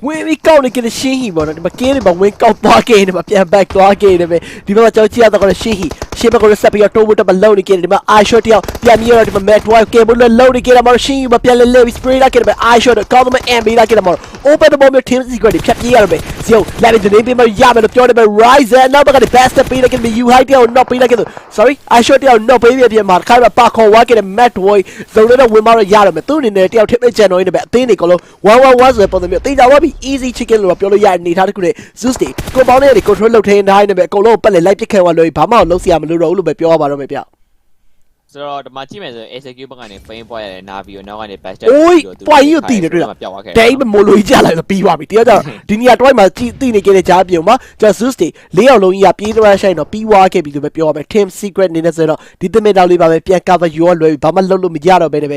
ဝင်းပြီးကောက်နေကြတဲ့ရှင်းဟီပေါ့နော်ဒီမှာကင်းတွေမှာဝင်းကောက်သွားခဲ့နေမှာပြန် back သွားခဲ့နေပဲဒီဘက်မှာကျွန်တော်ကြည့်ရတော့ရှင်းဟီရှင်းဘက်ကလည်းဆက်ပြီးတော့တိုးဖို့တော့မလုံနေကြတယ်ဒီမှာ eye shot တယောက်ပြန်ပြီးတော့ဒီမှာ mat wipe ကဲဘလို့လုံနေကြတယ်မှာရှင်းဟီမှာပြန်လဲလဲပြီး spray လာခဲ့တယ် eye shot ကောင်းတဲ့ amp လာခဲ့တယ်မှာ open the bomb မျိုး team secret တွေဖြတ်ပြေးရတော့ပဲဇီယိုလာပြီးနေပြီးမှရမယ်လို့ပြောတယ်ပဲ riser နောက်ဘက်က best ပေးလိုက်ခဲ့တယ် you high တယောက် knock ပေးလိုက်ခဲ့တယ် sorry eye shot တယောက် knock ပေးပြီးပြန်မှာခါတော့ပါခေါ်ဝါခဲ့တယ် mat wipe ဇုံလေးတော့ဝင်မတော့ရတော့မယ်သူ့အနေနဲ့တယောက်ထစ်မဲ့ channel နေပဲအသေးနေကောလုံး111ဆိုတဲ့ပုံစံမျိုးတေးကြသွားပြီး easy chicken လို့ပြောလို့ရနေထားတခုနဲ့ Zeus တွေကိုပေါင်းနေတယ် control လုပ်ထင်းတိုင်းနဲ့ပဲအကုန်လုံးပတ်လေလိုက်ပစ်ခဲသွားလို့ဘာမှလုံးစရာမလိုတော့ဘူးလို့ပဲပြောရပါတော့မယ်ဗျဆိုတော့ဒီမှာကြည့်မယ်ဆိုရင် execute ဘက်ကနေ fame point ရတယ်နာဗီကိုနောက်ကနေ bash အိုး point ကိုတီးနေတွေ့တာဒိတ်မိုလိုကြီးကြလိုက်ဆိုပြီးသွားပြီတရားကြဒီနေရာတွိုင်းမှာတီးနေခဲ့တဲ့ကြားပြုံမှာကျွန်တော် Zeus တွေ၄ယောက်လုံးကြီးကပြေးသွားဆိုင်တော့ပြီးွားခဲ့ပြီလို့ပဲပြောရမယ် team secret နေနေဆိုတော့ဒီတမင်တောင်လေးပါပဲပြန် cover ယူရလွယ်ပြီဘာမှလုပ်လို့မရတော့ပဲတဲ့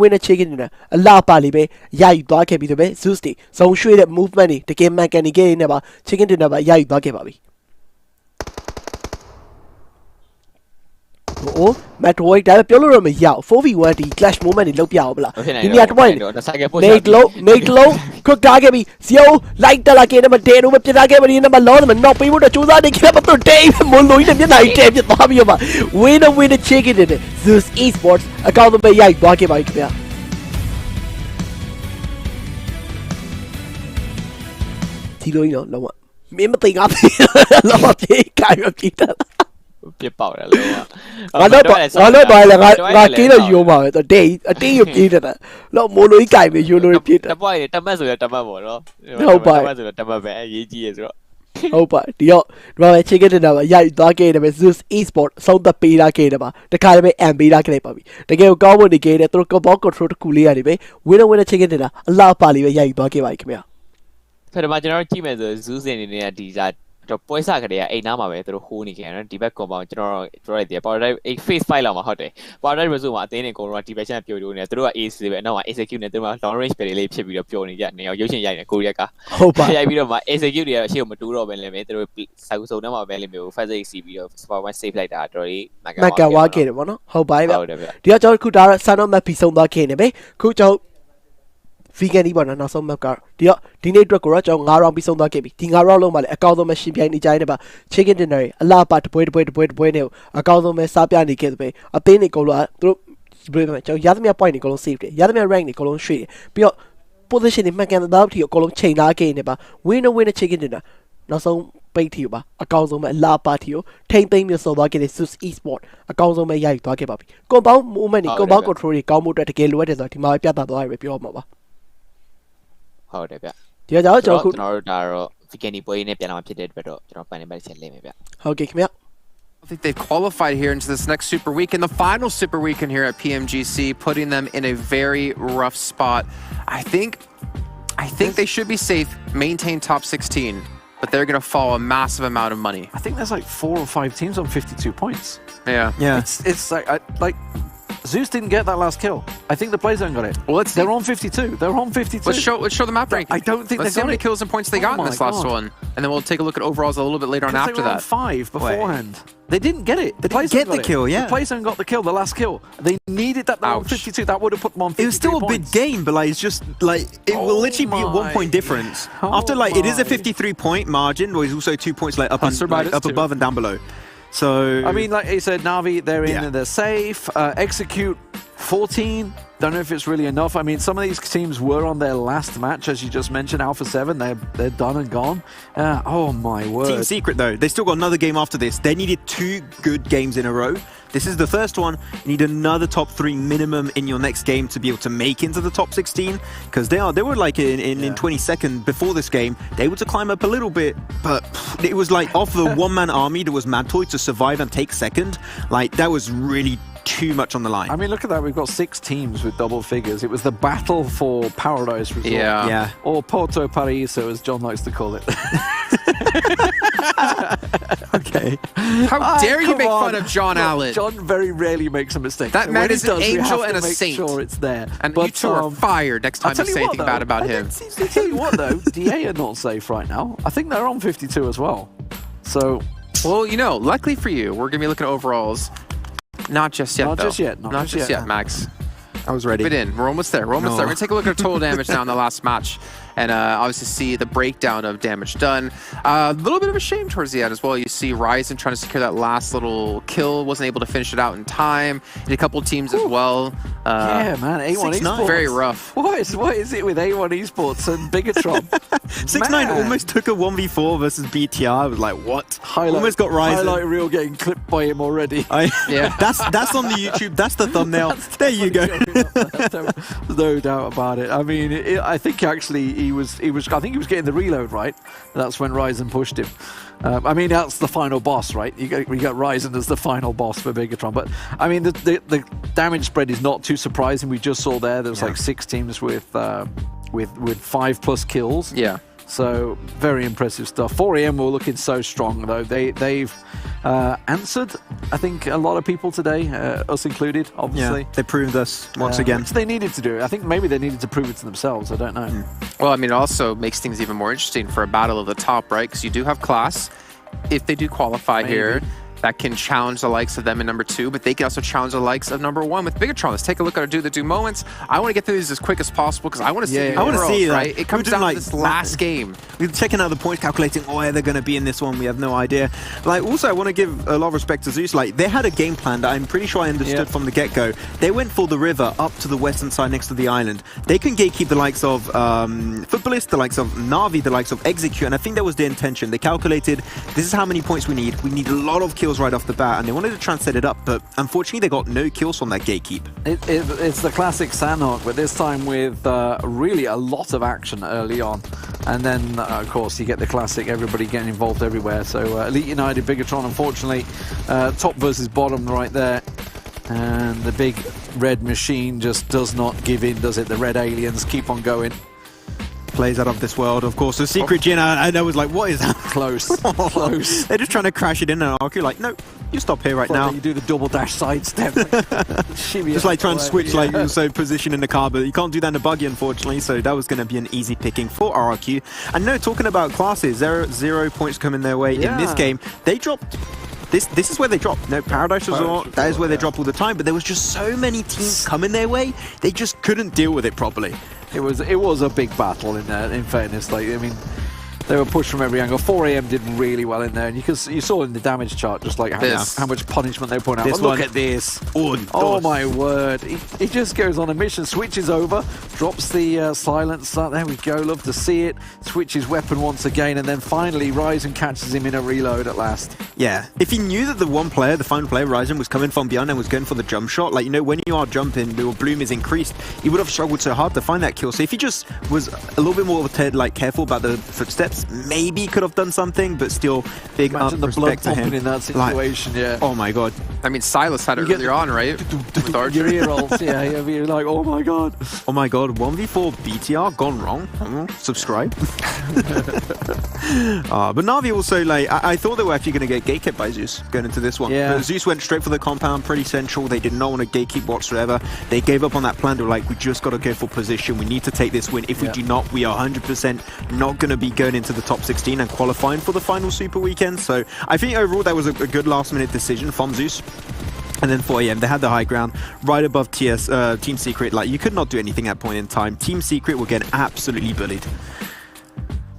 winner chicken နေတာအလားပါလေးပဲရယူသွားခဲ့ပြီဆိုပဲ Zeus တွေဇုံရွှေ့တဲ့ movement တွေတကယ်မှန်ကန်နေခဲ့နေပါ chicken dinner ပါရယူသွားခဲ့ပါပြီโอ้ Metroid ဒါပဲပြောလို့တော့မရအောင် 4v1 ဒီ clash moment တွေလောက်ပြအောင်ဗလားဒီနေရာတစ်ပိုင်းmake low quick ထားခဲ့ပြီ Zio light တက်လာခဲ့တယ်မတဲတော့မပြစ်ထားခဲ့ပြီဒီနေ့မှာ loss မ knock ပေးဖို့တော့စူးစမ်းနေခဲ့ပတ်တော့တဲမလို့ရမျက်နှာကြီးတဲပြစ်သွားပြီးတော့ winner chicken တဲ့ Zeus Esports အကောင့်ပဲရိုက်သွားခဲ့ပါပြီခင်ဗျာဒီလိုကြီးတော့လုံးဝမင်းမသိငါသိလောမပြေးကြိုင်မပြေးတာပြစ်ပေါက်တယ်လို့ငါတော့ပါလေငါကင်းတော့ယူမှာပဲတော့ဒိတ်အတင်းယူပြေးတယ်တော့မိုလိုကြီးကြိုင်ပဲယူလို့ပြေးတယ်တပွားရတမတ်ဆိုရတမတ်ပေါ့နော်ဟုတ်ပါတမတ်ဆိုရတမတ်ပဲအရေးကြီးရဆိုတော့ဟုတ်ပါဒီတော့ဒီမှာပဲ chicken dinner မှာရိုက်သွားခဲ့တယ်ပဲ Zeus Esports ဆုံးသက်ပေးလာခဲ့တယ်ပါတခါတည်းပဲ amp ပေးလာခဲ့လိုက်ပါပြီတကယ်ကိုကောင်းဖို့နေခဲ့တယ်သူတို့ combo control တစ်ခုလေးရတယ်ပဲ winner chicken dinner အလားပါလေးပဲရိုက်သွားခဲ့ပါပြီခင်ဗျာဆိုတော့ကျွန်တော်ကြည့်မယ်ဆို Zeus အနေနဲ့ဒီတော့ပွဲစားကလေးကအိမ်နားမှာပဲသူတို့ဟိုးနေကြတယ်နော်ဒီဘက် compound ကျွန်တော်ပြောလိုက်တယ် powder face fight လောက်မှာဟုတ်တယ် powder reserve မှာအသေးနေကုန်တော့ diversion ပြိုလို့နေသူတို့က AC ပဲအနောက်မှာ execute နဲ့သူတို့က long range ပဲလေးဖြစ်ပြီးတော့ပျော်နေကြနေအောင်ရုပ်ရှင်ရိုက်နေကိုရီးယားကဟုတ်ပါရိုက်ပြီးတော့မှ execute တွေကအရှိကိုမတူတော့ပဲလေသူတို့စာကူစုံထဲမှာပဲလေမျိုး first aid စီပြီးတော့ spot one save လိုက်တာတော်တော်မကဝါခဲ့တယ်ဗောနော်ဟုတ်ပါပြီဒီတော့ကျွန်တော်ခုဒါတော့ Sun of Map ပြီးဆုံးသွားခဲ့နေပဲခုကျွန်တော်vegan ဒီပေါ့နော်နောက်ဆုံး map ကဒီနေ့အတွက်ကိုတော့ကျွန်တော်9 round ပြီးဆုံးသွားခဲ့ပြီဒီ9 round လုံးမှာလည်းအကောင်းဆုံးပဲရှင်ပြိုင်နေကြတယ်ပါ chicken dinner တွေအလားပါတပွဲနဲ့အကောင်းဆုံးပဲစားပြနေခဲ့တယ်ပဲအသေးနေကုန်လို့သူတို့ဘယ်မှာကျွန်တော်ရသမျှ point တွေအကုန်လုံး save တယ်ရသမျှ rank တွေအကုန်လုံးရွှေ့တယ်ပြီးတော့ position တွေမှန်ကန်တဲ့အထိအကုန်လုံးချိန်ထားခဲ့နေပါ winner chicken dinner နောက်ဆုံးပိတ်ထီပါအကောင်းဆုံးပဲအလားပါထီကိုထိမ့်သိမ့်မျိုးစော်သွားခဲ့တဲ့ Zeus Esports အကောင်းဆုံးပဲရယူသွားခဲ့ပါပြီ compound movement တွေ compound control တွေကောင်းမှုအတွက်တကယ်လိုအပ်တယ်ဆိုတော့ဒီမှာပဲပြသသွားရပဲပြောမှာပါဟုတ်တယ်ဗျဒီကကြောင့်ကျွန်တော်တို့ဒါတော့ vegan ပွဲနဲ့ပြန်လာမှာဖြစ်တဲ့အတွက်တော့ကျွန်တော်ပန်နေပါချက်လေးမယ်ဗျဟုတ်ကဲ့ခင်ဗျ I think they've qualified here into this next Super Weekend, the final Super Weekend here at PMGC, putting them in a very rough spot. I think they should be safe, maintain top 16, but they're going to fall a massive amount of money. I think there's like 4 or 5 teams on 52 points. Yeah. It's like Zeus didn't get that last kill. I think the Playzone got it. Well, they're on 52. They're on 52. Let's show the map ranking. I don't think let's see how many kills and points they got in this last one, and then we'll take a look at overalls a little bit later on after that. They were on 5 beforehand. They didn't get it. The Playzone get the kill. Yeah. The Playzone got the kill. The last kill. They needed that on 52. That would have put them on 52. It was still a big game, but like it's just like it will literally be a 1 point difference. After like it is a 53 point margin, but it's also 2 points like up above and down below. So I mean, like he said, Na'Vi, they're in and they're safe. Execute 14. Don't know if it's really enough. I mean, some of these teams were on their last match, as you just mentioned, Alpha 7. They're done and gone. Oh my word. Team Secret though, they still got another game after this. They needed 2 good games in a row This is the first one. You need another top 3 minimum in your next game to be able to make into the top 16, because they were like in 22nd before this game, they were to climb up a little bit, but it was like off the one-man army that was Madtoy to survive and take second. Like, that was really too much on the line. I mean, look at that. We've got 6 teams with double figures. It was the battle for Paradise Resort. Yeah. Or Porto Paraíso, as John likes to call it. Okay. How dare you come make on. fun of John Allen? John very rarely makes a mistake. That So man when he is an does, we angel have and to a make saint. sure it's there. And But, you two are fired next time you say anything bad about him. I tell you what, though, DA are not safe right now. I think they're on 52 as well. So, Well, you know, luckily for you, we're going to be looking at overalls. Not just yet, Not though. just yet, Not just yet, Max. I was ready. Keep it in. We're almost there. We're almost there. We're going to take a look at our total damage now in the last match. And obviously see the breakdown of damage done. A little bit of a shame towards the end as well. You see Ryzen trying to secure that last little kill. Wasn't able to finish it out in time. Hit a couple teams as well. yeah, man. A1 Esports. Very rough. What is it with A1 Esports and Bigatron? 6ix9ine almost took a 1v4 versus BTR. I was like, what? Almost got Ryzen. Highlight reel getting clipped by him already. Yeah. That's on the YouTube. That's the thumbnail. There you go. There's no doubt about it. I mean, I think actually I think he was getting the reload right. That's when Ryzen pushed him. I mean, that's the final boss, right? We got Ryzen as the final boss for Bigatron. But I mean, the damage spread is not too surprising. We just saw there was like 6 teams with 5+ kills. Yeah. So very impressive stuff. 4AM were looking so strong though. They've answered, I think, a lot of people today, us included, obviously. Yeah, they proved us once again. Which they needed to do. I think maybe they needed to prove it to themselves. I don't know. Well, I mean, it also makes things even more interesting for a battle of the top, right? Because you do have class. If they do qualify here, that can challenge the likes of them in number 2, but they can also challenge the likes of number 1 with Bigatron. Let's take a look at our Do the Do moments. I want to get through these as quick as possible because I want to see I want to see right? It comes down to this last game. We're checking out the points, calculating where they're going to be in this one. We have no idea. Like, also, I want to give a lot of respect to Zeus. Like, they had a game plan that I'm pretty sure I understood from the get-go. They went for the river up to the western side next to the island. They can gatekeep the likes of Footballist, the likes of Na'Vi, the likes of Execute, and I think that was the intention. They calculated, this is how many points we need. We need a lot of kills right off the bat, and they wanted to try and set it up, but unfortunately they got no kills from that gatekeep. It's the classic Sanhok, but this time with really a lot of action early on. And then, of course, you get the classic everybody getting involved everywhere. So Elite United, Bigatron, unfortunately, top versus bottom right there. And the big red machine just does not give in, does it? The red aliens keep on going. Plays out of this world, of course. The Secret Jin, and I was like, what is that? Close. Close. They're just trying to crash it in, and Arku like, no, you stop here right now. You do the double dash sidestep. Just like trying to switch, like, so position in the car, but you can't do that in a buggy, unfortunately, so that was going to be an easy picking for RRQ. And no, talking about classes, 0 points coming their way in this game. They dropped... This is where they drop. No, Paradise Resort, that is where they drop all the time, but there was just so many teams coming their way, they just couldn't deal with it properly. It was a big battle in there, in fairness. Like, I mean, they were pushed from every angle. 4AM did really well in there, and you saw in the damage chart just like how much punishment they were putting out. Look at this. Oh my word. He just goes on a mission, switches over, drops the silence. There we go, love to see it. Switches weapon once again, and then finally Ryzen catches him in a reload at last. Yeah, if he knew that the final player, Ryzen, was coming from behind and was going for the jump shot, like, you know, when you are jumping, your bloom is increased, he would have struggled so hard to find that kill. So if he just was a little bit more careful about the footsteps, maybe he could have done something, but still, big Imagine the blood respect to him. pumping in that situation, yeah. Oh my god. I mean, Silas had it earlier on, right? With Archer. Your ear rolls, yeah, you're like, oh my god. Oh my god, 1v4 BTR gone wrong. Subscribe. But Na'Vi also, like, I thought they were actually going to get gatekept by Zeus going into this one. Yeah. But Zeus went straight for the compound, pretty central. They did not want to gatekeep whatsoever. They gave up on that plan. They were like, we just got to go for position. We need to take this win. If we do not, we are 100% not going to be going into the top 16 and qualifying for the final Super Weekend. So I think overall that was a good last-minute decision from Zeus. And then 4AM, they had the high ground right above Team Secret. Like, you could not do anything at that point in time. Team Secret were getting absolutely bullied.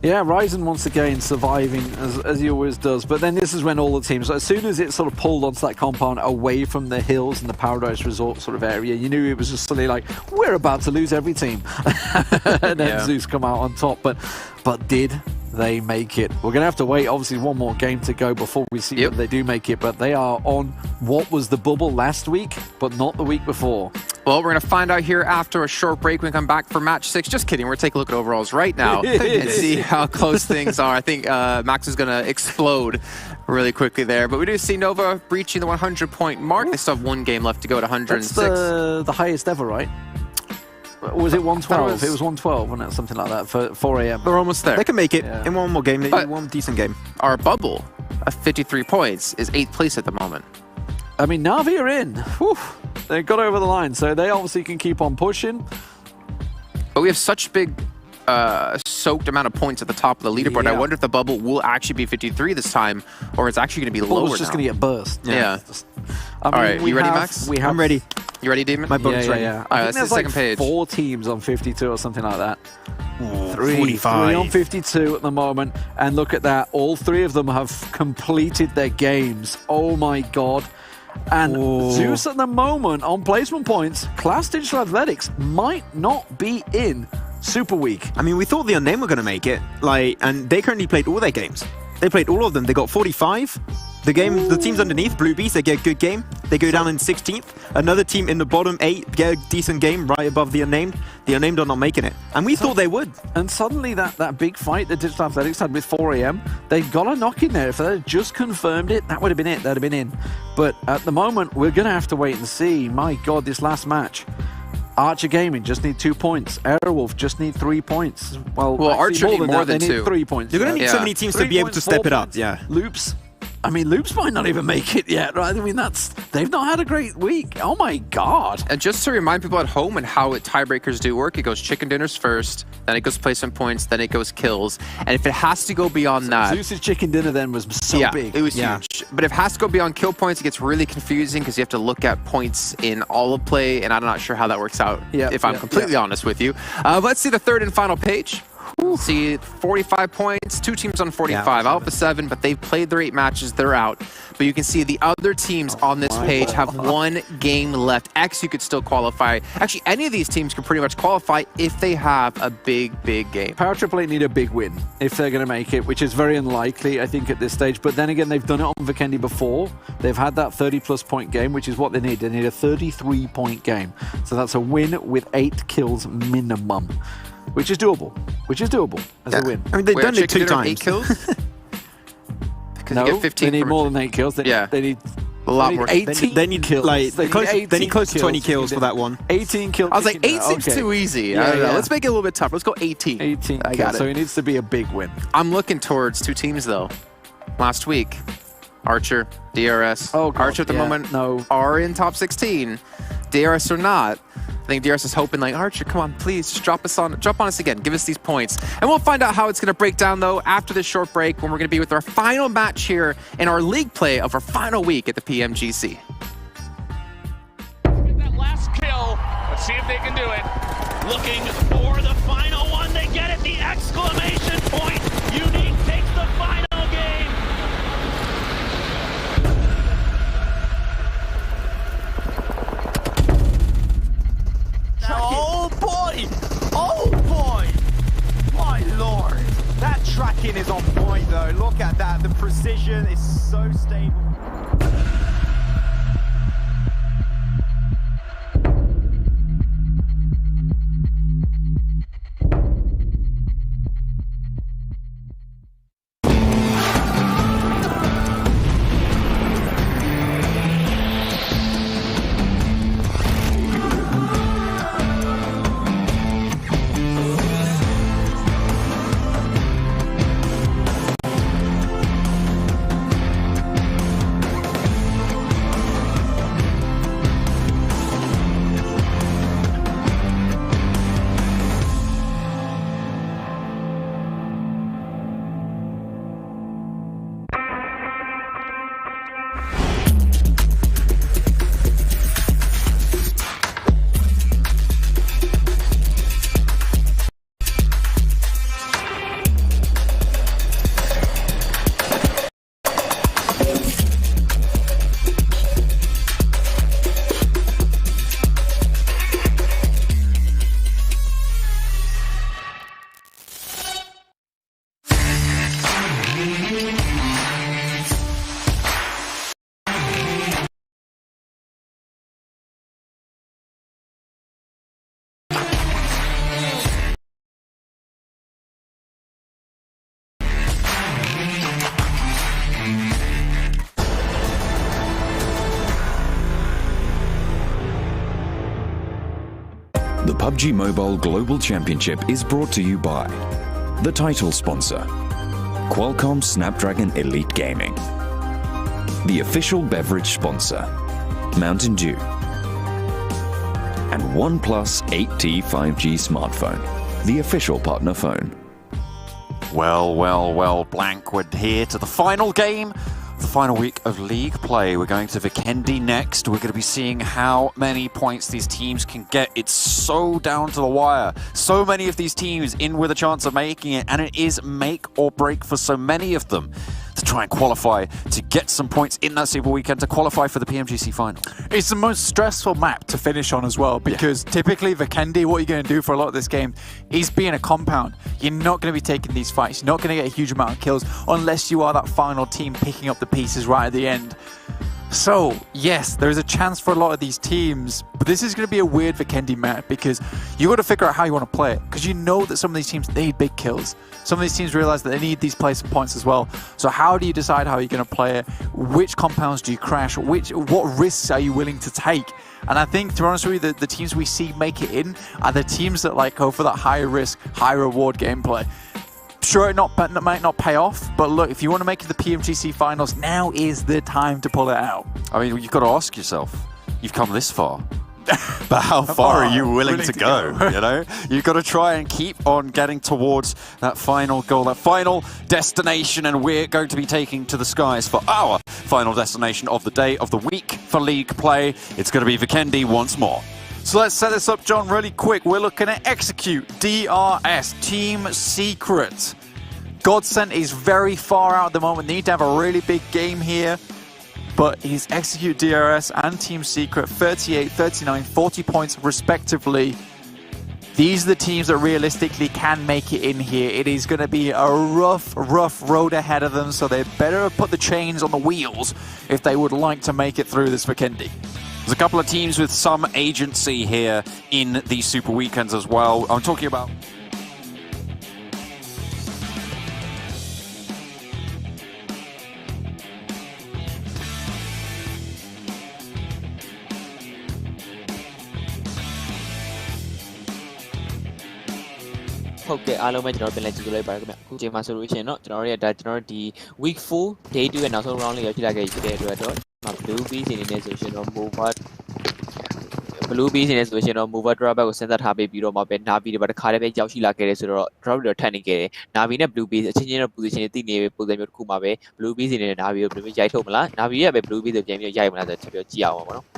Yeah, Ryzen once again surviving as he always does, but then this is when all the teams, as soon as it sort of pulled onto that compound away from the hills and the Paradise Resort sort of area, you knew it was just suddenly like, we're about to lose every team. And then Zeus come out on top, but did they make it? We're going to have to wait, obviously, one more game to go before we see if they do make it, but they are on what was the bubble last week, but not the week before. Well, we're going to find out here after a short break when we come back for match 6. Just kidding. We're going to take a look at overalls right now and see how close things are. I think Max is going to explode really quickly there. But we do see Nova breaching the 100-point mark. They still have one game left to go at 106. That's the highest ever, right? Was it 112? It was 112, wasn't it? Something like that for 4 a.m. They're almost there. They can make it in one more game. They do one decent game. Our bubble of 53 points is 8th place at the moment. I mean, Na'Vi are in. Whew. They got over the line, so they obviously can keep on pushing. But we have such big soaked amount of points at the top of the leaderboard. Yeah. I wonder if the bubble will actually be 53 this time, or it's actually going to be lower. It's just going to get burst. Yeah. I mean, all right, you ready, Max? I'm ready. You ready, Demon? My bubble's ready. Yeah. All right, that's the second like page. 4 teams on 52 or something like that. Ooh, 3 45. on 52 at the moment, and look at that. All 3 of them have completed their games. Oh my god. And Zeus at the moment on placement points, Class Digital Athletics might not be in Super Week. I mean, we thought the Unnamed were going to make it, and they currently played all their games. They played all of them. They got 45. The teams underneath, Blue Beast, they get a good game. They go down in 16th. Another team in the bottom 8 get a decent game right above the Unnamed. The Unnamed are not making it. And we thought they would. And suddenly that big fight that Digital Athletics had with 4 a.m., they got a knock in there. If they had just confirmed it, that would have been it. They'd have been in. But at the moment, we're going to have to wait and see. My God, this last match. Archer Gaming just need 2 points. Airwolf just need 3 points. Well Archer need more than they 2. need 3 points. You're going to need so many teams to be able to step it up. Yeah. Loops. I mean, Loops might not even make it yet, right? I mean, they've not had a great week. Oh my God. And just to remind people at home and how tiebreakers do work, it goes chicken dinners first, then it goes placement points, then it goes kills. And if it has to go beyond that... Zeus's chicken dinner then was so big. It was huge. But if it has to go beyond kill points, it gets really confusing because you have to look at points in all of play, and I'm not sure how that works out, if I'm completely honest with you. Let's see the third and final page. See 45 points, 2 teams on 45, Alpha 7, but they've played their 8 matches, they're out. But you can see the other teams on this page have 1 game left. X, you could still qualify. Actually, any of these teams can pretty much qualify if they have a big game. Power Triple Eight need a big win if they're going to make it, which is very unlikely, I think, at this stage. But then again, they've done it on Vikendi before. They've had that 30-plus point game, which is what they need. They need a 33-point game. So that's a win with 8 kills minimum. Which is doable as a win. I mean, they've done it 2 times. 8 kills? Because no, you get 15 they need more than 8 kills. They need a lot more. 18 they need kills. They need close to 20 kills for that one. 18 kills. I was like, 8 seems too easy. I don't know. Let's make it a little bit tougher. Let's go 18. 18 I got it. So it needs to be a big win. I'm looking towards 2 teams, though. Last week, Archer, DRS. Archer at the moment are in top 16. DRS or not. I think DRS is hoping, like, Archer, come on, please, just drop on us again. Give us these points. And we'll find out how it's going to break down, though, after this short break, when we're going to be with our final match here in our league play of our final week at the PMGC. Get that last kill. Let's see if they can do it. Looking for the final one. They get it. The exclamation point. Unique takes the final game. Oh boy! Oh boy! My lord! That tracking is on point though. Look at that. The precision is so stable. PUBG Mobile Global Championship is brought to you by the title sponsor, Qualcomm Snapdragon Elite Gaming, the official beverage sponsor, Mountain Dew, and OnePlus 8T 5G smartphone, the official partner phone. Well, Blank, we're here to the final game, the final week of league play. We're going to Vikendi next. We're going to be seeing how many points these teams can get. It's so down to the wire. So many of these teams in with a chance of making it, and it is make or break for so many of them to try and qualify, to get some points in that Super Weekend, to qualify for the PMGC final. It's the most stressful map to finish on as well, because typically Vikendi, what you're going to do for a lot of this game is be in a compound. You're not going to be taking these fights. You're not going to get a huge amount of kills unless you are that final team picking up the pieces right at the end. So, yes, there is a chance for a lot of these teams, but this is going to be a weird Vikendi map because you've got to figure out how you want to play it, because you know that some of these teams need big kills. Some of these teams realize that they need these placement points as well. So how do you decide how you're going to play it? Which compounds do you crash? What risks are you willing to take? And I think, to be honest with you, the teams we see make it in are the teams that like go for that high risk, high reward gameplay. Sure, it might not pay off, but look, if you want to make it the PMGC finals, now is the time to pull it out. I mean, you've got to ask yourself, you've come this far, but how far are you willing to go? You know, you've got to try and keep on getting towards that final goal, that final destination, and we're going to be taking to the skies for our final destination of the day, of the week for league play. It's going to be Vikendi once more. So let's set this up, John, really quick. We're looking at Execute, DRS, Team Secret. Godsent is very far out at the moment. They need to have a really big game here. But he's Execute, DRS, and Team Secret, 38, 39, 40 points respectively. These are the teams that realistically can make it in here. It is going to be a rough road ahead of them, so they better put the chains on the wheels if they would like to make it through this Vikendi. There's a couple of teams with some agency here in these Super Weekends as well. I'm talking about... Okay, အားလုံးပဲကျွန်တော်ပြန်လဲကြည့်လိုက်ပါရခင်ဗျ။အခုချိန်မှာဆိုလို့ရှိရင်တော့ကျွန်တော်ရဲ့ဒါကျွန်တော်ဒီ week 4 day 2ရဲ့နောက်ဆုံး round လေးရောက်ရှိလာခဲ့ပြီတဲ့အတွက်တော့ blue bees အနေနဲ့ဆိုရှင်တော့ blue bees အနေနဲ့ဆိုရှင်တော့ mover drawback ကိုစဉ်းစားထားပြီးတော့မှပဲ Navi တွေပါတစ်ခါတည်းပဲရောက်ရှိလာခဲ့တယ်ဆိုတော့ drop တွေထပ်နေခဲ့တယ်။ Navi နဲ့ blue bees အချင်းချင်းတော့ position တွေတိနေပဲပုံစံမျိုးတစ်ခုမှာပဲ blue bees အနေနဲ့ Navi ကိုဘယ်လိုရိုက်ထုတ်မလား Navi ရဲ့ပဲ blue bees ကိုပြန်ပြီးရိုက်မလားဆိုတော့ကြည့်အောင်ပါပေါ့နော်။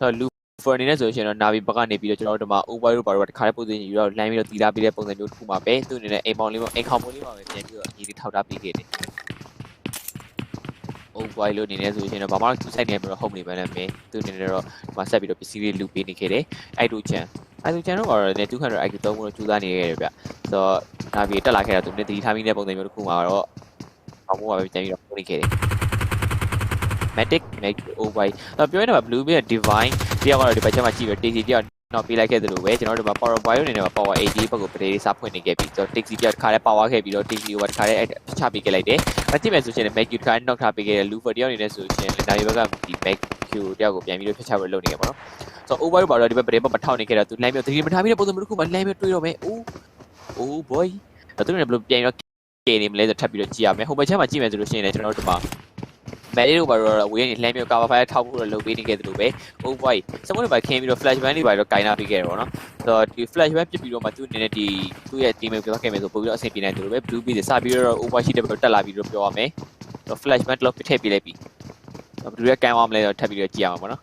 ဆိုတော့ for အနေနဲ့ဆိုရှင်တော့ Navi ဘက်ကနေပြီးတော့ကျွန်တော်တို့ဒီမှာ over တို့ဘာလို့တခါတည်း position ယူတော့ line ပြီးတော့တီးလာပြီးတဲ့ပုံစံမျိုးတစ်ခုမှာပဲသူ့အနေနဲ့အိမ်ခေါင်မိုးလေးမှာပဲပြန်ပြီးတော့အကြီးလေးထောက်ထားပေးခဲ့တယ် over လို့အနေနဲ့ဆိုရှင်တော့ဘာမှသူစိုက်နေမှာတော့ home နေပဲနဲ့မင်းသူ့အနေနဲ့တော့ဒီမှာဆက်ပြီးတော့ပစ္စည်းလေး loop ပေးနေခဲ့တယ်အဲ့တို့ချန်တော့ကတော့လည်း200 IQ သုံးဖို့ကြိုးစားနေခဲ့တယ်ဗျဆိုတော့ Navi တက်လာခဲ့တာသူနဲ့တီးထားပြီးတဲ့ပုံစံမျိုးတစ်ခုမှာတော့ဘာမှမပဲပြန်ပြီးတော့ပုံနေခဲ့တယ် Matic make over တော့ပြောရရင် blue ရဲ့ divine တယောက်ကတော့ဒီဘက်ချက်မှာကြည့်ပြီး TC တယောက်နောက်ပေးလိုက်ခဲ့သလိုပဲကျွန်တော်တို့မှာ power boy အနေနဲ့ power 80ဘက်ကိုပဒေးစားဖွင့်နေခဲ့ပြီးတော့ TC တယောက်တစ်ခါတည်း power ခဲ့ပြီးတော့ TC ကိုတစ်ခါတည်းချပေးခဲ့လိုက်တယ်အကြည့်မယ်ဆိုရှင် make you try knock ထားပေးခဲ့တဲ့ Lufer တယောက်အနေနဲ့ဆိုရှင်ဒါရီဘက်ကဒီ make you တယောက်ကိုပြန်ပြီးတော့ဖျက်ချဖို့လုပ်နေခဲ့ပါတော့ဆိုတော့ over ဘာလို့ဒီဘက်ပဒေးဘက်မထောက်နေခဲ့တော့သူ line မျိုး3မထားပြီးတဲ့ပုံစံမျိုးတစ်ခုမှ line မျိုးတွေးတော့မယ် oh boy တော့သူလည်းဘယ်လိုပြန်ပြီးတော့ကဲနေမလဲဆိုထပ်ပြီးတော့ကြည့်ရမယ်ဟိုဘက်ချက်မှာကြည့်မယ်ဆိုလို့ရှိရင်လည်းကျွန်တော်တို့ဒီမှာMary တို့ဘာလို့ဝေးနေလှမ်းမျိုး cover fire ထောက်ဖို့တော့လုပ်ပေးနေခဲ့တယ်လို့ပဲ oh boy စမုတ်တွေပါခင်းပြီးတော့ flash ban တွေပါတော့ကင်နာပေးခဲ့တယ်ပေါ့နော်ဆိုတော့ဒီ flash ban ပြစ်ပြီးတော့မှသူ့အနေနဲ့ဒီသူ့ရဲ့ team ကိုပြောခဲ့မယ်ဆိုပို့ပြီးတော့အဆင်ပြေနိုင်တယ်လို့ပဲ blue bee တွေစပြီးတော့ over sheet တွေတက်လာပြီးတော့ပြောရမယ်ဆိုတော့ flash ban လောက်ထည့်ပေးလိုက်ပြီဘယ်လိုလဲကန်အောင်မလဲတော့ထပ်ပြီးတော့ကြည့်ရမှာပေါ့နော်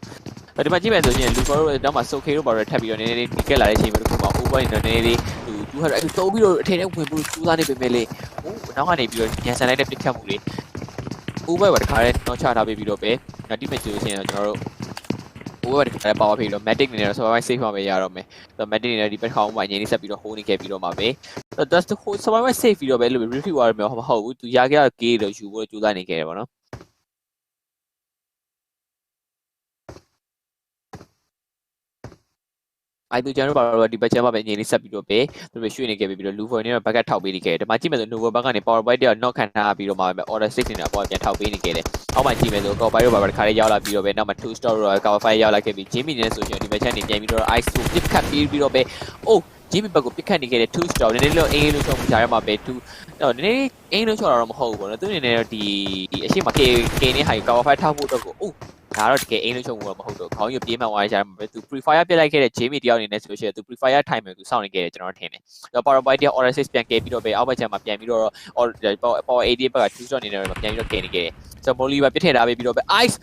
ဒီမှာကြည့်မယ်ဆိုရင် Lufer တို့တော့မှ Soke တို့ဘာလို့ထပ်ပြီးတော့နည်းနည်းလေးဒီကက်လာတဲ့အချိန်မျိုးတစ်ခုမှာ over နေတော့နည်းနည်းလေးသူ200အဲ့တိုးပြီးတော့အထင်နဲ့ဝင်ဖို့စူးစမ်းနေပေမဲ့လေနောက်ကနေပြီးတော့ညံဆန်လိုက်တဲ့ပြစ်ခတ်မှုလေးover ဘာတခါလဲတော့ချထားပြီးတော့ပဲဒီမဲ့ဆိုလို့ရှိရင်တော့ကျွန်တော်တို့ over တခါလဲပါဝါပြီးတော့ Matic နေနဲ့တော့ survival safe မှာပဲရတော့မယ်ဆိုတော့ Matic နေနဲ့ဒီဘက်ခေါင်းမှာအရင်လေးဆက်ပြီးတော့ hold နေခဲ့ပြီးတော့မှာပဲ that's the whole survival safe ပြီးတော့ပဲလို့ review ရမယ်မဟုတ်ဘူးသူရခဲ့တဲ့ gate တော့ယူဖို့ကြိုးစားနေခဲ့တယ်ပေါ့နော် I do general power di baca apa ni set video be terus shoot ni ke video Luvo ni bagai thau be ni ke de ma chi me so Luvo bagai ni power point dia knock kan ha video ma order 6 ni apa yang thau be ni ke de au ma chi me so ko bai ro ba khare yaw la video be now ma 2 store ro cover fire yaw la ke bi Jimmy ni so di baca ni pian video ice to pick cut video be oh Jimmy ဘက်ကို pick cut နေခဲ့တဲ့ 2 stop နည်းနည်းလို့အင်းလို့ချုံကြားရမှာပဲ 2 တော့နည်းနည်းအင်းလို့ချုံတော့မဟုတ်ဘူးပေါ့နော်သူအနေနဲ့တော့ဒီအရှိမ K နဲ့ဟာ cover fire ထောက်ဖို့တော့ကိုအိုးဒါတော့တကယ်အင်းလို့ချုံဘူးမဟုတ်တော့ခေါင်းရပြေးမှန်သွားရကြမှာပဲသူ pre-fire ပြစ်လိုက်ခဲ့တဲ့ Jimmy တယောက်အနေနဲ့ဆိုရှင်သူ pre-fire time ကိုသူစောင့်နေခဲ့တယ်ကျွန်တော်ထင်တယ်တော့ power point တယောက် order 6ပြန်ကဲပြီးတော့ပဲအောက်ဘက်ချမ်းမှာပြန်ပြီးတော့ power 80ဘက်က 2 stop အနေနဲ့ပြန်ပြီးတော့ကဲနေခဲ့တယ်ဆိုတော့ Molly ပါပြစ်ထည့်ထားပြီးတော့ပဲ ice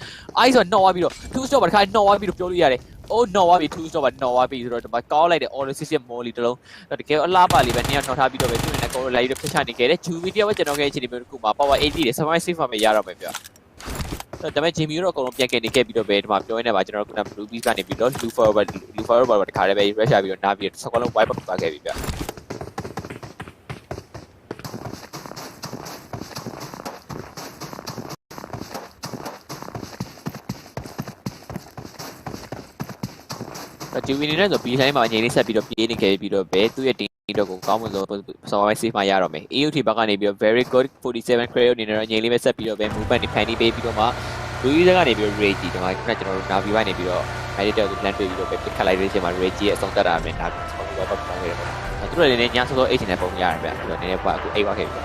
တော့နှောက်သွားပြီးတော့ 2 stop ပါတစ်ခါနှောက်သွားပြီးတော့ပြောလို့ရတယ်Oh no ဝါပြီ2 stop ပါနှော်ဝါပြီဆိုတော့ဒီမှာကောင်းလိုက်တဲ့ order 6 Molly တလုံးတော့တကယ်အလားပါလေးပဲနေရာနှော်ထားပြီးတော့ပဲသူ့နဲ့ကိုလိုက်ပြီးဖျက်ချနေခဲ့တယ် Juvie တယောက်ပဲကျွန်တော်ခဲ့အချိန်ဒီမျိုးတစ်ခုမှာ power 80တွေ survive မှာရတော့မယ်ဗျာဒါပေမဲ့ Jimmy တော့အကုန်လုံးပြန်ကဲနေခဲ့ပြီးတော့ပဲဒီမှာပြောရင်းနဲ့ပါကျွန်တော်တို့က Blue Beast ကနေပြီးတော့ Lufa တခါတည်းပဲ rush ပြီးတော့နားပြီးတော့စကွန်လုံး wipe up ပါခဲ့ပြီဗျာဂျူဗီနီနဲ့ဆိုပြီးတိုင်းမှာအငြိမ်းလေးဆက်ပြီးတော့ပြေးနေခဲ့ပြီးတော့ပဲသူ့ရဲ့ team တော့ကိုကောင်းမွန်ဆုံး survive safe မှာရတော့မယ် AUT ဘက်ကနေပြီးတော့ very good 47 credit အနေနဲ့တော့အငြိမ်းလေးပဲဆက်ပြီးတော့ပဲ movement တွေဖန်တီးပေးပြီးတော့မှလူကြီးကနေပြီးတော့ Rage ဒီမှာခုနကကျွန်တော်တို့ Navi ကနေပြီးတော့ editor ကို plan တွေ့ပြီးတော့ပဲ pick ခတ်လိုက်တဲ့အချိန်မှာ Rage ရဲ့အဆုံးသတ်တာပဲ Navi ဆောင်းပြီးတော့ပေါက်ခဲ့တယ်ပေါ့သူတို့လည်းညစောစော8နဲ့ပုံရတယ်ဗျအဲ့တော့နည်းနည်းပေါ့အခု8ပါခဲ့ပြီ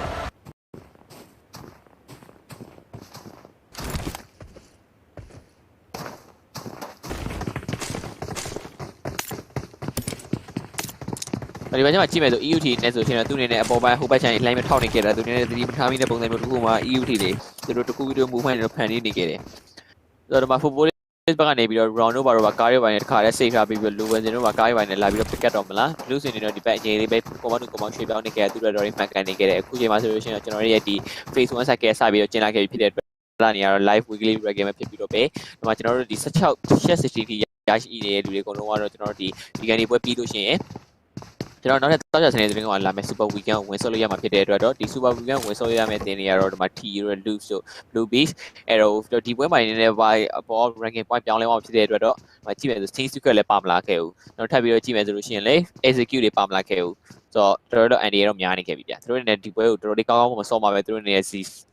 ဒီဘက်ကျမှကြည့်မယ်ဆို EUT နဲ့ဆိုရှင်သူအနေနဲ့အပေါ်ပိုင်းဟိုဘက်ချမ်းလှိုင်းမထောက်နေခဲ့တာသူအနေနဲ့သတိမထားမိတဲ့ပုံစံမျိုးတစ်ခုမှာ EUT တွေသူတို့တခုပြီးတော့ movement တွေဖန်တီးနေခဲ့တယ်ဆိုတော့ဒီမှာ football ဘက်ကနေပြီးတော့ round တို့ဘာတို့ပါကားတွေပိုင်းနဲ့တစ်ခါတည်း save ထားပြီးပြီး low version တို့ပါကားတွေပိုင်းနဲ့လာပြီးတော့ pick up တော့မလား blue စင်နေတော့ဒီဘက်အချိန်လေးပဲ command ရွှေ့ပြောင်းနေခဲ့တယ်သူတို့တော်တော်မှန်ကန်နေခဲ့တယ်အခုချိန်မှာဆိုလို့ရှိရင်ကျွန်တော်တို့ရဲ့ဒီ phase 1 cycle စပြီးတော့ကျင်းလာခဲ့ပြီဖြစ်တဲ့အတွက်လာနေရတော့ live weekly regular ဖြစ်ပြီးတော့ပဲဒီမှာကျွန်တော်တို့ဒီ16 share 60ရရှိနေတဲ့လူတွေအကုန်လုံးကတော့ကျွန်တော်တို့ဒီ weekend ပွဲပြီးလို့ရှိရင်ကျွန်တော်နောက်ထပ်တောက်ချစနေသတင်းကလာမယ် Super Weekend ဝင်ဆော့လို့ရမှာဖြစ်တဲ့အတွက်တော့ဒီ Super Weekend ဝင်ဆော့ရမယ့်တင်တွေကတော့ဒီမှာ T Euro Loops တို့ Blue Beast Arrow တို့ဒီပွဲမှာနေနေပါအပေါ် ranking point ပြောင်းလဲသွားဖြစ်တဲ့အတွက်တော့ကြည့်မယ်ဆို Team Secret လည်းပါမလာခဲ့ဘူးနောက်ထပ်ပြီးတော့ကြည့်မယ်ဆိုလို့ရှိရင်လေ Execute တွေပါမလာခဲ့ဘူးဆိုတော့တော်တော်အန်ဒီတော့များနေခဲ့ပြီဗျသူတို့နဲ့ဒီပွဲကိုတော်တော်လေးကောင်းကောင်းမဆော့မှာပဲသူတို့နဲ့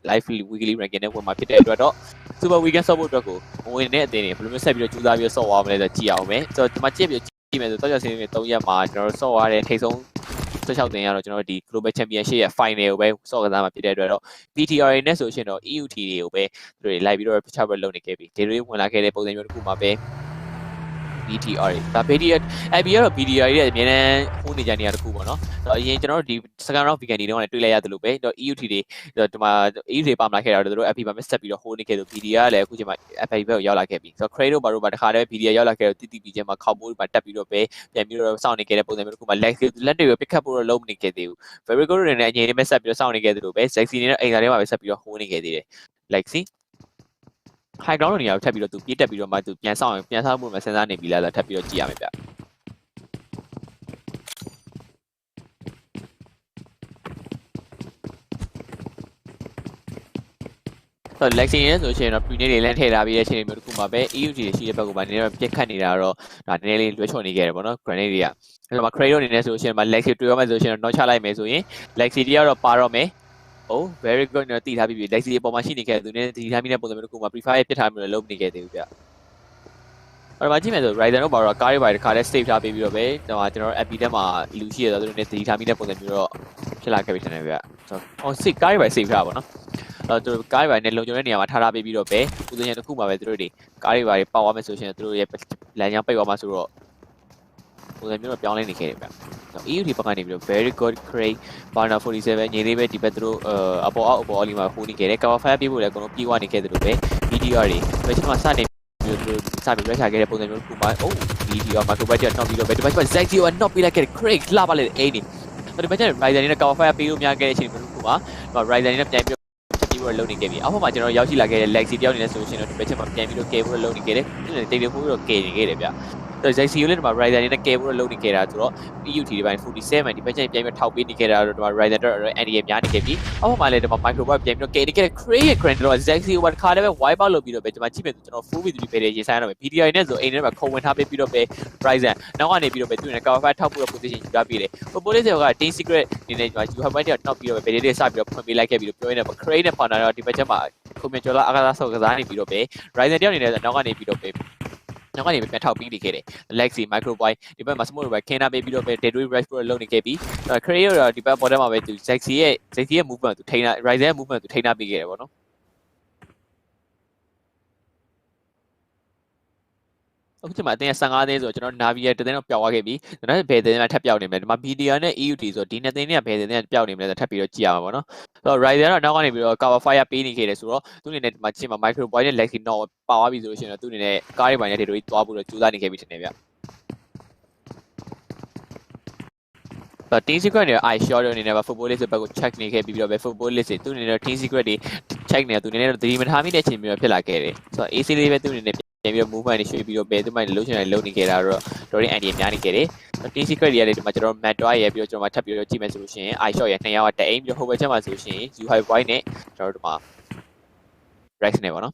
live weekly ranking နဲ့ဝင်မှာဖြစ်တဲ့အတွက်တော့ Super Weekend ဆော့ဖို့အတွက်ကိုဝင်တဲ့အတင်တွေဘယ်လိုမျိုးဆက်ပြီးတော့ကြိုးစားပြီးဆော့သွားမလဲဆိုတော့ကြည့်အောင်မယ်ဆိုတော့ဒီမှာကြည့်ပြီးဒီမဲ့ဆိုတောက်ချစင်းတွေ3ရက်မှာကျွန်တော်တို့ဆော့ရတဲ့ထိပ်ဆုံး16တင်ရတော့ကျွန်တော်တို့ဒီ Global Championship ရဲ့ final ကိုပဲဆော့ကစားမှာဖြစ်တဲ့အတွက်တော့ PTR နဲ့ဆိုရှင်တော့ EUT တွေကိုပဲသူတို့လိုက်ပြီးတော့ pitch ပဲလုပ်နေခဲ့ပြီဒီလိုဝင်လာခဲ့တဲ့ပုံစံမျိုးတစ်ခုမှာပဲ BTR ဒါ BTR ကတော့ BTR ရဲ့အများနဲ့ဟိုးနေကြနေရတခုပေါ့နော်တော့အရင်ကျွန်တော်တို့ဒီ second round weekend တွေတော့လည်းတွေ့လိုက်ရတယ်လို့ပဲတော့ EUT တွေဒီမှာ EUT တွေပါမလာခဲ့တာတော့တို့ FP မှာဆက်ပြီးတော့ဟိုးနေခဲ့လို့ BTR ကလည်းအခုချိန်မှာ FP ဘက်ကိုရောက်လာခဲ့ပြီဆိုတော့ Cradle ဘာလို့ပါတခါတည်း BTR ရောက်လာခဲ့တော့ TTP ချင်းမှာခေါက်ပိုးမှာတက်ပြီးတော့ပဲပြန်ပြီးတော့စောင့်နေခဲ့တဲ့ပုံစံမျိုးတစ်ခုမှာ လက်တွေပဲ pick up ဖို့တော့လုံးမနေခဲ့သေးဘူး very good တွေနဲ့အရင်လေးပဲဆက်ပြီးတော့စောင့်နေခဲ့သလိုပဲ Sexy နဲ့အိမ်သာထဲမှာပဲဆက်ပြီးတော့ဟိုးနေခဲ့သေးတယ် like see high ground နေရာကိုထပ်ပြီးတော့သူပြေးတက်ပြီးတော့မှသူပြန်ဆောင်မှုမှာစဉ်းစားနေပြီလားထပ်ပြီးတော့ကြည့်ရမယ်ဗျဆိုတော့ Lexi နဲ့ဆိုရှင်တော့ pre-nate တွေလမ်းထည့်ထားပြီးတဲ့အချိန်မျိုးတစ်ခုမှာပဲ EUT ရှိတဲ့ဘက်ကိုမှနည်းနည်းပြက်ခတ်နေတာတော့ဒါနည်းနည်းလေးလွှဲချော်နေခဲ့တယ်ပေါ့နော် grenade တွေကအဲ့တော့ Cradle အနေနဲ့ဆိုရှင်မှာ Lexi တွေ့ရမှဆိုရှင်တော့ knock ချလိုက်မယ်ဆိုရင် Lexi တယောက်တော့ပါတော့မယ် Oh very good နော်တည်ထားပြီးပြီ Lexi အပေါ်မှာရှိနေခဲ့သူနဲ့တည်ထားပြီးတဲ့ပုံစံမျိုးတစ်ခုမှာ pre-fire ပြစ်ထားမျိုးလုံးနေခဲ့သေးဘူးဗျအဲ့မှာကြည့်မယ်ဆို Ryzen တို့ဘာလို့ကားတွေပါတခါတည်း save ထားပေးပြီးတော့ပဲကျွန်တော် FB ထဲမှာလူရှိရတော့သူတို့နဲ့တည်ထားပြီးတဲ့ပုံစံမျိုးတော့ဖြစ်လာခဲ့ပြီထင်တယ်ဗျဆိုတော့ save ကားတွေပါ save ထားပါတော့သူတို့ကားတွေပါနဲ့လုံခြုံတဲ့နေရာမှာထားပေးပြီးတော့ပဲပုံစံတစ်ခုမှာပဲသူတို့တွေကားတွေပါပေါက်သွားမယ်ဆိုရှင်သူတို့ရဲ့လမ်းကြောင်းပိတ်သွားမှာဆိုတော့ပုံစံမျိုးတော့ပြောင်းလဲနေခဲ့တယ်ဗျEUT ဘက်ကနေပြီးတော့ very good crate Barna 47ညီလေးပဲဒီဘက်သူတို့အပေါ်အောက်အပေါ်လေးမှာဟိုးနေခဲ့တယ် cover fire ပြေးဖို့လည်းအကုန်လုံးပြေးသွားနေခဲ့တယ်လို့ပဲ BTR တွေဘယ်ချိန်မှစနေပြီးတော့စပြီး rush ခဲ့တဲ့ပုံစံမျိုးတစ်ခုမှာ oh BTR မှာကိုဘက်ကျတော့ပြီးတော့ဘယ်ဒီဘက် Zexio က knock ပေးလိုက်ခဲ့တဲ့ crate လှပါလေအိနေဒီဘက်ကျ Ryzen နဲ့ cover fire ပြေးလို့များခဲ့တဲ့အချိန်မျိုးတစ်ခုမှာ Ryzen နဲ့ပြန်ပြီးလုံးနေခဲ့ပြီအောက်မှာကျွန်တော်ရောက်ရှိလာခဲ့တဲ့ Lexi တယောက်နေလဲဆိုရှင်တော့ဒီဘက်ချက်မှာပြန်ပြီးတော့ကဲဖို့လုံးနေခဲ့တယ်တိတ်တိတ်ဖို့တော့ကဲနေခဲ့တယ်ဗျ ဆိုတော့ Zaxi ကိုလည်းဒီမှာ Ryzen နဲ့ Cable လုံးနေခဲ့တာဆိုတော့ EUT ဒီပိုင်း47ဒီဘက်ကျရင်ပြန်ပြီးထောက်ပေးနေခဲ့တာတော့ဒီမှာ Ryzen တော့ NDA များနေခဲ့ပြီးအောက်မှာလည်းဒီမှာ Microbyte ပြန်ပြီးတော့ KD ရဲ့ Cray ရဲ့ Grand တော့ Zaxi ကိုတစ်ခါတည်းပဲ wipe out လုပ်ပြီးတော့ပဲဒီမှာကြည့်မယ်ဆိုကျွန်တော် full with ပဲရေးဆိုင်ရတော့မယ် VDI နဲ့ဆိုအိမ်ထဲမှာခုံဝင်ထားပေးပြီးတော့ပဲ Ryzen နောက်ကနေပြီးတော့ပဲသူနဲ့ cover fire ထောက်ပြီးတော့ position ယူထားပြီးတယ် Footballist က Team Secret အနေနဲ့ဒီမှာ you have point တော့နောက်ပြီးတော့ပဲ VDI စပြီးတော့ဖွင့်ပေးလိုက်ခဲ့ပြီးတော့ပြောရင်းနဲ့ Cray နဲ့ Partner တော့ဒီဘက်ကျမှာခုံမြန်ကျော်လာအားကစားဆောက်ကစားနေပြီးတော့ပဲ Ryzen တယောက်အနေနဲ့နောက်ကနေပြီးတော့ပဲနောက်ကနေပြန်ထောက်ပြီးနေခဲ့တယ် Lexi Microbyte ဒီဘက်မှာ Smoke ပဲခင်းထားပေးပြီးတော့ပဲ Deadweight Rush ကိုလုံးနေခဲ့ပြီး Cray ရောဒီဘက် border မှာပဲသူ Zaxi ရဲ့ movement သူထိန်းထား Ryzen ရဲ့ movement သူထိန်းထားပေးခဲ့တယ်ပေါ့နော်အခုချိန်မှာအတင်း15သင်းဆိုတော့ကျွန်တော် Navi ရဲ့တသင်းတော့ပျောက်သွားခဲ့ပြီဒါနဲ့ဘယ်သင်းမှထပ်ပျောက်နေမလဲဒီမှာ BDR နဲ့ EUT ဆိုဒီနှစ်သင်းတွေကဘယ်သင်းတွေကပျောက်နေမလဲဆိုထပ်ပြီးတော့ကြည့်ရမှာပေါ့နော်ဆိုတော့ Ryzen တော့နောက်ကနေပြီးတော့ cover fire ပေးနေခဲ့တယ်ဆိုတော့သူအနေနဲ့ဒီမှာချိန်မှာ Microbyte နဲ့ Lexi တော့ပါသွားပြီဆိုလို့ရှိရင်တော့သူအနေနဲ့ကားတွေပိုင်းနဲ့တွေသွားဖို့တော့ကြိုးစားနေခဲ့ပြီထင်တယ်ဗျTeam Secret နဲ့ I short အနေနဲ့ Footballist ဘက်ကို check နေခဲ့ပြီးတော့ပဲ Footballist သူအနေနဲ့ Team Secret တွေ check နေတာသူအနေနဲ့သတိမထားမိတဲ့အချိန်မျိုးဖြစ်လာခဲ့တယ်ဆိုတော့ AC လေးပဲသူအနေနဲ့ပြန်ပြီးတော့ movement တွေရွှေ့ပြီးတော့ပဲသူမှလည်းလုံးချင်တယ်လုံးနေခဲ့တာတော့တော်ရင် idea များနေခဲ့တယ် Team Secret တွေလည်းဒီမှာကျွန်တော် Matt ရဲ့ပြီးတော့ကျွန်တော်ထပ်ပြီးတော့ကြည့်မယ်ဆိုလို့ရှိရင် I short ရဲ့2ယောက်ကတအိမ်ပြီးတော့ဟိုဘက်ချက်မှာဆိုလို့ရှိရင် U high point နဲ့ကျွန်တော်တို့ဒီမှာ Rex နဲ့ပေါ့နော်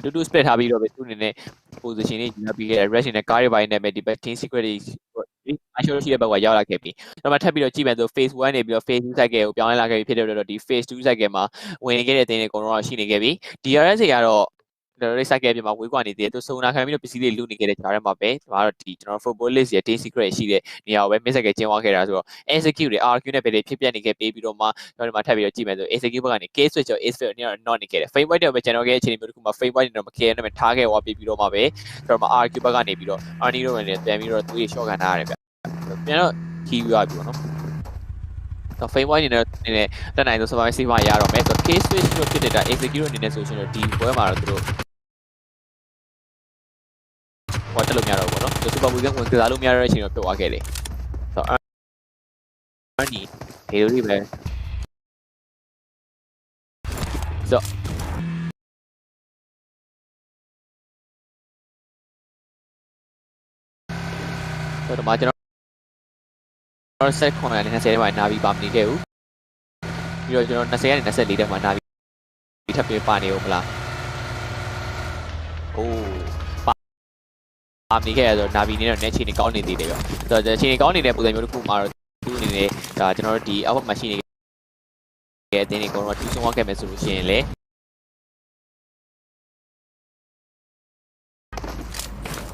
တူတူ split ထားပြီးတော့ပဲသူအနေနဲ့ position လေးယူပြီးခဲ့တယ် Rex နဲ့ကားတွေပိုင်းနဲ့ပဲဒီဘက် Team Secret တွေအရှိုးရှိတဲ့ဘက်ကရောက်လာခဲ့ပြီ။နောက်မှထပ်ပြီးတော့ကြည့်မယ်ဆို phase 1နေပြီးတော့ phase 2 cycle ကိုပြောင်းလဲလာခဲ့ပြီဖြစ်တဲ့တော့ဒီ phase 2 cycle မှာဝင်နေခဲ့တဲ့အတင်းတွေအကုန်လုံးရှိနေခဲ့ပြီ။ DRS တွေကတော့ကျွန်တော်တို့ cycle ပြင်မှာဝေးကွာနေသေးတယ်။သူစုံနာခံပြီးတော့ပစ္စည်းတွေလူနေခဲ့တဲ့ကြားထဲမှာပဲဒီမှာတော့ဒီကျွန်တော် footballist ရဲ့ Team Secret ရှိတဲ့နေရာကိုပဲ miss cycle ကျင်းသွားခဲ့တာဆိုတော့ execute တွေ RQ နဲ့ပဲတွေဖြစ်ပြနေခဲ့ပြီးတော့မှကျွန်တော်ဒီမှာထပ်ပြီးတော့ကြည့်မယ်ဆို execute ဘက်ကနေ K switch ရော A switch နေရာ not နေခဲ့တယ် frame point တွေပဲကျွန်တော်ရဲ့အခြေအနေမျိုးတစ်ခုမှာ frame point တွေတော့မခဲနဲ့ထားခဲ့သွားပြီးတော့မှပဲကျွန်တော်မှာ RQ ဘက်ကနေပြီးတော့ Arnie တို့နဲ့ပြန်ပြီးတော့သူတွေ short ခံထားရတယ်ဗျပြန်တော့ key ရပြီပေါ့နော်တော့ frame point အနေနဲ့တက်နိုင်ဆို survival save ရတော့မယ်ဆိုတော့ case switch လို့ဖြစ်တဲ့ဒါ execute အနေနဲ့ဆိုရှင်တော့ဒီပွဲမှာတော့သူတို့ဟောတက်လို့မရတော့ဘူးပေါ့နော်သူ super weekend ဝင်ကစားလို့မရတဲ့အချိန်တော့ပြုတ်သွားခဲ့တယ်ဆိုတော့ Arnie ဒီလိုလေးပဲဆိုတော့မှာကျွန်တော်ဆက်ခွန်ရတဲ့20ထဲမှာနာပြီးပါမနေခဲ့ဘူးပြီးတော့ကျွန်တော်20ကနေ24ထဲမှာနာပြီးထပ်ပြီးပါနေဦးမလားအိုးပါမနေခဲ့ရဆိုတော့နာပြီးနေတော့net ချိန်နေကောင်းနေသေးတယ်ဗျဆိုတော့ချိန်နေကောင်းနေတဲ့ပုံစံမျိုးတစ်ခုမှာတော့သူ့အနေနဲ့ဒါကျွန်တော်တို့ဒီအောက်မှာရှိနေတဲ့အတင်းတွေအကုန်လုံးတူးဆုံးသွားခဲ့မယ်ဆိုလို့ရှိရင်လေ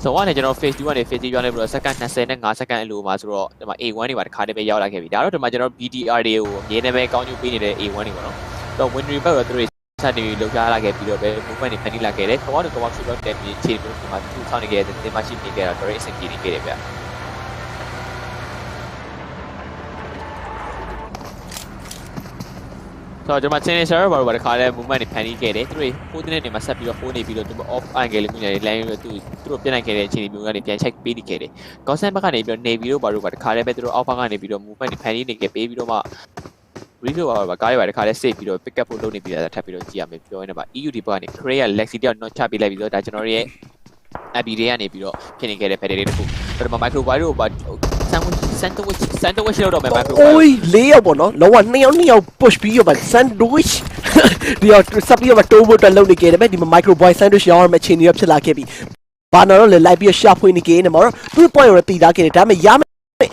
ဆိုတော့ကျွန်တော် phase 2ကနေ phase 3ပြောင်းလဲပြီးတော့ second 20နဲ့5 second အလိုမှာဆိုတော့ဒီမှာ A1 တွေပါတစ်ခါတည်းပဲရောက်လာခဲ့ပြီဒါတော့ဒီမှာကျွန်တော် BDR တွေကိုအမြဲတမ်းပဲကောင်းကျိုးပေးနေတဲ့ A1 တွေပေါ့နော်ဆိုတော့ win rate ဘက်တော့သူတို့စတင်ပြီးလောက်ကြလာခဲ့ပြီးတော့ပဲ movement တွေဖန်တီးလာခဲ့တယ်ကောင်းတော့ရှိတော့တက်ပြီးခြေပြီးတော့ဒီမှာသူ့ဆောင်နေခဲ့တဲ့တင်မရှိနေခဲ့တာတော်တော်အဆင်ပြေနေခဲ့တယ်ဗျဆိုတော့ကျွန်မ signature ဘာလို့ပါတခါလဲ movement တွေဖန်တီးခဲ့တယ်သူတို့ဟိုတင်းနေမှာဆက်ပြီးတော့ hold နေပြီးတော့သူ off angle လေးမျိုးတွေ line တွေသူတို့ပြနိုင်ခဲ့တဲ့အချိန်မျိုးကနေပြန် check ပေးနေခဲ့တယ် consent ဘက်ကနေပြီးတော့နေပြီးတော့ဘာလို့ပါတခါလဲပဲသူတို့ off ဘက်ကနေပြီးတော့ movement တွေဖန်တီးနေခဲ့ပေးပြီးတော့မှ review ပါကားတွေပါတခါလဲ save ပြီးတော့ pick up ဖို့လုပ်နေပြီးတာထပ်ပြီးတော့ကြည့်ရမယ်ပြောရင်းနဲ့ပါ EUD ဘက်ကနေ Cray က Lexi တယောက် not ချပေးလိုက်ပြီးတော့ဒါကျွန်တော်ရဲ့ AB တွေကနေပြီးတော့ဖြစ်နေခဲ့တဲ့ battery တစ်ခုဒါပေမဲ့ microbyte တို့ပါ sandwich လောက်တော့မယ် microbyte အိုး4ယောက်ပေါ့နော်လောက2ယောက် push ပြီးတော့ sandwich ဒီတော့စပ်ပြီးတော့တိုးဖို့အတွက်လုပ်နေကြတယ်ပဲဒီမှာ microbyte sandwich ရောင်းရမယ့်အခြေအနေရဖြစ်လာခဲ့ပြီဘာနော်လည်းလိုက်ပြီးရှာဖွေနေကြနေမှာတော့သူ့ point ကိုတည်ထားခဲ့တယ်ဒါပေမဲ့ရ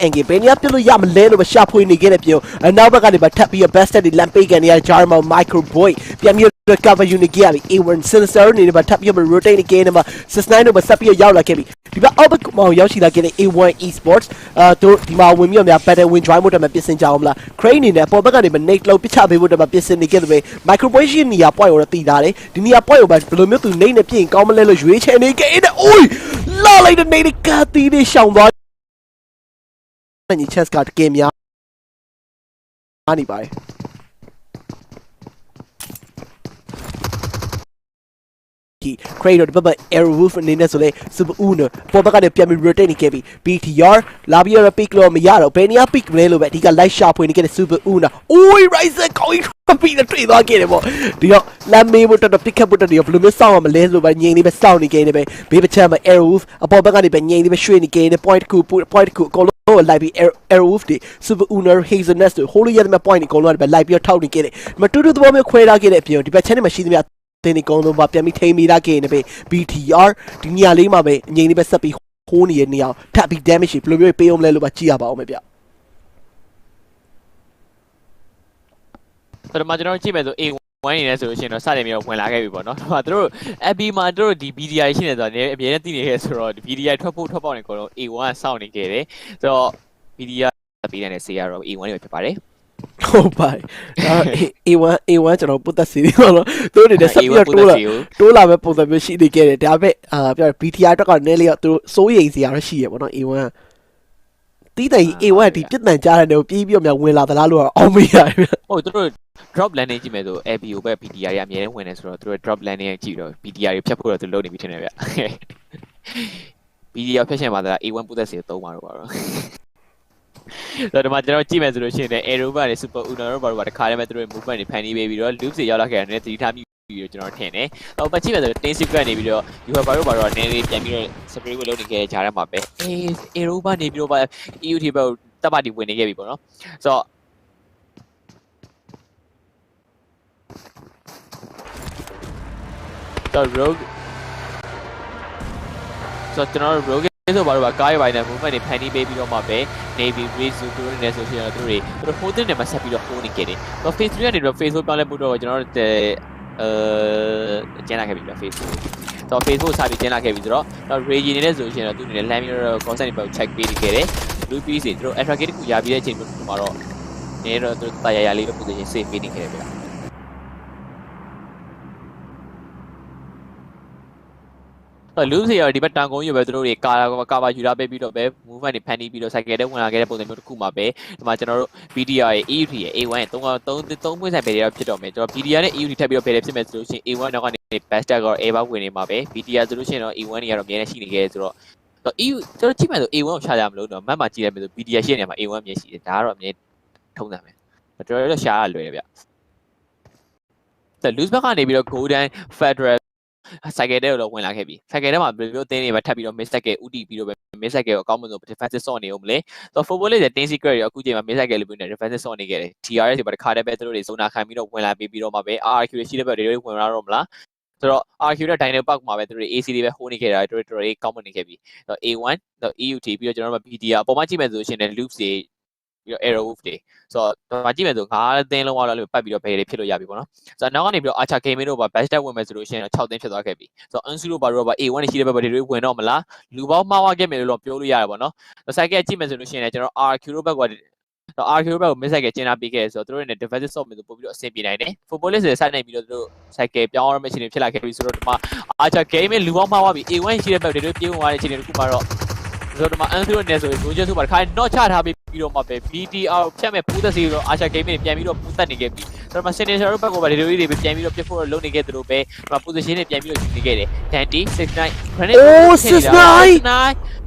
အင်ဂေဘယ်နေရာပြလို့ရမလဲလို့ရှာဖွေနေခဲ့တဲ့ပြောနောက်ဘက်ကနေပါထပ်ပြီး best တွေလမ်းပေးကန်နေရ Jarmo Microbyte ပြန်ပြီး recover unit ကြီးရပြီ A1 Sinister နေပါထပ်ပြီး rotate နေခဲ့နေမှာ 69 တို့ပါဆက်ပြီးရောက်လာခဲ့ပြီဒီဘက်အောက်ဘက်မှာရောက်ရှိလာခဲ့တဲ့ A1 Esports တို့ဒီမှာဝင်ပြီးတော့များ battle win join ဖို့တမပြင်ဆင်ကြအောင်မလား Crane နေနဲ့ပေါ်ဘက်ကနေမ nate လောက်ပစ်ချပေးဖို့တမပြင်ဆင်နေခဲ့တဲ့ Microbyte ရှိနေရ point ကိုတည်ထားတယ်ဒီနေရာ point ကိုပဲဘယ်လိုမျိုးသူ nate နဲ့ပြင်ကောင်းမလဲလို့ရွေးချယ်နေခဲ့တဲ့အိုးလာလိုက်တဲ့ nate ကတီးနေရှောင်သွားညီ chess ကတကယ်များနေပါတယ် key crane တော့ဘဘ arrow wolf အနေနဲ့ဆိုလဲ super uno ပေါ်ဘက်ကနေပြန်ပြီး rotate နေခဲ့ပြီ BTR လာပြီးတော့ pick လို့မရတော့ဘယ်နေရာ pick မလဲလို့ပဲအဓိက light shot ဖွင့်နေခဲ့တဲ့ super uno အိုး riser ကောင်းပြီးတော့တွေ့သွားခဲ့တယ်ပေါ့ဒီတော့လမ်းမေးဖို့တော်တော် pick up ဖို့တော်တော်ဘယ်လိုမျိုးစောင့်ရမလဲဆိုပဲငြိမ်နေပဲစောင့်နေခဲ့နေပဲဘေးပချမ်းမှာ arrow wolf အပေါ်ဘက်ကနေပဲငြိမ်နေပဲရွှေ့နေခဲ့နေ point တစ်ခုအကုန်လုံးလိုက်ပြီး arrow wolf တွေ super uno hazelnut တွေ whole ရတဲ့ point တွေအကုန်လုံးပဲလိုက်ပြီးတော့ထောက်နေခဲ့တယ်မတူတူသဘောမျိုးခွဲထားခဲ့တဲ့အပြင်ဒီဘက် channel မှာရှိသမျှတင်းနေကောင်းဆုံးပါပြန်ပြီးထိမိလာခဲ့နေပဲ BTR ဒီနေရာလေးမှာပဲအငြိမ်လေးပဲဆက်ပြီးဟိုးနေတဲ့နေရာထပ်ပြီး damage ဘယ်လိုမျိုးပေးအောင်လဲလို့ပါကြည့်ရပါအောင်မယ်ဗျဆိုတော့ကျွန်တော်ကြည့်မယ်ဆို A1 နေလဲဆိုလို့ရှိရင်တော့စတယ်မျိုးဝင်လာခဲ့ပြီပေါ့နော်။သူတို့ FB မှာသူတို့ဒီ BDI ရှိနေဆိုတော့အမြဲတမ်းသိနေခဲ့ဆိုတော့ဒီ BDI ထွက်ပေါက်နေကုန်တော့ A1 ကစောင့်နေခဲ့တယ်။ဆိုတော့ BDI ပေးတဲ့ဆေးရတော့ A1 တွေပဲဖြစ်ပါတယ်။ ဟုတ်ပါA1 ကျွန်တော်ပုတ်သက်စီတယ်ပေါ့နော်သူတို့တွေဆက်ပြီးတော့တိုးလာပဲပုံစံမျိုးရှိနေခဲ့တယ်ဒါပေမဲ့ပြော BTI အတွက်ကနည်းလေးတော့သူတို့စိုးရိမ်စရာတော့ရှိရပေါ့နော် A1 တီးတိုင် A1 ဒီပြစ်ဒဏ်ကြားတဲ့နေကိုပြေးပြီးတော့ဝင်လာသလားလို့အောင်မရတယ်ဟုတ်သူတို့ drop landing ကြည့်မယ်ဆို ABO ပဲ BDI တွေအများနဲ့ဝင်နေဆိုတော့သူတို့ drop landing ကြည့်တော့ BDI တွေဖြတ်ဖို့တော့သူလုပ်နေပြီထင်တယ်ဗျ BDI ဖြတ်ရှင်ပါသလား A1 ပုတ်သက်စီသုံးပါတော့ပါတော့ဆိုတော့ဒီမှာကျွန်တော်ကြည့်မယ်ဆိုလို့ရှိရင် Aero ဘာတွေ Super Uno ဘာတွေတခါတည်းပဲသူတို့ movement တွေဖန်တီးပေးပြီးတော့ loop တွေရောက်လာခဲ့တယ်နည်းသတိထားမိပြီးတော့ကျွန်တော်ထင်တယ်။ဟိုကြည့်မယ်ဆိုတော့ Tin Secret နေပြီးတော့ you have ဘာတော့နည်းနည်းပြန်ပြီးတော့ spray ဝင်လုပ်နေခဲ့ကြရမှာပဲ။ Aero ဘာနေပြီးတော့ EUT ဘက်တပ်ပါတီဝင်နေခဲ့ပြီပေါ့နော်။ဆိုတော့rogue ဆိုတော့ကျွန်တော် rogue ဆိုဘာလို့ကားရပိုင်းနဲ့ movement တွေဖန်တီးပေးပြီးတော့မှပဲ Navy Race သူတို့နေဆိုရှင်တို့တွေ hold တဲ့နေမှာဆက်ပြီးတော့ hold နေခဲ့တယ်။တော့ phase 3ကနေတော့ phase 4ပြောင်းလဲမှုတော့ကျွန်တော်တို့ကျင်းလာခဲ့ပြီဗျ phase 4တော့ phase 4စပြီးကျင်းလာခဲ့ပြီဆိုတော့ Rage နေတဲ့ဆိုရှင်တော့သူအနေနဲ့ land mirror concept တွေပဲ check ပေးနေခဲ့တယ်။ blue piece တွေသူတို့ attracate တခုရပြီးတဲ့အချိန်မှာတော့နည်းတော့သူတာယာလေးပဲ position save ပေးနေခဲ့တယ်ဗျလူစီရောဒီဘက်တန်ကုန်းရွယ်ပဲသူတို့တွေကာပါယူလာပေးပြီးတော့ပဲ movement တွေဖန်တီးပြီးတော့ cycle ထဲဝင်လာခဲ့တဲ့ပုံစံမျိုးတစ်ခုမှာပဲဒီမှာကျွန်တော်တို့ BDR ရဲ့ EUT ရဲ့ A1 ရဲ့3ပွင့်ဆိုင်ပဲတွေဖြစ်တော့မယ်ကျွန်တော် BDR နဲ့ EUT ထပ်ပြီးတော့ပဲဖြစ်မယ်ဆိုလို့ရှိရင် A1 နောက်ကနေ bastard ကတော့ A ဘဝင်နေမှာပဲ BDR ဆိုလို့ရှိရင်တော့ A1 တွေကတော့အများနဲ့ရှိနေခဲ့ဆိုတော့ EU ကျွန်တော်ကြည့်မှဆို A1 ကိုရှာကြမလို့တော့မတ်မှာကြည့်ရမယ်ဆို BDR ရှိနေမှာ A1 အမြင်ရှိတယ်ဒါကတော့အမြင်ထုံးစံပဲကျွန်တော်တို့ရှာရလွယ်တယ်ဗျ။ loose back ကနေပြီးတော့ golden federal cycle တဲ့တော့ဝင်လာခဲ့ပြီ cycle ထဲမှာဘယ်လိုမျိုးအသင်းတွေပဲထပ်ပြီးတော့ miss cycle ဥတီပြီးတော့ပဲ miss cycle ကိုအကောင်းမဆုံး defensive ဆော့နေအောင်မလဲဆိုတော့ football လေးတဲ့ tin secret ရောအခုချိန်မှာ miss cycle လေးပြီးနေ defensive ဆော့နေခဲ့တယ် TRS တွေပါတခါတည်းပဲသူတို့တွေ zona ခံပြီးတော့ဝင်လာပြီးတော့မှပဲ RQ ရှိတဲ့ဘက်တွေဝင်လာတော့မလားဆိုတော့ RQ နဲ့ Dino Park မှာပဲသူတို့ AC တွေပဲ hold နေခဲ့တာသူတို့တွေကောင်းမနေခဲ့ပြီဆိုတော့ A1 ဆိုတော့ EUT ပြီးတော့ကျွန်တော်တို့ BDR အပေါ်မှာကြည့်မယ်ဆိုရှင်လည်း loops တွေပြီးတော့ arrow wolf တွေဆိုတော့ကြည့်မယ်ဆို9သင်းလုံးကတော့ပတ်ပြီးတော့ဘယ်တွေဖြစ်လို့ရပြီပေါ့နော်ဆိုတော့နောက်ကနေပြီးတော့ Archer Gaming တို့ပါ Bastard ဝင်မယ်ဆိုလို့ရှိရင်6သင်းဖြစ်သွားခဲ့ပြီဆိုတော့ Ansu တို့ပါတော့ပါ A1 နဲ့ရှိတဲ့ဘက်တွေဝင်တော့မလားလူပေါင်းမှားဝခဲ့မယ်လို့ပြောလို့ရတယ်ပေါ့နော်ဆိုတော့ cycle ကြည့်မယ်ဆိုလို့ရှိရင်ကျွန်တော် RQ တို့ဘက်ကတော့ RQ ဘက်ကို miss cycle ကျင်းလာပေးခဲ့ဆိုတော့တို့တွေနဲ့ defensive stop မျိုးပို့ပြီးတော့အဆင်ပြေနိုင်တယ် football လေးဆိုစိုက်နိုင်ပြီးတော့တို့ cycle ပြောင်းရမယ့်အခြေအနေဖြစ်လာခဲ့ပြီဆိုတော့ဒီမှာ Archer Gaming လူပေါင်းမှားသွားပြီ A1 ရှိတဲ့ဘက်တွေပြေးဝင်သွားတဲ့အခြေအနေတစ်ခုမှာတော့ဆိုတော့ဒီမှာ Ansu တို့နဲ့ဆိုရင် Roger ဆိုပါတခါ not ချထားပြီးတော့မှပဲ BTR ဖြတ်မဲ့ပူးသက်စီတော့ Archer Gaming ပြန်ပြီးတော့ပူးသက်နေခဲ့ပြီဆိုတော့ Sinister တို့ဘက်ကပါဒီလိုတွေပြန်ပြီးတော့ပြစ်ဖို့လုပ်နေခဲ့သလိုပဲဒီမှာ position တွေပြန်ပြီးတော့ယူနေခဲ့တယ် Dandy 69 Granite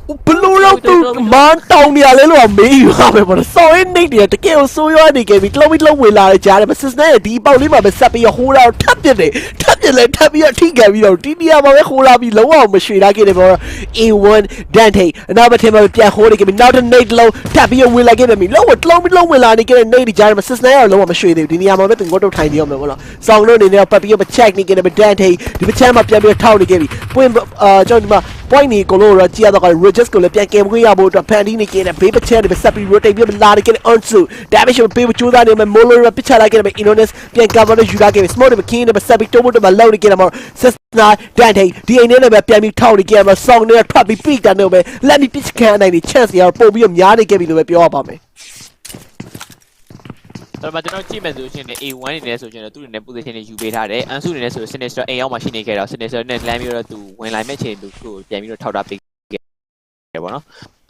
ဘလို့တော့သူမန်တောင်းနေရလဲလို့မေးယူရမယ်ပေါ့ဆောင်းရင်းနေတယ်တကယ်ကိုဆိုးရွားနေခဲ့ပြီတလုံးပြီးလုံးဝင်လာတဲ့ကြားတယ်မစစ်နဲ့ဒီပေါက်လေးမှာပဲဆက်ပြီးဟိုးလာထပ်ပြစ်တယ်ထပ်ပြစ်လဲထပ်ပြီးအထိခံပြီးတော့ဒီနေရာမှာပဲဟိုးလာပြီးလုံးအောင်မရွှေလာခဲ့တယ်ပေါ့ A1 Dante အနောက်ဘက်ထဲမှာပြန်ဟိုးနေခဲ့ပြီနောက်တစ်နေလုံးထပ်ပြီးဝင်လာခဲ့ပြီလုံးဝတလုံးပြီးလုံးဝင်လာနေခဲ့တဲ့နေဒီကြားတယ်မစစ်နဲ့တော့လုံးဝမရွှေသေးဘူးဒီနေရာမှာပဲတင်ကိုတော့ထိုင်နေရမယ်ပေါ့နော်ဆောင်းလို့နေနေပတ်ပြီးတော့ check နေခဲ့တယ် Dante ဒီပချမ်းမှာပြန်ပြီးထောက်နေခဲ့ပြီပွင့်ကျွန်တော်ဒီမှာ point နေကိုလို့တော့ကြည့်ရတော့ Rogers ကိုလည်းပြန်ကဲခွင့်ရဖို့အတွက်ဖန်တီးနေခဲ့တဲ့ဘေးပချဲတွေပဲဆက်ပြီး rotate ပြီးလာနေခဲ့တဲ့ Onsu damage ကိုပေးဖို့ကြိုးစားနေမယ် Molo ရပစ်ချလိုက်ခဲ့တဲ့ Innones ပြန် cover နဲ့ယူလာခဲ့ပြီ Smoke တွေ King တွေဆက်ပြီးတိုးဖို့တော့လောက်နေခဲ့တယ်မှာ Sesna Dante ဒီအိမ်နဲ့ပဲပြန်ပြီးထောက်နေခဲ့မှာ Song နဲ့ထွက်ပြီး pick တာနဲ့ပဲ let me pitch ခံနိုင်တဲ့ chance ရပို့ပြီးတော့များနေခဲ့ပြီလို့ပဲပြောရပါမယ်ဆိုတော့ကျွန်တော်ကြည့်မယ်ဆိုရှင် A1 နေလဲဆိုကျွန်တော်သူ့အနေနဲ့ position တွေယူပေးထားတယ် Ansu နေလဲဆို Sinister အိမ်ရောက်မှရှိနေခဲ့တော့ Sinister နဲ့ land ပြီးတော့သူဝင်လာမဲ့ချိန်သူကိုပြန်ပြီးတော့ထောက်တာပေးခဲ့ပေါ့နော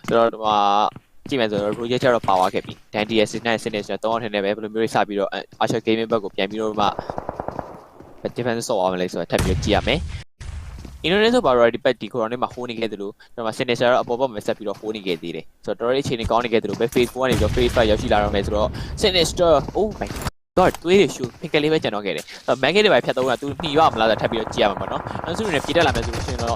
်ဆိုတော့ဒီမှာကြည့်မယ်ဆိုတော့ Roger ကျတော့ပါသွားခဲ့ပြီ Dandy ရဲ့ Sinister 3အောင်ထင်တယ်ပဲဘယ်လိုမျိုးစပြီးတော့ Archer Gaming ဘက်ကိုပြန်ပြီးတော့မှ defense ဆော့အောင်လဲဆိုတော့ထပ်ပြီးကြည့်ရမယ် Indonesia ဘာလို့ဒီပတ်ဒီကိုရောနေမှာဟိုးနေခဲ့တယ်လို့ကျွန်တော် Sinister အပေါ်မှာဆက်ပြီးတော့ဟိုးနေခဲ့သေးတယ်ဆိုတော့တော်တော်လေးအချိန်ကောင်းနေခဲ့တယ်လို့ပဲ Phase 4ကနေပြီးတော့ Phase 5ရောက်ရှိလာတော့မယ်ဆိုတော့ Sinister oh my god တွေးရရှူဖိကလေးပဲကျန်တော့ခဲ့တယ်ဆိုတော့ Magnet တွေပဲဖြတ်တော့ကသူနှီးရမလားဆိုထပ်ပြီးတော့ကြည့်ရမှာပေါ့နော်အန်ဆူနေပြေးတက်လာမယ်ဆိုလို့ရှိရင်တော့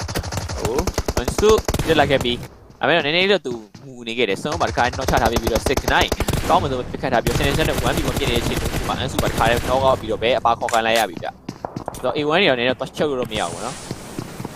ဟိုအန်ဆူတက်လာခဲ့ပြီးအဲ့တော့နည်းနည်းတော့သူမူနေခဲ့တယ်ဆုံးမှာတစ်ခါတော့ချထားပြီးတော့6-9ကောင်းမှဆိုပြခတ်ထားပြီးတော့ Sinister နဲ့ 1v1 ပြည့်နေတဲ့အချိန်မှာအန်ဆူမှာတစ်ခါတော့တော့ပြီးတော့ပဲအပါခေါ်ကန်လိုက်ရပြီဗျဆိုတော့ A1 တွေရောနည်းနည်းတော့ချုပ်လို့မရဘူးနော်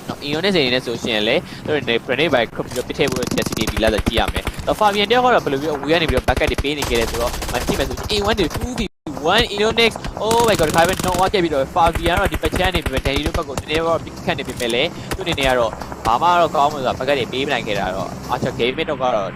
နော် Ion နဲ့နေဆိုရှင်လေတို့နေ Grenade by Crop ပြီးတော့ပစ်ထည့်ဖို့ Destiny ဒီလာတော့ကြည့်ရမယ်။တော့ Fabian တယောက်ကတော့ဘယ်လိုမျိုးအဝေးကနေပြီးတော့ bucket တွေပေးနေခဲ့တယ်ဆိုတော့မကြည့်မယ်ဆို A1 တွေ 2v1 Ionix oh my god ခါပဲတော့ဝါခဲ့ပြီးတော့ Fabian ကတော့ဒီပတ်ချမ်းနေပြီးတော့ Danny တို့ဘက်ကိုနည်းနည်းတော့ပြခတ်နေပြီမဲ့လေသူအနေနဲ့ကတော့ဘာမှတော့ကောင်းမှဆိုတာ bucket တွေပေးမနိုင်ခဲ့တာတော့ Archer Gaming တော့ကတော့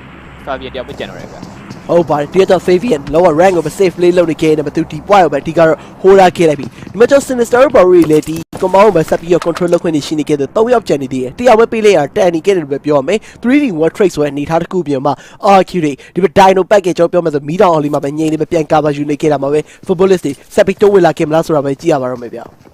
Fabian တယောက်ပဲကျန်တော့တယ်ဗျ။ ဟုတ်ပါတယ်ဒီတော့ Fabian lower rank ကို safe play လုပ်နေခဲ့တယ်မသူဒီ point ကိုပဲဒီကတော့ hold ခဲ့လိုက်ပြီဒီမှာကျွန်တော် Sinister ပေါ်ရီလေဒီ command ကိုပဲဆက်ပြီးတော့ control လုပ်ခွင့်နေရှိနေခဲ့တယ်3ယောက်ကျန်နေသေးတယ်တယောက်ပဲပေးလိုက်ရတန်နေခဲ့တယ်လို့ပဲပြောရမယ် 3v1 trade ဆိုတဲ့အနေထားတစ်ခုပြင်မှာ RQ တွေဒီမှာ Dino package ကျွန်တော်ပြောမယ်ဆိုမီးတောင်အောင်လေးမှာပဲငြိမ်နေပဲပြန် cover ယူနေခဲ့တာမှာပဲ footballist တွေဆက်ပြီးတိုးဝင်လာခဲ့မလားဆိုတာပဲကြည့်ရပါတော့မယ်ဗျ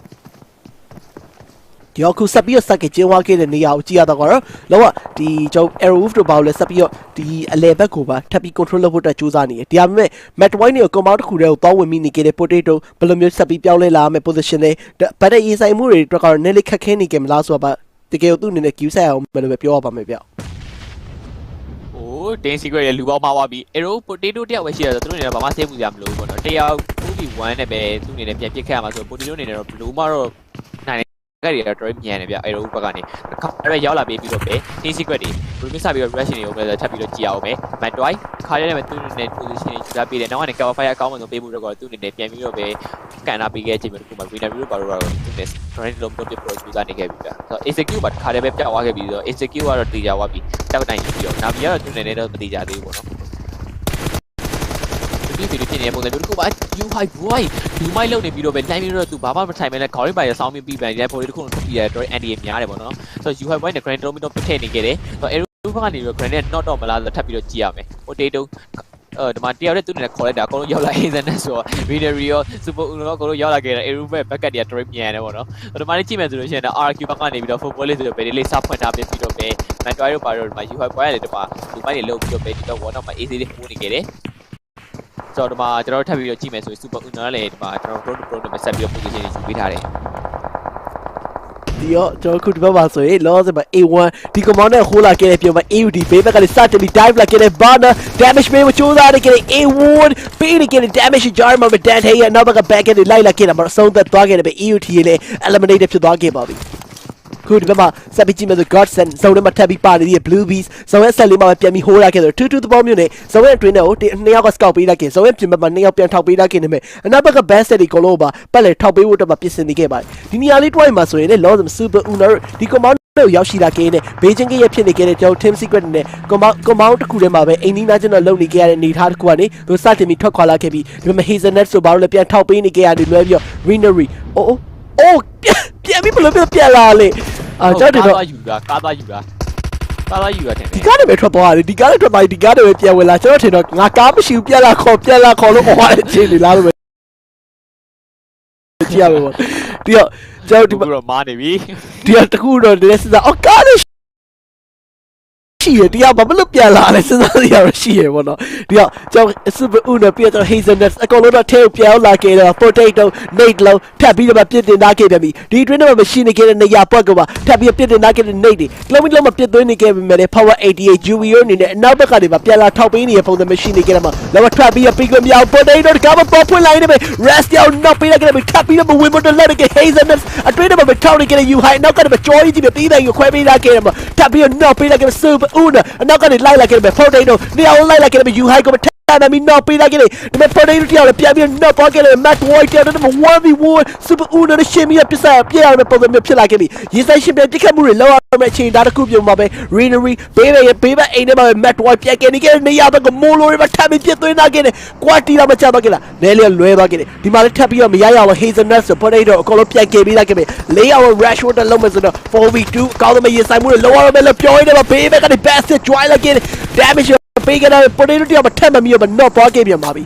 ဒီအခုဆက်ပြီးတော့စက်ကကျင်းသွားခဲ့တဲ့နေရာကိုကြည့်ရတော့ကတော့လောကဒီကျွန်တော် Arrowwolf တို့ဘာလို့လဲဆက်ပြီးတော့ဒီအလဲဘက်ကိုပါထပ်ပြီး control လုပ်ဖို့အတွက်ကြိုးစားနေတယ်။ဒါပေမဲ့ Matt White ကို command တစ်ခုတည်းကိုတောင်းဝင်မိနေခဲ့တဲ့ Potato ဘယ်လိုမျိုးဆက်ပြီးပြောင်းလဲလာမယ် position လေးဗတ်တဲ့ရေးဆိုင်မှုတွေအတွက်ကတော့နည်းလေးခက်ခဲနေကြမလားဆိုတော့တကယ်လို့သူ့အနေနဲ့ queue ဆက်အောင်ဘယ်လိုပဲပြောရပါမယ်ဗျ။ ဟိုတင်း secret ရဲ့လူပေါင်းမှာသွားပြီး Arrow Potato တယောက်ပဲရှိရတော့သူတို့အနေနဲ့ဘာမှစိတ်ပူကြမလို့ပေါ့နော်။တယောက် 2v1 နဲ့ပဲသူ့အနေနဲ့ပြန်ပစ်ခတ်ရမှာဆိုတော့ Potato အနေနဲ့တော့ဘယ်လိုမှတော့နိုင်ကရီတော့တော်တော်မြန်နေဗျအဲ့လိုဘက်ကနေတစ်ခါတည်းရောက်လာပြီးတော့ပဲ team secret တွေဘယ်လိုစပြီးတော့ rush နေအောင်ပဲထပ်ပြီးတော့ကြည့်အောင်ပဲ Matt White ခါရဲနဲ့သူ့နဲ့ position တွေကြားပြီးတယ်နောက်ကနေ cover fire အကောင်းမှဆုံးပေးဖို့တော့သူ့အနေနဲ့ပြန်ပြီးတော့ပဲကန်နာပေးခဲ့ချိန်မှာဒီမှာ winner တို့ပါတော့သူနဲ့ trend လုံးတော့ပြ produce နေခဲ့ပြီဗျဆိုတော့ execute မှာတစ်ခါတည်းပဲပြောက်သွားခဲ့ပြီးတော့ execute ကတော့တေးကြသွားပြီတောက်တိုင်ပြီးတော့နာဗီကတော့သူ့အနေနဲ့တော့မတေးကြသေးဘူးပေါ့နော်ဒီဖြစ်နေပုံစံမျိုးတစ်ခုပါ you high boy ဒီမိုက်လုံနေပြီးတော့ပဲတိုင်းပြီးတော့သူဘာမှမထိုင်မဲနဲ့ခေါင်းရိပ်ပါရဆောင်းပြီးပြန်ရိုက်ဖို့လေးတစ်ခုလုံးထုတ်ပြီးရတော့ anti များတယ်ပေါ့နော်ဆိုတော့ you high boy နဲ့ grand domino ပြထည့်နေခဲ့တယ်ဆိုတော့ arrow ဘက်ကနေပြီးတော့ grand နဲ့ not တော့မလားဆိုတော့ထပ်ပြီးတော့ကြည့်ရမယ် potato ဒီမှာတယောက်တည်းသူနဲ့ခေါ်လိုက်တာအကုန်လုံးရောက်လာ Hazen နဲ့ဆိုတော့ Venery ရော Super Uno အကုန်လုံးရောက်လာခဲ့တယ် arrow ဘက် bucket တွေက trip မြန်တယ်ပေါ့နော်ဒီမှာလေးကြည့်မယ်ဆိုလို့ရှိရင်တော့ RQ ဘက်ကနေပြီးတော့ football လေးဆိုတော့ဘယ်လေးစဖွင့်ထားပြီးတော့ပဲ Mantoy တို့ပါတော့ဒီမှာ you high boy လေးတော့ဒီမိုက်တွေလုံပြီးတော့ပဲဒီတော့ one of my easy လေးပို့နေခဲ့တယ်ဆိုတော့ဒီမှာကျွန်တော်တို့ထပ်ပြီးတော့ကြည့်မယ်ဆိုရင် Super Uno လည်းဒီမှာကျွန်တော်တို့ pro နဲ့ဆက်ပြီးတော့ position တွေယူပေးထားတယ်ဒီတော့ကျွန်တော်ခုဒီဘက်မှာဆိုရင် loss မှာ A1 ဒီ command နဲ့ hold လာခဲ့တဲ့ပြင်မှာ AUD ဘေးဘက်ကလည်းစတင်ပြီး dive လာခဲ့တဲ့ banner damage ပေးဖို့ကြိုးစားနေခဲ့တဲ့ A1 ပေးနေခဲ့တဲ့ damage ကြားမှာပဲ Dan Hay ရဲ့နောက်ဘက်က back ကနေလိုက်လာခဲ့တာမှာအဆုံးသက်သွားခဲ့တယ်ပဲ AUD ရဲ့လည်း eliminated ဖြစ်သွားခဲ့ပါပြီခုဒီဘက်မှာဆက်ပြီးကြည့်မယ်ဆို Godson ဇုံထဲမှာထပ်ပြီးပါနေတဲ့ Blue Bees ဇုံရဲ့ဆက်လေးမှာပဲပြန်ပြီး hold လာခဲ့တယ်2-2 သဘောမျိုးနဲ့ဇုံရဲ့အတွင်းထဲကိုနှစ်ယောက်က scout ပေးလိုက်ခဲ့ဇုံရဲ့ပြင်ဘက်မှာနှစ်ယောက်ပြန်ထောက်ပေးလိုက်ခဲ့နေမယ်အနောက်ဘက်က best set တွေအကုန်လုံးပါပတ်လေထောက်ပေးဖို့အတွက်မှာပြင်ဆင်နေခဲ့ပါတယ်ဒီနေရာလေးတွိုင်းမှာဆိုရင်လည်း Lost Super Uno ဒီ command ကိုရောက်ရှိလာခဲ့တဲ့ Beijing ရဲ့ဖြစ်နေခဲ့တဲ့ကျွန်တော် Team Secret နဲ့ command တစ်ခုထဲမှာပဲအိမ်နီးနားချင်းတော့လုံနေခဲ့ရတဲ့အနေထားတစ်ခုကနေသူစတင်ပြီးထွက်ခွာလာခဲ့ပြီးဒီမှာ Hazelnut ဆိုဘာလို့လဲပြန်ထောက်ပေးနေခဲ့ရတယ်လွဲပြီးတော့ Winery အိုးပြန်ပြီးဘယ်လိုပြန်လာလဲကျွန်တော်တို့ယူတာကားသားယူတာတယ်ဒီကားတွေပဲထွက်သွားတယ်ဒီကားတွေထွက်သွားဒီကားတွေပဲပြန်ဝင်လာကျွန်တော်ထင်တော့ငါကားမရှိဘူးပြန်လာခေါ်လို့ဟောတယ်ချင်းနေလားလို့ပဲကြည့်ရမယ်ပေါ့ဒီတော့ကျွန်တော်ဒီမှာမားနေပြီဒီတော့တခုတော့ဒီစစ်သားကားတွေရှိရတရားဘာလို့ပြန်လာလဲစဉ်းစားရရှိရပေါ့နော်ဒီတော့ကျွန်တော် Super Uno ပြတော့ Hazelnut အကုန်လုံးတော့ထဲကိုပြန်လာခဲ့တော့ Potato Nate လုံးထပ်ပြီးတော့ပြစ်တင်ထားခဲ့ပြန်ပြီဒီအတွင်းထဲမှာမရှိနေခဲ့တဲ့နေရာပွက်ကပါထပ်ပြီးပြစ်တင်ထားခဲ့တဲ့ Nate တွေလုံးမပြစ်သွင်းနေခဲ့ပေမဲ့ Power 88 Juvio အနေနဲ့အနောက်ဘက်ကနေပါပြန်လာထောက်ပေးနေတဲ့ပုံစံမရှိနေခဲ့တယ်မှာလောထပ်ပြီးပြီးခွင့်မြောက် Potato ကမှပေါ်ဖွင့်လိုက်နေပြီ Rest ရောက်နောက်ပေးလိုက်ခဲ့ပြီထပ်ပြီးတော့ဝင်မတော့လက်ခဲ့ Hazelnut အတွင်းထဲမှာထောက်နေခဲ့တဲ့ You High နောက်ကနေကြောကြီးကြီးပြီးတဲ့ကိုခွဲပေးလိုက်ခဲ့တယ်မှာထပ်ပြီးတော့နောက်ပေးလိုက်ခဲ့ Super Uno အနောက်ကနေလိုက်လာခဲ့တယ် Potato နေရာလိုက်လာခဲ့တယ် You High ကိုနာမီနောက်ပေးလိုက်ခဲ့တယ်ဒီမဲ့ Potato တယောက်လည်းပြန်ပြီးနောက်သွားခဲ့တယ် Matt White တယောက်တော့ 1v1 Super Uno နဲ့ရှင်းပြီးပြစ်စားပြရမယ်ပုံစံမျိုးဖြစ်လာခဲ့ပြီရေဆိုင်ရှင်းပြတိခတ်မှုတွေလောက်ရမယ့်အချိန်ဒါတစ်ခုပြုံမှာပဲ Greenery ဘေးဘက်အိမ်ထဲမှာပဲ Matt White ပြက်ခဲ့နေခဲ့နေရဘက်ကမိုလိုတွေမှာထပ်ပြီးပြစ်သွင်းလာခဲ့တယ် Quality တော့မချတော့ခဲ့လားနဲလေးလွဲသွားခဲ့တယ်ဒီမှာလည်းထပ်ပြီးတော့မရရအောင် Hazelnut ဆို Potato အကုန်လုံးပြက်ခဲ့ပြီးလိုက်ခဲ့ပြီ၄ hour Rashford လုံးမဲ့ဆိုတော့ 4v2 ကောင်းတဲ့ရေဆိုင်မှုတွေလောက်ရမယ်လို့ပြောရတဲ့ဘေးဘက်ကနေ Best Joy လာခဲ့တယ် Damageပေးကြတယ် Potato တယောက်မထက်မမီတော့ not သွားခဲ့ပြန်ပါပြီ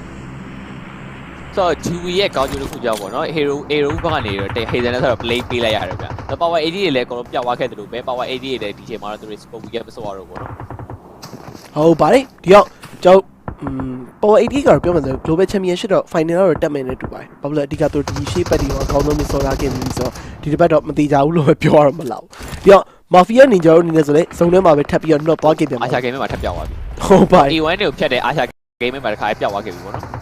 ဆို ဆိုတော့ Dewey ရဲ့ကောင်းကျိုးတစ်ခုကြောင့်ပေါ့နော် Hero ဘက်ကနေတော့ Hazen နဲ့ဆိုတော့ play ပေးလိုက်ရတယ်ဗျ။ Power 80တွေလည်းအကုန်လုံးပြောက်သွားခဲ့တယ်လို့ပဲ Power 80တွေလည်းဒီချိန်မှာတော့သူတွေ scope weekend မစောရတော့ဘူးပေါ့နော်။ဟုတ်ပါတယ်ဒီရောက်ကျွန်တော်Power 80ကတော့ပြောမှဆို Global Championship တော့ final တော့တက်မယ်နဲ့တူပါတယ်။ဘာလို့လဲအဓိကသူဒီ shape ပတ်တွေရောအကောင်းဆုံးမြင်စောရခဲ့ပြီဆိုတော့ဒီတစ်ပတ်တော့မတိကြဘူးလို့ပဲပြောရမှာမလား။ဒီရောက် Mafia Ninja တို့အနေနဲ့ဆိုလေစုံထဲမှာပဲထပ်ပြီးတော့ not သွားခဲ့ပြန်ပါ အာရှ game မှာထပ်ပြောက်သွားပြီ ဟုတ်ပါတယ် A1 တွေကိုဖြတ်တဲ့အာရှ game မှာတစ်ခါပြောက်သွားခဲ့ပြီပေါ့နော်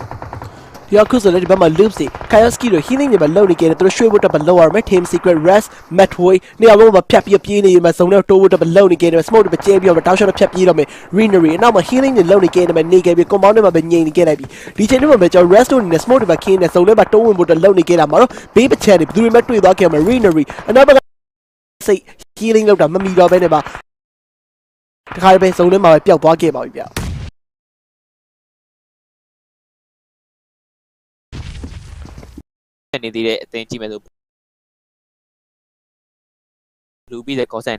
ဒီအခုဆိုလည်းဒီဘက်မှာ loops တွေ Kayaski တို့ healing တွေမှာလုံနေကြတယ်သူတို့ရွှေ့ဖို့တက်မလောက်ရမယ် team secret rest Matway နေရာလုံးမှာဖြတ်ပြီးပြေးနေမှာစုံထဲတိုးဖို့တက်မလုံနေကြတယ် smoke တွေပဲကျဲပြီးတော့တောက်ရှော့ဖြတ်ပြေးတော့မယ် greenery နောက်မှာ healing တွေလုံနေကြတယ်မှာနေကြပြီး compound တွေမှာပဲငြိမ်နေကြလိုက်ပြီဒီချိန်တွေမှာပဲကျွန်တော် rest တို့နေနဲ့ smoke တွေပဲခင်းနေစုံထဲမှာတိုးဝင်ဖို့တက်လုံနေကြတာမှာတော့ဘေးပချန်တွေဘယ်သူတွေမှတွေ့သွားခဲ့မှာ greenery အနောက်ဘက်ကစိတ် healing လောက်တာမမီတော့ဘဲနဲ့ပါတခါပဲစုံထဲမှာပဲပျောက်သွားခဲ့ပါပြီဗျနေသေးတဲ့အသင်းကြည့်မယ်ဆိုလူပြီးတဲ့ concept